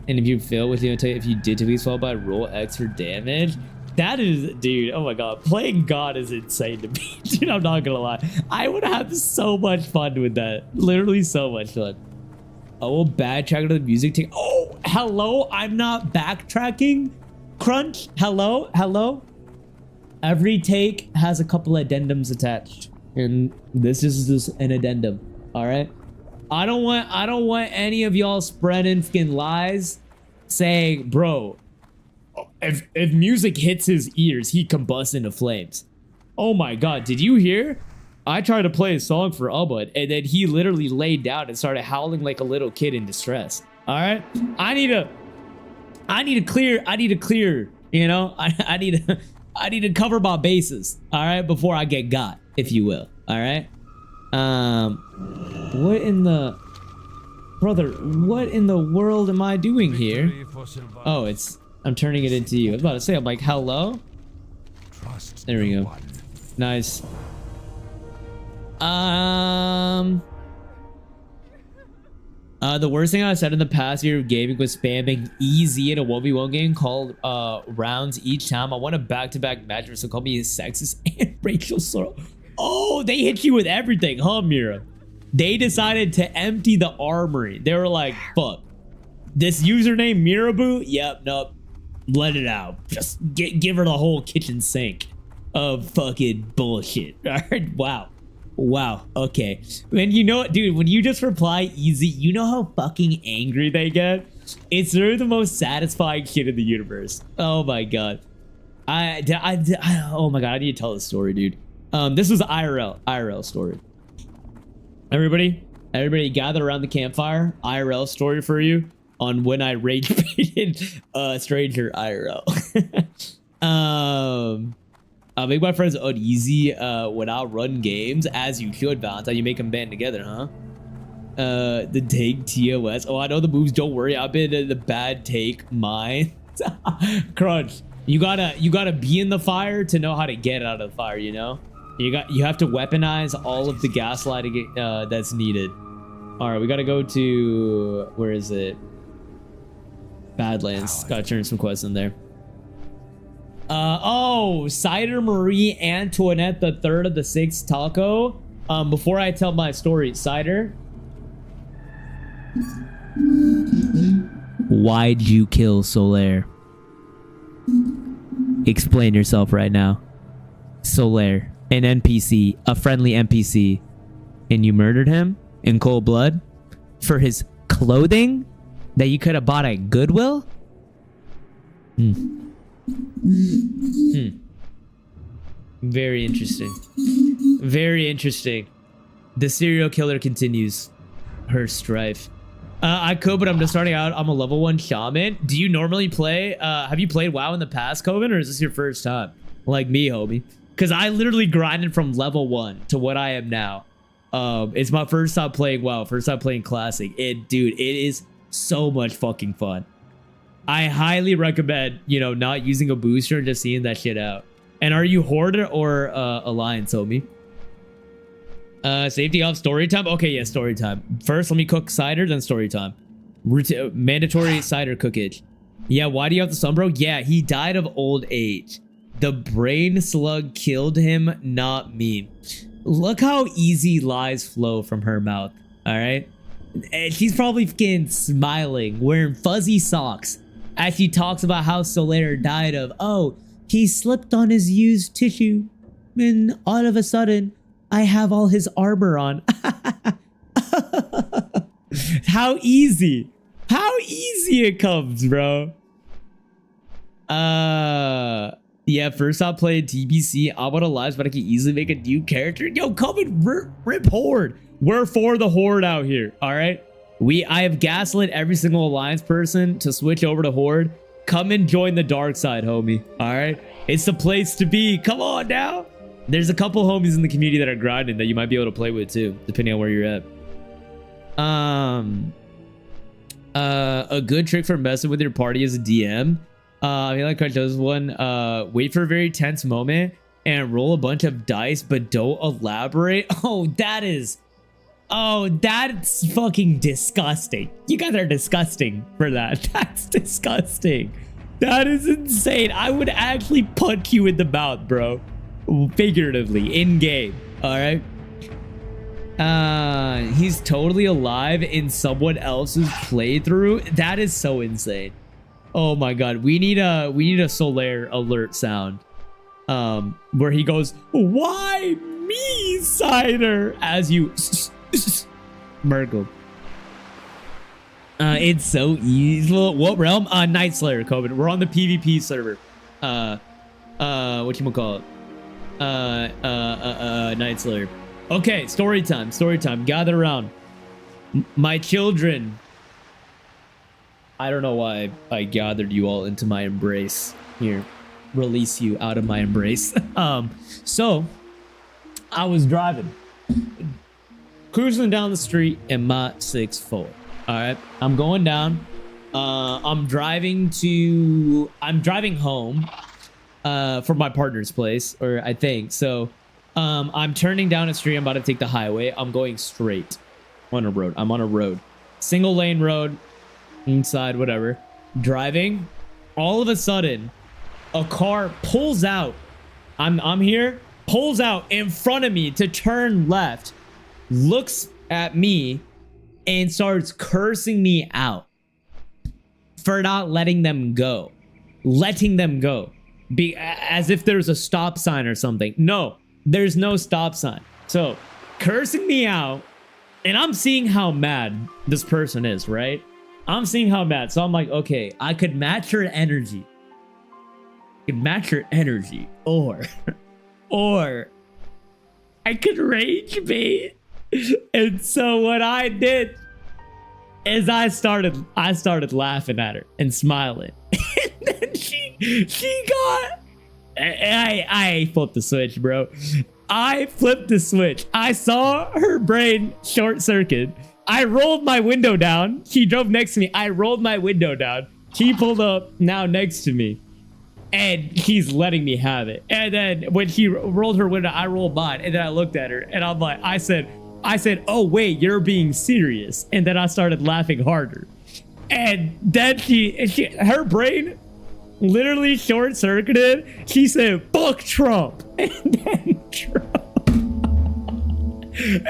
And if you fail with, if you did typically fall by, roll X for damage. That is, dude, oh my god, playing God is insane to me. Dude, I'm not gonna lie. I would have so much fun with that. Literally so much fun. Oh, backtrack to the music take. Oh, hello, I'm not backtracking. Crunch, hello, hello. Every take has a couple addendums attached. And this is just an addendum, all right? I don't want any of y'all spreading fucking lies saying, bro, if music hits his ears, he combusts into flames. Oh my god, did you hear? I tried to play a song for Ubud, and then he literally laid down and started howling like a little kid in distress. All right, I need to clear. You know, I need to cover my bases. All right, before I get got, if you will. All right. What in the brother? What in the world am I doing here? Oh, I'm turning it into you. I was about to say, I'm like, hello? There we go. Nice. The worst thing I said in the past year of gaming was spamming easy in a 1v1 game called rounds each time. I want a back-to-back match, so call me sexist and racial slur. Oh, they hit you with everything, huh, Mira? They decided to empty the armory. They were like, fuck. This username, Miraboo? Yep, nope. Let it out. Just give her the whole kitchen sink of fucking bullshit. All right, wow. Wow, okay. And you know what, dude, when you just reply easy, you know how fucking angry they get? It's literally the most satisfying shit in the universe. Oh my god. Oh my god, I need to tell this story, dude. This was IRL story. Everybody gather around the campfire. IRL story for you on when I rage baited a stranger IRL. I make my friends uneasy when I run games, as you should, Valentine. You make them band together, huh? The take TOS. Oh, I know the moves. Don't worry. I've been in the bad take mine. Crunch. You gotta be in the fire to know how to get out of the fire, you know? You have to weaponize all of the gaslighting that's needed. All right, we gotta go to, where is it? Badlands. Gotta turn some quests in there. Oh, Cider Marie Antoinette, the third of the sixth taco. Before I tell my story, Cider, why'd you kill Solaire? Explain yourself right now. Solaire, an NPC, a friendly NPC, and you murdered him in cold blood for his clothing that you could have bought at Goodwill? Very interesting. Very interesting. The serial killer continues her strife. I could, but I'm just starting out. I'm a level 1 shaman. Do you normally play? Have you played WoW in the past, Coven, or is this your first time? Like me, homie. Because I literally grinded from level 1 to what I am now. It's my first time playing WoW, first time playing Classic. Dude, it is so much fucking fun. I highly recommend, you know, not using a booster and just seeing that shit out. And are you Horde or Alliance, homie? Safety off, story time? Okay, yeah, story time. First, let me cook cider, then story time. Mandatory cider cookage. Yeah, why do you have the sun, bro? Yeah, he died of old age. The brain slug killed him, not me. Look how easy lies flow from her mouth, all right? And she's probably fucking smiling, wearing fuzzy socks, as she talks about how Solaire died of, oh, he slipped on his used tissue, and all of a sudden, I have all his armor on. How easy it comes, bro. Yeah, first I played TBC. I'm on a live, but I can easily make a new character. Yo, come and rip Horde. We're for the Horde out here, all right? I have gaslit every single Alliance person to switch over to Horde. Come and join the dark side, homie, all right? It's the place to be. Come on now. There's a couple homies in the community that are grinding that you might be able to play with too, depending on where you're at. A good trick for messing with your party as a DM. I mean, like I chose one. Wait for a very tense moment and roll a bunch of dice, but don't elaborate. That's fucking disgusting. You guys are disgusting for that. That's disgusting. That is insane. I would actually punch you in the mouth, bro. Figuratively, in game. All right. He's totally alive in someone else's playthrough. That is so insane. Oh my god. We need a Solaire alert sound. Where he goes, "Why me, Cider?" As you Murgle. It's so easy. What realm? Night Slayer, COVID. We're on the PvP server. Whatchamacallit? Night Slayer. Okay, story time. Story time. Gather around. My children. I don't know why I gathered you all into my embrace. Here, release you out of my embrace. So I was driving, cruising down the street in my 6'4". All right, I'm going down. I'm driving home from my partner's place, or I think so. I'm turning down a street. I'm about to take the highway. I'm going straight on a road. I'm on a road, single lane road, inside, whatever. Driving. All of a sudden, a car pulls out. I'm here. Pulls out in front of me to turn left. Looks at me and starts cursing me out for not letting them go. Letting them go. As if there's a stop sign or something. No, there's no stop sign. So, cursing me out, and I'm seeing how mad this person is, right? I'm seeing how mad. So I'm like, okay, I could match her energy. I could match her energy. Or I could rage bait. And so what I did is I started laughing at her and smiling. And then she got, I flipped the switch, bro. I flipped the switch. I saw her brain short circuit. I rolled my window down. She drove next to me. I rolled my window down. She pulled up now next to me. And she's letting me have it. And then when she rolled her window, I rolled mine. And then I looked at her and I'm like, I said, oh wait, you're being serious. And then I started laughing harder. And then her brain literally short circuited. She said, "Fuck Trump." And then Trump. And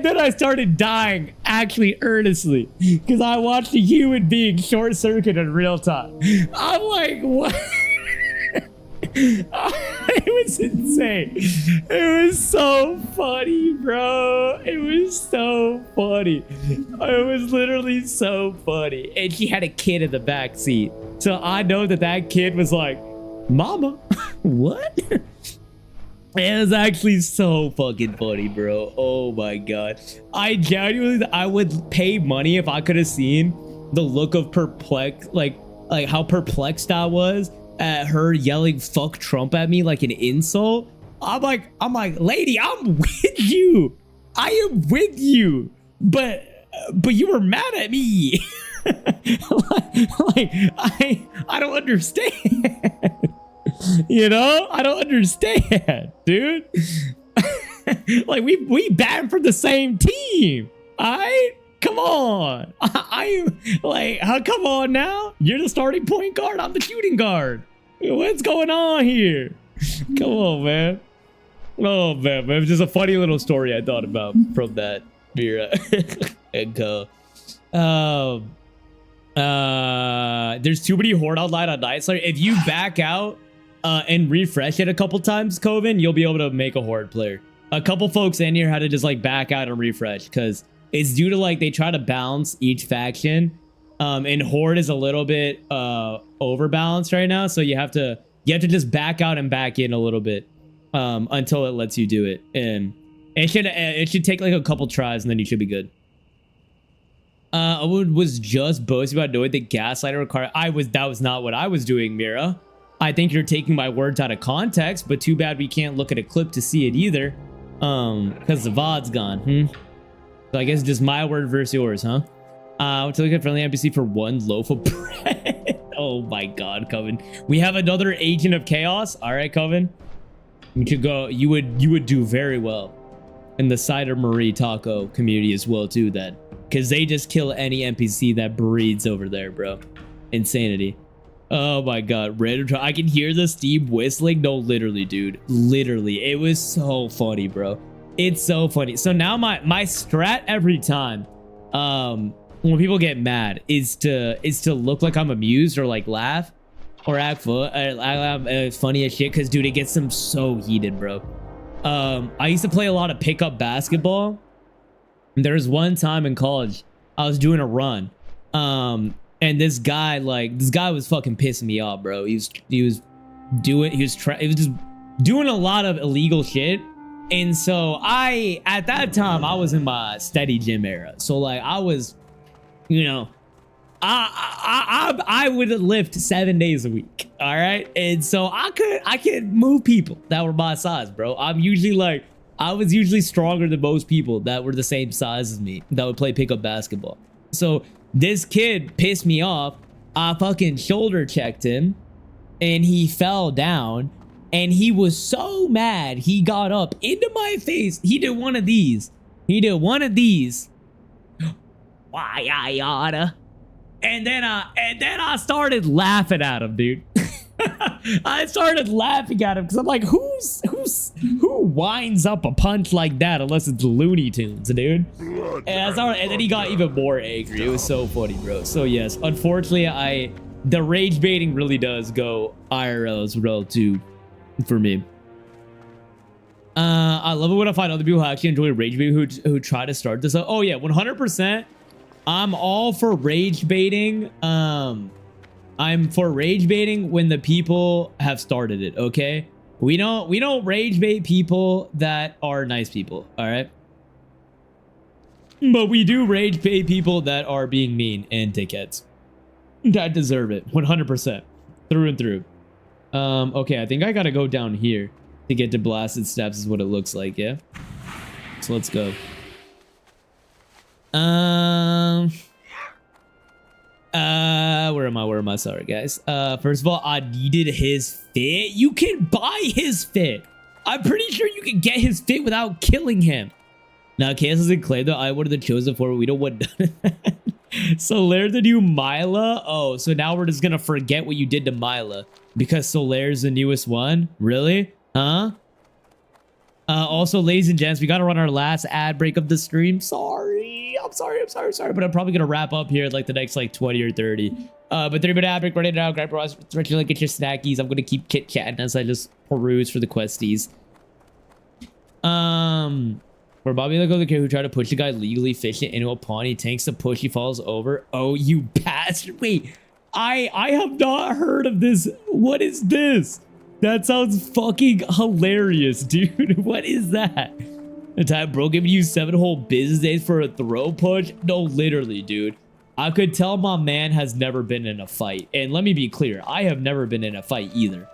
then I started dying, actually earnestly, because I watched a human being short circuit in real time. I'm like, what? It was insane. It was so funny, bro. It was so funny. It was literally so funny. And she had a kid in the back seat. So I know that kid was like, "Mama, what?" It was actually so fucking funny, bro. Oh my god. I would pay money if I could have seen the look of perplex, like how perplexed I was at her yelling "fuck Trump" at me like an insult. I'm like, lady, I'm with you. I am with you. But you were mad at me. I don't understand. You know, I don't understand, dude. Like we batting for the same team. Come on. I'm like, come on now. You're the starting point guard. I'm the shooting guard. What's going on here? Come on, man. Oh man, it was just a funny little story I thought about from that Mira and Co. There's too many horde online on Night Slayer. If you back out and refresh it a couple times, Coven, you'll be able to make a horde player. A couple folks in here had to just like back out and refresh because it's due to like they try to balance each faction, and horde is a little bit overbalanced right now, so you have to just back out and back in a little bit until it lets you do it, and it should take like a couple tries and then you should be good. I was just boasting about knowing the gaslighter required. That was not what I was doing, Mira. I think you're taking my words out of context, but too bad we can't look at a clip to see it either. Because the VOD's gone. So I guess just my word versus yours, huh? To look at friendly NPC for one loaf of bread. Oh my god, Coven. We have another agent of chaos. All right, Coven. You could go. You would do very well in the Cider Marie taco community as well too. Then, because they just kill any NPC that breeds over there, bro. Insanity. Oh my god, random I can hear the steam whistling. No, literally, dude. Literally. It was so funny, bro. It's so funny. So now my strat every time when people get mad is to look like I'm amused or like laugh or act funny as shit, because dude, it gets them so heated, bro. I used to play a lot of pickup basketball. There was one time in college I was doing a run. And this guy was fucking pissing me off, bro. He was just doing a lot of illegal shit. And so at that time, I was in my steady gym era. So like I was, you know, I would lift 7 days a week. All right. And so I could move people that were my size, bro. I was usually stronger than most people that were the same size as me that would play pickup basketball. So this kid pissed me off. I fucking shoulder checked him and he fell down, and he was so mad he got up into my face. He did one of these. Why I oughta. And then I started laughing at him, dude. I started laughing at him because I'm like, who winds up a punch like that unless it's Looney Tunes, dude? And then he got even more angry. It was so funny, bro. So yes, unfortunately, the rage baiting really does go IRL as well too, for me. I love it when I find other people who actually enjoy rage baiting who try to start this up. Oh yeah, 100%. I'm all for rage baiting. I'm for rage baiting when the people have started it, okay? We don't rage bait people that are nice people, all right? But we do rage bait people that are being mean and dickheads. That deserve it, 100%, through and through. Okay, I think I gotta go down here to get to Blasted Steps is what it looks like, yeah? So let's go. Where am I? Sorry, guys. First of all, I needed his fit. You can buy his fit. I'm pretty sure you can get his fit without killing him. Now, Chaos doesn't claim that I would have chosen for, we don't want none of that. Solaire the new Mila? Oh, so now we're just gonna forget what you did to Mila because Solaire's the newest one? Really? Huh? Also, ladies and gents, we gotta run our last ad break of the stream. Sorry, but I'm probably gonna wrap up here like the next like 20 or 30. But 3-minute ad break right now. Grab your like get your snackies. I'm gonna keep chit chatting as I just peruse for the questies. For Bobby the kid who tried to push the guy legally fishing into a pond, he tanks the push, he falls over. Oh, you bastard! Wait, I have not heard of this. What is this? That sounds fucking hilarious, dude. What is that? The time bro giving you 7 whole business days for a throw push? No, literally, dude. I could tell my man has never been in a fight. And let me be clear, I have never been in a fight either.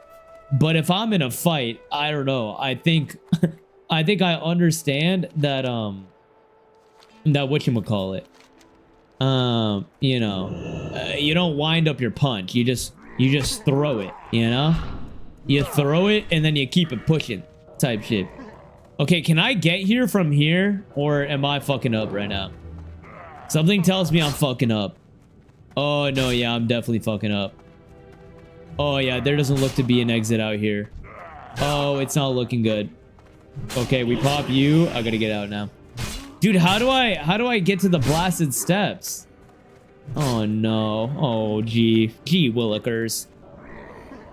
But if I'm in a fight, I don't know. I think I understand that that whatchamacallit. You know, you don't wind up your punch. You just throw it, you know? You throw it and then you keep it pushing type shit. Okay, can I get here from here? Or am I fucking up right now? Something tells me I'm fucking up. Oh, no, yeah, I'm definitely fucking up. Oh, yeah, there doesn't look to be an exit out here. Oh, it's not looking good. Okay, we pop you. I gotta get out now. Dude, how do I get to the Blasted Steps? Oh, no. Oh, gee. Gee, Willikers.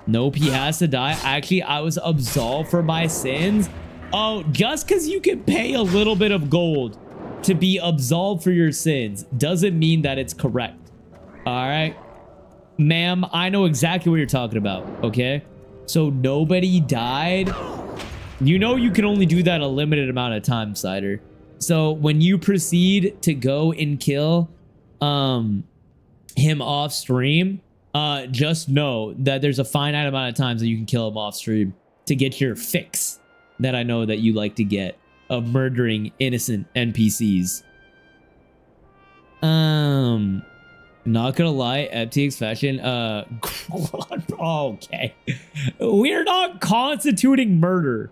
Nope, he has to die. Actually, I was absolved for my sins. Oh, just because you can pay a little bit of gold to be absolved for your sins doesn't mean that it's correct. All right? Ma'am, I know exactly what you're talking about, okay? So nobody died. You know you can only do that a limited amount of time, Cider. So when you proceed to go and kill him off stream, just know that there's a finite amount of times that you can kill him off stream to get your fix that I know that you like to get of murdering innocent NPCs. Not gonna lie, FTX fashion, okay. We're not constituting murder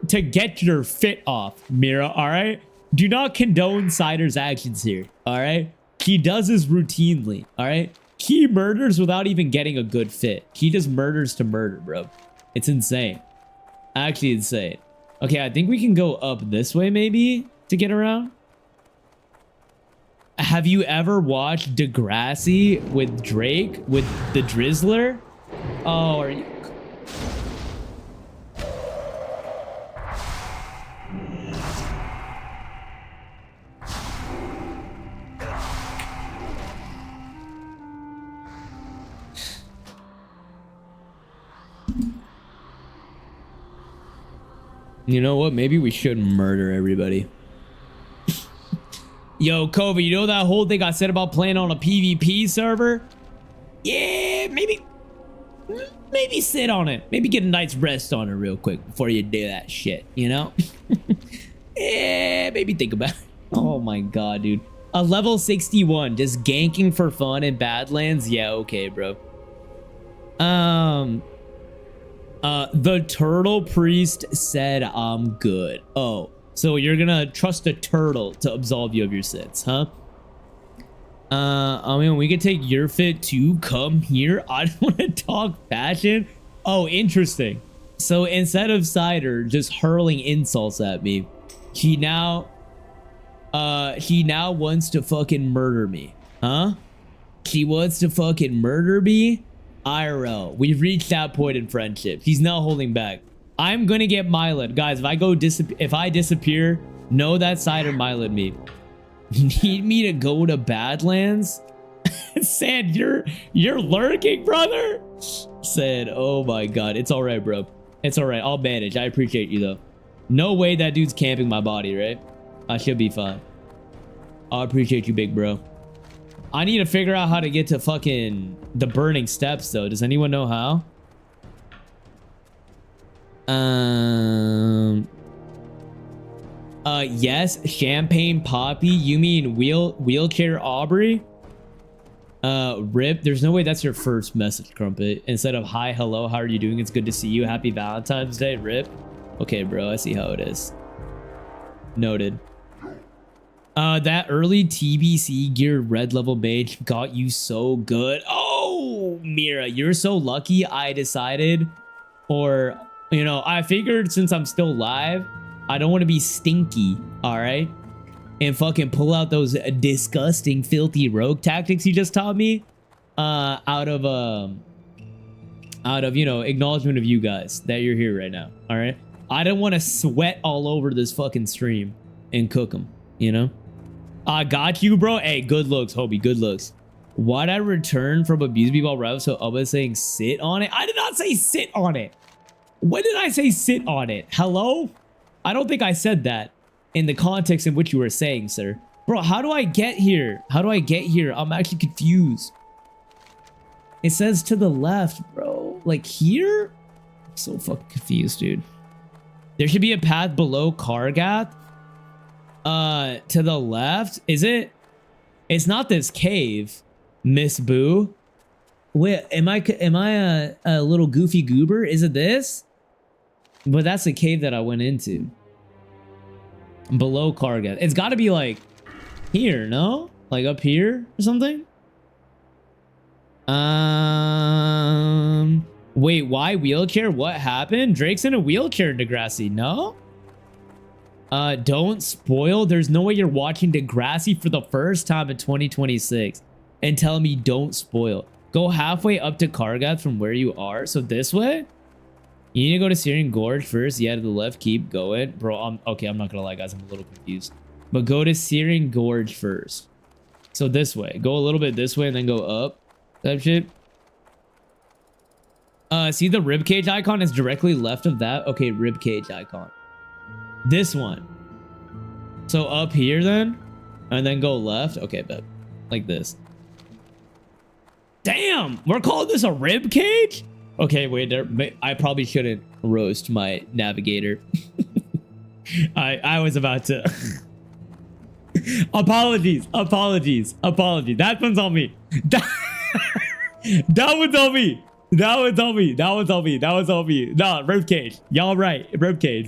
to get your fit off, Mira, all right? Do not condone Cider's actions here, all right? He does this routinely, all right? He murders without even getting a good fit. He just murders to murder, bro. It's insane. Actually insane. Okay, I think we can go up this way maybe to get around. Have you ever watched Degrassi with Drake with the Drizzler? Oh, are you... You know what? Maybe we should murder everybody. Yo, Kobe, you know that whole thing I said about playing on a PvP server? Yeah, maybe sit on it. Maybe get a night's rest on it real quick before you do that shit, you know? Yeah, maybe think about it. Oh my god, dude. A level 61, just ganking for fun in Badlands? Yeah, okay, bro. The turtle priest said I'm good. Oh, so you're gonna trust a turtle to absolve you of your sins, huh? I mean, we could take your fit too. Come here. I don't want to talk fashion. Oh, interesting. So instead of Cider just hurling insults at me, he now wants to fucking murder me, huh? He wants to fucking murder me. IRL, we've reached that point in friendship. He's now holding back. I'm gonna get Milet, guys. If I disappear, know that Cider Milet me. You need me to go to Badlands? Said you're lurking, brother. Said, oh my god, it's all right, bro. It's all right. I'll manage. I appreciate you though. No way that dude's camping my body, right? I should be fine. I appreciate you, big bro. I need to figure out how to get to fucking the burning steps though. Does anyone know how? Yes, Champagne Poppy. You mean wheelchair Aubrey? Rip. There's no way that's your first message, Crumpet. Instead of hi, hello, how are you doing? It's good to see you. Happy Valentine's Day, Rip. Okay, bro. I see how it is. Noted. That early TBC geared red level mage got you so good. Oh, Mira, you're so lucky. I decided, or, you know, I figured since I'm still live, I don't want to be stinky, all right? And fucking pull out those disgusting, filthy rogue tactics you just taught me, out of, you know, acknowledgement of you guys that you're here right now, all right? I don't want to sweat all over this fucking stream and cook them, you know? I got you, bro. Hey, good looks, Hobie. Good looks. Why'd I return from abuse me while Rev? So Ubba saying sit on it? I did not say sit on it. When did I say sit on it? Hello? I don't think I said that in the context in which you were saying, sir. Bro, how do I get here? How do I get here? I'm actually confused. It says to the left, bro. Like here? I'm so fucking confused, dude. There should be a path below Kargath. To the left. Is it? It's not this cave, Miss Boo. Wait, am I a little goofy goober? Is it this? But that's the cave that I went into. Below Kargath. It's got to be like here, no? Like up here or something? Wait, why wheelchair? What happened? Drake's in a wheelchair in Degrassi, no? Don't spoil. There's no way you're watching Degrassi for the first time in 2026 and tell me don't spoil. Go halfway up to Kargath from where you are. So this way? You need to go to Syrian Gorge first. Yeah, to the left. Keep going. Bro, okay, I'm not gonna lie, guys. I'm a little confused. But go to Syrian Gorge first. So this way. Go a little bit this way and then go up. That shit. See the ribcage icon is directly left of that? Okay, ribcage icon. This one. So up here then, and then go left. Okay, but like this. Damn, we're calling this a rib cage? Okay, wait, I probably shouldn't roast my navigator. I was about to. Apologies. That one's on me. That one's on me. That one's on me. Nah, rib cage. Y'all right. Rib cage.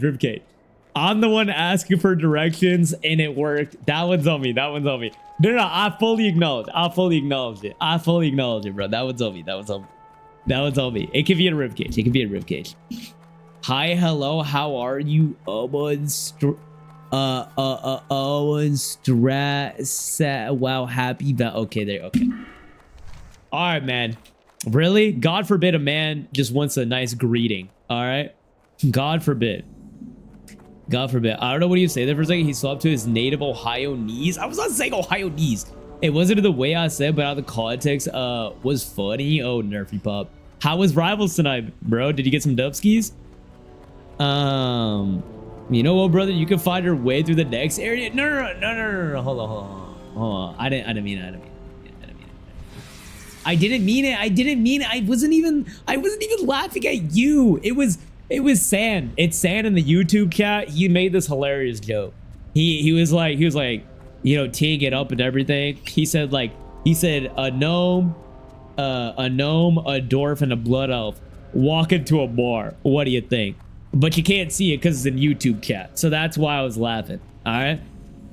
I'm the one asking for directions and it worked. That one's on me. That one's on me. No, no, I fully acknowledge. I fully acknowledge it. I fully acknowledge it, bro. That one's on me. That one's on me. That one's on me. It could be a ribcage. It could be a ribcage. Hi, hello, how are you? Wow, happy that okay, there, okay. All right, man. Really? God forbid a man just wants a nice greeting. All right. God forbid. God forbid. I don't know what you say there for a second. He swapped to his native Ohio knees. I was not saying Ohio knees. It wasn't the way I said, but out of the context was funny. Oh, nerfy pop. How was rivals tonight, bro? Did you get some dubskis? You know what, brother? You can find your way through the next area. No. Hold on. I didn't mean it. I didn't mean it. I wasn't even laughing at you. It was San. It's San in the YouTube chat. He made this hilarious joke. He was like, you know, teeing it up and everything. He said a gnome, a dwarf, and a blood elf walk into a bar. What do you think? But you can't see it because it's in YouTube chat. So that's why I was laughing. All right.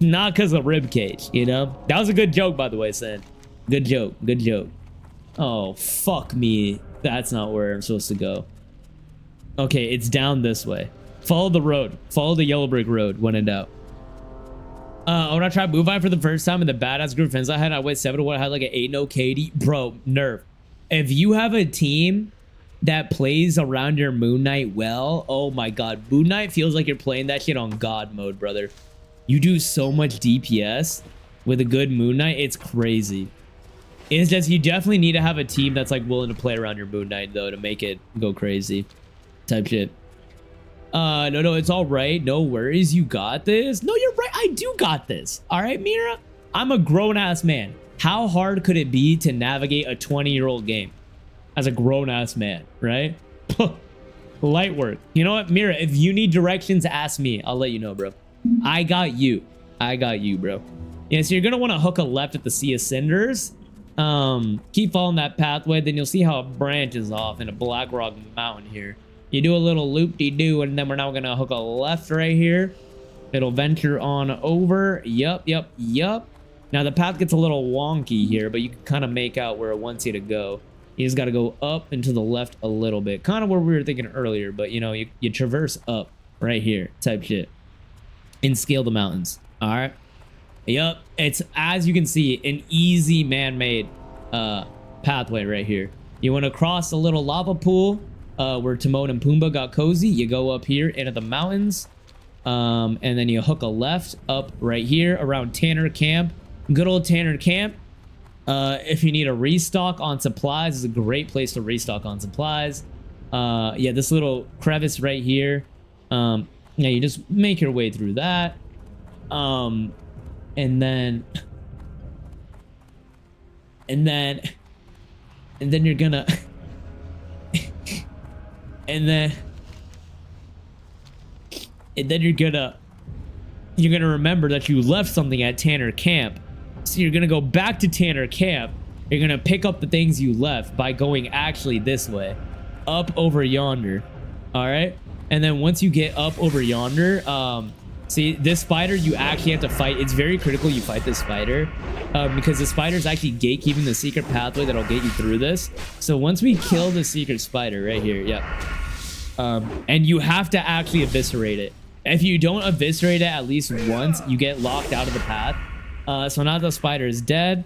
Not because of ribcage, you know? That was a good joke, by the way, San. Good joke. Good joke. Oh, fuck me. That's not where I'm supposed to go. Okay, it's down this way. Follow the road. Follow the yellow brick road when in doubt. When I tried Move On for the first time in the badass group friends I had, I went 7-1. I had like an 8-0 KD. Bro, nerf. If you have a team that plays around your Moon Knight well, oh my god. Moon Knight feels like you're playing that shit on God mode, brother. You do so much DPS with a good Moon Knight. It's crazy. It's just you definitely need to have a team that's like willing to play around your Moon Knight though to make it go crazy type shit. No, it's all right. No worries. You got this. No, you're right. I do got this. All right, Mira. I'm a grown-ass man. How hard could it be to navigate a 20-year-old game as a grown-ass man, right? Light work. You know what, Mira? If you need directions, ask me. I'll let you know, bro. I got you. I got you, bro. Yeah, so you're gonna want to hook a left at the Sea of Cinders. Keep following that pathway, then you'll see how it branches off in a Black Rock Mountain here. You do a little loop-de-doo, and then we're now gonna hook a left right here. It'll venture on over. Yup. Now the path gets a little wonky here, but you can kind of make out where it wants you to go. You just got to go up and to the left a little bit, kind of where we were thinking earlier, but you know, you traverse up right here type shit and scale the mountains. All right. Yep. It's, as you can see, an easy man-made pathway right here. You want to cross a little lava pool where Timon and Pumbaa got cozy. You go up here into the mountains, and then you hook a left up right here around Tanner Camp. Good old Tanner Camp. If you need a restock on supplies, is a great place to restock on supplies. Yeah, this little crevice right here. Yeah, you just make your way through that. And then you're gonna and then you're gonna remember that you left something at Tanner Camp. So you're gonna go back to Tanner Camp. You're gonna pick up the things you left by going actually this way, up over yonder. All right, and then once you get up over yonder, see this spider you actually have to fight. It's very critical you fight this spider, because the spider is actually gatekeeping the secret pathway that'll get you through this. So once we kill the secret spider right here, yep, and you have to actually eviscerate it. If you don't eviscerate it at least once, you get locked out of the path. So now the spider is dead.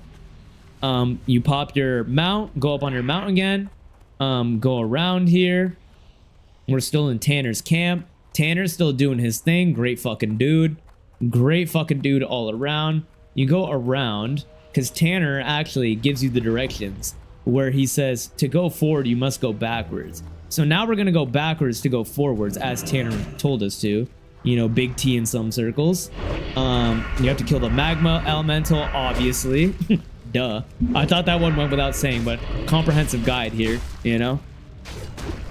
You pop your mount, go up on your mount again, go around here. We're still in Tanner's camp. Tanner's still doing his thing. Great fucking dude. Great fucking dude all around. You go around because Tanner actually gives you the directions where he says to go forward, you must go backwards. So now we're going to go backwards to go forwards as Tanner told us to. You know, big T in some circles. You have to kill the magma elemental, obviously. Duh. I thought that one went without saying, but comprehensive guide here, you know.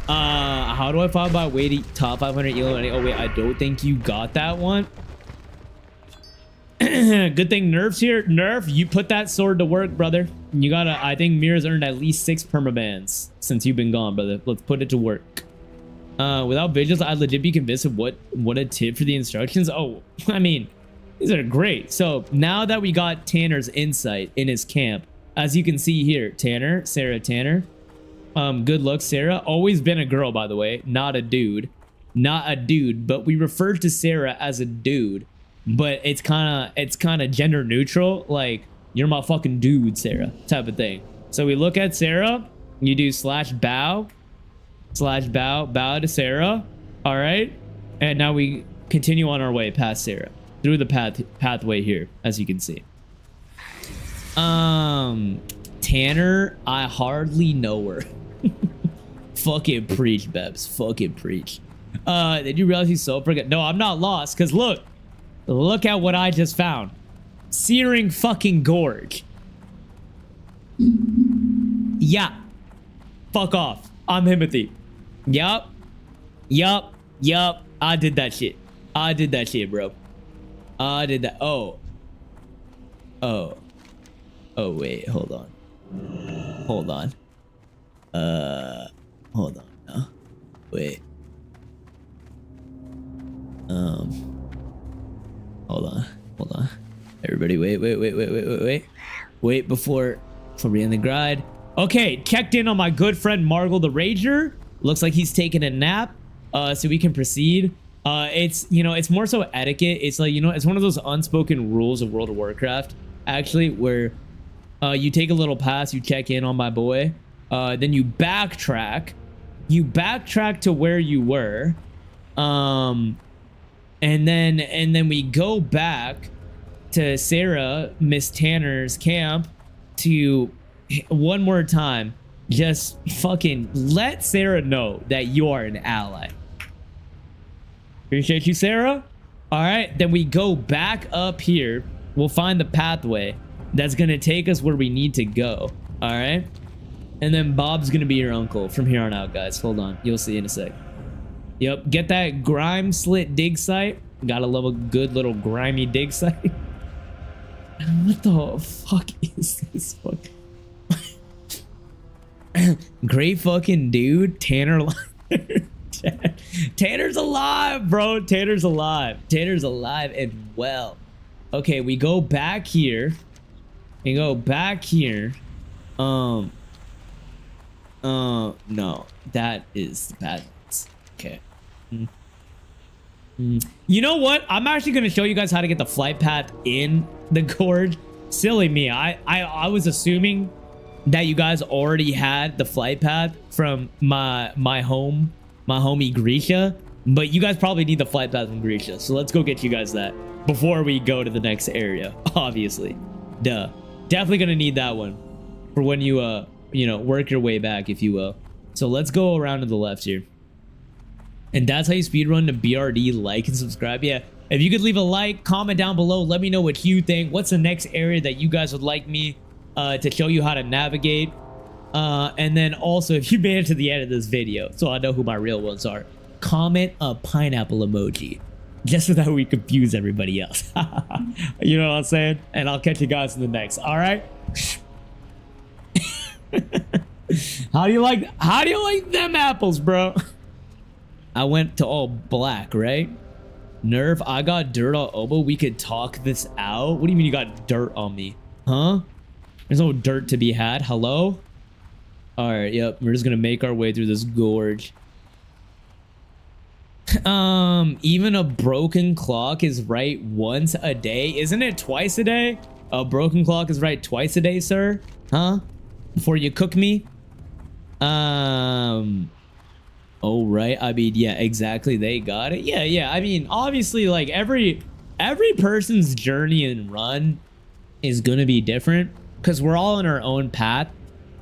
How do I follow by weighty top 500 elo? Oh wait, I don't think you got that one. Good thing Nerf's here. Nerf, you put that sword to work, brother. You gotta, I think Mira's earned at least 6 permabans since you've been gone, brother. Let's put it to work. Without visuals, I'd legit be convinced of what a tip for the instructions. Oh, I mean, these are great. So now that we got Tanner's insight in his camp, as you can see here, Tanner, Sarah Tanner. Good luck, Sarah. Always been a girl, by the way, not a dude. Not a dude, but we refer to Sarah as a dude. But it's kind of gender neutral, like you're my fucking dude, Sarah, type of thing. So we look at Sarah, you do /bow to Sarah. All right, and now we continue on our way past Sarah through the pathway here, as you can see. Tanner, I hardly know her. Fucking preach, Bebs. Fucking preach. Did you realize he's so forget? No, I'm not lost, because look at what I just found. Searing fucking gorge. Yeah. Fuck off. I'm Himothy. Yup. I did that shit. Bro. I did that. Oh, wait, hold on. Hold on. No. Wait. Hold on. Everybody, wait before we end the grind. Okay, checked in on my good friend Margle the Rager. Looks like he's taking a nap. So we can proceed. It's more so etiquette. It's like, it's one of those unspoken rules of World of Warcraft, actually, where you take a little pass, you check in on my boy, then you backtrack to where you were, and then we go back to Sarah, Miss Tanner's camp, to one more time just fucking let Sarah know that you are an ally. Appreciate you, Sarah. All right, then we go back up here. We'll find the pathway that's gonna take us where we need to go. All right, and then Bob's gonna be your uncle from here on out, guys. Hold on, you'll see in a sec. Yep, get that grime slit dig site. Gotta love a good little grimy dig site. What the fuck is this fucking great fucking dude, Tanner? Tanner's alive, bro. Tanner's alive and well. Okay, we go back here. No, that is the bad ones. Okay. You know what? I'm actually going to show you guys how to get the flight path in the gorge. Silly me. I was assuming that you guys already had the flight path from my homie Grisha, but you guys probably need the flight path from Grisha. So let's go get you guys that before we go to the next area. Obviously, duh. Definitely gonna need that one for when you work your way back, if you will. So let's go around to the left here. And that's how you speedrun the BRD. Like and subscribe. Yeah, if you could leave a like, comment down below, let me know what you think. What's the next area that you guys would like me to show you how to navigate? And then also, if you made it to the end of this video, so I know who my real ones are, comment a pineapple emoji, just so that we confuse everybody else. You know what I'm saying? And I'll catch you guys in the next. All right. How do you like them apples, bro? I went to all black, right? Nerve, I got dirt on Obo. We could talk this out. What do you mean you got dirt on me? Huh? There's no dirt to be had. Hello? All right, yep. We're just gonna make our way through this gorge. Even a broken clock is right once a day. Isn't it twice a day? A broken clock is right twice a day, sir? Huh? Before you cook me? Oh, right. I mean, yeah, exactly. They got it. Yeah. I mean, obviously, like every person's journey and run is gonna be different because we're all on our own path.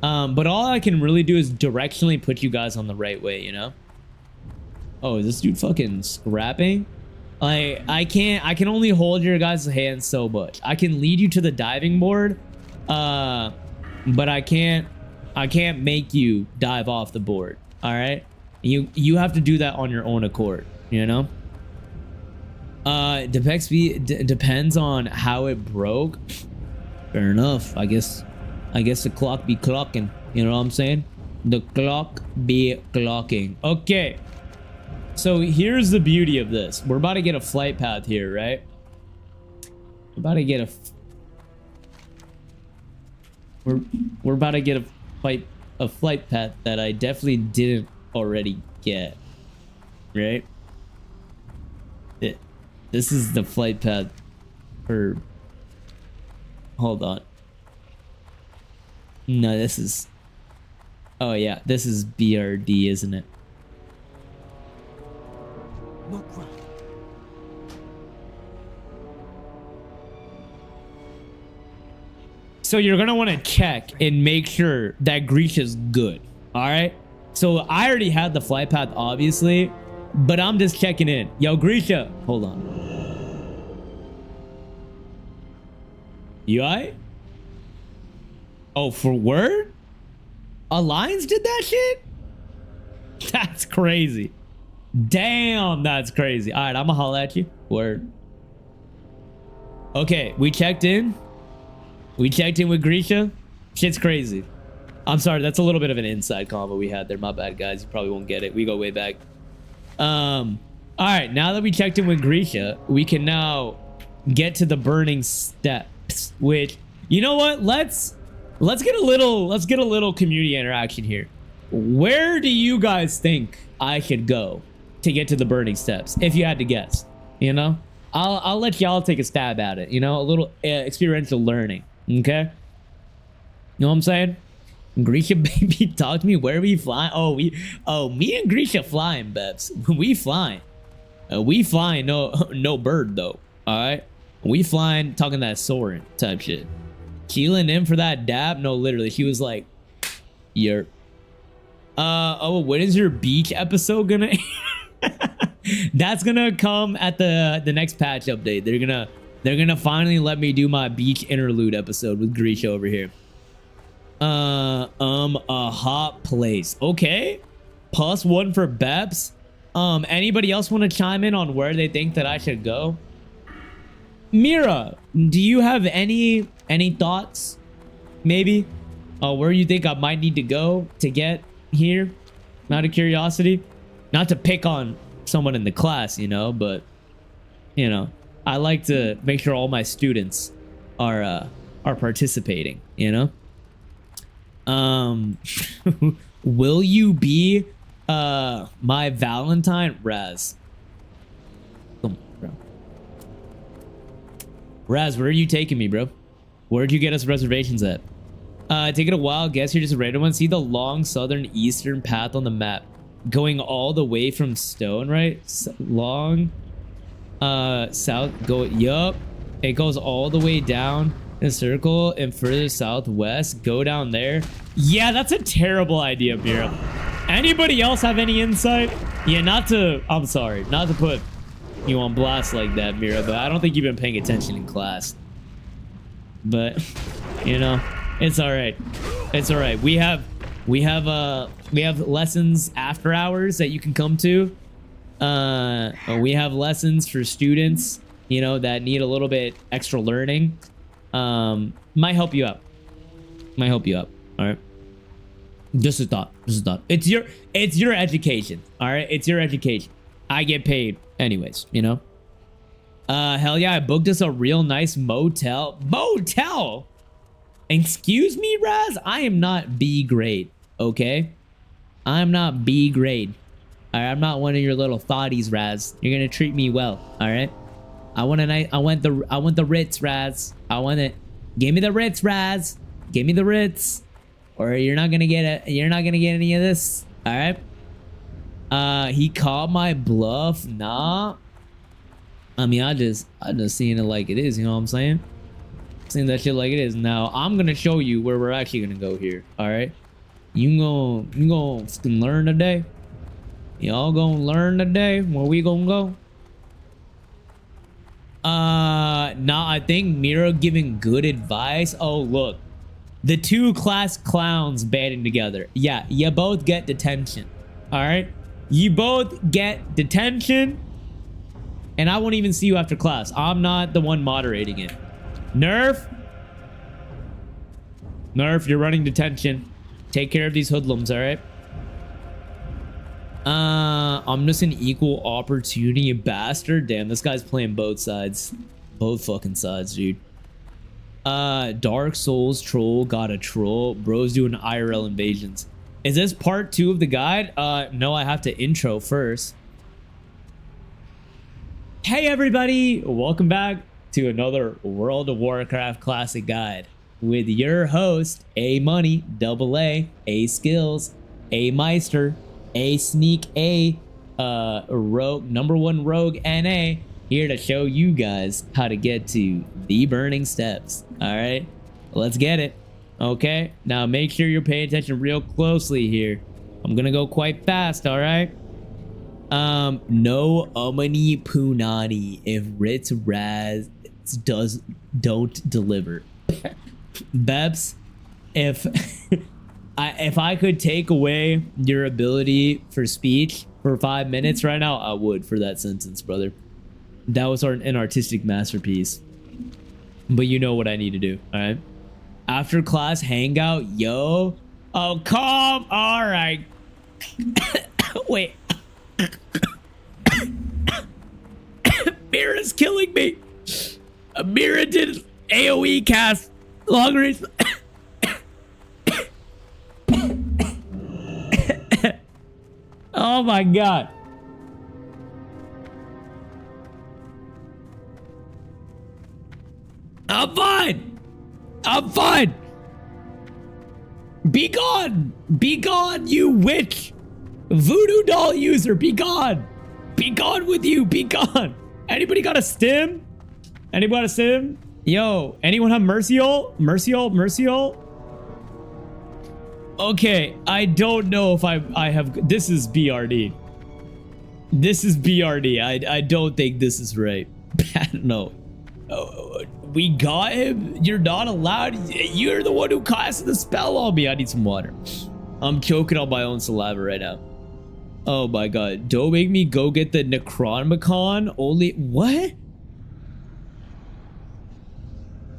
But all I can really do is directionally put you guys on the right way, you know? Oh, is this dude fucking scrapping? I can only hold your guys' hands so much. I can lead you to the diving board, but I can't make you dive off the board. All right, you have to do that on your own accord, you know. Depends on how it broke. Fair enough. I guess the clock be clocking. You know what I'm saying? The clock be clocking. Okay. So here's the beauty of this. We're about to get a flight path here, right? We're about to get we're about to get a flight path that I definitely didn't already get, right? This is the flight path for. Hold on. No, this is. Oh yeah, this is BRD, isn't it? No ground. So you're gonna want to check and make sure that Grisha's good. All right. So I already had the flight path, obviously, but I'm just checking in. Yo, Grisha, hold on. You alright? Oh, for word? Alliance did that shit? That's crazy. Damn, that's crazy. All right, I'm gonna holla at you. Word. Okay, we checked in. We checked in with Grisha. Shit's crazy. I'm sorry, that's a little bit of an inside convo we had there. My bad, guys. You probably won't get it. We go way back. All right, now that we checked in with Grisha, we can now get to the burning steps. Which, you know what? Let's get a little community interaction here. Where do you guys think I should go to get to the burning steps? If you had to guess, you know, I'll let y'all take a stab at it. You know, a little experiential learning. Okay, you know what I'm saying? Grisha, baby, talk to me. Where are we flying? Me and Grisha flying, Bebs. We flying. We flying. No bird though. All right, we flying. Talking that soaring type shit. Keeling in for that dab. No, literally, she was like, "You're." When is your beach episode gonna? That's gonna come at the next patch update. They're gonna finally let me do my beach interlude episode with Grisha over here. A hot place. Okay. +1 for Beps. Anybody else want to chime in on where they think that I should go? Mira, do you have any thoughts? Maybe? Where you think I might need to go to get here? Out of curiosity. Not to pick on someone in the class, you know, but you know, I like to make sure all my students are participating, you know? Will you be my Valentine? Raz. Come on, bro. Raz, where are you taking me, bro? Where'd you get us reservations at? Take it a while. Guess you're just a random one. See the long southern eastern path on the map. Going all the way from Stone, right? Long south go. Yup. It goes all the way down in a circle and further southwest. Go down there. Yeah, that's a terrible idea, Mira. Anybody else have any insight? Yeah, I'm sorry, not to put you on blast like that, Mira, but I don't think you've been paying attention in class. But you know, it's all right. It's all right. We have lessons after hours that you can come to. We have lessons for students, you know, that need a little bit extra learning. Might help you out. All right. Just a thought. It's your education. All right. It's your education. I get paid anyways, you know. Hell yeah, I booked us a real nice motel. Excuse me, Raz? I am not B grade, okay? I'm not B grade. All right, I'm not one of your little thotties, Raz. You're gonna treat me well, all right? I want the Ritz, Raz. I want it. Give me the Ritz, Raz. Give me the Ritz, or you're not gonna get it. You're not gonna get any of this, all right? He called my bluff. Nah. I mean, I just seeing it like it is. You know what I'm saying? Seeing that shit like it is. Now I'm gonna show you where we're actually gonna go here. All right, you gonna learn today. Y'all gonna learn today where we gonna go. Nah, I think Mira giving good advice. Oh look, the two class clowns banding together. Yeah, you both get detention. All right, you both get detention, and I won't even see you after class. I'm not the one moderating it. Nerf, you're running detention. Take care of these hoodlums, all right? I'm just an equal opportunity bastard. Damn, this guy's playing both sides. Both fucking sides, dude. Dark Souls troll got a troll. Bro's doing IRL invasions. Is this part 2 of the guide? No, I have to intro first. Hey everybody, welcome back to another World of Warcraft Classic guide with your host, A Money, double A Skills, A Meister, A Sneak, A Rogue, #1 Rogue, NA, here to show you guys how to get to the burning steps. All right, let's get it. Okay, now make sure you're paying attention real closely here. I'm gonna go quite fast, all right? No Umani Punani if Ritz Raz don't deliver. Beps, if I could take away your ability for speech for 5 minutes right now, I would for that sentence, brother. That was an artistic masterpiece. But you know what I need to do, all right? After class hangout, yo. Oh, calm. All right. Wait. Mira's killing me. Mira did AoE cast long range. Oh my god. I'm fine. I'm fine. Be gone. Be gone, you witch. Voodoo doll user, be gone. Be gone with you. Be gone. Anybody got a stim? Anybody got a stim? Yo, anyone have Mercial? Mercial? Okay, I don't know if I have. This is BRD. This is BRD. I don't think this is right. I don't know. We got him. You're not allowed. You're the one who cast the spell on me. I need some water. I'm choking on my own saliva right now. Oh my god. Don't make me go get the Necronomicon. Only what?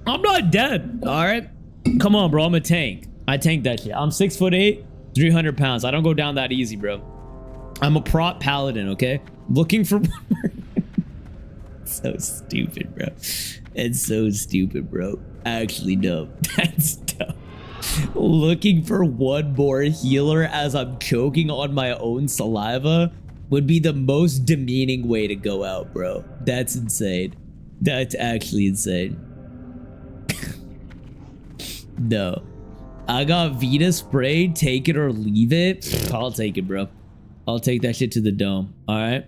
I'm not dead. All right. Come on, bro. I'm a tank. I tank that shit. I'm 6'8", 300 pounds. I don't go down that easy, bro. I'm a prop paladin. Okay. Looking for. So stupid, bro. It's so stupid, bro. Actually, no. That's dumb. Looking for one more healer as I'm choking on my own saliva would be the most demeaning way to go out, bro. That's insane. That's actually insane. No. I got Vita spray. Take it or leave it. I'll take it, bro. I'll take that shit to the dome. All right.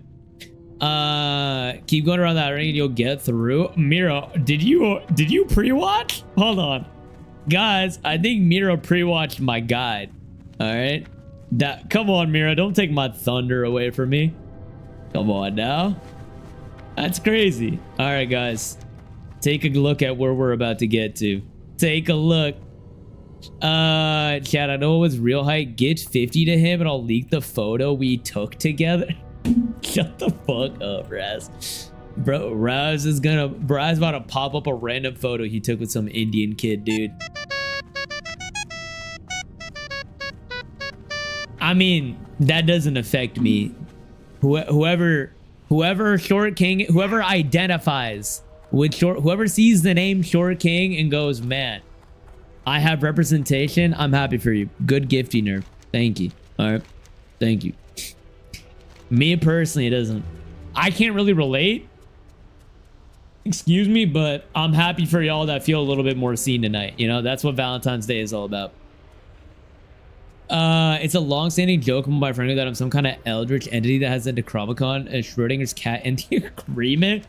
Keep going around that ring and you'll get through. Mira, did you pre-watch? Hold on. Guys, I think Mira pre-watched my guide. All right. Come on, Mira. Don't take my thunder away from me. Come on now. That's crazy. All right, guys. Take a look at where we're about to get to. Take a look. Chat, I know it was real height. Get 50 to him and I'll leak the photo we took together. Shut the fuck up, Raz. Bro, Raz is about to pop up a random photo he took with some Indian kid, dude. I mean, that doesn't affect me. Whoever Short King, whoever identifies with whoever sees the name Short King and goes, man, I have representation, I'm happy for you. Good gifty nerf. Thank you. All right. Thank you. Me personally, it doesn't. I can't really relate. Excuse me, but I'm happy for y'all that feel a little bit more seen tonight. You know, that's what Valentine's Day is all about. It's a long-standing joke among my friend that I'm some kind of eldritch entity that has a Necronomicon and Schrodinger's cat in the agreement.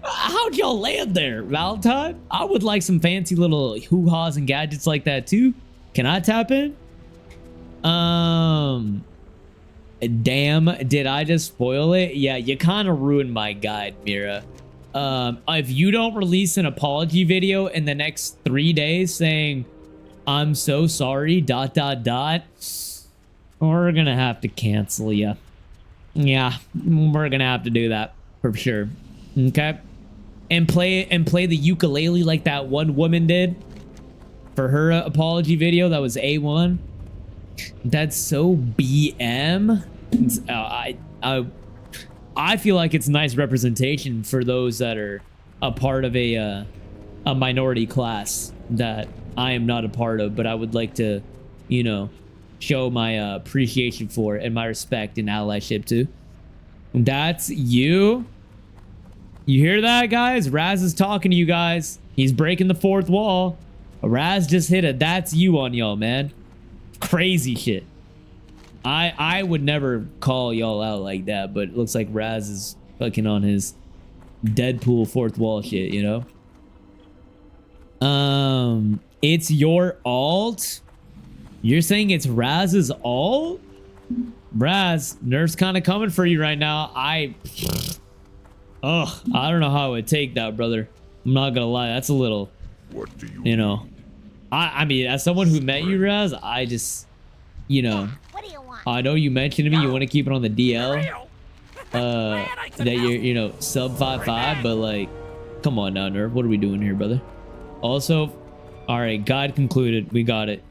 How'd y'all land there, Valentine? I would like some fancy little hoo-haws and gadgets like that too. Can I tap in? Damn, did I just spoil it? Yeah, you kind of ruined my guide, Mira. If you don't release an apology video in the next 3 days saying, I'm so sorry, ... we're gonna have to cancel you. Yeah, we're gonna have to do that for sure. Okay? And play the ukulele like that one woman did for her apology video. That was A1. That's so BM. I feel like it's nice representation for those that are a part of a minority class that I am not a part of, but I would like to, you know, show my appreciation for and my respect and allyship to. That's you. You hear that, guys? Raz is talking to you guys. He's breaking the fourth wall. Raz just hit a "that's you" on y'all, man. Crazy shit. I would never call y'all out like that, but it looks like Raz is fucking on his Deadpool fourth wall shit, you know? It's your alt? You're saying it's Raz's alt? Raz, Nerf's kind of coming for you right now. I don't know how I would take that, brother. I'm not gonna lie, that's a little, What do you know. I mean, as someone who met you, Raz, I just, you know, What do you want? I know you mentioned to me you want to keep it on the DL. That you're, you know, sub 5'5", but like, come on now, Nerf. What are we doing here, brother? Also, all right, guide concluded. We got it.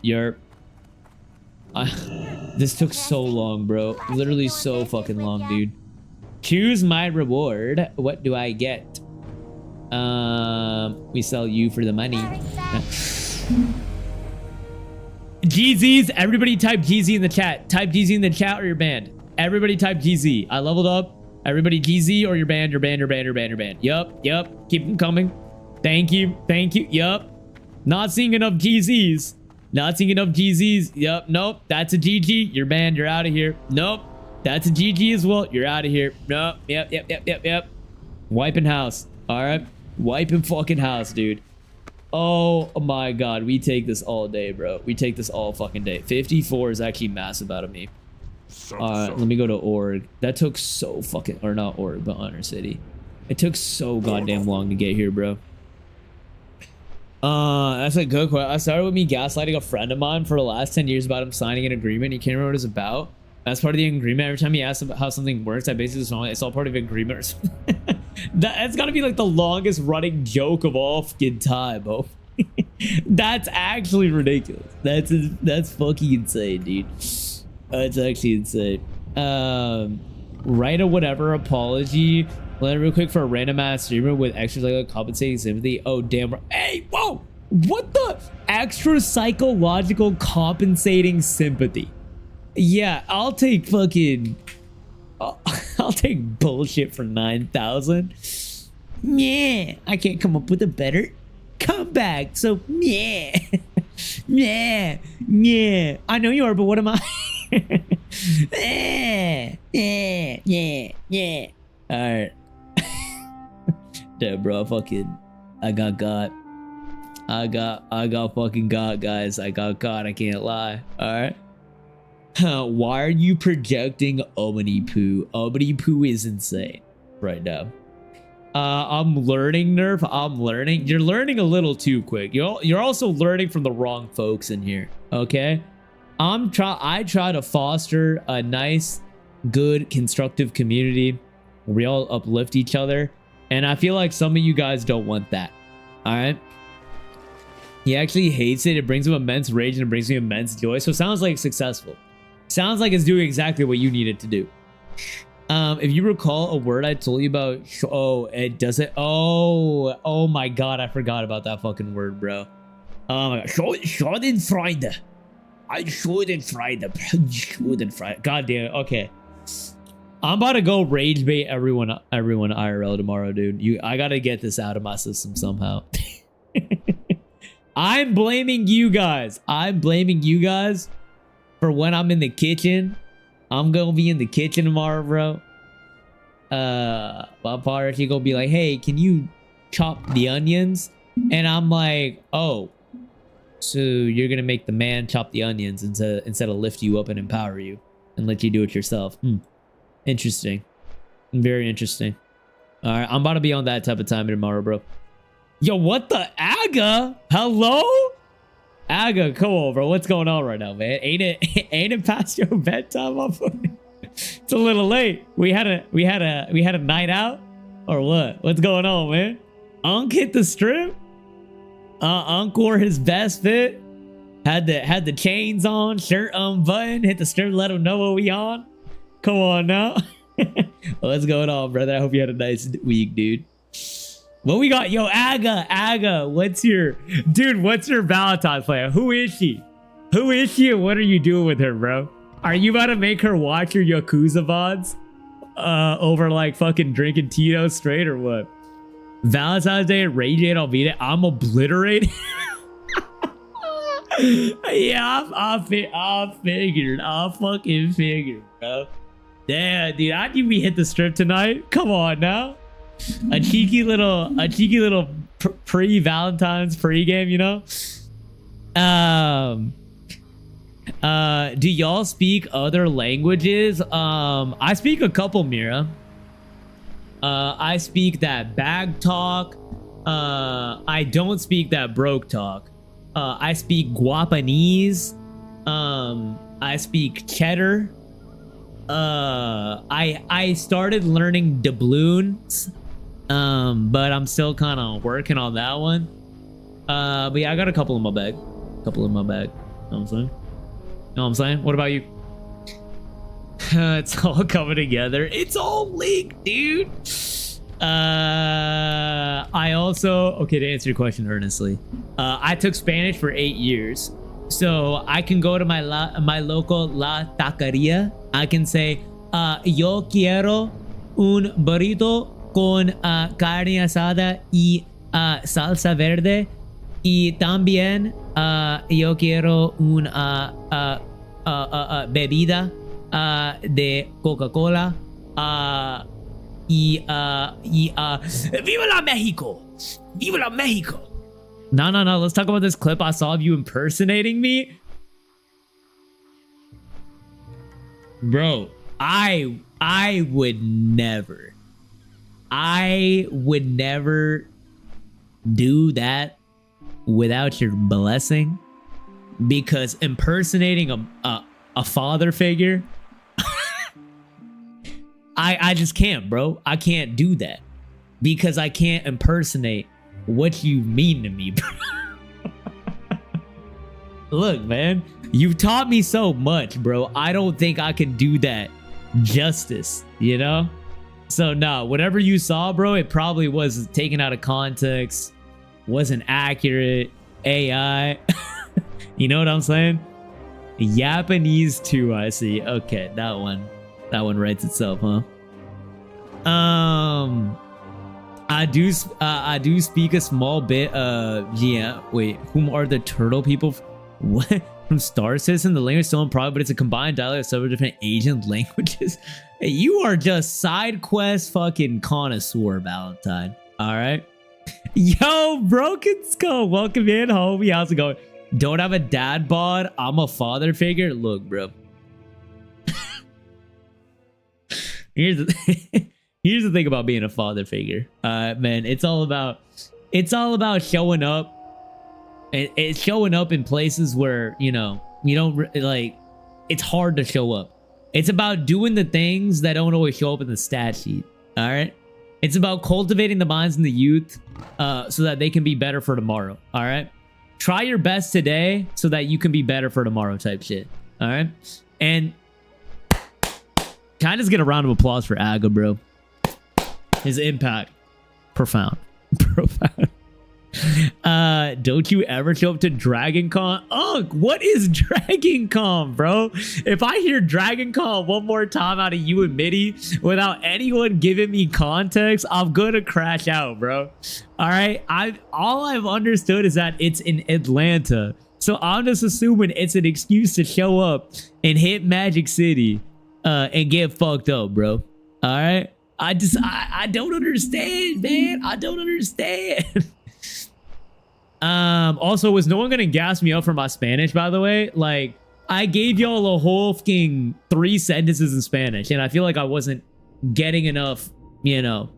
This took so long, bro. Literally so fucking long, dude. Choose my reward. What do I get? We sell you for the money. GZs, everybody type GZ in the chat. Type GZ in the chat or you're banned. Everybody type GZ. I leveled up. Everybody GZ or you're banned, you're banned, you're banned, you're banned, you're banned. Yup. Keep them coming. Thank you. Yup. Not seeing enough GZs. Yup. Nope. That's a GG. You're banned. You're out of here. Nope. That's a GG as well. You're out of here. Nope. Yep. Wiping house. All right. Wiping fucking house, dude. Oh my god, we take this all day, bro. We take this all fucking day. 54 is actually massive out of me. Let me go to org. That took so fucking, or not org, but Honor City. It took so goddamn long to get here, bro. That's a good question. I started with me gaslighting a friend of mine for the last 10 years about him signing an agreement. He can't remember what it's about. That's part of the agreement. Every time he asks about how something works, I basically just it's all part of the agreement or something. That's gotta be like the longest running joke of all fucking time, bro. That's actually ridiculous. That's fucking insane, dude. That's actually insane. Write a whatever apology. Let it real quick for a random ass streamer with extra like compensating sympathy. Oh damn! Hey, whoa! What the extra psychological compensating sympathy? Yeah, I'll take fucking. I'll take bullshit for 9,000. Yeah, I can't come up with a better comeback. So yeah, yeah. I know you are, but what am I? yeah. All right. Damn, bro, I got God. I got fucking God, guys. I got God. I can't lie. All right. Why are you projecting Omni Poo? Omni Poo is insane right now. I'm learning, Nerf. I'm learning. You're learning a little too quick. You're also learning from the wrong folks in here. Okay. I try to foster a nice, good, constructive community where we all uplift each other. And I feel like some of you guys don't want that. All right. He actually hates it. It brings him immense rage and it brings him immense joy. So it sounds like successful. Sounds like it's doing exactly what you need it to do. If you recall a word I told you about, it does it. Oh my god, I forgot about that fucking word, bro. Oh my god, Schadenfreude. Schadenfreude. God damn it. Okay, I'm about to go rage bait everyone IRL tomorrow, dude. I gotta get this out of my system somehow. I'm blaming you guys. For when I'm in the kitchen. I'm gonna be in the kitchen tomorrow, bro. My partner, she gonna be like, hey, can you chop the onions? And I'm like, oh, so you're gonna make the man chop the onions instead of lift you up and empower you and let you do it yourself. Interesting. Very interesting. All right, I'm about to be on that type of time tomorrow, bro. Yo, what the Aga? Hello? Aga, come on, bro. What's going on right now, man? Ain't it past your bedtime, my boy? It's a little late. We had a night out, or what? What's going on, man? Unk hit the strip. Unk wore his best fit. Had the chains on, shirt unbuttoned. Hit the strip, let him know what we on. Come on now. What's going on, brother? I hope you had a nice week, dude. What we got? Yo, Aga, what's your Valentine's plan? Who is she? Who is she and what are you doing with her, bro? Are you about to make her watch your Yakuza VODs? Over like fucking drinking Tito straight or what? Valentine's Day at Ray J, I'll beat it. I'm obliterated. Yeah, I figured. I fucking figured, bro. Damn, dude, I think we hit the strip tonight. Come on now. A cheeky little pre-Valentine's pregame, you know? Do y'all speak other languages? I speak a couple, Mira. I speak that bag talk. I don't speak that broke talk. I speak Guapanese. I speak Cheddar. I started learning doubloons. But I'm still kind of working on that one. But yeah, I got a couple in my bag. Know what I'm saying? Know what I'm saying? What about you? It's all coming together. It's all linked, dude. I also, okay, to answer your question earnestly, I took Spanish for 8 years. So I can go to my local La Taqueria. I can say, yo quiero un burrito con carne asada y salsa verde. Y también yo quiero una bebida de Coca-Cola. Viva la Mexico! Viva la Mexico! No. Let's talk about this clip I saw of you impersonating me. Bro, I would never do that without your blessing, because impersonating a father figure, I just can't, bro. I can't do that because I can't impersonate what you mean to me, bro. Look, man, you've taught me so much, bro. I don't think I can do that justice, you know? So nah, whatever you saw, bro, it probably was taken out of context, wasn't accurate, AI. You know what I'm saying? Japanese too, I see. Okay, that one writes itself, huh? I do speak a small bit of, yeah, wait, whom are the turtle people? What? From Star Citizen? The language is still in prog, but it's a combined dialect of several different Asian languages. Hey, you are just side quest fucking connoisseur, Valentine. All right. Yo, Broken Skull, welcome in, homie. How's it going? Don't have a dad bod. I'm a father figure. Look, bro. Here's the thing about being a father figure. Man, it's all about showing up. It's showing up in places where, you know, you don't like, it's hard to show up. It's about doing the things that don't always show up in the stat sheet. All right. It's about cultivating the minds in the youth so that they can be better for tomorrow. All right. Try your best today so that you can be better for tomorrow type shit. All right. And kind of get a round of applause for Aga, bro. His impact. Profound. Profound. Don't you ever show up to Dragon Con? Ugh, what is Dragon Con, bro? If I hear Dragon Con one more time out of you and Mitty without anyone giving me context, I'm gonna crash out, bro. All right, all I've understood is that it's in Atlanta, so I'm just assuming it's an excuse to show up and hit Magic City and get fucked up, bro. All right, I don't understand, man. I don't understand. Also, was no one gonna gas me up for my Spanish, by the way? Like, I gave y'all a whole fucking 3 sentences in Spanish, and I feel like I wasn't getting enough, you know,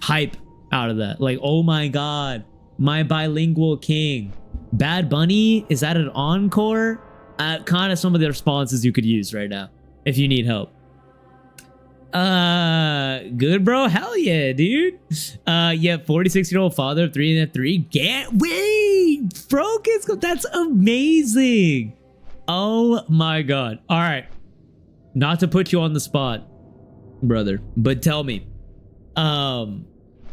hype out of that. Like, oh my god, my bilingual king. Bad Bunny, is that an encore? Kind of some of the responses you could use right now if you need help. Good, bro. Hell yeah, dude. Yeah, 46-year-old father of 3 and 3. Can't wait, bro. That's amazing. Oh my god. All right, not to put you on the spot, brother. But tell me,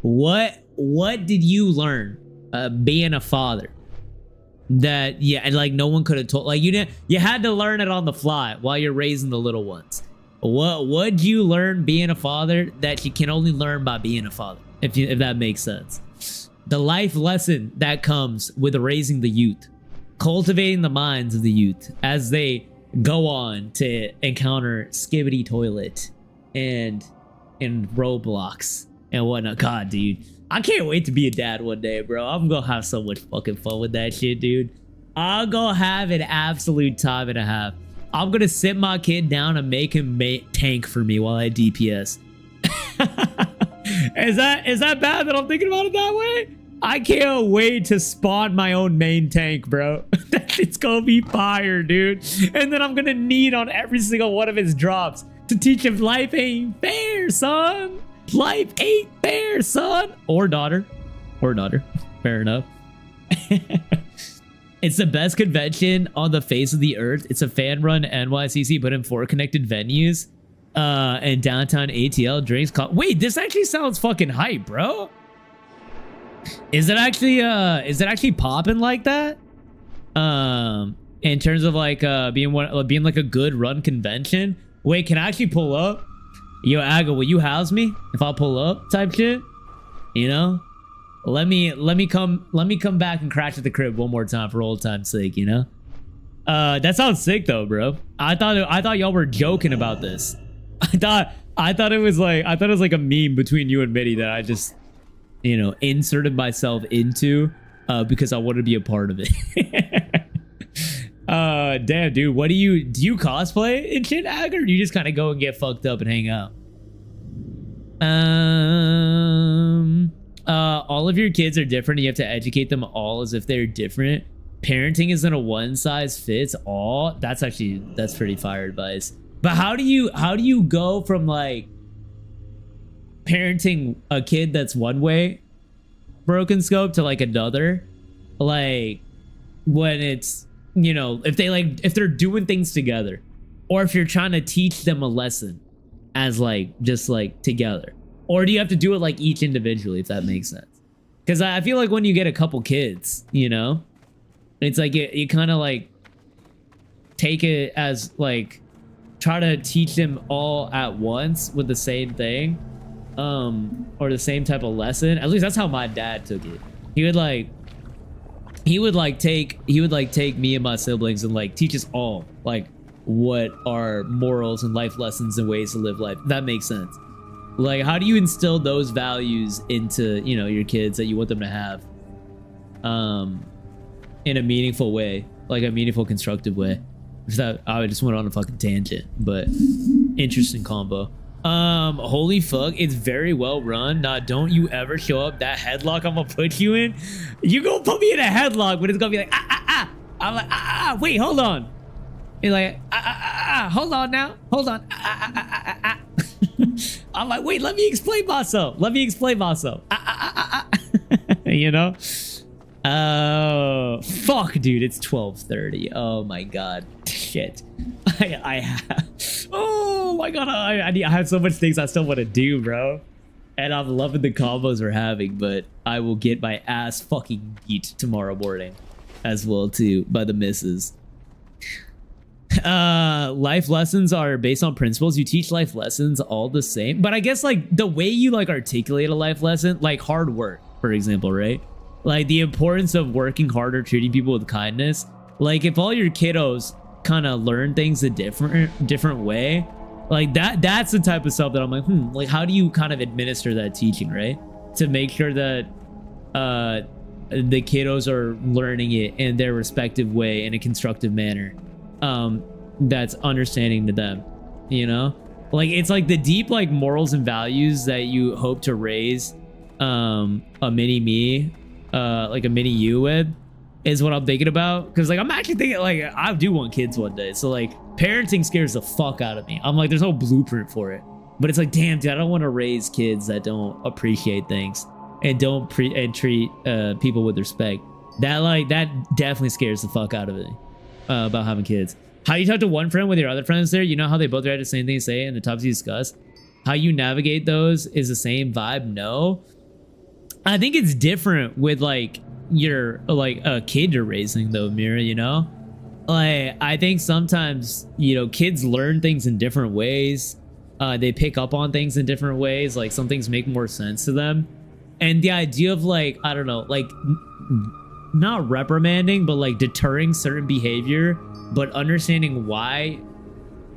what did you learn being a father that like no one could have told? Like you had to learn it on the fly while you're raising the little ones. What'd you learn being a father that you can only learn by being a father? If that makes sense. The life lesson that comes with raising the youth, cultivating the minds of the youth as they go on to encounter Skibbity Toilet and Roblox and whatnot. God, dude, I can't wait to be a dad one day, bro. I'm gonna have so much fucking fun with that shit, dude. I'm gonna have an absolute time and a half. I'm gonna sit my kid down and make him tank for me while I DPS. Is that bad that I'm thinking about it that way? I can't wait to spawn my own main tank, bro. It's gonna be fire, dude. And then I'm gonna need on every single one of his drops to teach him life ain't fair, son. Life ain't fair, son. Or daughter. Fair enough. It's the best convention on the face of the earth. It's a fan-run NYCC, but in 4 connected venues. And downtown ATL drinks. Wait, this actually sounds fucking hype, bro. Is it actually popping like that? In terms of like being like a good run convention. Wait, can I actually pull up? Yo, Aga, will you house me if I pull up type shit? You know? Let me come back and crash at the crib one more time for old time's sake, you know? That sounds sick though, bro. I thought y'all were joking about this. I thought it was like a meme between you and Mitty that I just, you know, inserted myself into because I wanted to be a part of it. Damn, dude, do you cosplay and shit, Ag, or do you just kind of go and get fucked up and hang out? All of your kids are different. You have to educate them all as if they're different. Parenting isn't a one size fits all. That's pretty fire advice. But how do you go from like parenting a kid that's one way, broken scope, to like another, like when it's, you know, if they're doing things together, or if you're trying to teach them a lesson as like just like together, or do you have to do it like each individually, if that makes sense? Because I feel like when you get a couple kids, you know, it's like you kind of like take it as like try to teach them all at once with the same thing, or the same type of lesson. At least that's how my dad took it. He would take me and my siblings and like teach us all like what are morals and life lessons and ways to live life. That makes sense. Like, how do you instill those values into, you know, your kids that you want them to have in a meaningful way, like a meaningful, constructive way? I just went on a fucking tangent, but interesting combo. Holy fuck, it's very well run. Nah, don't you ever show up that headlock I'm gonna put you in. You gonna put me in a headlock, but it's gonna be like I'm like wait, hold on. You're like hold on now, hold on. I'm like, wait, let me explain myself. You know? Oh, fuck, dude, it's 12:30. Oh my god, shit. Oh my god, I have so much things I still want to do, bro. And I'm loving the combos we're having, but I will get my ass fucking beat tomorrow morning as well too by the misses. Life lessons are based on principles. You teach life lessons all the same, but I guess like the way you like articulate a life lesson, like hard work, for example, right? Like the importance of working harder, treating people with kindness. Like if all your kiddos kind of learn things a different way, like that's the type of stuff that I'm like, like how do you kind of administer that teaching, right? To make sure that the kiddos are learning it in their respective way in a constructive manner. That's understanding to them, you know? Like it's like the deep like morals and values that you hope to raise a mini me, like a mini you with, is what I'm thinking about. Because like I'm actually thinking like I do want kids one day, so like parenting scares the fuck out of me. I'm like, there's no blueprint for it, but it's like, damn, dude, I don't want to raise kids that don't appreciate things and don't treat people with respect. That definitely scares the fuck out of me about having kids. How do you talk to one friend with your other friends there? You know how they both react to the same thing you say and the topics you discuss? how you navigate those is the same vibe. No, I think it's different with like your like a kid you're raising though, Mira, you know? Like I think sometimes, you know, kids learn things in different ways. They pick up on things in different ways. Like some things make more sense to them. And the idea of like, I don't know, like not reprimanding, but like deterring certain behavior, but understanding why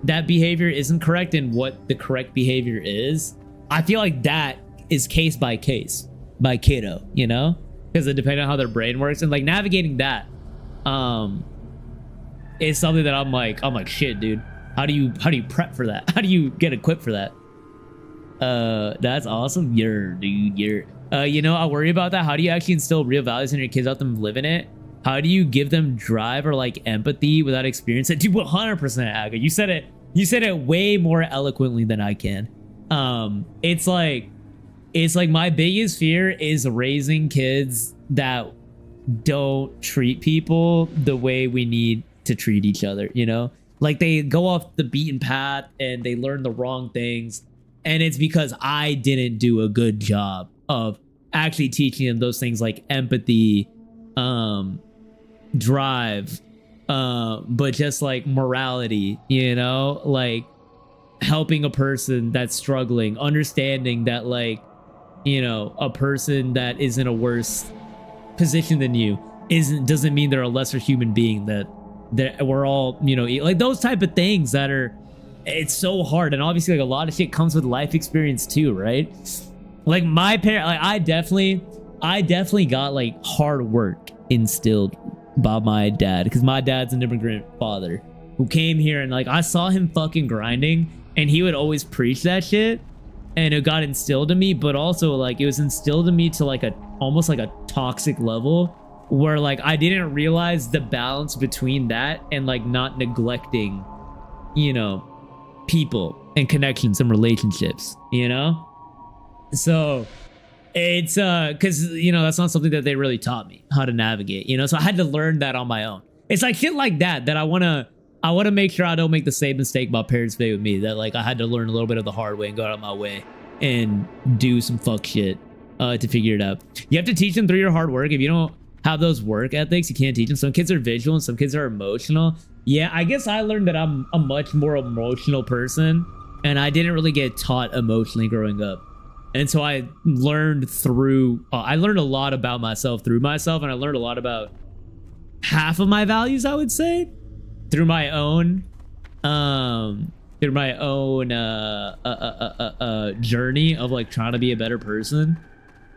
that behavior isn't correct and what the correct behavior is. I feel like that is case by case by kiddo, you know? Because it depends on how their brain works, and like navigating that is something that I'm like shit, dude. How do you prep for that? How do you get equipped for that? That's awesome. You know, I worry about that. How do you actually instill real values in your kids without them living it? How do you give them drive or like empathy without experience it? Dude, 100% Aga. You said it way more eloquently than I can. It's like my biggest fear is raising kids that don't treat people the way we need to treat each other, you know? Like they go off the beaten path and they learn the wrong things. And it's because I didn't do a good job of actually teaching them those things like empathy, drive, but just like morality, you know, like helping a person that's struggling, understanding that like, you know, a person that is in a worse position than you doesn't mean they're a lesser human being, that we're all, you know, like those type of things that are, it's so hard. And obviously like a lot of shit comes with life experience too, right? Like my parent, like I definitely got like hard work instilled by my dad, because my dad's an immigrant father who came here, and like I saw him fucking grinding, and he would always preach that shit, and it got instilled in me. But also like it was instilled in me to like almost like a toxic level, where like I didn't realize the balance between that and like not neglecting, you know, people and connections and relationships, you know? So it's because, you know, that's not something that they really taught me how to navigate, you know? So I had to learn that on my own. It's like shit like that I want to make sure I don't make the same mistake my parents made with me, that like I had to learn a little bit of the hard way and go out of my way and do some fuck shit to figure it out. You have to teach them through your hard work. If you don't have those work ethics, you can't teach them. Some kids are visual and some kids are emotional. Yeah, I guess I learned that I'm a much more emotional person, and I didn't really get taught emotionally growing up. And so I learned I learned a lot about myself through myself, and I learned a lot about half of my values, I would say, through my own journey of like trying to be a better person.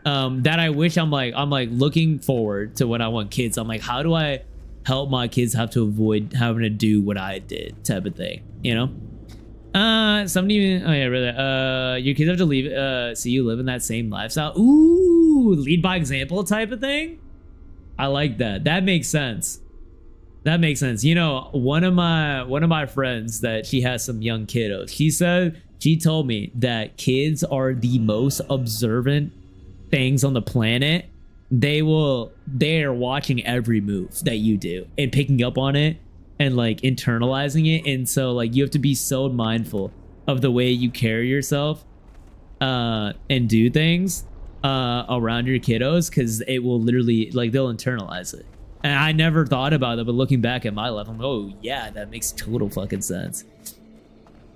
That I wish I'm like looking forward to when I want kids. I'm like, how do I help my kids have to avoid having to do what I did, type of thing, you know? Somebody, oh yeah, really, your kids have to leave, so you live in that same lifestyle. Ooh, lead by example type of thing. I like that. That makes sense. That makes sense. You know, one of my friends that she has some young kiddos, she told me that kids are the most observant things on the planet. They are watching every move that you do and picking up on it and like internalizing it. And so like you have to be so mindful of the way you carry yourself and do things around your kiddos, because it will literally, like, they'll internalize it. And I never thought about it, but looking back at my life, I'm like, oh yeah, that makes total fucking sense.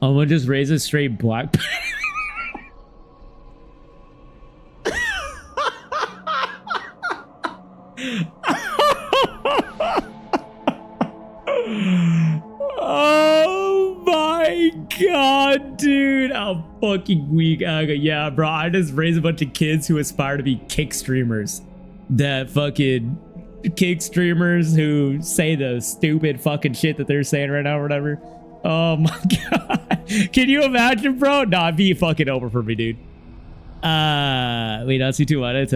I'm gonna just raise a straight black oh my god, dude, I'm fucking weak. Yeah, bro, I just raised a bunch of kids who aspire to be kick streamers. That fucking kick streamers who say the stupid fucking shit that they're saying right now or whatever. Oh my god, can you imagine, bro? Nah, it'd be fucking over for me, dude. Wait, not too much.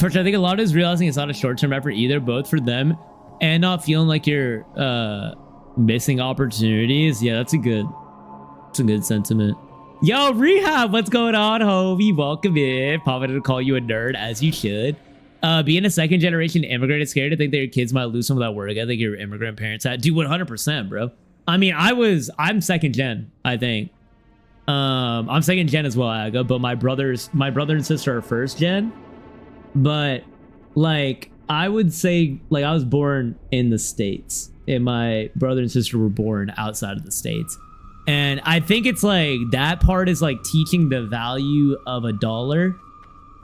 First, I think a lot is realizing it's not a short-term effort either, both for them and not feeling like you're missing opportunities. Yeah, that's a good sentiment. Yo, Rehab, what's going on, homie? Welcome in. Popping to call you a nerd, as you should. Being a second-generation immigrant, it's scary to think that your kids might lose some of that work ethic your immigrant parents had. Dude, 100%, bro. I mean, I'm second gen, I think. I'm second gen as well, Aga, but my brother and sister are first gen. But like I would say, like I was born in the States, and my brother and sister were born outside of the States. And I think it's like that part is like teaching the value of a dollar,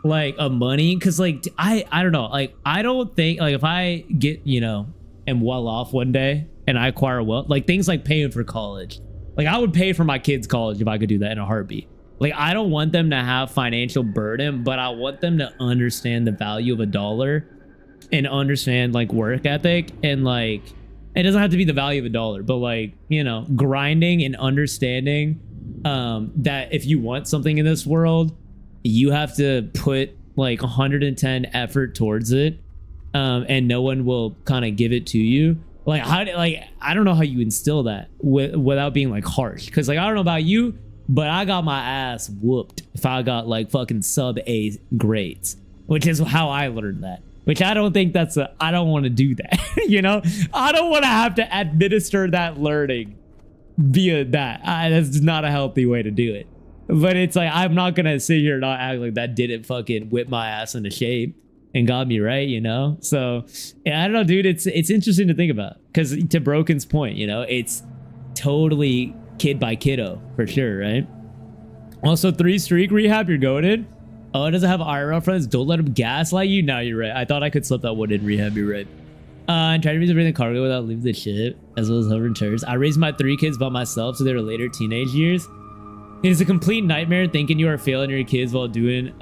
like of money. Cause like I don't know, like I don't think like if I get, you know, am well off one day and I acquire wealth, like things like paying for college, like I would pay for my kids' college if I could do that in a heartbeat. Like I don't want them to have financial burden, but I want them to understand the value of a dollar and understand like work ethic, and like it doesn't have to be the value of a dollar, but like, you know, grinding and understanding that if you want something in this world, you have to put like 110 effort towards it, and no one will kind of give it to you. Like I don't know how you instill that without being like harsh, because like I don't know about you, but I got my ass whooped if I got like fucking sub A grades, which is how I learned that. Which I don't think I don't want to do that. You know, I don't want to have to administer that learning via that. That's not a healthy way to do it. But it's like, I'm not going to sit here and not act like that didn't fucking whip my ass into shape and got me right, you know? So yeah, I don't know, dude. It's interesting to think about, because to Broken's point, you know, it's totally kid by kiddo for sure, right? Also, 3 streak rehab, you're going in. Oh, it doesn't have IRL friends. Don't let them gaslight you. No, you're right. I thought I could slip that one in rehab. You're right. And try to bring the cargo without leaving the ship, as well as hovering turns. I raised my 3 kids by myself, so they were later teenage years. It is a complete nightmare thinking you are failing your kids while doing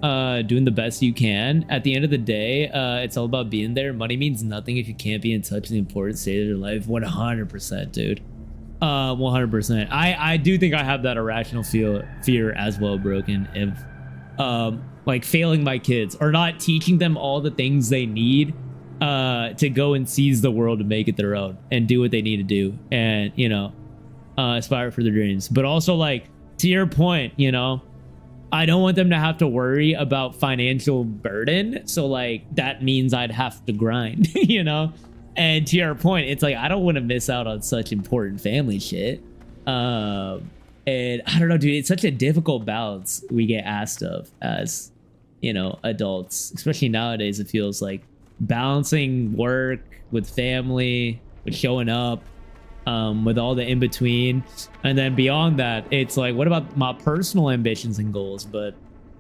the best you can. At the end of the day, it's all about being there. Money means nothing if you can't be in touch with the important state of your life. 100%, dude. 100%. I do think I have that irrational fear as well, Broken, of like failing my kids or not teaching them all the things they need to go and seize the world and make it their own and do what they need to do, and you know, aspire for their dreams. But also, like, to your point, you know, I don't want them to have to worry about financial burden, so like that means I'd have to grind. You know. And to your point, it's like I don't want to miss out on such important family shit. And I don't know, dude, it's such a difficult balance we get asked of as, you know, adults, especially nowadays. It feels like balancing work with family, with showing up, with all the in between, and then beyond that, it's like, what about my personal ambitions and goals? But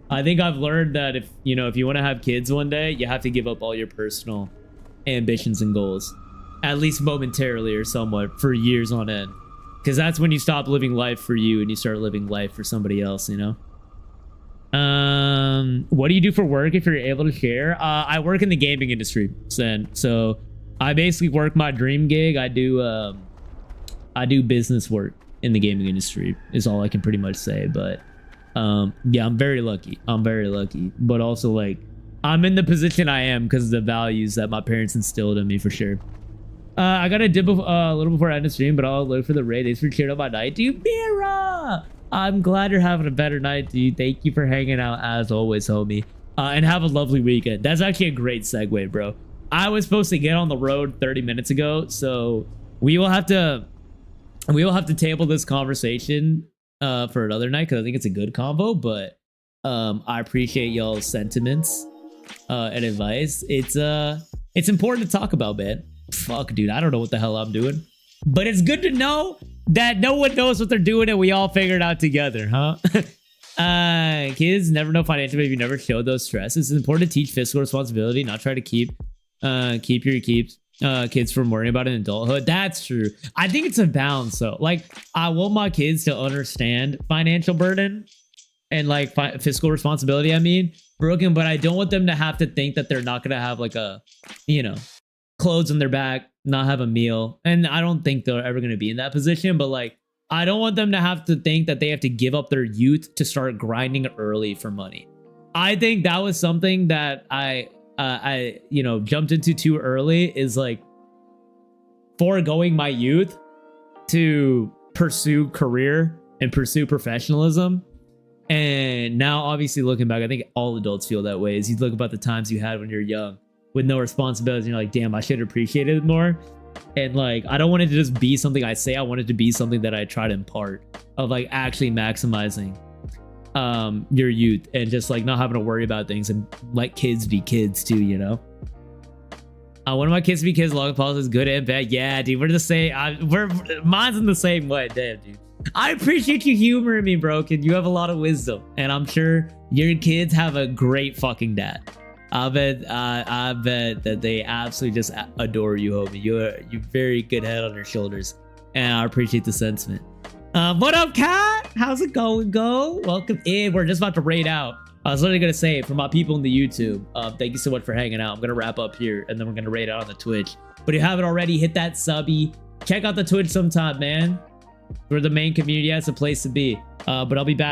I think I've learned that if you want to have kids one day, you have to give up all your personal ambitions and goals, at least momentarily or somewhat, for years on end, because that's when you stop living life for you and you start living life for somebody else, you know. What do you do for work, if you're able to share? I work in the gaming industry, so I basically work my dream gig. I do business work in the gaming industry is all I can pretty much say. But yeah, I'm very lucky, but also like I'm in the position I am because of the values that my parents instilled in me, for sure. I got a dip a little before I end the stream, but I'll look for the raid. Thanks for cheering up my night, dude. Mira, I'm glad you're having a better night, dude. Thank you for hanging out as always, homie. And have a lovely weekend. That's actually a great segue, bro. I was supposed to get on the road 30 minutes ago, so we will have to table this conversation for another night, because I think it's a good convo. But I appreciate y'all's sentiments and advice. It's important to talk about, man. Fuck, dude, I don't know what the hell I'm doing, but it's good to know that no one knows what they're doing and we all figure it out together, huh? Kids never know financial, but if you never show those stresses, it's important to teach fiscal responsibility, not try to keep kids from worrying about in adulthood. That's true. I think it's a balance though. Like, I want my kids to understand financial burden and like fiscal responsibility, I mean, Broken, but I don't want them to have to think that they're not gonna have like a, you know, clothes on their back, not have a meal. And I don't think they're ever gonna be in that position, but like, I don't want them to have to think that they have to give up their youth to start grinding early for money. I think that was something that I jumped into too early, is like foregoing my youth to pursue career and pursue professionalism. And now, obviously, looking back, I think all adults feel that way. As you look about the times you had when you're young with no responsibilities, and you're like, damn, I should have appreciated it more. And like, I don't want it to just be something I say. I want it to be something that I try to impart, of like actually maximizing your youth and just like not having to worry about things and let kids be kids too, you know? One of my kids be kids. Long pause is good and bad. Yeah, dude, we're the same. Mine's in the same way. Damn, dude. I appreciate you humoring me, bro. Kid, you have a lot of wisdom, and I'm sure your kids have a great fucking dad. I bet that they absolutely just adore you, homie. You're very good head on your shoulders, and I appreciate the sentiment. What up, Kat? How's it going? Welcome in. We're just about to raid out. I was literally gonna say, for my people in the YouTube, thank you so much for hanging out. I'm gonna wrap up here, and then we're gonna raid out on the Twitch. But if you haven't already, hit that subby. Check out the Twitch sometime, man. We're the main community. That's a place to be. But I'll be back.